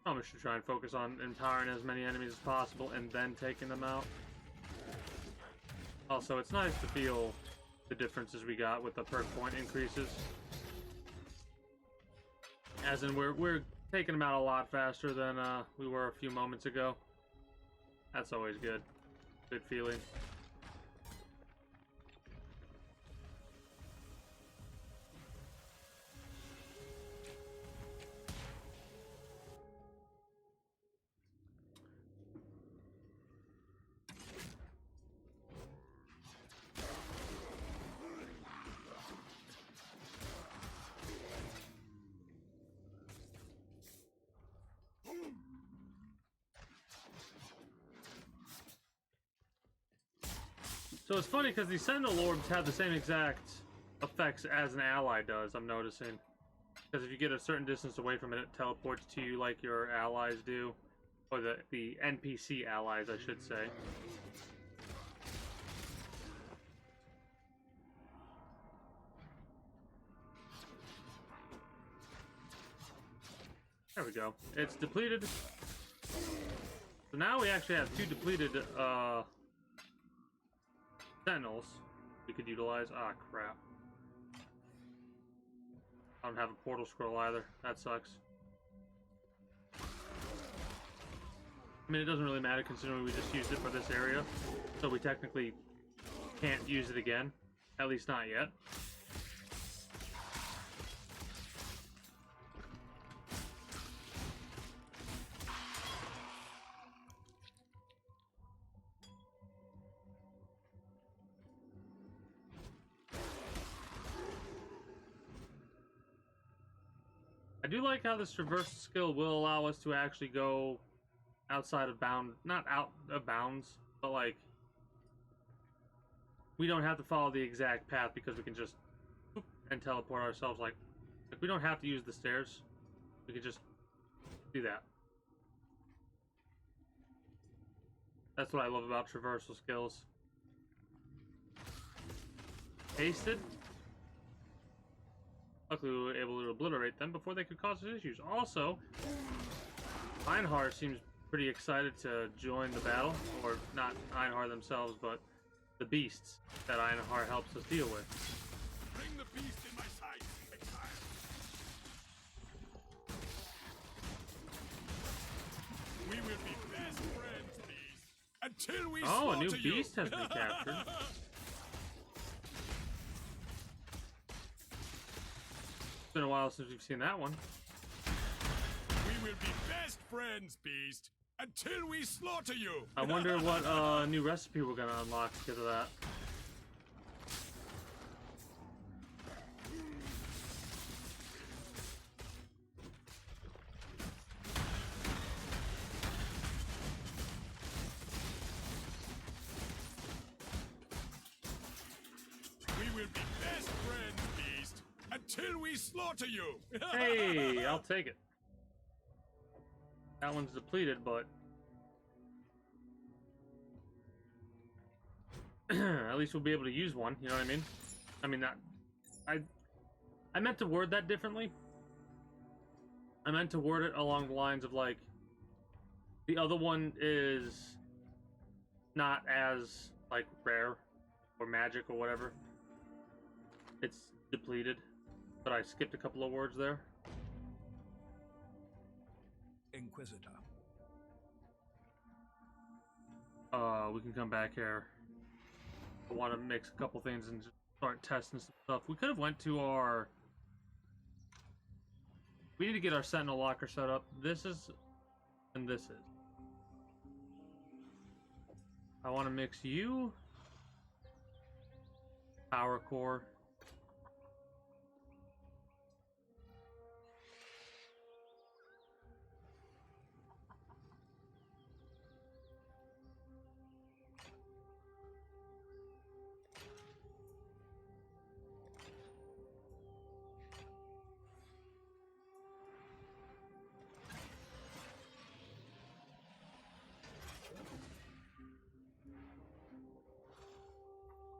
Probably should try and focus on empowering as many enemies as possible and then taking them out. Also, it's nice to feel the differences we got with the perk point increases. As in, we're taking them out a lot faster than we were a few moments ago. That's always good. Good feeling. So it's funny because the Sentinel orbs have the same exact effects as an ally does, I'm noticing. Because if you get a certain distance away from it, it teleports to you like your allies do. Or the NPC allies, I should say. There we go. It's depleted. So now we actually have 2 depleted, Sentinels we could utilize. Ah, crap. I don't have a portal scroll either. That sucks. I mean, it doesn't really matter considering we just used it for this area. So we technically can't use it again. At least not yet. I do like how this traverse skill will allow us to actually go outside of not out of bounds, but like we don't have to follow the exact path because we can just whoop, and teleport ourselves. Like we don't have to use the stairs. We can just do that. That's what I love about traversal skills. Hasted. Luckily, we were able to obliterate them before they could cause us issues. Also, Einhar seems pretty excited to join the battle. Or not Einhar themselves, but the beasts that Einhar helps us deal with. Bring the beast in my sight, exile. We will be best friends, beast, until we a new slaughter you. beast has been captured. It's been a while since we've seen that one. We will be best friends, beast, until we slaughter you. I wonder what new recipe we're gonna unlock because of that. best friends, beast, until we slaughter you. Hey, I'll take it. That one's depleted, but at least we'll be able to use one. You know what I mean? I mean that. I meant to word that differently. I meant to word it along the lines of like, the other one is not as like rare or magic or whatever. It's depleted, but I skipped a couple of words there. Inquisitor. We can come back here. I want to mix a couple things and just start testing some stuff. We could have went to our... We need to get our Sentinel locker set up. This is... and this is. I want to mix you. Power core.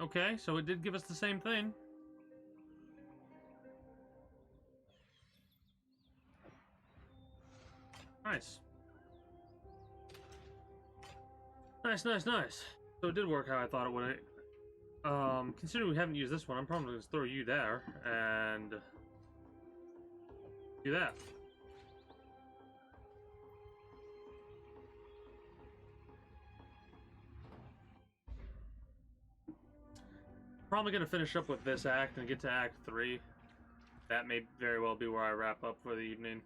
Okay, so it did give us the same thing. Nice. Nice. So it did work how I thought it would. Considering we haven't used this one, I'm probably going to throw you there and do that. Probably going to finish up with this act and get to Act 3. That may very well be where I wrap up for the evening.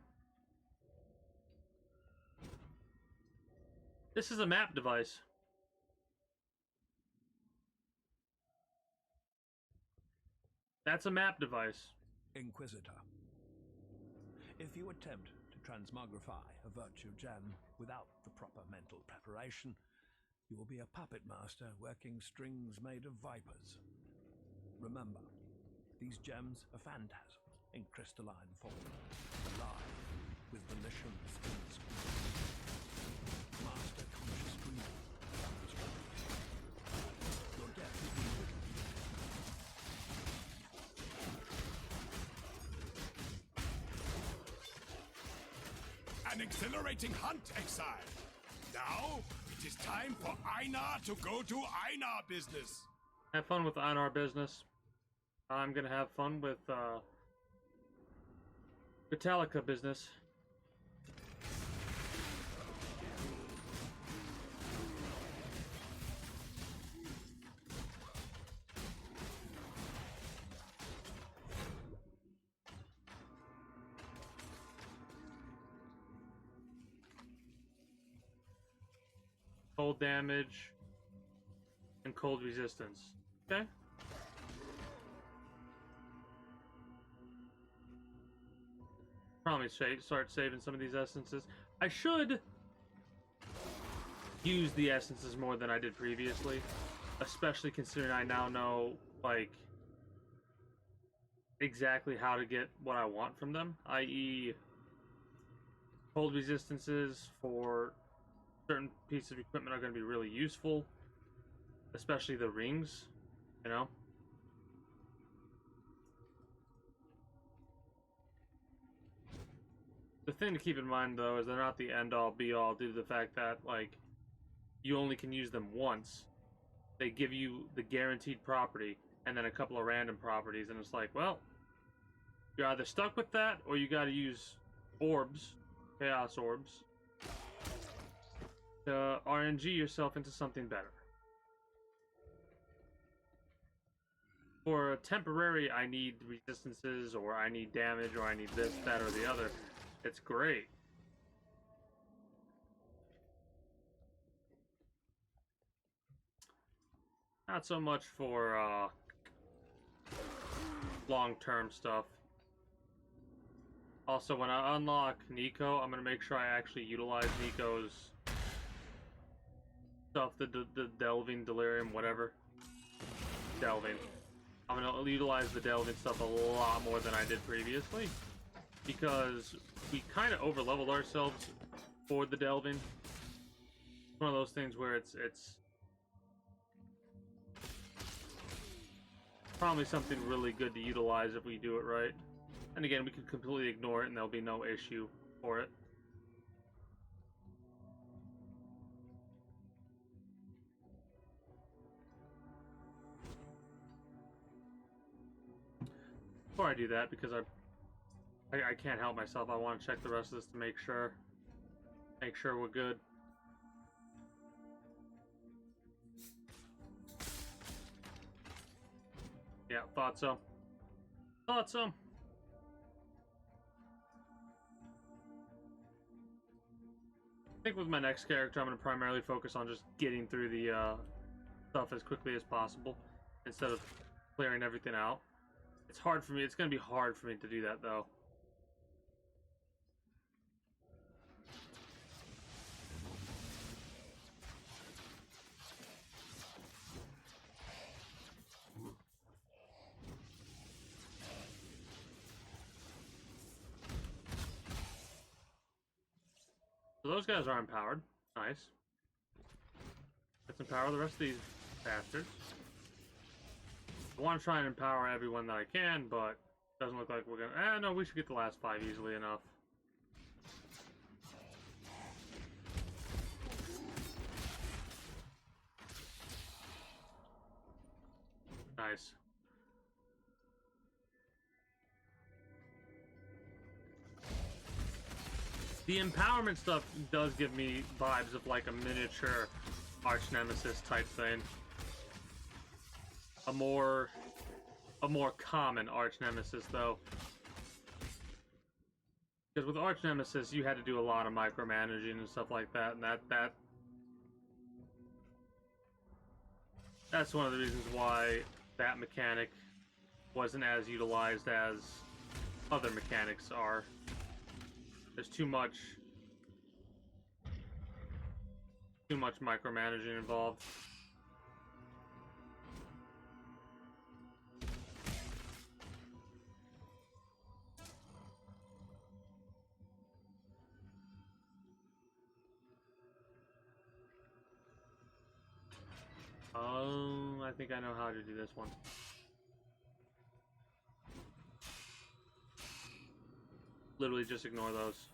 This is a map device. That's a map device. Inquisitor. If you attempt to transmogrify a virtue gem without the proper mental preparation, you will be a puppet master working strings made of vipers. Remember, these gems are phantasms in crystalline form, alive with volitions and speech. Master conscious dreaming about this world. Your death will be An exhilarating hunt, exile. Now, it is time for Einar to go to Einar business. Have fun with Einar business. I'm gonna have fun with Metallica business. Cold damage and cold resistance. Okay. Probably start saving some of these essences. I should use the essences more than I did previously, especially considering I now know, like, exactly how to get what I want from them, i.e. cold resistances for certain pieces of equipment are going to be really useful, especially the rings, you know? The thing to keep in mind, though, is they're not the end-all, be-all due to the fact that, like, you only can use them once. They give you the guaranteed property, and then a couple of random properties, and it's like, well, you're either stuck with that, or you gotta use orbs, chaos orbs, to RNG yourself into something better. For a temporary, I need resistances, or I need damage, or I need this, that, or the other. It's great. Not so much for long-term stuff. Also, when I unlock Nico, I'm gonna make sure I actually utilize Nico's stuff, the delving, delirium, whatever. Delving. I'm gonna utilize the delving stuff a lot more than I did previously, because we kind of over-leveled ourselves for the delving. It's one of those things where it's probably something really good to utilize if we do it right. And again, we can completely ignore it and there'll be no issue for it. Before I do that, because I can't help myself, I want to check the rest of this to make sure we're good. Yeah, thought so. Thought so. I think with my next character, I'm going to primarily focus on just getting through the stuff as quickly as possible instead of clearing everything out. It's hard for me. It's going to be hard for me to do that, though. So those guys are empowered. Nice. Let's empower the rest of these bastards. I want to try and empower everyone that I can, but it doesn't look like we're gonna... no, we should get the last 5 easily enough. Nice. The empowerment stuff does give me vibes of like a miniature arch nemesis type thing. A more common arch nemesis, though. Because with arch nemesis, you had to do a lot of micromanaging and stuff like that, and that's one of the reasons why that mechanic wasn't as utilized as other mechanics are. There's too much micromanaging involved. Oh, I think I know how to do this one. Literally just ignore those.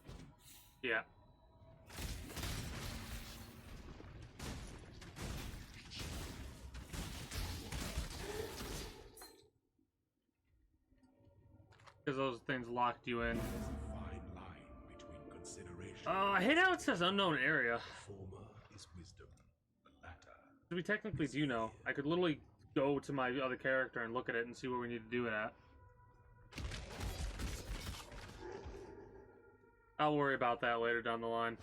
Yeah. Because those things locked you in. Oh, I hate how it says unknown area. We technically do know. I could literally go to my other character and look at it and see where we need to do it at. I'll worry about that later down the line.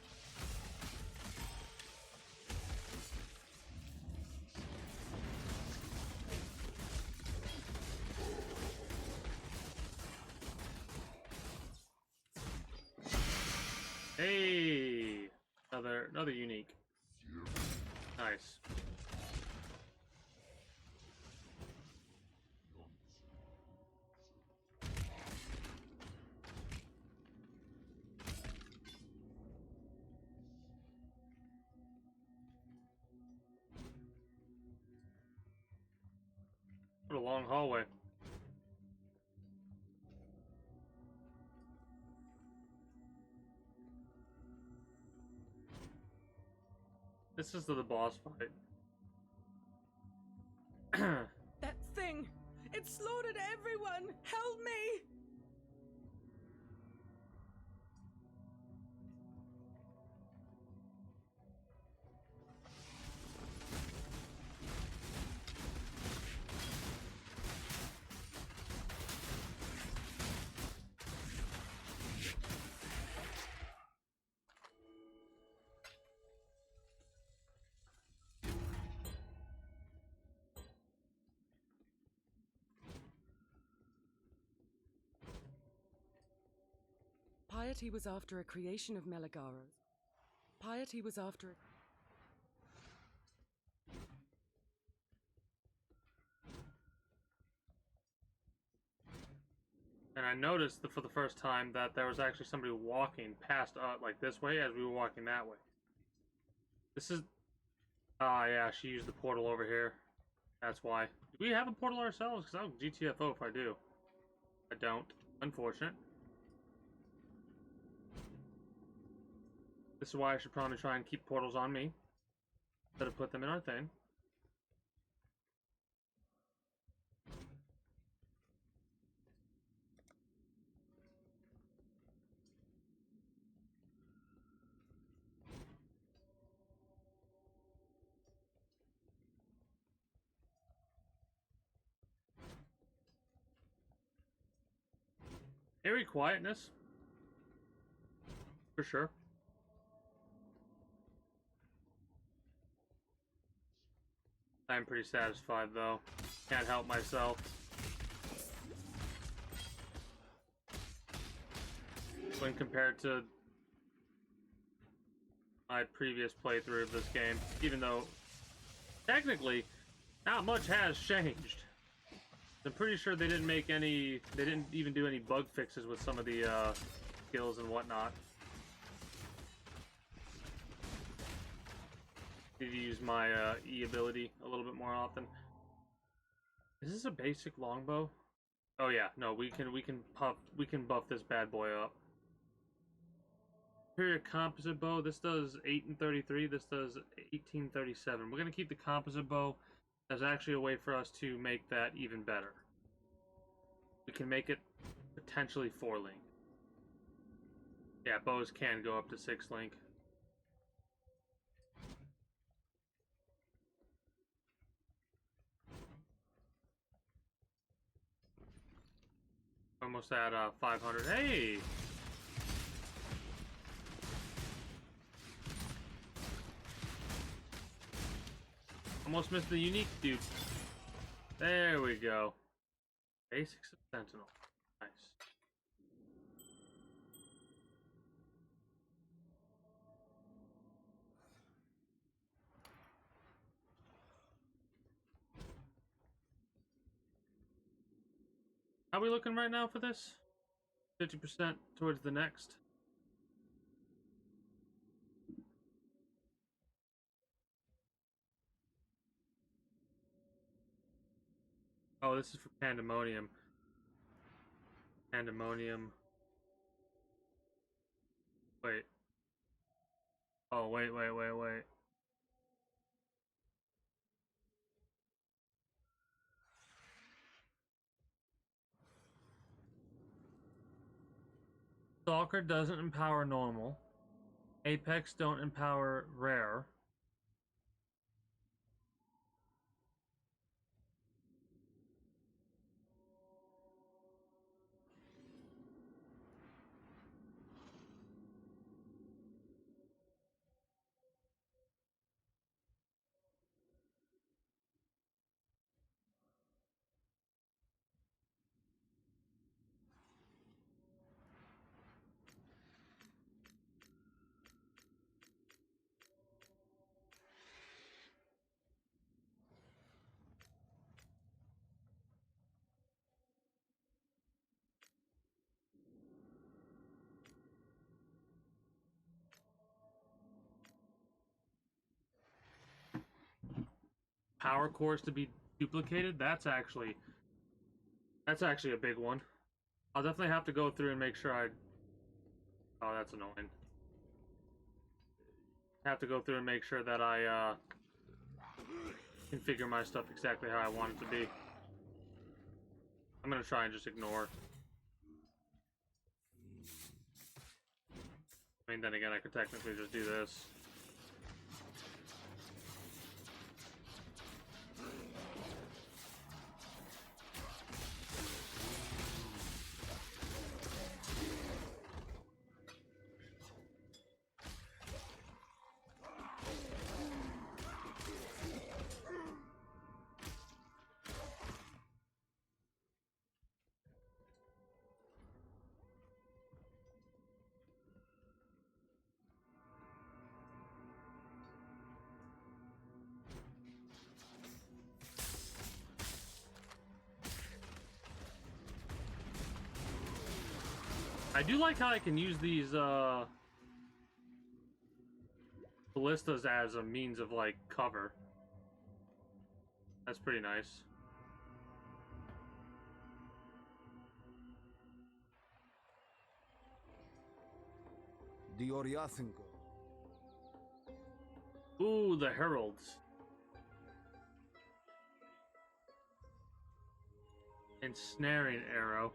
Hey, another unique. Nice. What a long hallway. This is the boss fight. That thing! It slaughtered everyone! Help me! Piety was after a creation of Meligaro's. Piety was after a... And I noticed for the first time that there was actually somebody walking past like this way as we were walking that way. This is... Ah, yeah, she used the portal over here. That's why. Do we have a portal ourselves? Because I'll GTFO if I do. I don't. Unfortunate. This is why I should probably try and keep portals on me instead of put them in our thing. Eerie quietness. For sure. I'm pretty satisfied though. Can't help myself. When compared to my previous playthrough of this game, even though technically not much has changed. I'm pretty sure they didn't make any, they didn't even do any bug fixes with some of the skills and whatnot. Need to use my E ability a little bit more often. Is this a basic longbow? Oh yeah, no, we can buff this bad boy up. Superior composite bow. This does 8 and 33. This does 1837. We're gonna keep the composite bow. There's actually a way for us to make that even better. We can make it potentially 4-link. Yeah, bows can go up to 6-link. Almost at 500. Hey! Almost missed the unique dude. There we go. Basics of Sentinel. Nice. How are we looking right now for this? 50% towards the next. Oh, this is for Pandemonium. Pandemonium. Wait. Oh, wait. Stalker doesn't empower normal. Apex don't empower rare. Power cores to be duplicated. That's actually a big one. I'll definitely have to go through and make sure I... Oh, that's annoying. Have to go through and make sure that I configure my stuff exactly how I want it to be. I'm gonna try and just ignore. I mean, then again, I could technically just do this. I do like how I can use these ballistas as a means of like cover. That's pretty nice. The Oriathinko. Ooh, the heralds. Ensnaring arrow.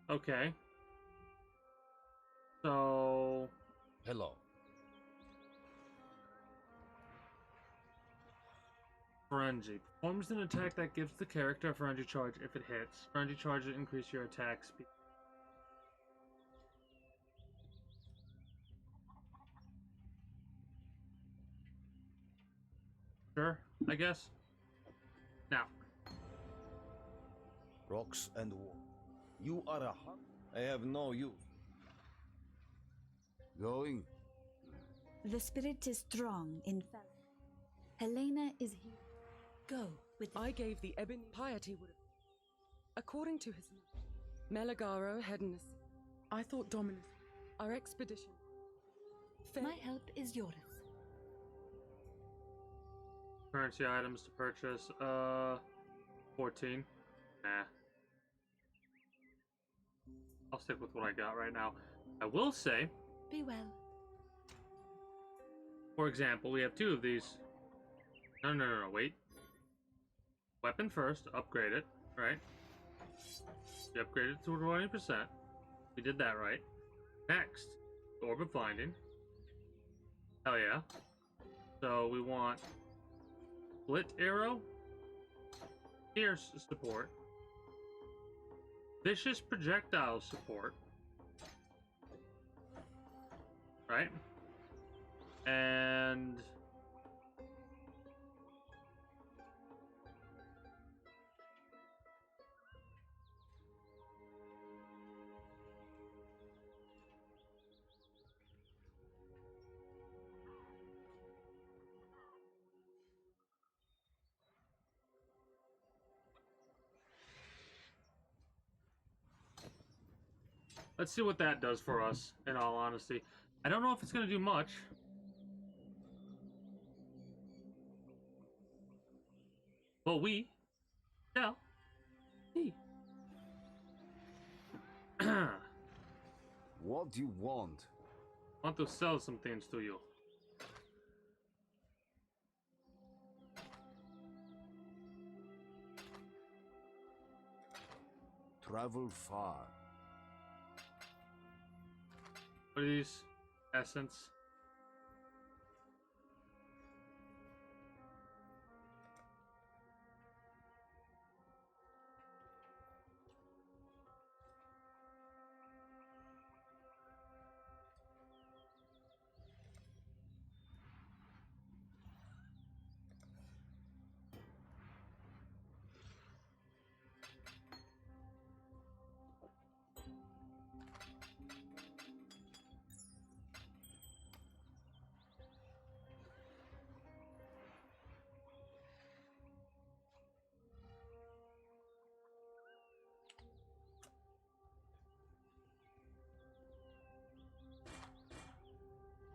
Okay. So... Hello. Frenzy. Performs an attack that gives the character a frenzy charge if it hits. Frenzy charges increase your attack speed. Sure, I guess. Now. Rocks and war. You are a hunt. I have no use. Going. The spirit is strong in fact. Helena is here. Go with I gave the ebony piety would have. According to his name, Meligaro had an I thought Dominus. Our expedition. My help is yours. Currency items to purchase. 14. Nah. I'll stick with what I got right now. I will say. Be well. For example, we have 2 of these. No, wait. Weapon first, upgrade it, right? We upgraded it to 20%. We did that right. Next, Orb of Blinding. Hell yeah. So we want Split Arrow, Pierce support, Vicious Projectile support, right? And let's see what that does for us, in all honesty. I don't know if it's going to do much. But we shall see. What do you want? I want to sell some things to you. Travel far. What are these? Essence.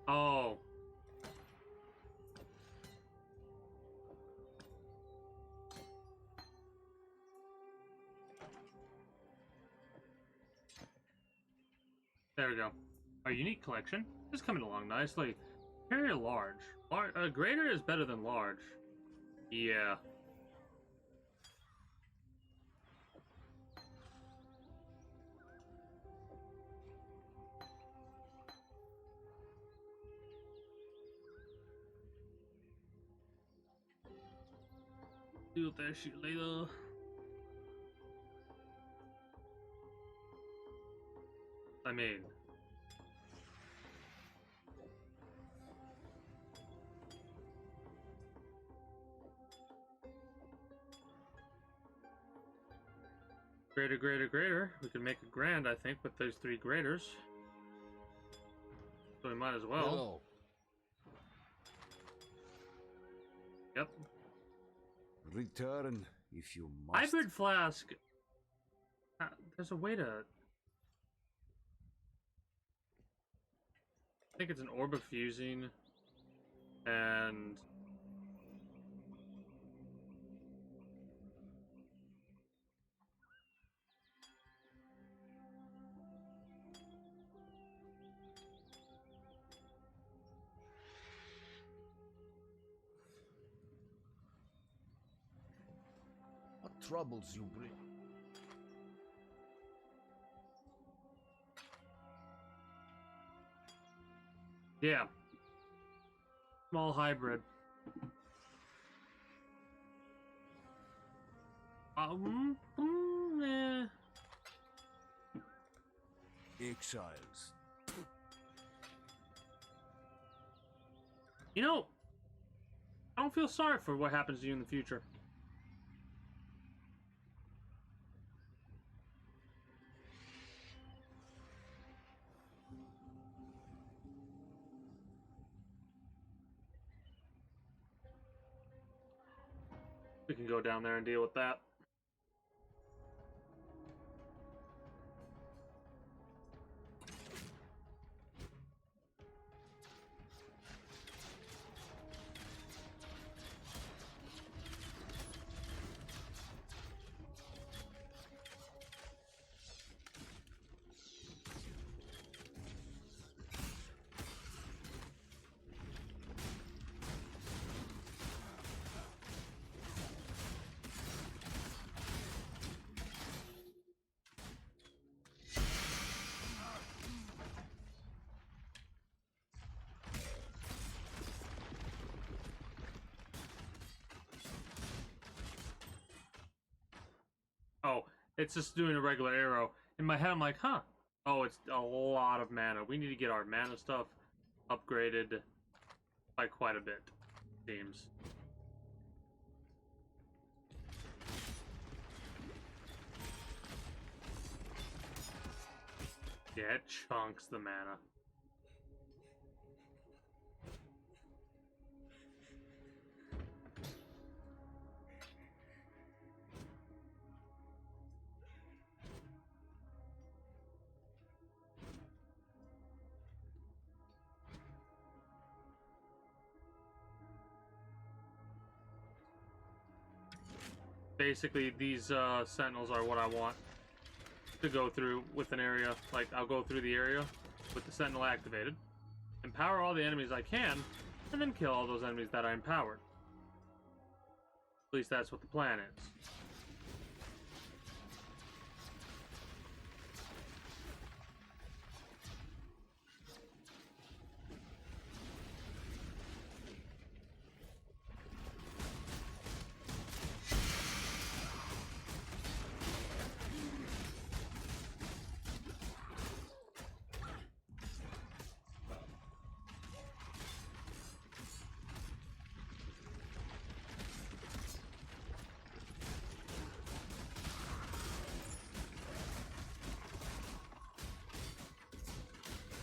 Oh. There we go. Our unique collection is coming along nicely. Very large. Greater is better than large. Yeah. Deal with that shit later. I mean, greater, greater, greater. We can make a grand, I think, with those 3 graders. So we might as well. Hello. Yep. Return if you must. Hybrid flask. There's a way to. I think it's an orb of fusing, and What troubles you bring? yeah, small hybrid. Eh. Exiles. You know, I don't feel sorry for what happens to you in the future. We can go down there and deal with that. Oh, it's just doing a regular arrow. In my head, I'm like, huh. Oh, it's a lot of mana. We need to get our mana stuff upgraded by quite a bit, seems. Yeah, it chunks the mana. Basically, these sentinels are what I want to go through with an area. Like, I'll go through the area with the sentinel activated, empower all the enemies I can, and then kill all those enemies that I empowered. At least that's what the plan is.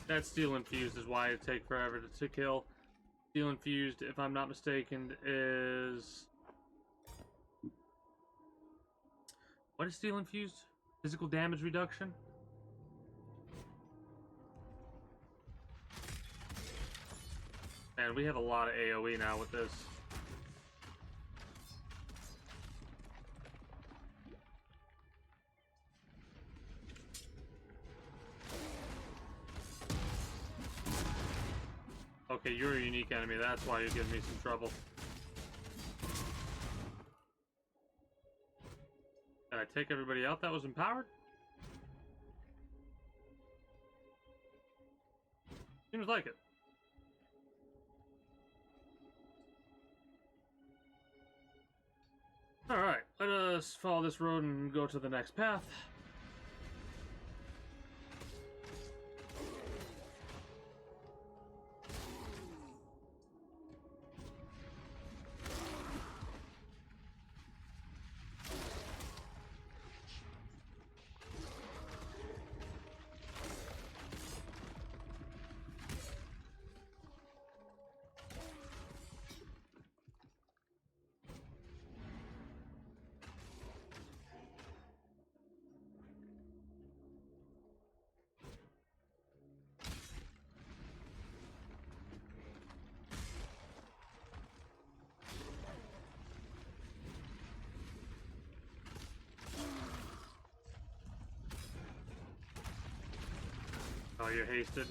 That steel infused is why it take forever to kill. Steel infused, if I'm not mistaken, is... What is steel infused? Physical damage reduction? Man, we have a lot of AoE now with this. Okay, you're a unique enemy. That's why you're giving me some trouble. Did I take everybody out that was empowered? Seems like it. let's follow this road and go to the next path. Oh, you're hasted.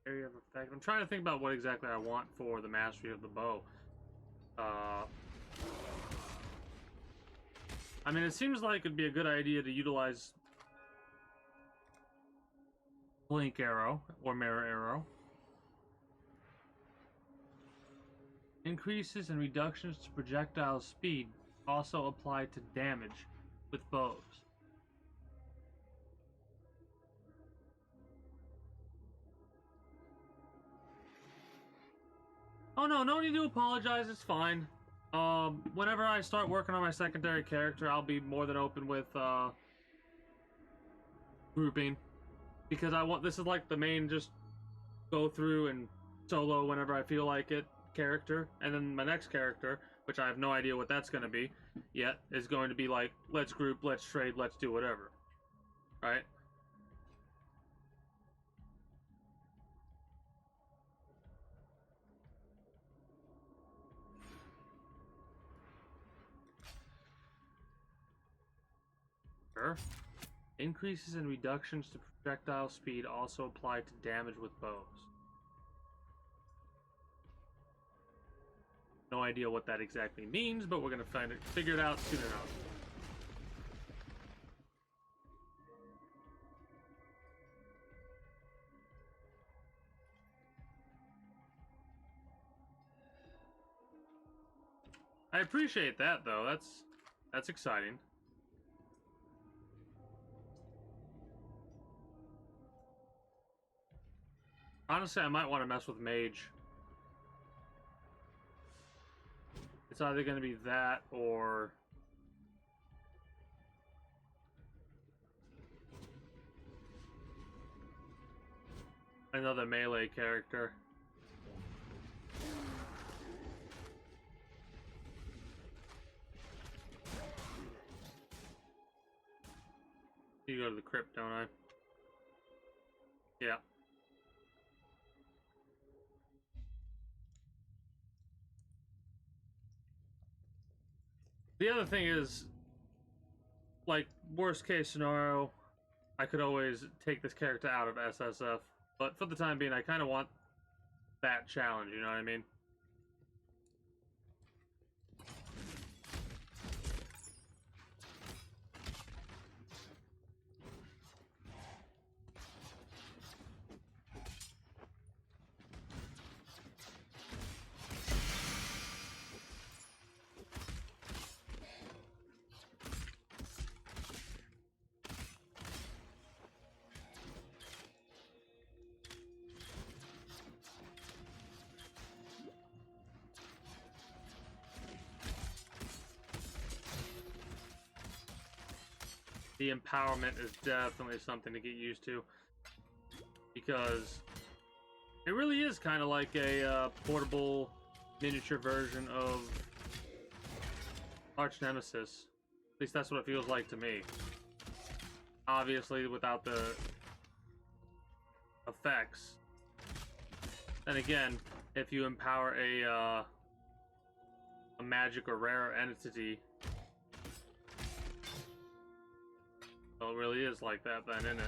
Area of effect. I'm trying to think about what exactly I want for the mastery of the bow. I mean, it seems like it'd be a good idea to utilize blink arrow or mirror arrow. Increases and reductions to projectile speed also apply to damage with bows. Oh no, no need to apologize, it's fine. Whenever I start working on my secondary character, I'll be more than open with, grouping. Because this is like the main just go through and solo whenever I feel like it character. And then my next character, which I have no idea what that's gonna be yet, is going to be like, let's group, let's trade, let's do whatever. Right? Sure. Increases and reductions to projectile speed also apply to damage with bows. No idea what that exactly means, but we're gonna figure it out soon enough. I appreciate that though. That's exciting. Honestly, I might want to mess with mage. It's either going to be that or another melee character. You go to the crypt, don't I? Yeah. The other thing is, like, worst case scenario, I could always take this character out of SSF. But for the time being, I kind of want that challenge, you know what I mean? The empowerment is definitely something to get used to, because it really is kind of like a portable miniature version of Arch Nemesis. At least that's what it feels like to me. Obviously without the effects. Then again, if you empower a magic or rare entity, well, it really is like that then, isn't it?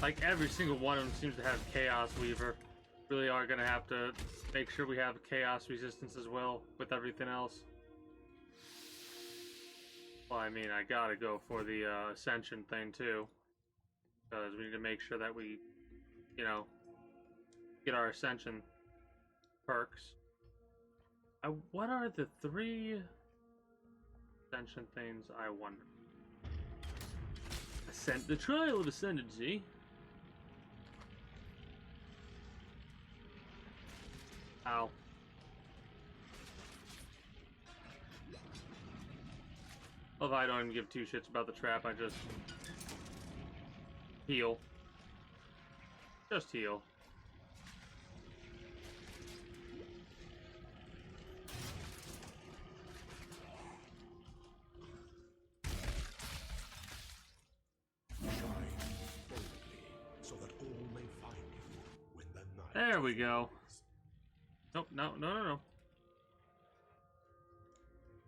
Like every single one of them seems to have Chaos Weaver. Really are gonna have to make sure we have Chaos Resistance as well with everything else. Well, I mean, I gotta go for the Ascension thing too. Because we need to make sure that we, you know, get our Ascension perks. What are the 3 Ascension things, I wonder? The Trial of Ascendancy. Ow. Love how I don't even give 2 shits about the trap, I just heal. Just heal. So that all may find you when the night. There we go. Nope, no.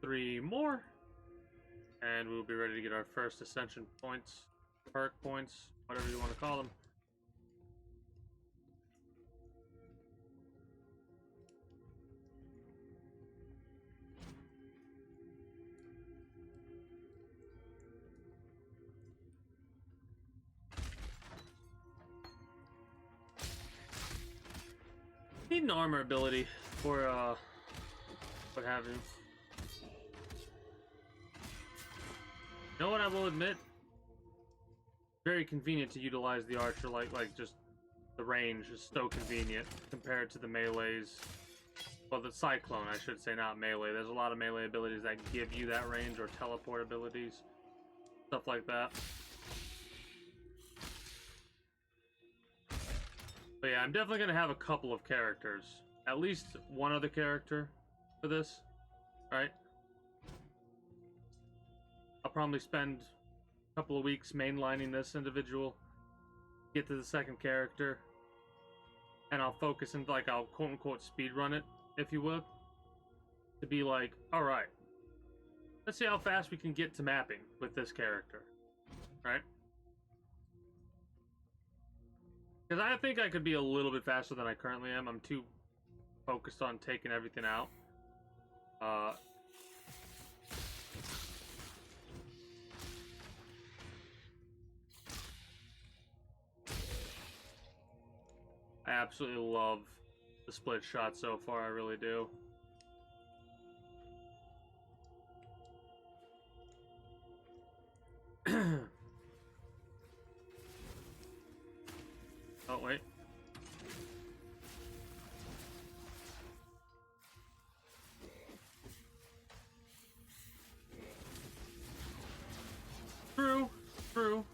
3 more. And we'll be ready to get our first Ascension points, perk points, whatever you want to call them. Need an armor ability for what have you. You know what I will admit? Very convenient to utilize the archer, like just the range is so convenient compared to the melees. Well, the cyclone, I should say, not melee. There's a lot of melee abilities that give you that range, or teleport abilities, stuff like that. But yeah, I'm definitely gonna have a couple of characters, at least one other character for this, right? I'll probably spend a couple of weeks mainlining this individual, get to the second character, and I'll focus and like I'll quote unquote speed run it, if you would, to be like, all right, let's see how fast we can get to mapping with this character, right? Because I think I could be a little bit faster than I currently am. I'm too focused on taking everything out. I absolutely love the split shot so far, I really do. Oh, wait. True.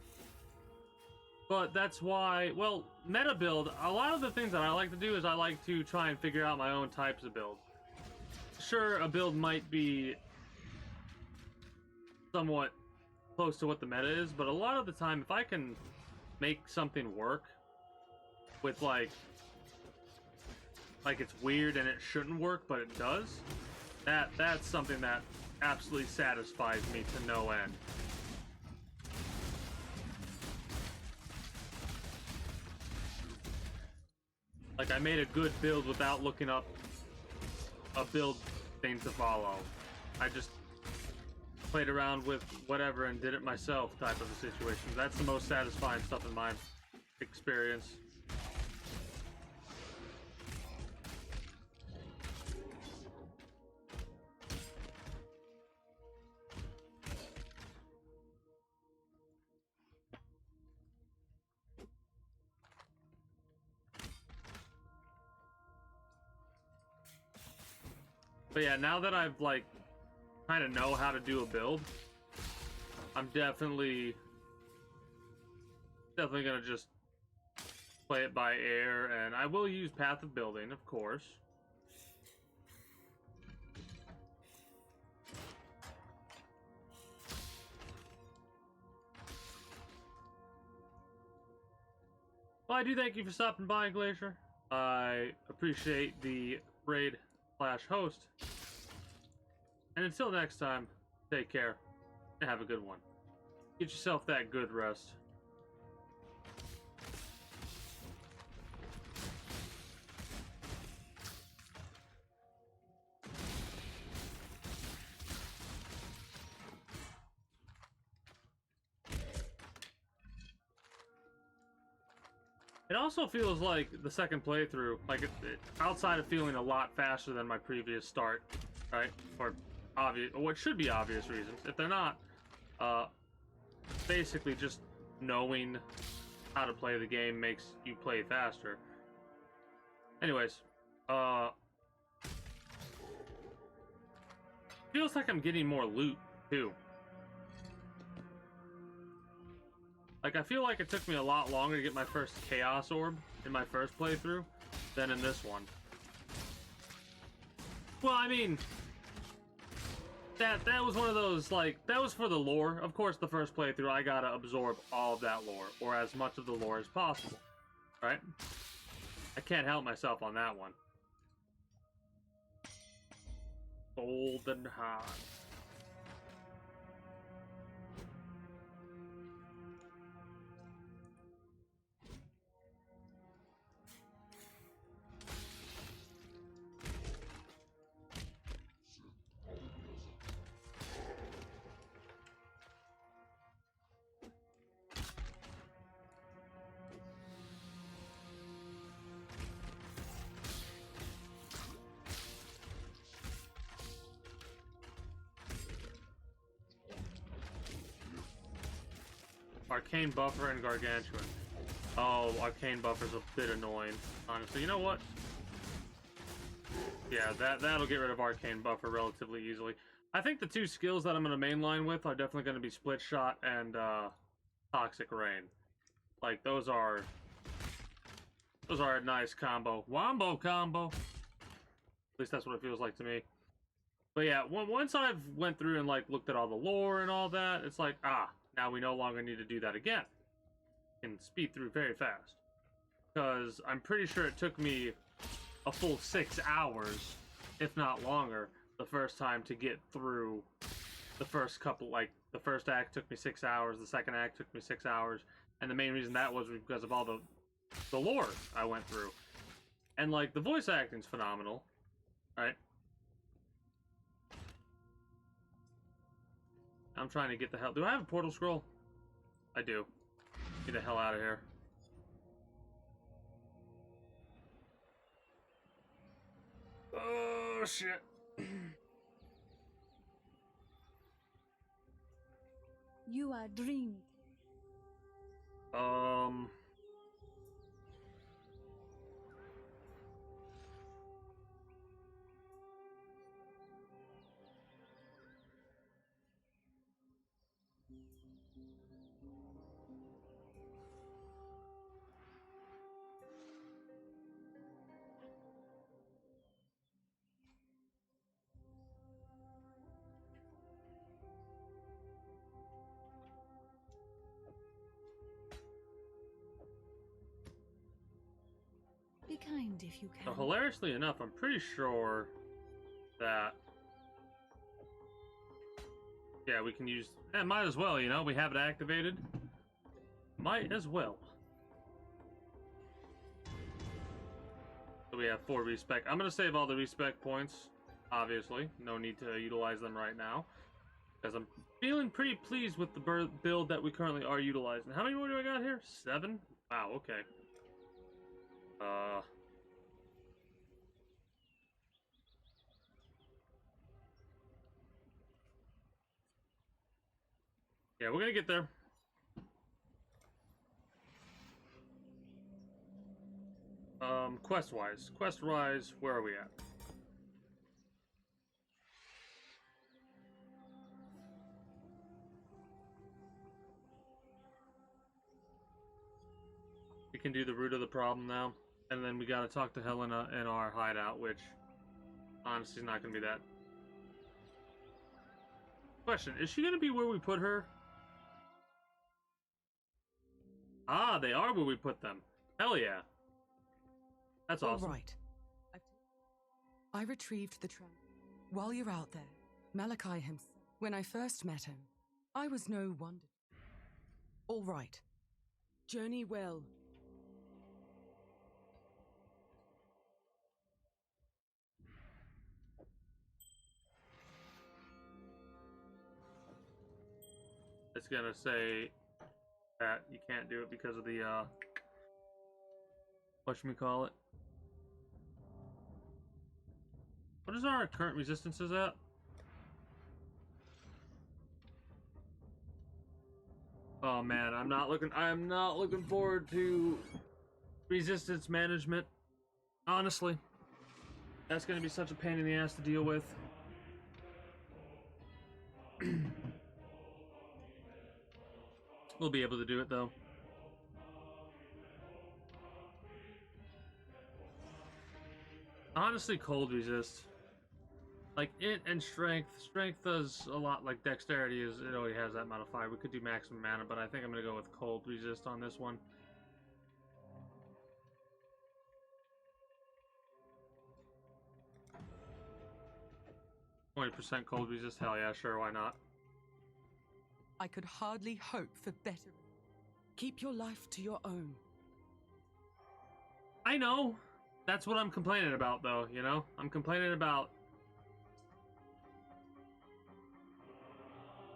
But that's why, well, meta build, a lot of the things that I like to do is I like to try and figure out my own types of build. Sure, a build might be somewhat close to what the meta is, but a lot of the time, if I can make something work with like it's weird and it shouldn't work, but it does, that's something that absolutely satisfies me to no end. Like, I made a good build without looking up a build thing to follow. I just played around with whatever and did it myself type of a situation. That's the most satisfying stuff in my experience. But yeah, now that I've like kind of know how to do a build, I'm definitely gonna just play it by ear, and I will use Path of Building, of course. Well, I do thank you for stopping by, Glacier. I appreciate the raid/host. And until next time, take care and have a good one. Get yourself that good rest. It also feels like the second playthrough, like outside of feeling a lot faster than my previous start, right? For obvious, or what should be obvious reasons. If they're not, basically just knowing how to play the game makes you play faster. Anyways, feels like I'm getting more loot too. Like, I feel like it took me a lot longer to get my first Chaos Orb in my first playthrough than in this one. Well, I mean, that was one of those, like, that was for the lore. Of course, the first playthrough, I gotta absorb all of that lore, or as much of the lore as possible, right? I can't help myself on that one. Golden Heart. Arcane Buffer and Gargantuan. Oh, Arcane Buffer's a bit annoying, honestly. You know what? Yeah, that'll get rid of Arcane Buffer relatively easily. I think the two skills that I'm going to mainline with are definitely going to be Split Shot and Toxic Rain. Like, those are a nice combo. Wombo combo! At least that's what it feels like to me. But yeah, once I've went through and, like, looked at all the lore and all that, it's like, now we no longer need to do that again. Can speed through very fast. Because I'm pretty sure it took me a full 6 hours, if not longer, the first time to get through the first couple, like, the first act took me 6 hours, the second act took me 6 hours, and the main reason that was because of all the lore I went through. And, like, the voice acting's phenomenal, right? I'm trying to get the hell... Do I have a portal scroll? I do. Get the hell out of here. Oh, shit. You are dreaming. Be kind if you So can. hilariously enough, I'm pretty sure that... Yeah, we can use... might as well, you know? We have it activated. Might as well. So we have 4 respec. I'm going to save all the respec points, obviously. No need to utilize them right now. Because I'm feeling pretty pleased with the build that we currently are utilizing. How many more do I got here? 7? Wow, okay. Yeah, we're gonna get there. Quest-wise. Quest-wise, where are we at? We can do the root of the problem now. And then we gotta talk to Helena in our hideout, which honestly is not gonna be that. Question, is she gonna be where we put her? Ah, they are where we put them. Hell yeah. That's awesome. All right. I retrieved the tram. While you're out there, Malachi himself. When I first met him, I was no wonder. All right. Journey well. It's gonna say that you can't do it because of the whatchamacallit. What is our current resistances at? Oh man, I'm not looking forward to resistance management. Honestly. That's gonna be such a pain in the ass to deal with. We'll be able to do it though. Honestly, cold resist. Like it and strength. Strength does a lot. Like dexterity is, it already has that modifier. We could do maximum mana, but I think I'm gonna go with cold resist on this one. %20 cold resist. Hell yeah, sure, why not? I could hardly hope for better. Keep your life to your own. I know. That's what I'm complaining about, though. You know, I'm complaining about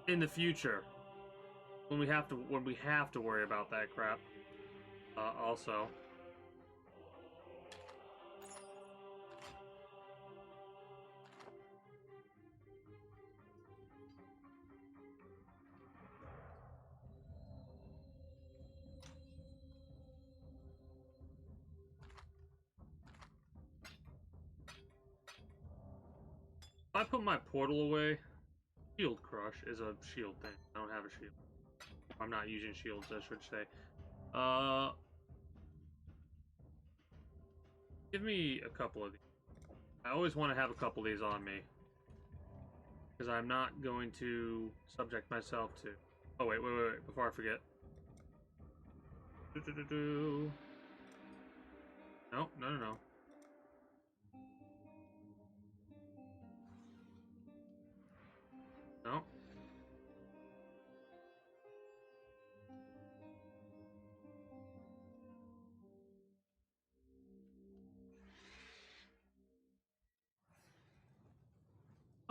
in the future when we have to worry about that crap. Also. If I put my portal away, Shield Crush is a shield thing. I don't have a shield. I'm not using shields, I should say. Give me a couple of these. I always want to have a couple of these on me. Because I'm not going to subject myself to... Oh, wait, before I forget. No. No.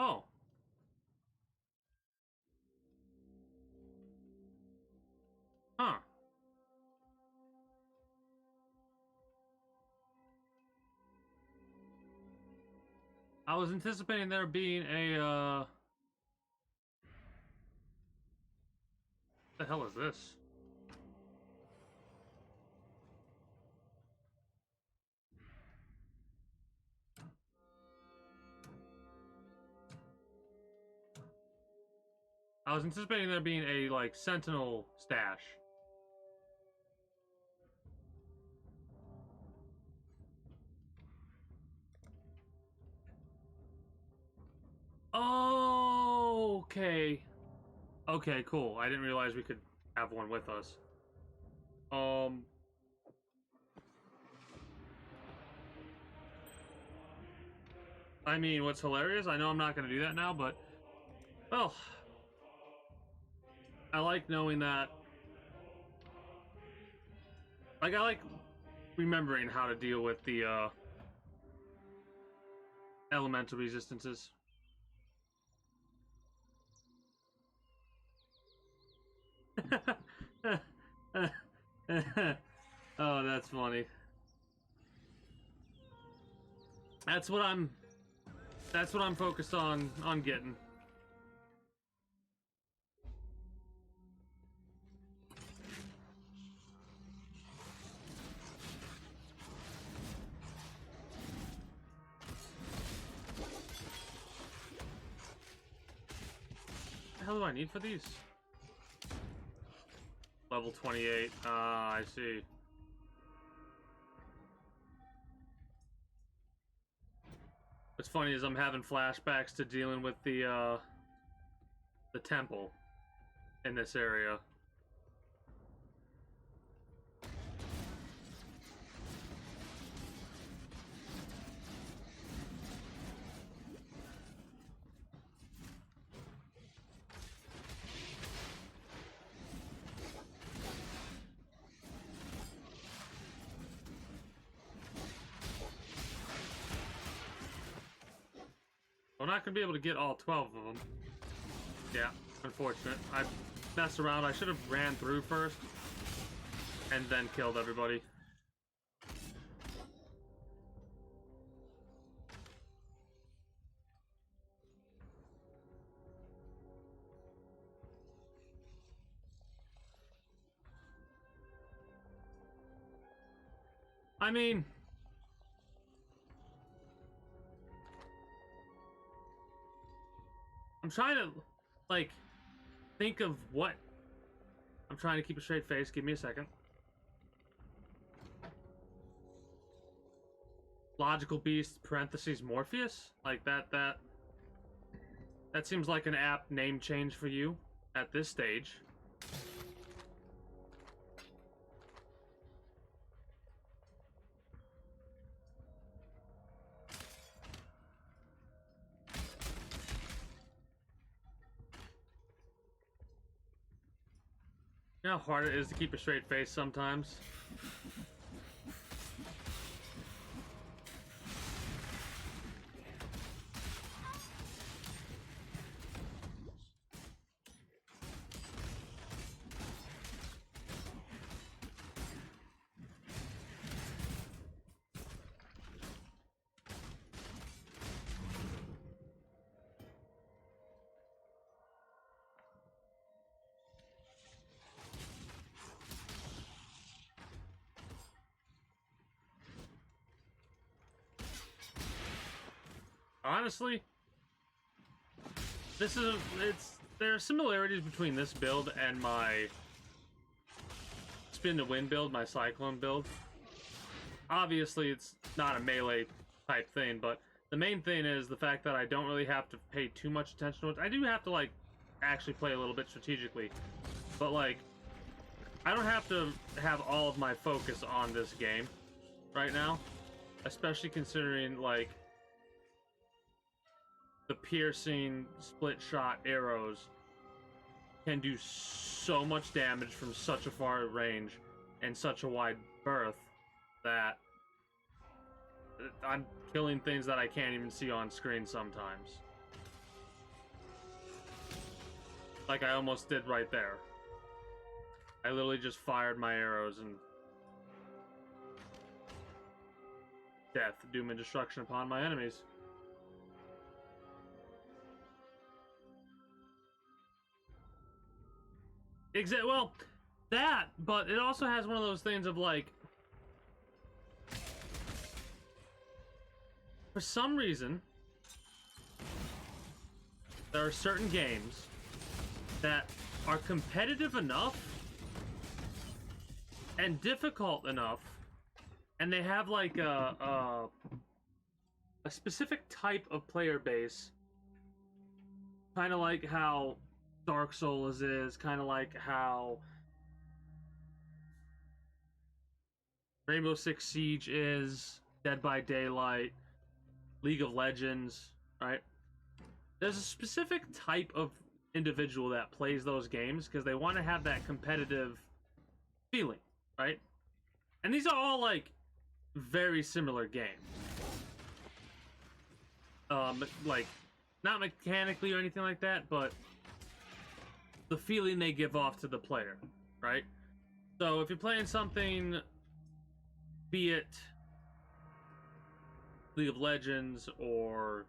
Oh. Huh. I was anticipating there being a, What the hell is this? I was anticipating there being a, like, Sentinel stash. Oh, okay. Okay, cool. I didn't realize we could have one with us. I mean, what's hilarious, I know I'm not going to do that now, but... Well... I like knowing that... Like, I like remembering how to deal with the, elemental resistances. Oh, that's funny. That's what I'm focused on getting. What the hell do I need for these? Level 28. Ah, I see. What's funny is I'm having flashbacks to dealing with the temple in this area. I'm not gonna be able to get all 12 of them. Yeah, unfortunate. I messed around. I should have ran through first and then killed everybody. I mean, I'm trying to, like, think of what. I'm trying to keep a straight face. Give me a second. Logical Beast, parentheses, Morpheus? Like, that seems like an apt name change for you at this stage. You know how hard it is to keep a straight face sometimes? Honestly, there are similarities between this build and my Spin to Win build, my Cyclone build. Obviously, it's not a melee type thing, but the main thing is the fact that I don't really have to pay too much attention to it. I do have to, like, actually play a little bit strategically, but, like, I don't have to have all of my focus on this game right now, especially considering, like, the piercing split shot arrows can do so much damage from such a far range and such a wide berth that I'm killing things that I can't even see on screen sometimes. Like I almost did right there. I literally just fired my arrows and death, doom, and destruction upon my enemies. Well, that, but it also has one of those things of like, for some reason, there are certain games that are competitive enough and difficult enough, and they have like a specific type of player base, kind of like how Dark Souls is, kind of like how Rainbow Six Siege is, Dead by Daylight, League of Legends, right? There's a specific type of individual that plays those games because they want to have that competitive feeling, right? And these are all like very similar games. Like, not mechanically or anything like that, but the feeling they give off to the player, right? So if you're playing something, be it League of Legends or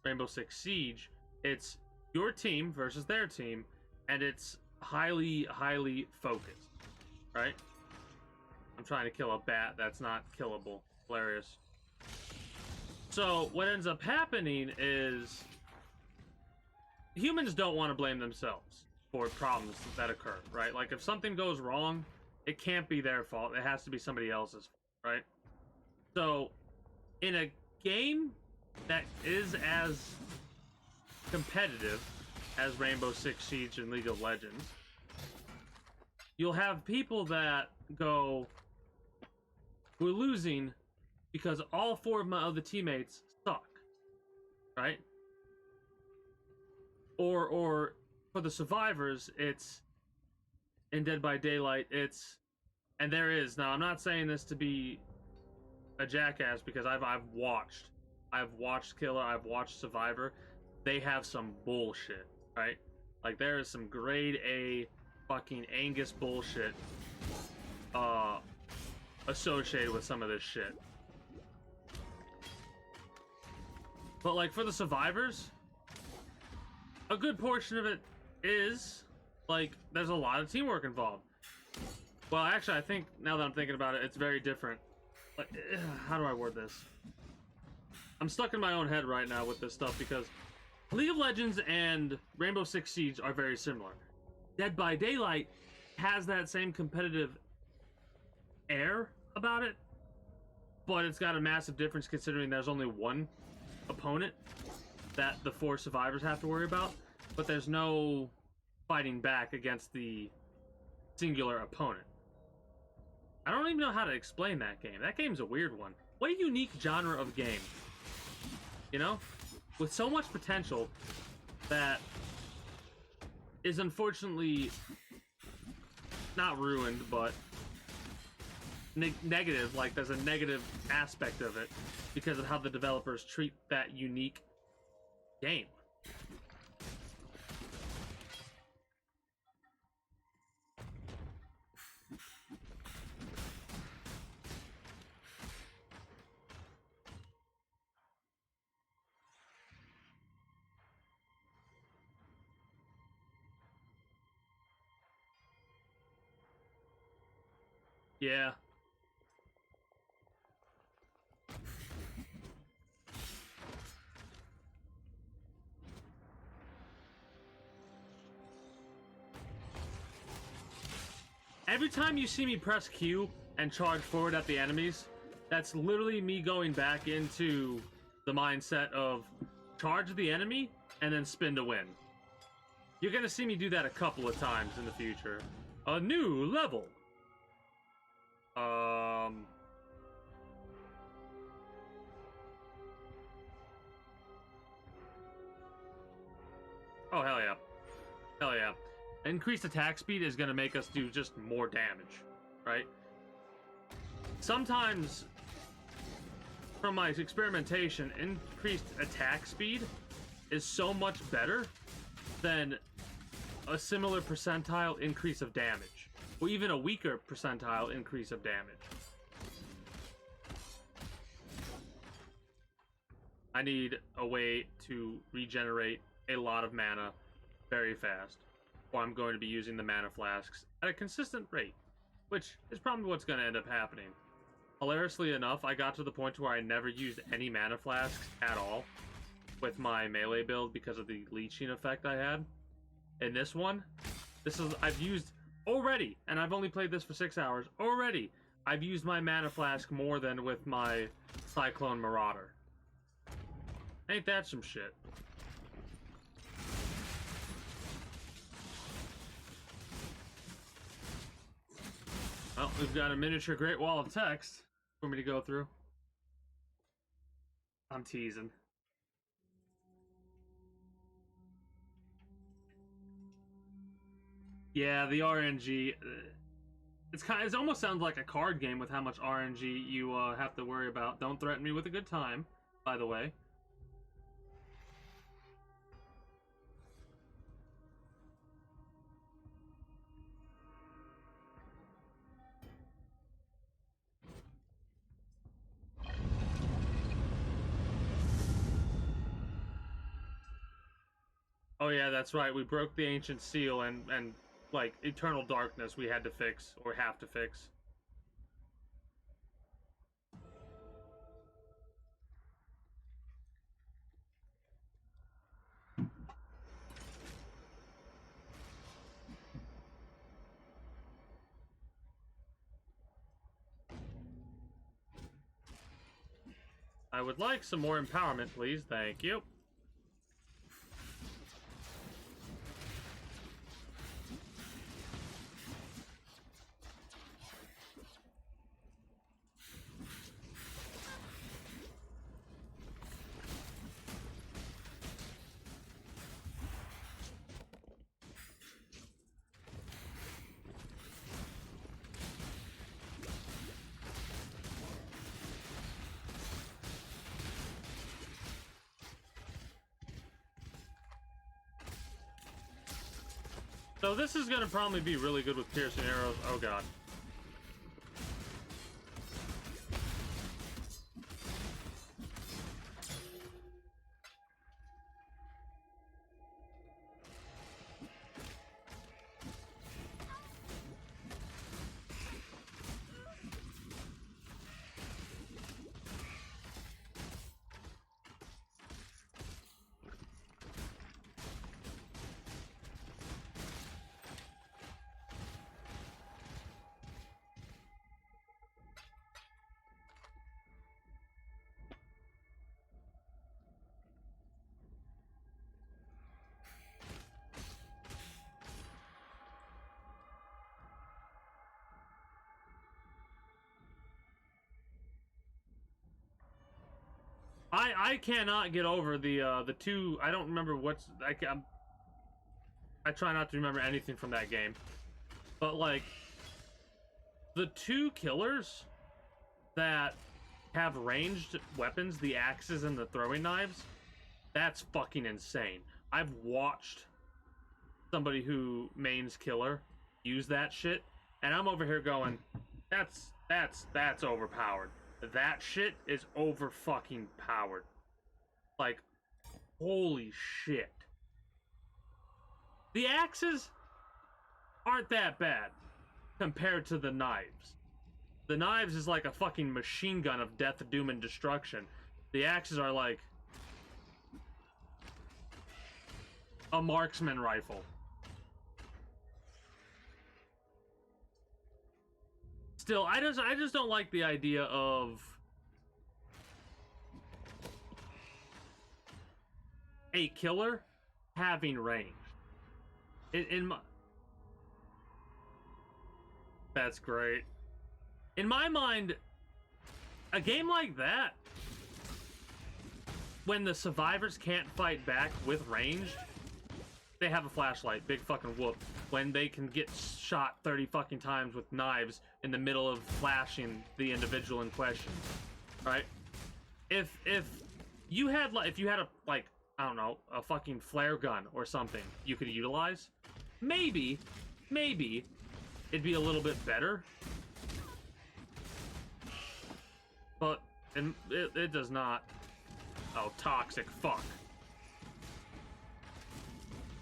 Rainbow Six Siege, it's your team versus their team, and it's highly focused, right? I'm trying to kill a bat that's not killable. Hilarious. So what ends up happening is humans don't want to blame themselves for problems that occur, right? Like if something goes wrong, it can't be their fault. It has to be somebody else's, right? So in a game that is as competitive as Rainbow Six Siege and League of Legends, you'll have people that go, we're losing because all four of my other teammates suck, right? Or for the survivors, it's in Dead by Daylight, and there is, now I'm not saying this to be a jackass because I've watched Killer, I've watched Survivor. They have some bullshit, right? Like there is some grade A fucking Angus bullshit associated with some of this shit. But like for the survivors, a good portion of it is like there's a lot of teamwork involved. Well, actually, I think now that I'm thinking about it, it's very different like, how do I word this? I'm stuck in my own head right now with this stuff because League of Legends and Rainbow Six Siege are very similar. Dead by Daylight has that same competitive air about it, but it's got a massive difference considering there's only one opponent that the 4 survivors have to worry about, but there's no fighting back against the singular opponent. I don't even know how to explain that game. That game's a weird one. What a unique genre of game. You know? With so much potential that is unfortunately not ruined, but negative. Like, there's a negative aspect of it because of how the developers treat that unique game. Yeah. Every time you see me press Q and charge forward at the enemies, that's literally me going back into the mindset of charge the enemy and then spin to win. You're gonna see me do that a couple of times in the future. A new level. Oh, hell yeah. Hell yeah. Increased attack speed is going to make us do just more damage, right? Sometimes, from my experimentation, increased attack speed is so much better than a similar percentile increase of damage, or even a weaker percentile increase of damage. I need a way to regenerate a lot of mana very fast, or I'm going to be using the mana flasks at a consistent rate, which is probably what's going to end up happening. Hilariously enough, I got to the point where I never used any mana flasks at all with my melee build because of the leeching effect I had. In this one, I've used already, and I've only played this for 6 hours, already I've used my mana flask more than with my Cyclone Marauder. Ain't that some shit? Well, we've got a miniature Great Wall of Text for me to go through. I'm teasing. Yeah, the RNG. It almost sounds like a card game with how much RNG you have to worry about. Don't threaten me with a good time, by the way. Oh yeah, that's right. We broke the ancient seal and like eternal darkness we had to fix or have to fix. I would like some more empowerment, please. Thank you. So this is going to probably be really good with piercing arrows. Oh god. I cannot get over the two. I don't remember what's. I try not to remember anything from that game, but like the two killers that have ranged weapons, the axes and the throwing knives, that's fucking insane. I've watched somebody who mains killer use that shit, and I'm over here going, that's overpowered. That shit is over fucking powered. Like, holy shit. The axes aren't that bad compared to the knives. The knives is like a fucking machine gun of death, doom, and destruction. The axes are like a marksman rifle. Still, I just don't like the idea of a killer having range. In my, that's great. In my mind, a game like that, when the survivors can't fight back with range, they have a flashlight. Big fucking whoop. When they can get shot 30 fucking times with knives in the middle of flashing the individual in question, right? If you had a like, I don't know, a fucking flare gun or something you could utilize, maybe it'd be a little bit better. But it does not. Oh, toxic fuck.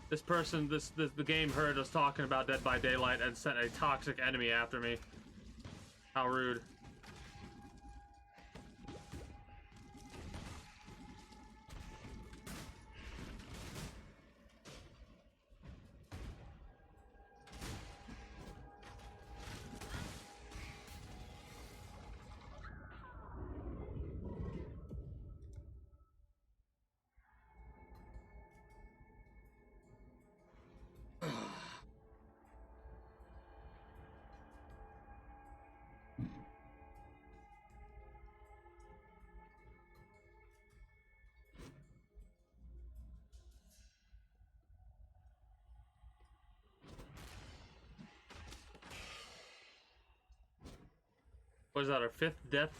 This person, the game heard us talking about Dead by Daylight and sent a toxic enemy after me. How rude. What is that, our 5th death?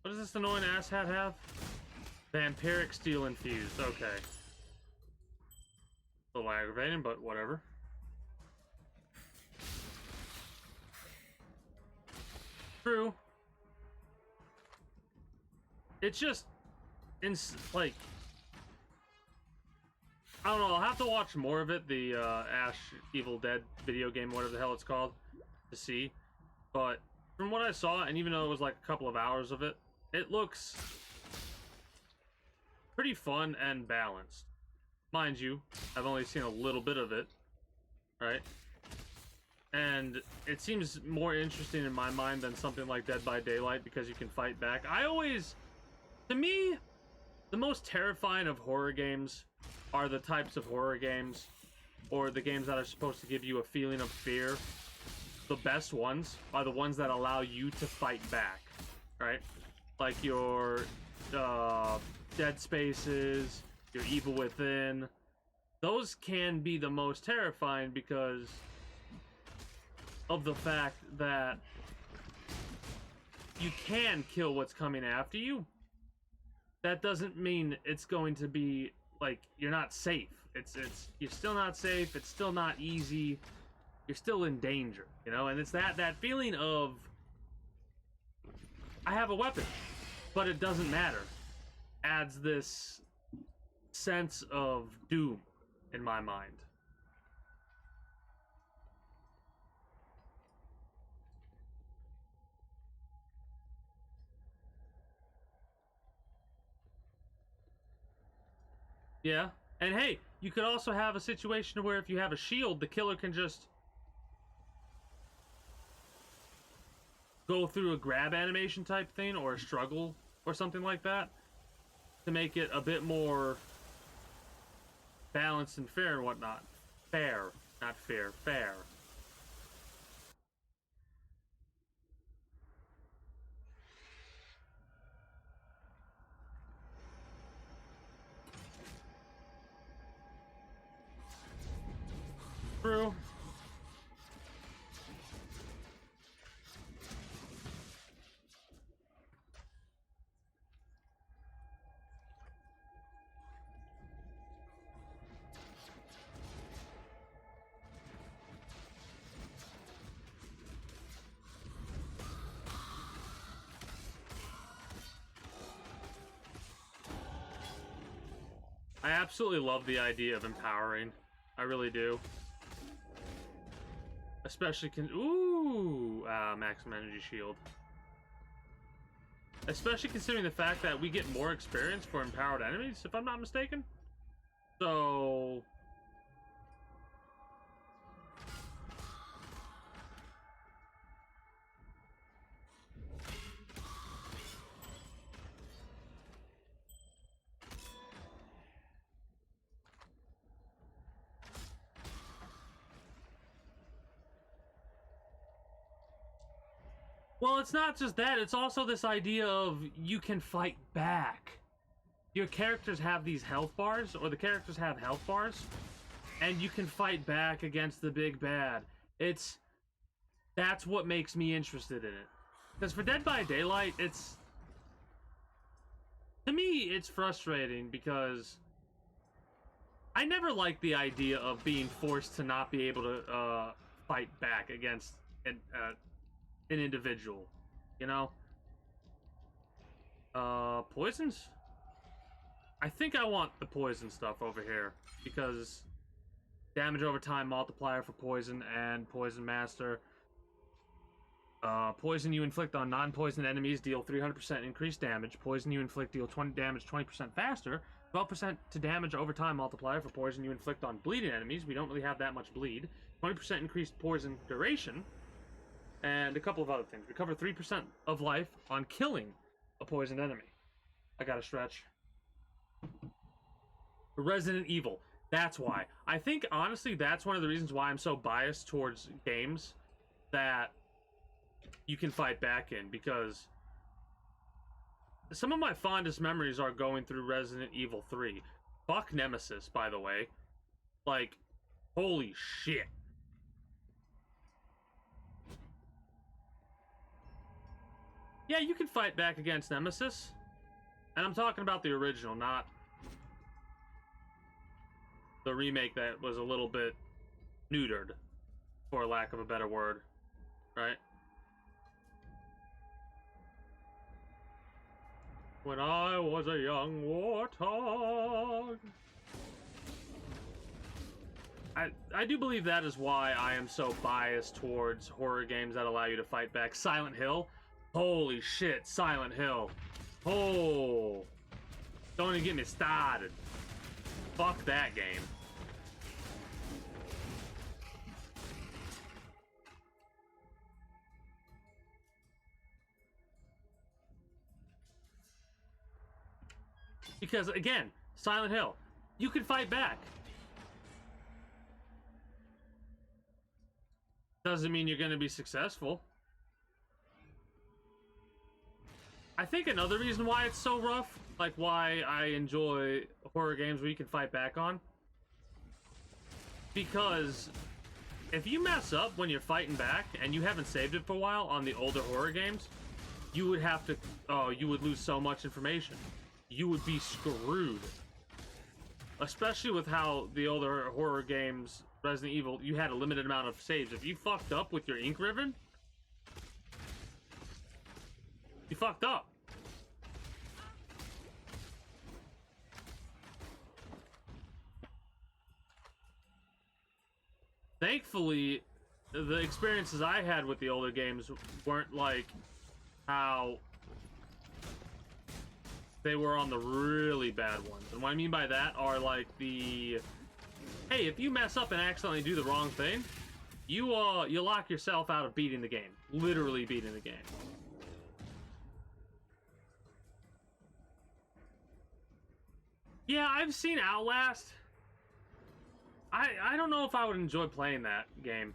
What does this annoying asshat have? Vampiric steel infused. Okay. A little aggravating, but whatever. True. It's just, like, I don't know. I'll have to watch more of it. The Ash Evil Dead video game, whatever the hell it's called, to see. But from what I saw, and even though it was like a couple of hours of it, it looks pretty fun and balanced. Mind you, I've only seen a little bit of it, right? And it seems more interesting in my mind than something like Dead by Daylight because you can fight back. To me, the most terrifying of horror games are the types of horror games, or the games that are supposed to give you a feeling of fear. The best ones are the ones that allow you to fight back, right? Like your Dead Spaces, your Evil Within. Those can be the most terrifying because of the fact that you can kill what's coming after you. That doesn't mean it's going to be like you're not safe. It's you're still not safe. It's still not easy. You're still in danger, you know. And it's that feeling of I have a weapon, but it doesn't matter. Adds this sense of doom in my mind. Yeah, and hey, you could also have a situation where if you have a shield, the killer can just go through a grab animation type thing or a struggle or something like that to make it a bit more balanced and fair and whatnot. Fair, not fair, fair. True. I absolutely love the idea of empowering. I really do. Especially maximum energy shield. Especially considering the fact that we get more experience for empowered enemies, if I'm not mistaken. So well, it's not just that, it's also this idea of you can fight back. Your characters have these health bars, or the characters have health bars, and you can fight back against the big bad. That's what makes me interested in it. Because for Dead by Daylight, to me, it's frustrating because I never liked the idea of being forced to not be able to fight back against an individual, you know? Poisons? I think I want the poison stuff over here, because damage over time multiplier for poison and poison master. Poison you inflict on non-poisoned enemies deal 300% increased damage. Poison you inflict deal 20 damage 20% faster. 12% to damage over time multiplier for poison you inflict on bleeding enemies. We don't really have that much bleed. 20% increased poison duration. And a couple of other things. Recover 3% of life on killing a poisoned enemy. I gotta stretch. Resident Evil. That's why. I think, honestly, that's one of the reasons why I'm so biased towards games that you can fight back in, because some of my fondest memories are going through Resident Evil 3. Fuck Nemesis, by the way. Like, holy shit. Yeah, you can fight back against Nemesis. And I'm talking about the original, not the remake that was a little bit neutered, for lack of a better word. Right? When I was a young warthog. I do believe that is why I am so biased towards horror games that allow you to fight back. Silent Hill. Holy shit, Silent Hill. Oh. Don't even get me started. Fuck that game. Because, again, Silent Hill, you can fight back. Doesn't mean you're going to be successful. I think another reason why it's so rough, like why I enjoy horror games where you can fight back on, because if you mess up when you're fighting back and you haven't saved it for a while on the older horror games, you would have to, oh, you would lose so much information. You would be screwed. Especially with how the older horror games, Resident Evil, you had a limited amount of saves. If you fucked up with your ink ribbon, you fucked up. Thankfully, the experiences I had with the older games weren't like how they were on the really bad ones. And what I mean by that are like the, hey, if you mess up and accidentally do the wrong thing, you lock yourself out of beating the game. Literally beating the game. Yeah, I've seen Outlast. I don't know if I would enjoy playing that game.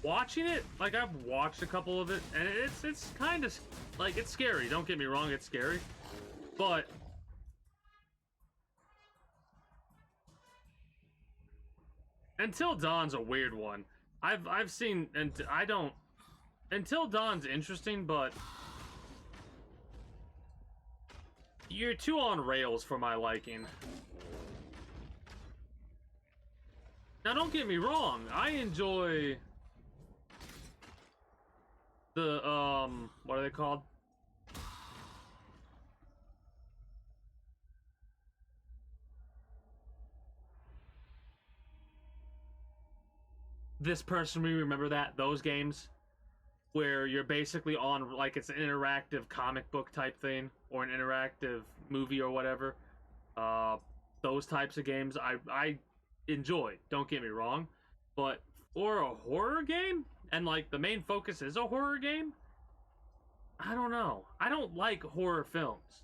Watching it, like I've watched a couple of it, and it's kind of like, it's scary. Don't get me wrong, it's scary, but Until Dawn's a weird one. I've seen, and I don't. Until Dawn's interesting, but you're too on rails for my liking. Now, don't get me wrong. I enjoy the, what are they called? This Person We Remember That, those games where you're basically on, like, it's an interactive comic book type thing or an interactive movie or whatever. Those types of games I enjoy, don't get me wrong, but for a horror game, and like the main focus is a horror game, I don't know. I don't like horror films.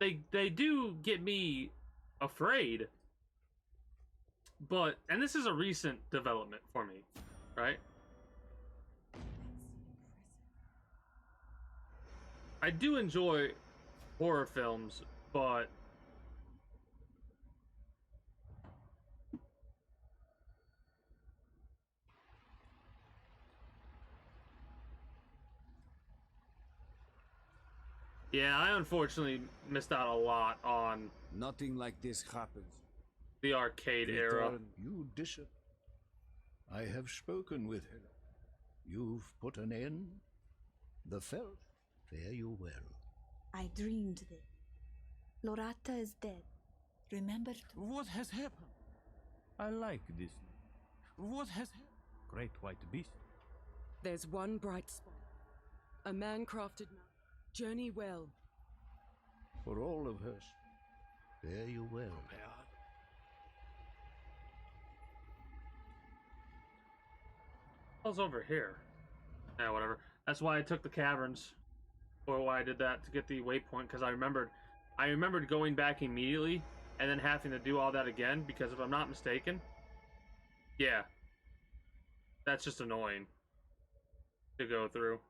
They do get me afraid, but, and this is a recent development for me, right? I do enjoy horror films, but yeah, I unfortunately missed out a lot on nothing like this happens. The arcade era. You I have spoken with her. You've put an end. The felt. Fare you well. I dreamed this. Lorata is dead. Remember? What has happened? I like this. What has happened? Great white beast. There's one bright spot. A man-crafted man. Journey well. For all of us. Fare you well. What's over here? Yeah, whatever. That's why I took the caverns, or why I did that to get the waypoint, because I remembered going back immediately and then having to do all that again, because if I'm not mistaken, yeah, that's just annoying to go through.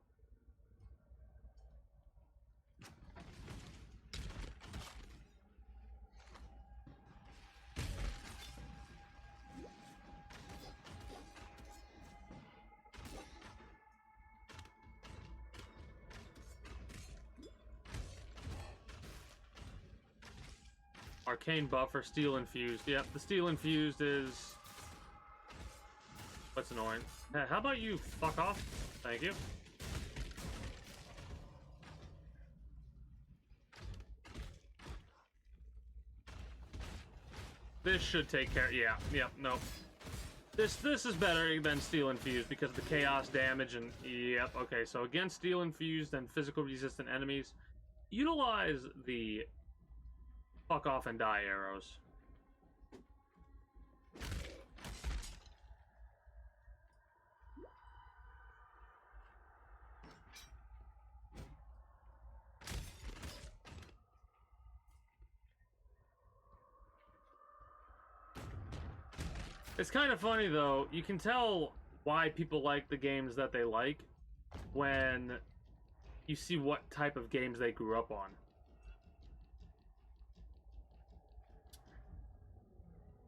Arcane buffer, steel infused. Yep, the steel infused is what's annoying. Hey, how about you fuck off? Thank you. This should take care. Yeah, yep, no. This is better than steel infused because of the chaos damage and yep. Okay, so against steel infused and physical resistant enemies, utilize the fuck off and die arrows. It's kind of funny though, you can tell why people like the games that they like when you see what type of games they grew up on.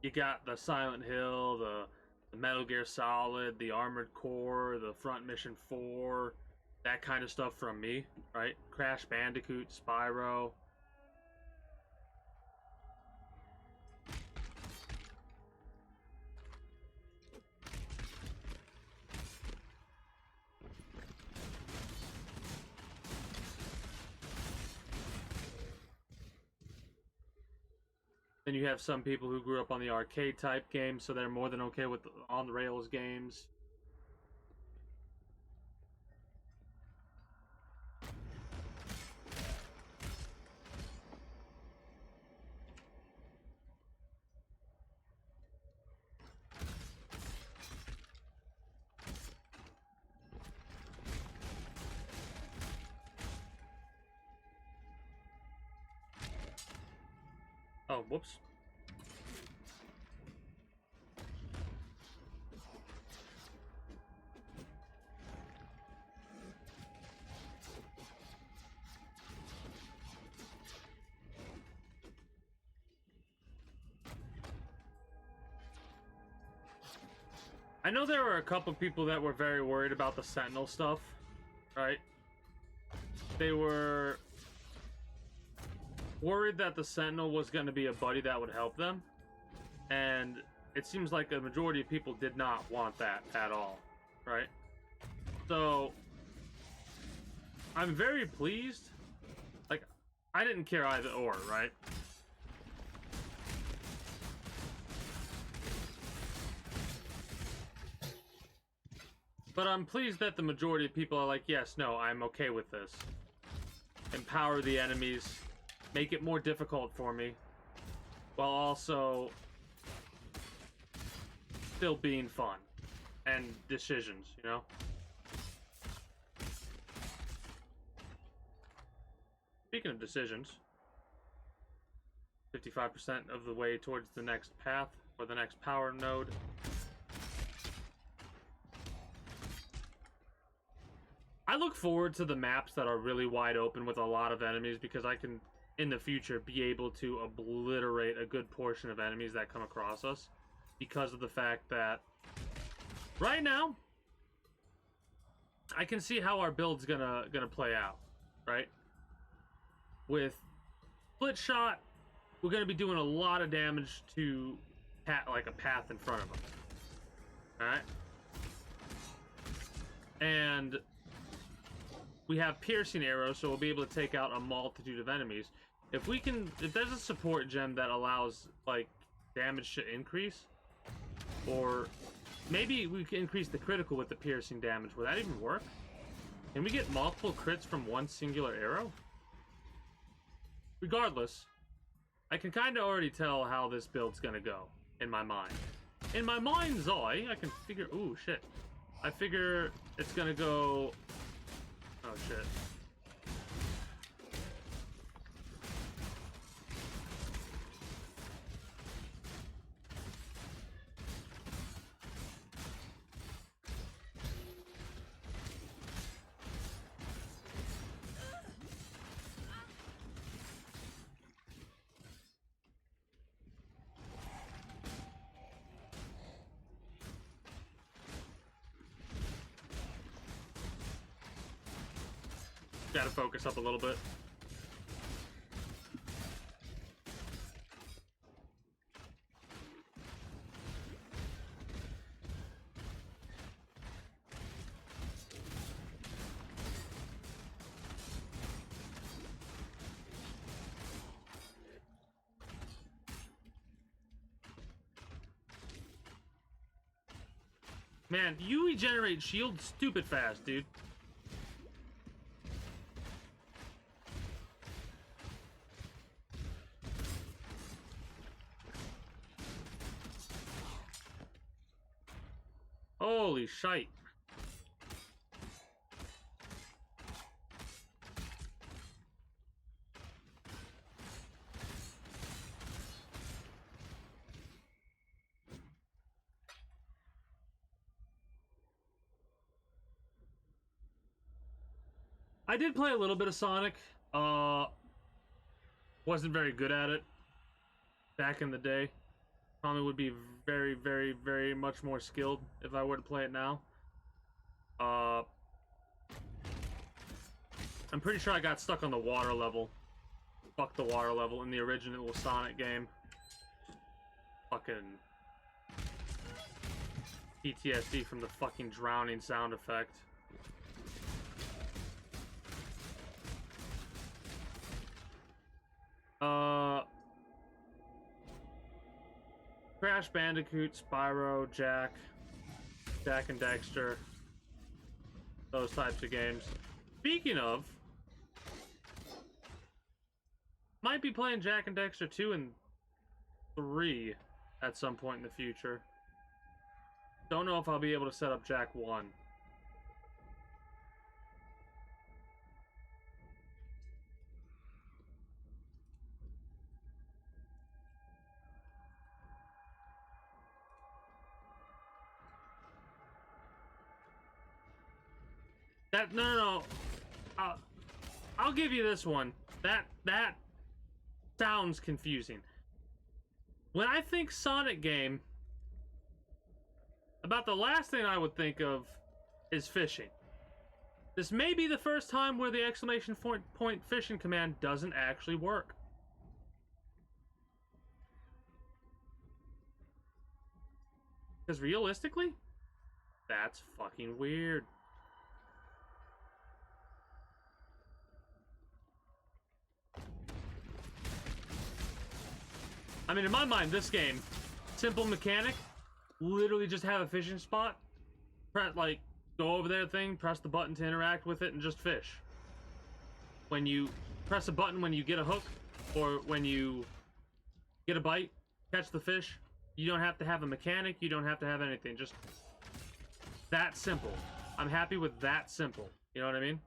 You got the Silent Hill, the Metal Gear Solid, the Armored Core, the Front Mission 4, that kind of stuff from me, right? Crash Bandicoot, Spyro. Then you have some people who grew up on the arcade type games, so they're more than okay with on the rails games. Oh, whoops. I know there were a couple people that were very worried about the Sentinel stuff, right? They were worried that the Sentinel was going to be a buddy that would help them, and it seems like a majority of people did not want that at all, right? So I'm very pleased. Like, I didn't care either or, right? But I'm pleased that the majority of people are like, yes, no, I'm okay with this. Empower the enemies, make it more difficult for me, while also still being fun and decisions, you know? Speaking of decisions, 55% of the way towards the next path or the next power node. I look forward to the maps that are really wide open with a lot of enemies, because I can, in the future, be able to obliterate a good portion of enemies that come across us, because of the fact that right now I can see how our build's gonna play out, right? With split shot, we're gonna be doing a lot of damage to like a path in front of us. All right, and we have piercing arrows, so we'll be able to take out a multitude of enemies. If there's a support gem that allows like damage to increase, or maybe we can increase the critical with the piercing damage. Would that even work? Can we get multiple crits from one singular arrow? Regardless, I can kind of already tell how this build's gonna go in my mind. In my mind's eye, I can figure. Ooh, shit! I figure it's gonna go. Oh shit. Gotta focus up a little bit. Man, you regenerate shield stupid fast, dude. Holy shite. I did play a little bit of Sonic. Wasn't very good at it back in the day. Probably would be very, very, very much more skilled if I were to play it now. I'm pretty sure I got stuck on the water level. Fuck the water level in the original Sonic game. Fucking PTSD from the fucking drowning sound effect. Crash Bandicoot, Spyro, Jak and Dexter. Those types of games. Speaking of, might be playing Jak and Dexter 2 and 3 at some point in the future. Don't know if I'll be able to set up Jak 1. No. I'll give you this one. That sounds confusing. When I think Sonic game, about the last thing I would think of is fishing. This may be the first time where the exclamation point fishing command doesn't actually work. Because realistically, that's fucking weird. I mean, in my mind, this game, simple mechanic, literally just have a fishing spot, like, go over there thing, press the button to interact with it, and just fish. When you press a button when you get a hook, or when you get a bite, catch the fish, you don't have to have a mechanic, you don't have to have anything, just that simple. I'm happy with that simple, you know what I mean?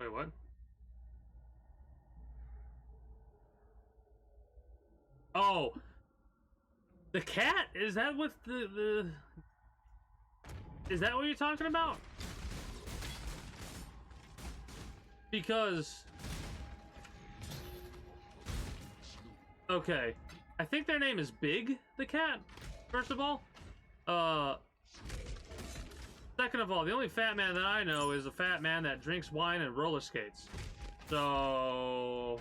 Wait, what? Oh, the cat? Is that what the is that what you're talking about? Because okay, I think their name is Big the cat. First of all, second of all, the only fat man that I know is a fat man that drinks wine and roller skates. So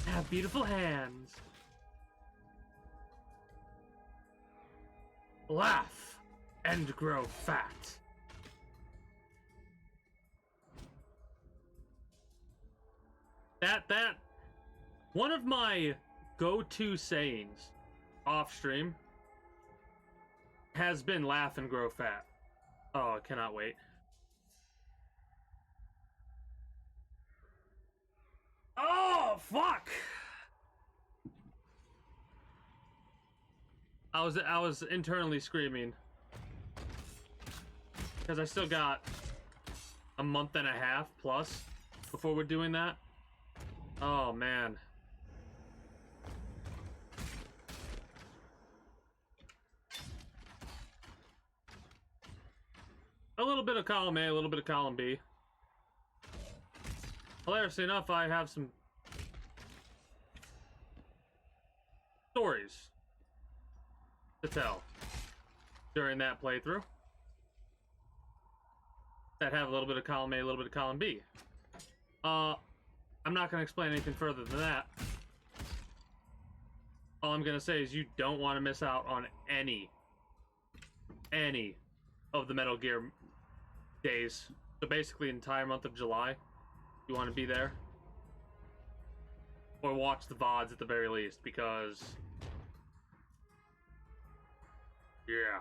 have beautiful hands. Laugh and grow fat. That one of my go-to sayings off stream has been laugh and grow fat. Oh, I cannot wait. Oh, fuck! I was internally screaming because I still got a month and a half plus before we're doing that. Oh man. A little bit of column A, a little bit of column B. Hilariously enough, I have some stories to tell during that playthrough that have a little bit of column A, a little bit of column B. I'm not going to explain anything further than that. All I'm going to say is you don't want to miss out on any of the Metal Gear days. So basically, entire month of July, you want to be there. Or watch the VODs at the very least, because yeah.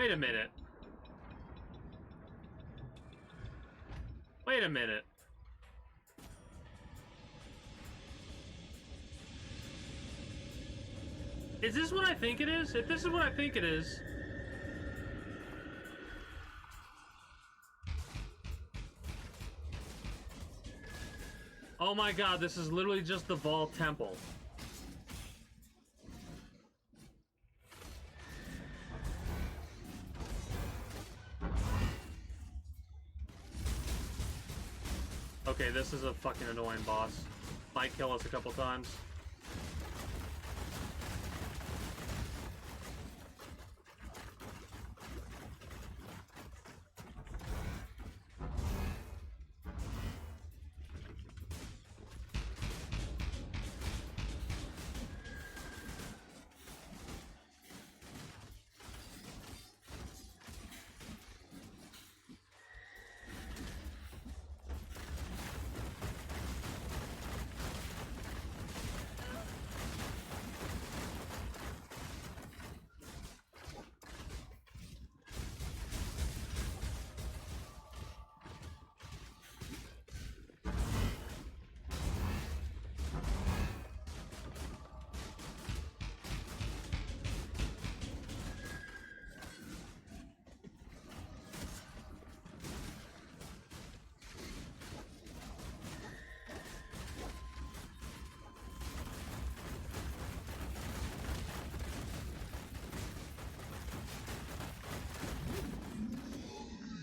Wait a minute. Wait a minute. Is this what I think it is? If this is what I think it is... Oh my god, this is literally just the Vol Temple. Okay, this is a fucking annoying boss. Might kill us a couple times.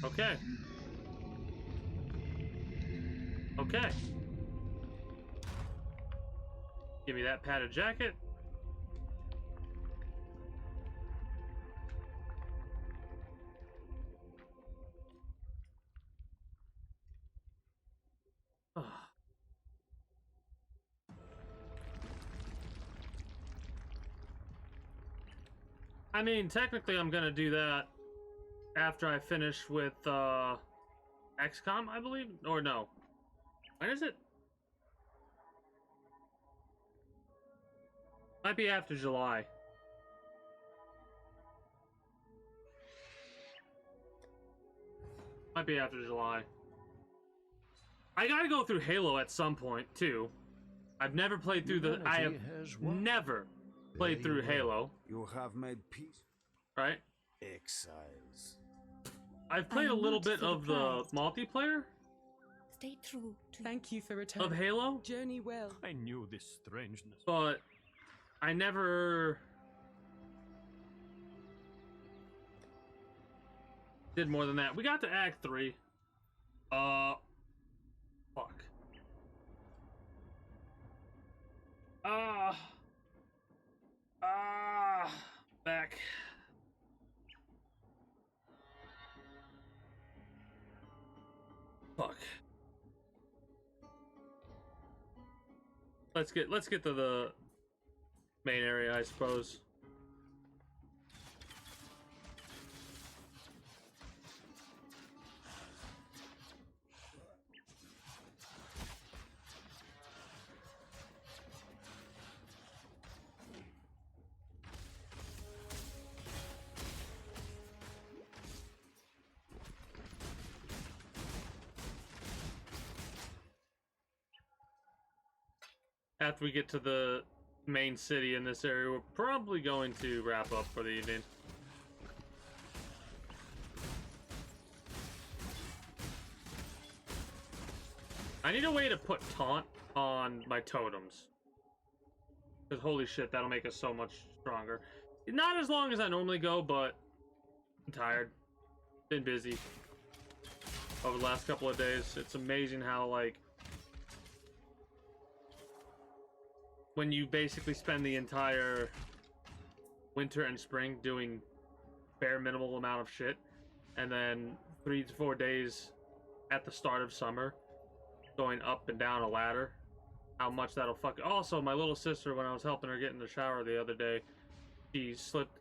Okay. Okay. Give me that padded jacket. I mean, technically I'm gonna do that after I finish with XCOM, I believe? Or no. When is it? Might be after July. Might be after July. I gotta go through Halo at some point, too. I've never played through the... I have never played through Halo. You have made peace. Right? Exiles. I've played a little bit of the multiplayer. Stay true to Thank you for returning. Of Halo. Journey well. I knew this strangeness. But I never did more than that. We got to Act 3. Fuck. Back. Fuck. Let's get to the main area, I suppose. After we get to the main city in this area, we're probably going to wrap up for the evening. I need a way to put taunt on my totems. Because holy shit, that'll make us so much stronger. Not as long as I normally go, but I'm tired. Been busy over the last couple of days. It's amazing how, like, when you basically spend the entire winter and spring doing bare minimal amount of shit, and then 3 to 4 days at the start of summer going up and down a ladder, how much that'll fuck. Also, my little sister, when I was helping her get in the shower the other day, she slipped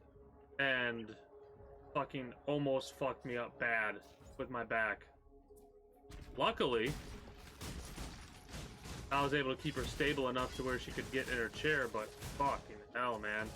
and fucking almost fucked me up bad with my back. Luckily, I was able to keep her stable enough to where she could get in her chair, but fucking hell, man.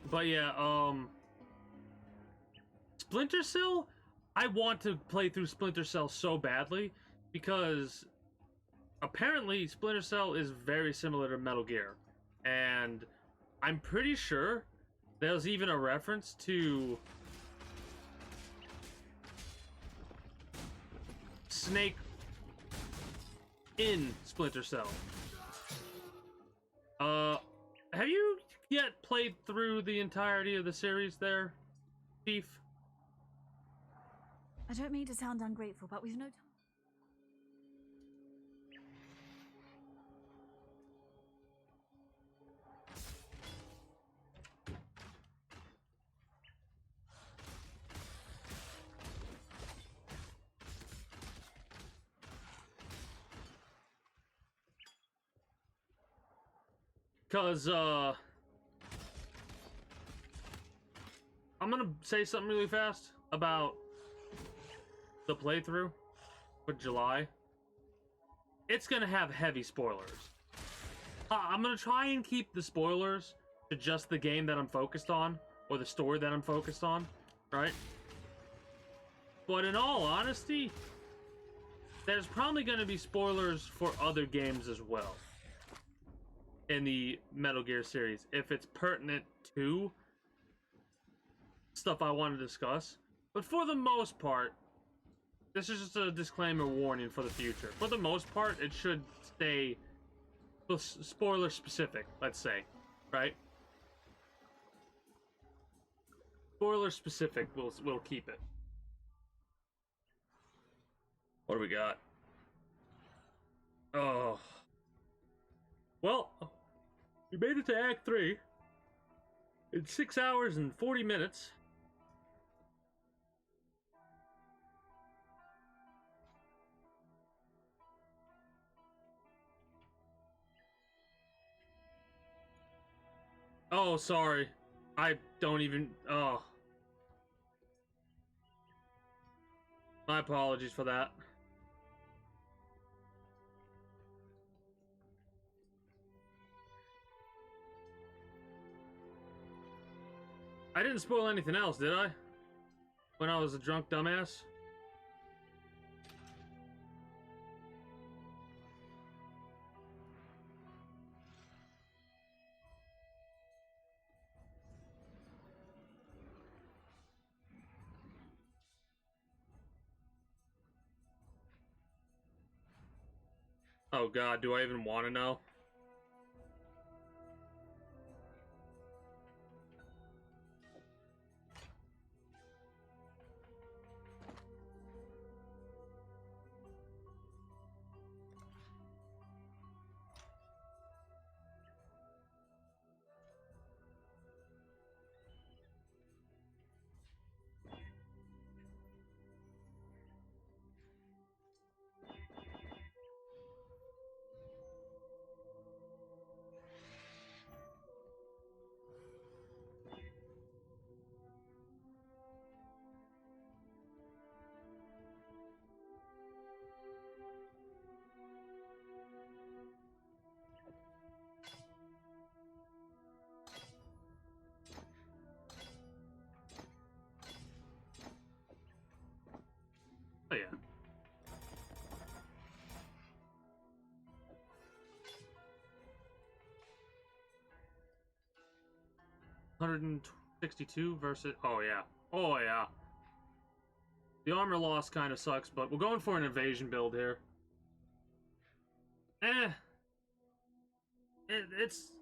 But yeah, Splinter Cell, I want to play through Splinter Cell so badly because apparently Splinter Cell is very similar to Metal Gear. And I'm pretty sure there's even a reference to Snake in Splinter Cell. Have you yet played through the entirety of the series there, Chief? I don't mean to sound ungrateful, but we've no time. Cause I'm gonna say something really fast about the playthrough for July. It's gonna have heavy spoilers. I'm gonna try and keep the spoilers to just the game that I'm focused on, or the story that I'm focused on, right? But in all honesty, there's probably gonna be spoilers for other games as well in the Metal Gear series, if it's pertinent to stuff I want to discuss. But for the most part, this is just a disclaimer warning for the future. For the most part, it should stay spoiler specific, let's say, right? Spoiler specific, we'll keep it. What do we got? Oh. Well, we made it to Act 3 in 6 hours and 40 minutes. Oh, sorry. I don't even... Oh. My apologies for that. I didn't spoil anything else, did I? When I was a drunk dumbass? Oh god, do I even want to know? Oh yeah. $162 versus... Oh yeah. Oh yeah. The armor loss kind of sucks, but we're going for an invasion build here. It's...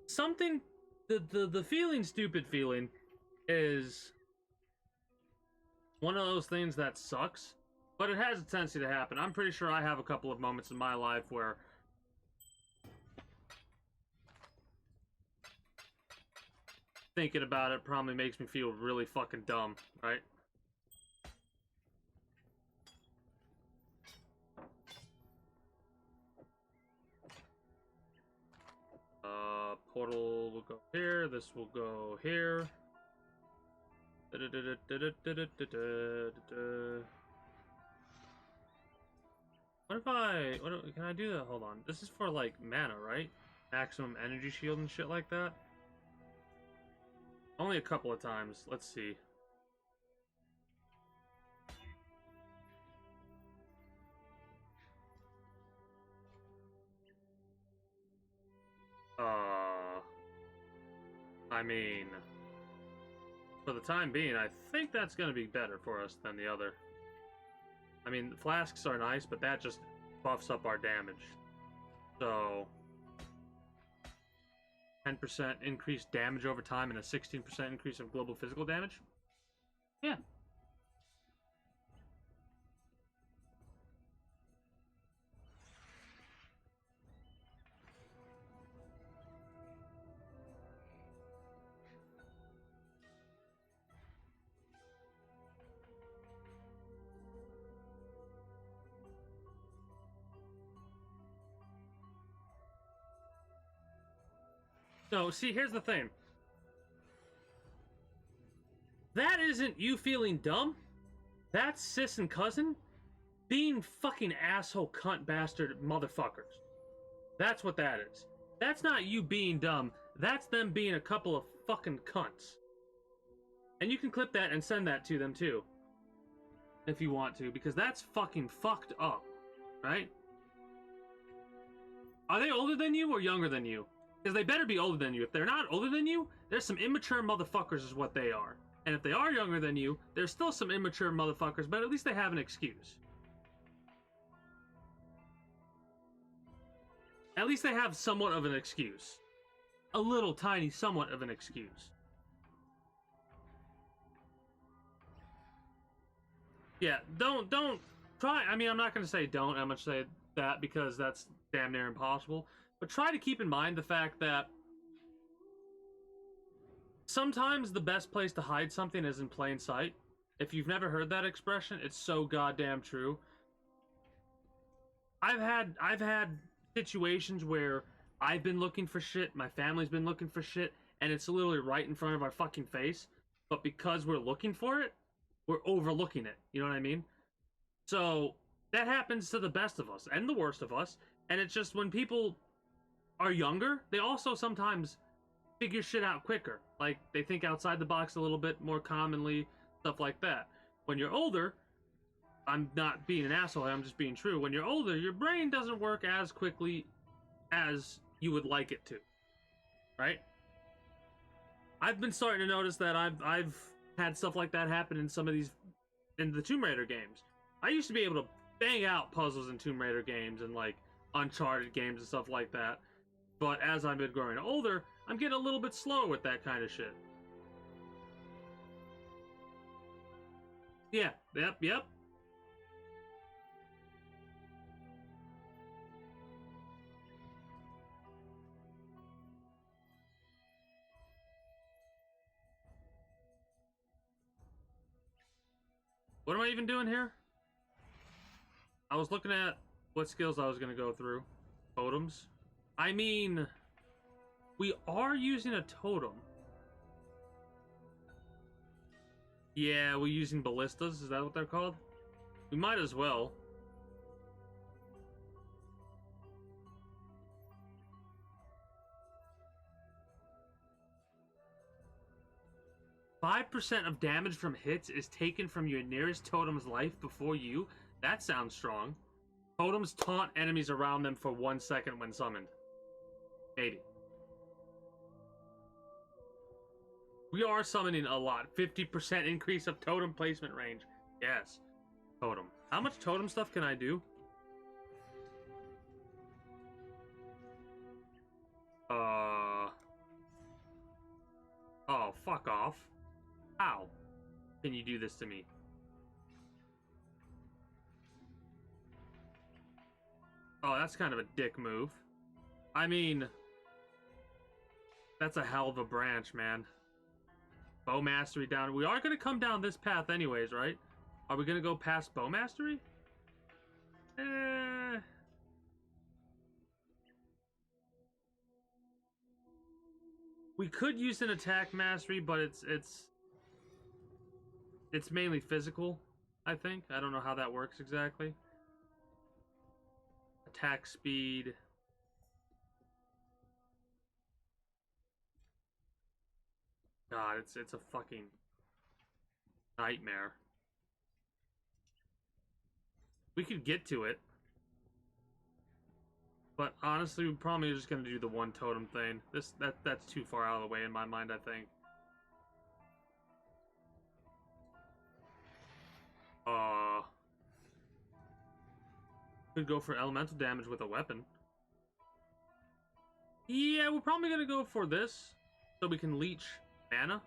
Something... The feeling, stupid feeling, is one of those things that sucks, but it has a tendency to happen. I'm pretty sure I have a couple of moments in my life where thinking about it probably makes me feel really fucking dumb, right? Portal will go here, this will go here. What if I... can I do that? Hold on. This is for, like, mana, right? Maximum energy shield and shit like that. Only a couple of times. Let's see. I mean, for the time being, I think that's going to be better for us than the other. I mean, the flasks are nice, but that just buffs up our damage. So, 10% increased damage over time and a 16% increase of global physical damage? Yeah. No, see, here's the thing. That isn't you feeling dumb. That's sis and cousin being fucking asshole cunt bastard motherfuckers. That's what that is. That's not you being dumb. That's them being a couple of fucking cunts. And you can clip that and send that to them too. If you want to, because that's fucking fucked up. Right? Are they older than you or younger than you? Because they better be older than you. If they're not older than you, there's some immature motherfuckers is what they are. And if they are younger than you, there's still some immature motherfuckers, but at least they have an excuse. At least they have somewhat of an excuse. A little tiny somewhat of an excuse. Yeah, don't try. I mean, I'm not going to say don't. I'm going to say that because that's damn near impossible. But try to keep in mind the fact that sometimes the best place to hide something is in plain sight. If you've never heard that expression, it's so goddamn true. I've had situations where I've been looking for shit, my family's been looking for shit, and it's literally right in front of our fucking face. But because we're looking for it, we're overlooking it. You know what I mean? So that happens to the best of us and the worst of us. And it's just when people are younger, they also sometimes figure shit out quicker. Like, they think outside the box a little bit more commonly, stuff like that. When you're older, I'm not being an asshole, I'm just being true. When you're older, your brain doesn't work as quickly as you would like it to. Right? I've been starting to notice that I've had stuff like that happen in some of these, in the Tomb Raider games. I used to be able to bang out puzzles in Tomb Raider games and like Uncharted games and stuff like that. But as I've been growing older, I'm getting a little bit slower with that kind of shit. Yeah, yep. What am I even doing here? I was looking at what skills I was going to go through. Totems. I mean, we are using a totem. Yeah, we're using ballistas. Is that what they're called? We might as well. %5 of damage from hits is taken from your nearest totem's life before you. That sounds strong. Totems taunt enemies around them for 1 second when summoned. Maybe. We are summoning a lot. 50% increase of totem placement range. Yes. Totem. How much totem stuff can I do? Oh, fuck off. How can you do this to me? Oh, that's kind of a dick move. I mean, that's a hell of a branch, man. Bow Mastery down. We are going to come down this path anyways, right? Are we going to go past Bow Mastery? We could use an Attack Mastery, but it's mainly physical, I think. I don't know how that works exactly. Attack speed. God, it's a fucking nightmare. We could get to it. But honestly, we're probably just gonna do the one totem thing. That's too far out of the way in my mind, I think. Could go for elemental damage with a weapon. Yeah, we're probably gonna go for this, so we can leech mana.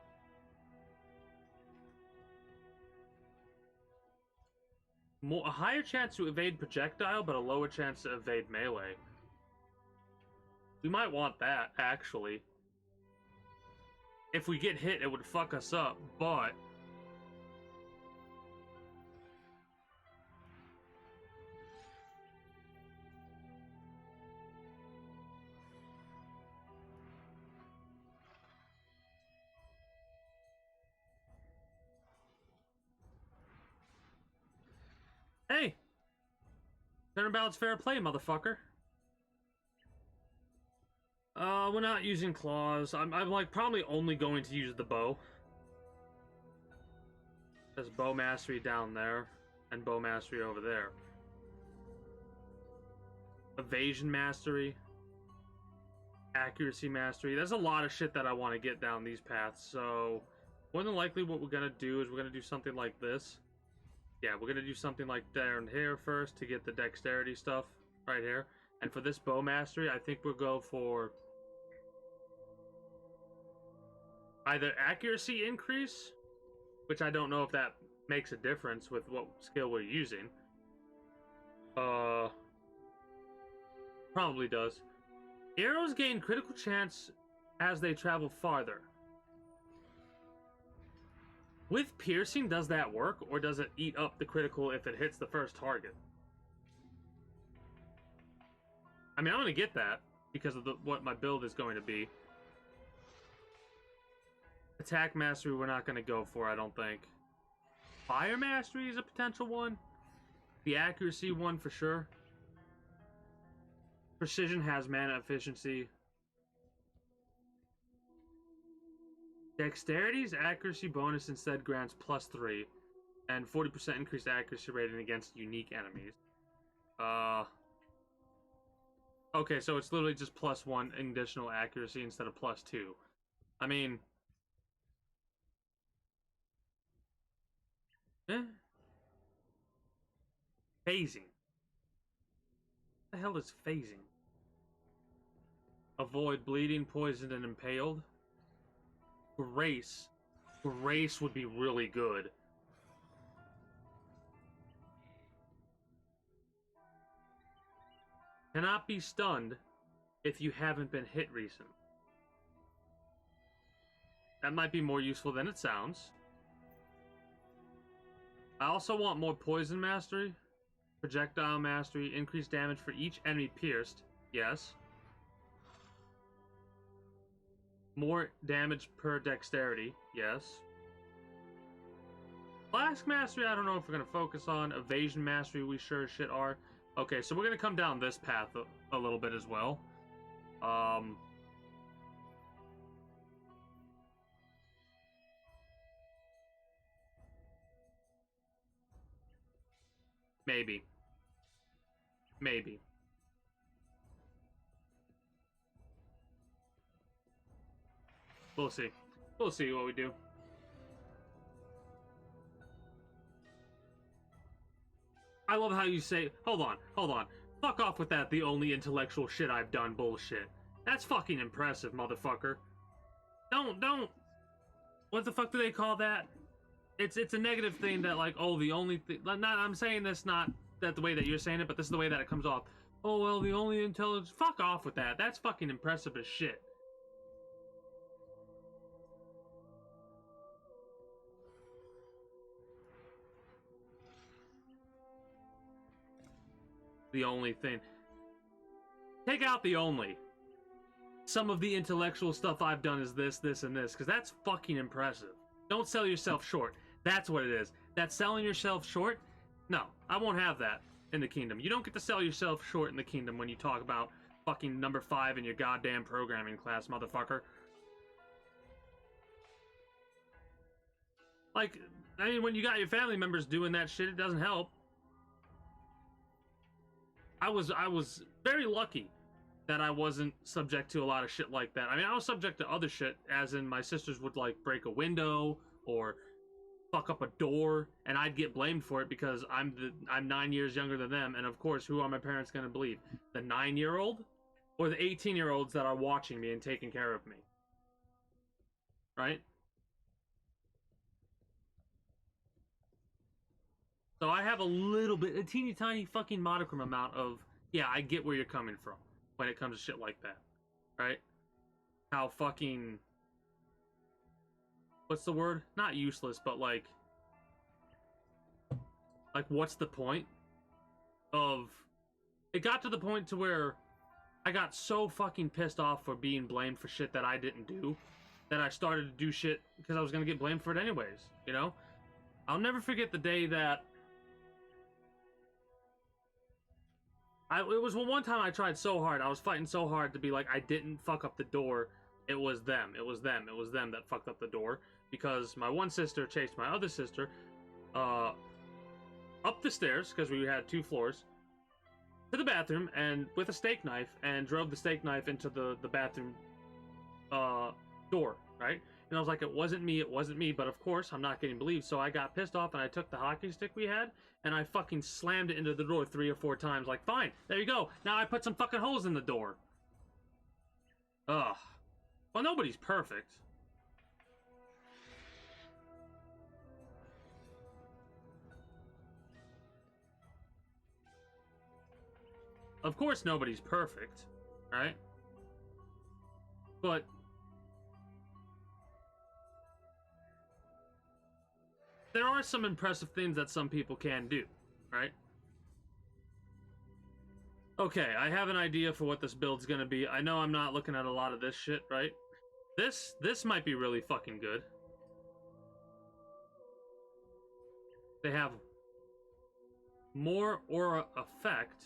A higher chance to evade projectile, but a lower chance to evade melee. We might want that, actually. If we get hit, it would fuck us up, but... Hey! Turnabout's fair play, motherfucker. We're not using claws. I'm like probably only going to use the bow. There's bow mastery down there, and bow mastery over there. Evasion mastery. Accuracy mastery. There's a lot of shit that I want to get down these paths, so... more than likely what we're gonna do is we're gonna do something like this. Yeah, we're gonna do something like down here first to get the dexterity stuff right here. And for this bow mastery, I think we'll go for either accuracy increase, which I don't know if that makes a difference with what skill we're using. Probably does. Arrows gain critical chance as they travel farther. With piercing, does that work, or does it eat up the critical if it hits the first target? I mean, I'm gonna get that because of what my build is going to be. Attack mastery, we're not gonna go for, I don't think. Fire mastery is a potential one. The accuracy one for sure. Precision has mana efficiency. Dexterity's accuracy bonus instead grants +3 and 40% increased accuracy rating against unique enemies. Okay, so it's literally just +1 additional accuracy instead of +2. I mean... eh? Phasing. What the hell is phasing? Avoid bleeding, poisoned, and impaled. Grace. Grace would be really good. Cannot be stunned if you haven't been hit recently. That might be more useful than it sounds. I also want more poison mastery, projectile mastery, increased damage for each enemy pierced. Yes. More damage per dexterity. Yes. Flask mastery, I don't know if we're going to focus on. Evasion mastery, we sure as shit are. Okay, so we're going to come down this path a little bit as well. Maybe. Maybe. We'll see. We'll see what we do. I love how you say, hold on. Fuck off with that, the only intellectual shit I've done bullshit. That's fucking impressive, motherfucker. Don't. What the fuck do they call that? It's a negative thing that, like, oh, the only thing... I'm saying this not that the way that you're saying it, but this is the way that it comes off. Oh, well, the only intelligence... Fuck off with that. That's fucking impressive as shit. The only thing. Take out the only. Some of the intellectual stuff I've done is this, and this, because that's fucking impressive. Don't sell yourself short. That's what it is. That's selling yourself short? No, I won't have that in the kingdom. You don't get to sell yourself short in the kingdom when you talk about fucking number 5 in your goddamn programming class, motherfucker. Like, I mean, when you got your family members doing that shit, it doesn't help. I was very lucky that I wasn't subject to a lot of shit like that. I mean, I was subject to other shit, as in my sisters would, like, break a window or fuck up a door, and I'd get blamed for it because I'm 9 years younger than them, and of course, who are my parents gonna believe? The 9-year-old or the 18-year-olds that are watching me and taking care of me? Right? So I have a little bit, a teeny tiny fucking modicum amount of, yeah, I get where you're coming from when it comes to shit like that. Right? How fucking, what's the word? Not useless, but like what's the point of, it got to the point to where I got so fucking pissed off for being blamed for shit that I didn't do that I started to do shit because I was gonna get blamed for it anyways, you know? I'll never forget the day that it was one time I tried so hard, I was fighting so hard to be like, I didn't fuck up the door, it was them that fucked up the door, because my one sister chased my other sister, up the stairs, because we had 2 floors, to the bathroom, and with a steak knife, and drove the steak knife into the bathroom door, right? And I was like, it wasn't me, but of course, I'm not getting believed, so I got pissed off, and I took the hockey stick we had, and I fucking slammed it into the door 3 or 4 times, like, fine, there you go, now I put some fucking holes in the door. Ugh. Well, nobody's perfect. Of course nobody's perfect, right? But there are some impressive things that some people can do, right? Okay, I have an idea for what this build's gonna be. I know I'm not looking at a lot of this shit, right? This might be really fucking good. They have more aura effect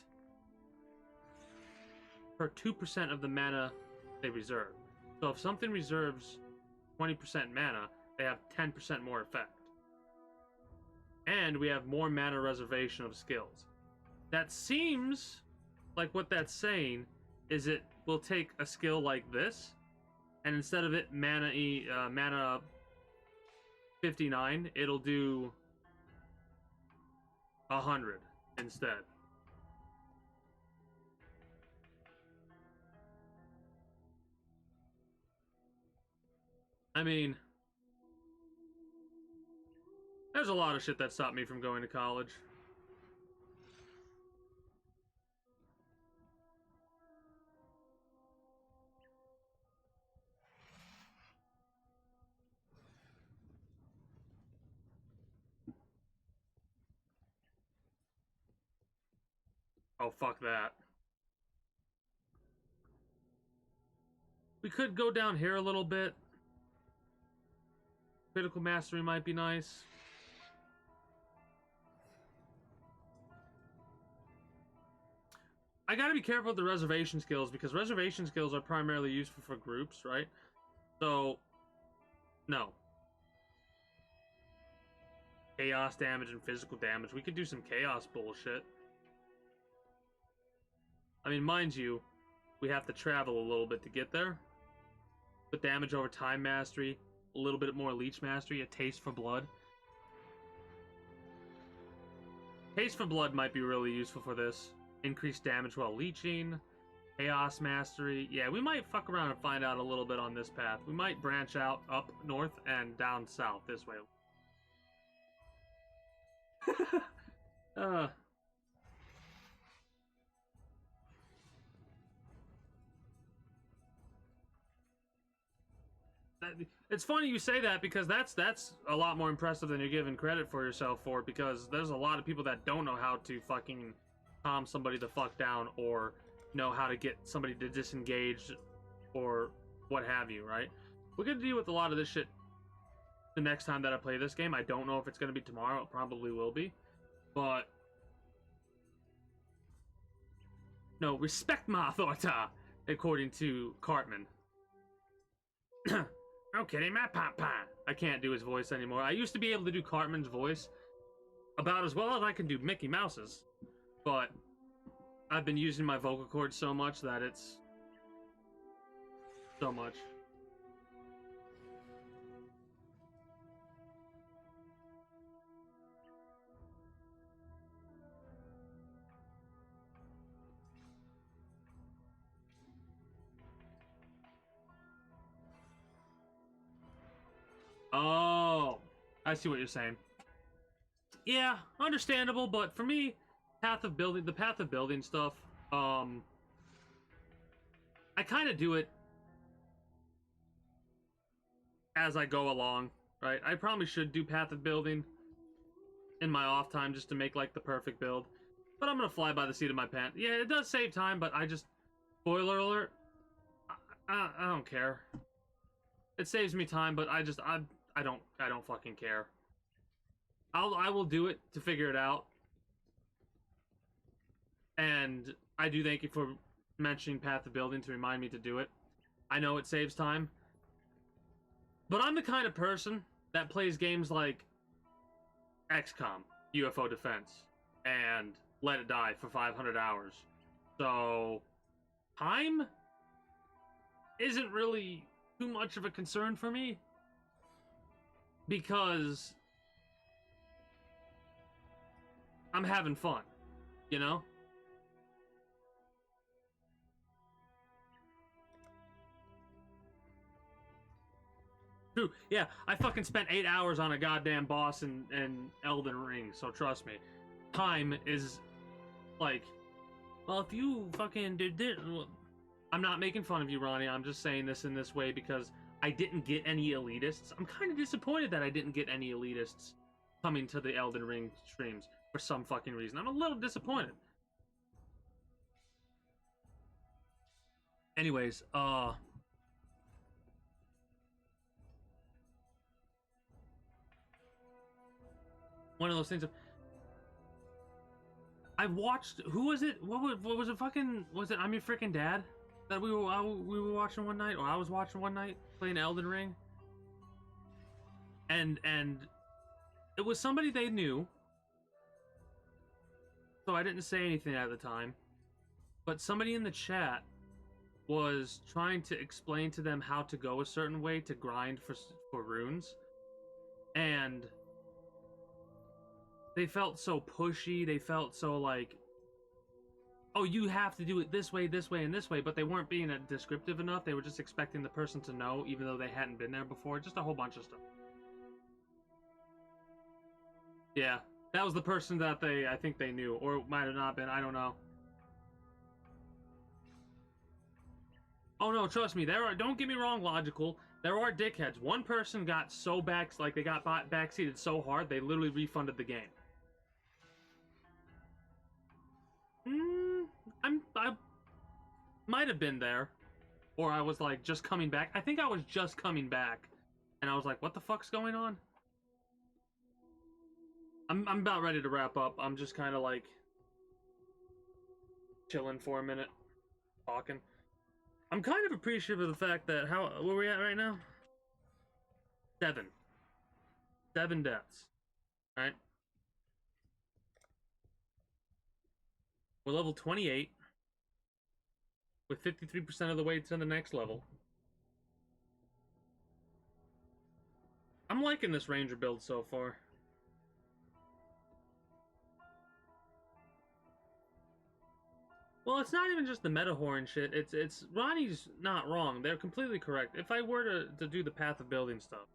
per 2% of the mana they reserve. So if something reserves 20% mana, they have 10% more effect. And we have more mana reservation of skills. That seems like what that's saying is it will take a skill like this, and instead of it mana 59, it'll do 100 instead. I mean, there's a lot of shit that stopped me from going to college. Oh, fuck that. We could go down here a little bit. Critical mastery might be nice. I gotta be careful with the reservation skills, because reservation skills are primarily useful for groups, right? So, no. Chaos damage and physical damage. We could do some chaos bullshit. I mean, mind you, we have to travel a little bit to get there. But damage over time mastery, a little bit more leech mastery, a taste for blood. Taste for blood might be really useful for this. Increased damage while leeching. Chaos mastery. Yeah, we might fuck around and find out a little bit on this path. We might branch out up north and down south this way. It's funny you say that, because that's a lot more impressive than you're giving credit for yourself for, because there's a lot of people that don't know how to fucking calm somebody the fuck down, or know how to get somebody to disengage, or what have you, right? We're gonna deal with a lot of this shit the next time that I play this game. I don't know if it's gonna be tomorrow. It probably will be. But no, respect my authority, according to Cartman. Okay, my papa. I can't do his voice anymore. I used to be able to do Cartman's voice about as well as I can do Mickey Mouse's, but I've been using my vocal cords so much that it's so much. Oh, I see what you're saying. Yeah, understandable, but for me, the path of building stuff, I kind of do it as I go along, right? I probably should do path of building in my off time just to make like the perfect build, but I'm gonna fly by the seat of my pants. Yeah, it does save time, but I just, spoiler alert, I don't care. It saves me time, but I don't fucking care. I will do it to figure it out. And I do thank you for mentioning Path of Building to remind me to do it. I know it saves time. But I'm the kind of person that plays games like XCOM, UFO Defense, and Let It Die for 500 hours. So, time isn't really too much of a concern for me. Because I'm having fun, you know? True, yeah, I fucking spent 8 hours on a goddamn boss in Elden Ring, so trust me. Time is, like, well, if you fucking did this... I'm not making fun of you, Ronnie, I'm just saying this in this way because I didn't get any elitists. I'm kind of disappointed that I didn't get any elitists coming to the Elden Ring streams for some fucking reason. I'm a little disappointed. Anyways, one of those things. I watched. Who was it? What was it? Fucking was it? I'm Your Freaking Dad that we were watching one night, or I was watching one night playing Elden Ring. And it was somebody they knew, so I didn't say anything at the time. But somebody in the chat was trying to explain to them how to go a certain way to grind for runes, and they felt so pushy. They felt so like, oh, you have to do it this way, and this way, but they weren't being descriptive enough. They were just expecting the person to know, even though they hadn't been there before. Just a whole bunch of stuff. Yeah, that was the person that I think they knew, or it might have not been. I don't know. Oh no, trust me. Don't get me wrong, logical. There are dickheads. One person got so they got backseated so hard they literally refunded the game. I might have been there, or I was like just coming back. I think I was just coming back, and I was like, "What the fuck's going on?" I'm about ready to wrap up. I'm just kind of like chilling for a minute, talking. I'm kind of appreciative of the fact that where we at right now? 7 deaths, right? We're level 28 with 53% of the way to the next level. I'm liking this ranger build so far. Well, it's not even just the meta horn shit. It's Ronnie's not wrong. They're completely correct. If I were to do the path of building stuff,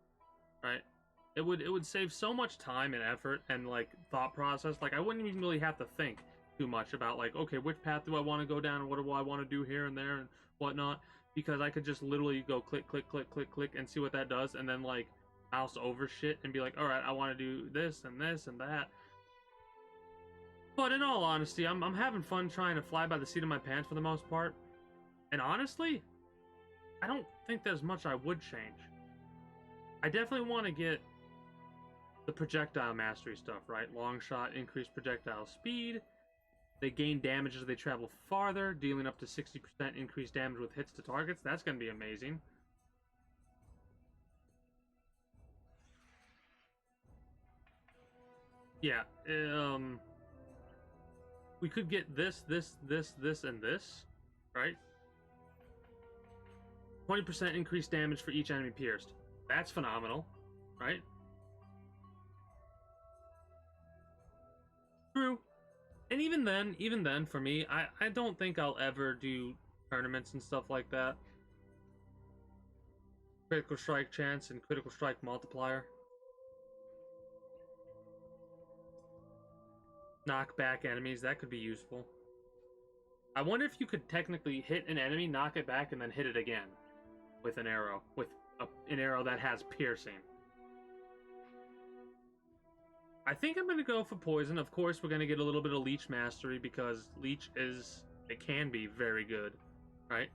right? It would save so much time and effort and like thought process. Like I wouldn't even really have to think too much about like, okay, which path do I want to go down and what do I want to do here and there and whatnot, because I could just literally go click, click, click, click, click and see what that does, and then like mouse over shit and be like, all right, I want to do this and this and that. But in all honesty, I'm having fun trying to fly by the seat of my pants for the most part. And honestly, I don't think there's much I would change. I definitely want to get the projectile mastery stuff, right? Long shot, increased projectile speed. They gain damage as they travel farther, dealing up to 60% increased damage with hits to targets. That's going to be amazing. Yeah, we could get this, and this, right? 20% increased damage for each enemy pierced. That's phenomenal, right? True. And even then, for me, I don't think I'll ever do tournaments and stuff like that. Critical strike chance and critical strike multiplier. Knock back enemies, that could be useful. I wonder if you could technically hit an enemy, knock it back, and then hit it again with an arrow. With an arrow that has piercing. I think I'm going to go for poison. Of course, we're going to get a little bit of leech mastery because leech is... it can be very good, right?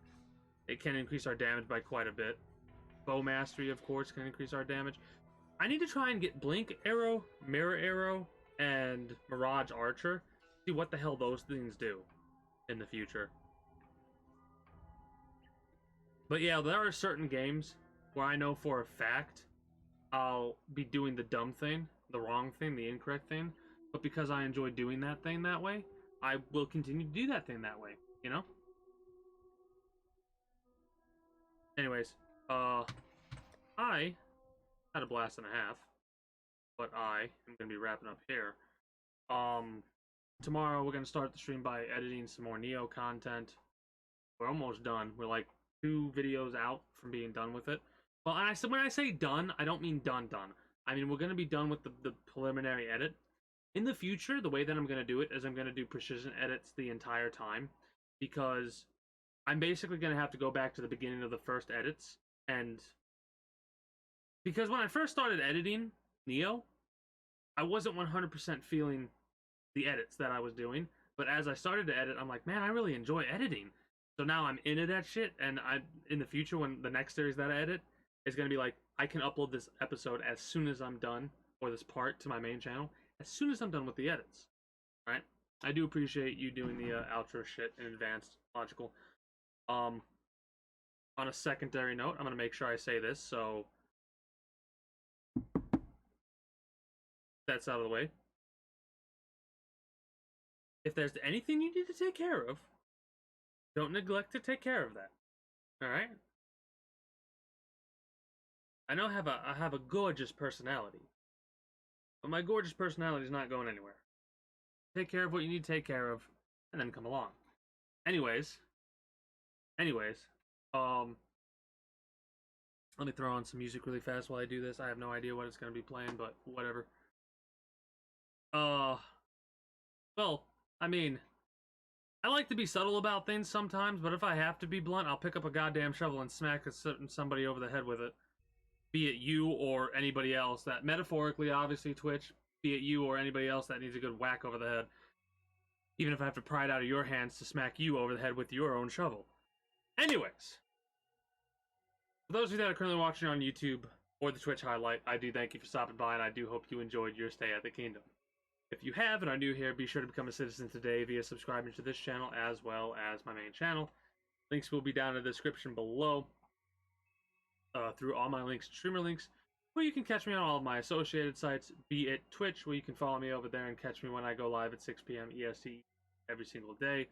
It can increase our damage by quite a bit. Bow mastery, of course, can increase our damage. I need to try and get blink arrow, mirror arrow, and mirage archer. See what the hell those things do in the future. But yeah, there are certain games where I know for a fact I'll be doing the dumb thing, the wrong thing, the incorrect thing. But because I enjoy doing that thing that way, I will continue to do that thing that way, you know? Anyways, I had a blast and a half, but I am going to be wrapping up here. Tomorrow we're going to start the stream by editing some more Neo content. We're almost done. We're like 2 videos out from being done with it. Well, and when I say done, I don't mean done. I mean, we're going to be done with the preliminary edit. In the future, the way that I'm going to do it is I'm going to do precision edits the entire time, because I'm basically going to have to go back to the beginning of the first edits, and because when I first started editing Neo, I wasn't 100% feeling the edits that I was doing, but as I started to edit, I'm like, man, I really enjoy editing. So now I'm into that shit, and in the future, when the next series that I edit is going to be like, I can upload this episode as soon as I'm done, or this part to my main channel, as soon as I'm done with the edits, right? I do appreciate you doing the outro shit in advance, Logical. On a secondary note, I'm going to make sure I say this, so that's out of the way. If there's anything you need to take care of, don't neglect to take care of that. Alright? I know I have a gorgeous personality, but my gorgeous personality is not going anywhere. Take care of what you need to take care of, and then come along. Anyways, let me throw on some music really fast while I do this. I have no idea what it's going to be playing, but whatever. Well, I mean, I like to be subtle about things sometimes, but if I have to be blunt, I'll pick up a goddamn shovel and smack somebody over the head with it. Be it you or anybody else that, metaphorically, obviously, Twitch, be it you or anybody else that needs a good whack over the head. Even if I have to pry it out of your hands to smack you over the head with your own shovel. Anyways, for those of you that are currently watching on YouTube or the Twitch highlight, I do thank you for stopping by, and I do hope you enjoyed your stay at the Kingdom. If you have and are new here, be sure to become a citizen today via subscribing to this channel as well as my main channel. Links will be down in the description below. Through all my links and streamer links, where you can catch me on all of my associated sites, be it Twitch, where you can follow me over there and catch me when I go live at 6 p.m. EST every single day.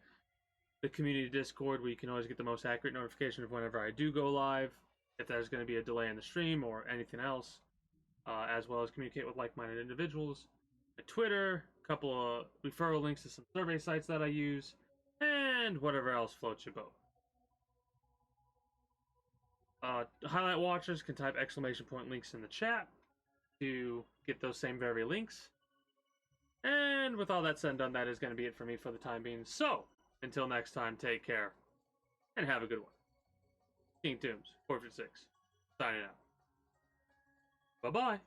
The community Discord, where you can always get the most accurate notification of whenever I do go live, if there's going to be a delay in the stream or anything else, as well as communicate with like-minded individuals. My Twitter, a couple of referral links to some survey sites that I use, and whatever else floats your boat. Highlight watchers can type ! links in the chat to get those same very links. And with all that said and done, that is going to be it for me for the time being. So, until next time, take care, and have a good one. King Tombs, 456, signing out. Bye-bye.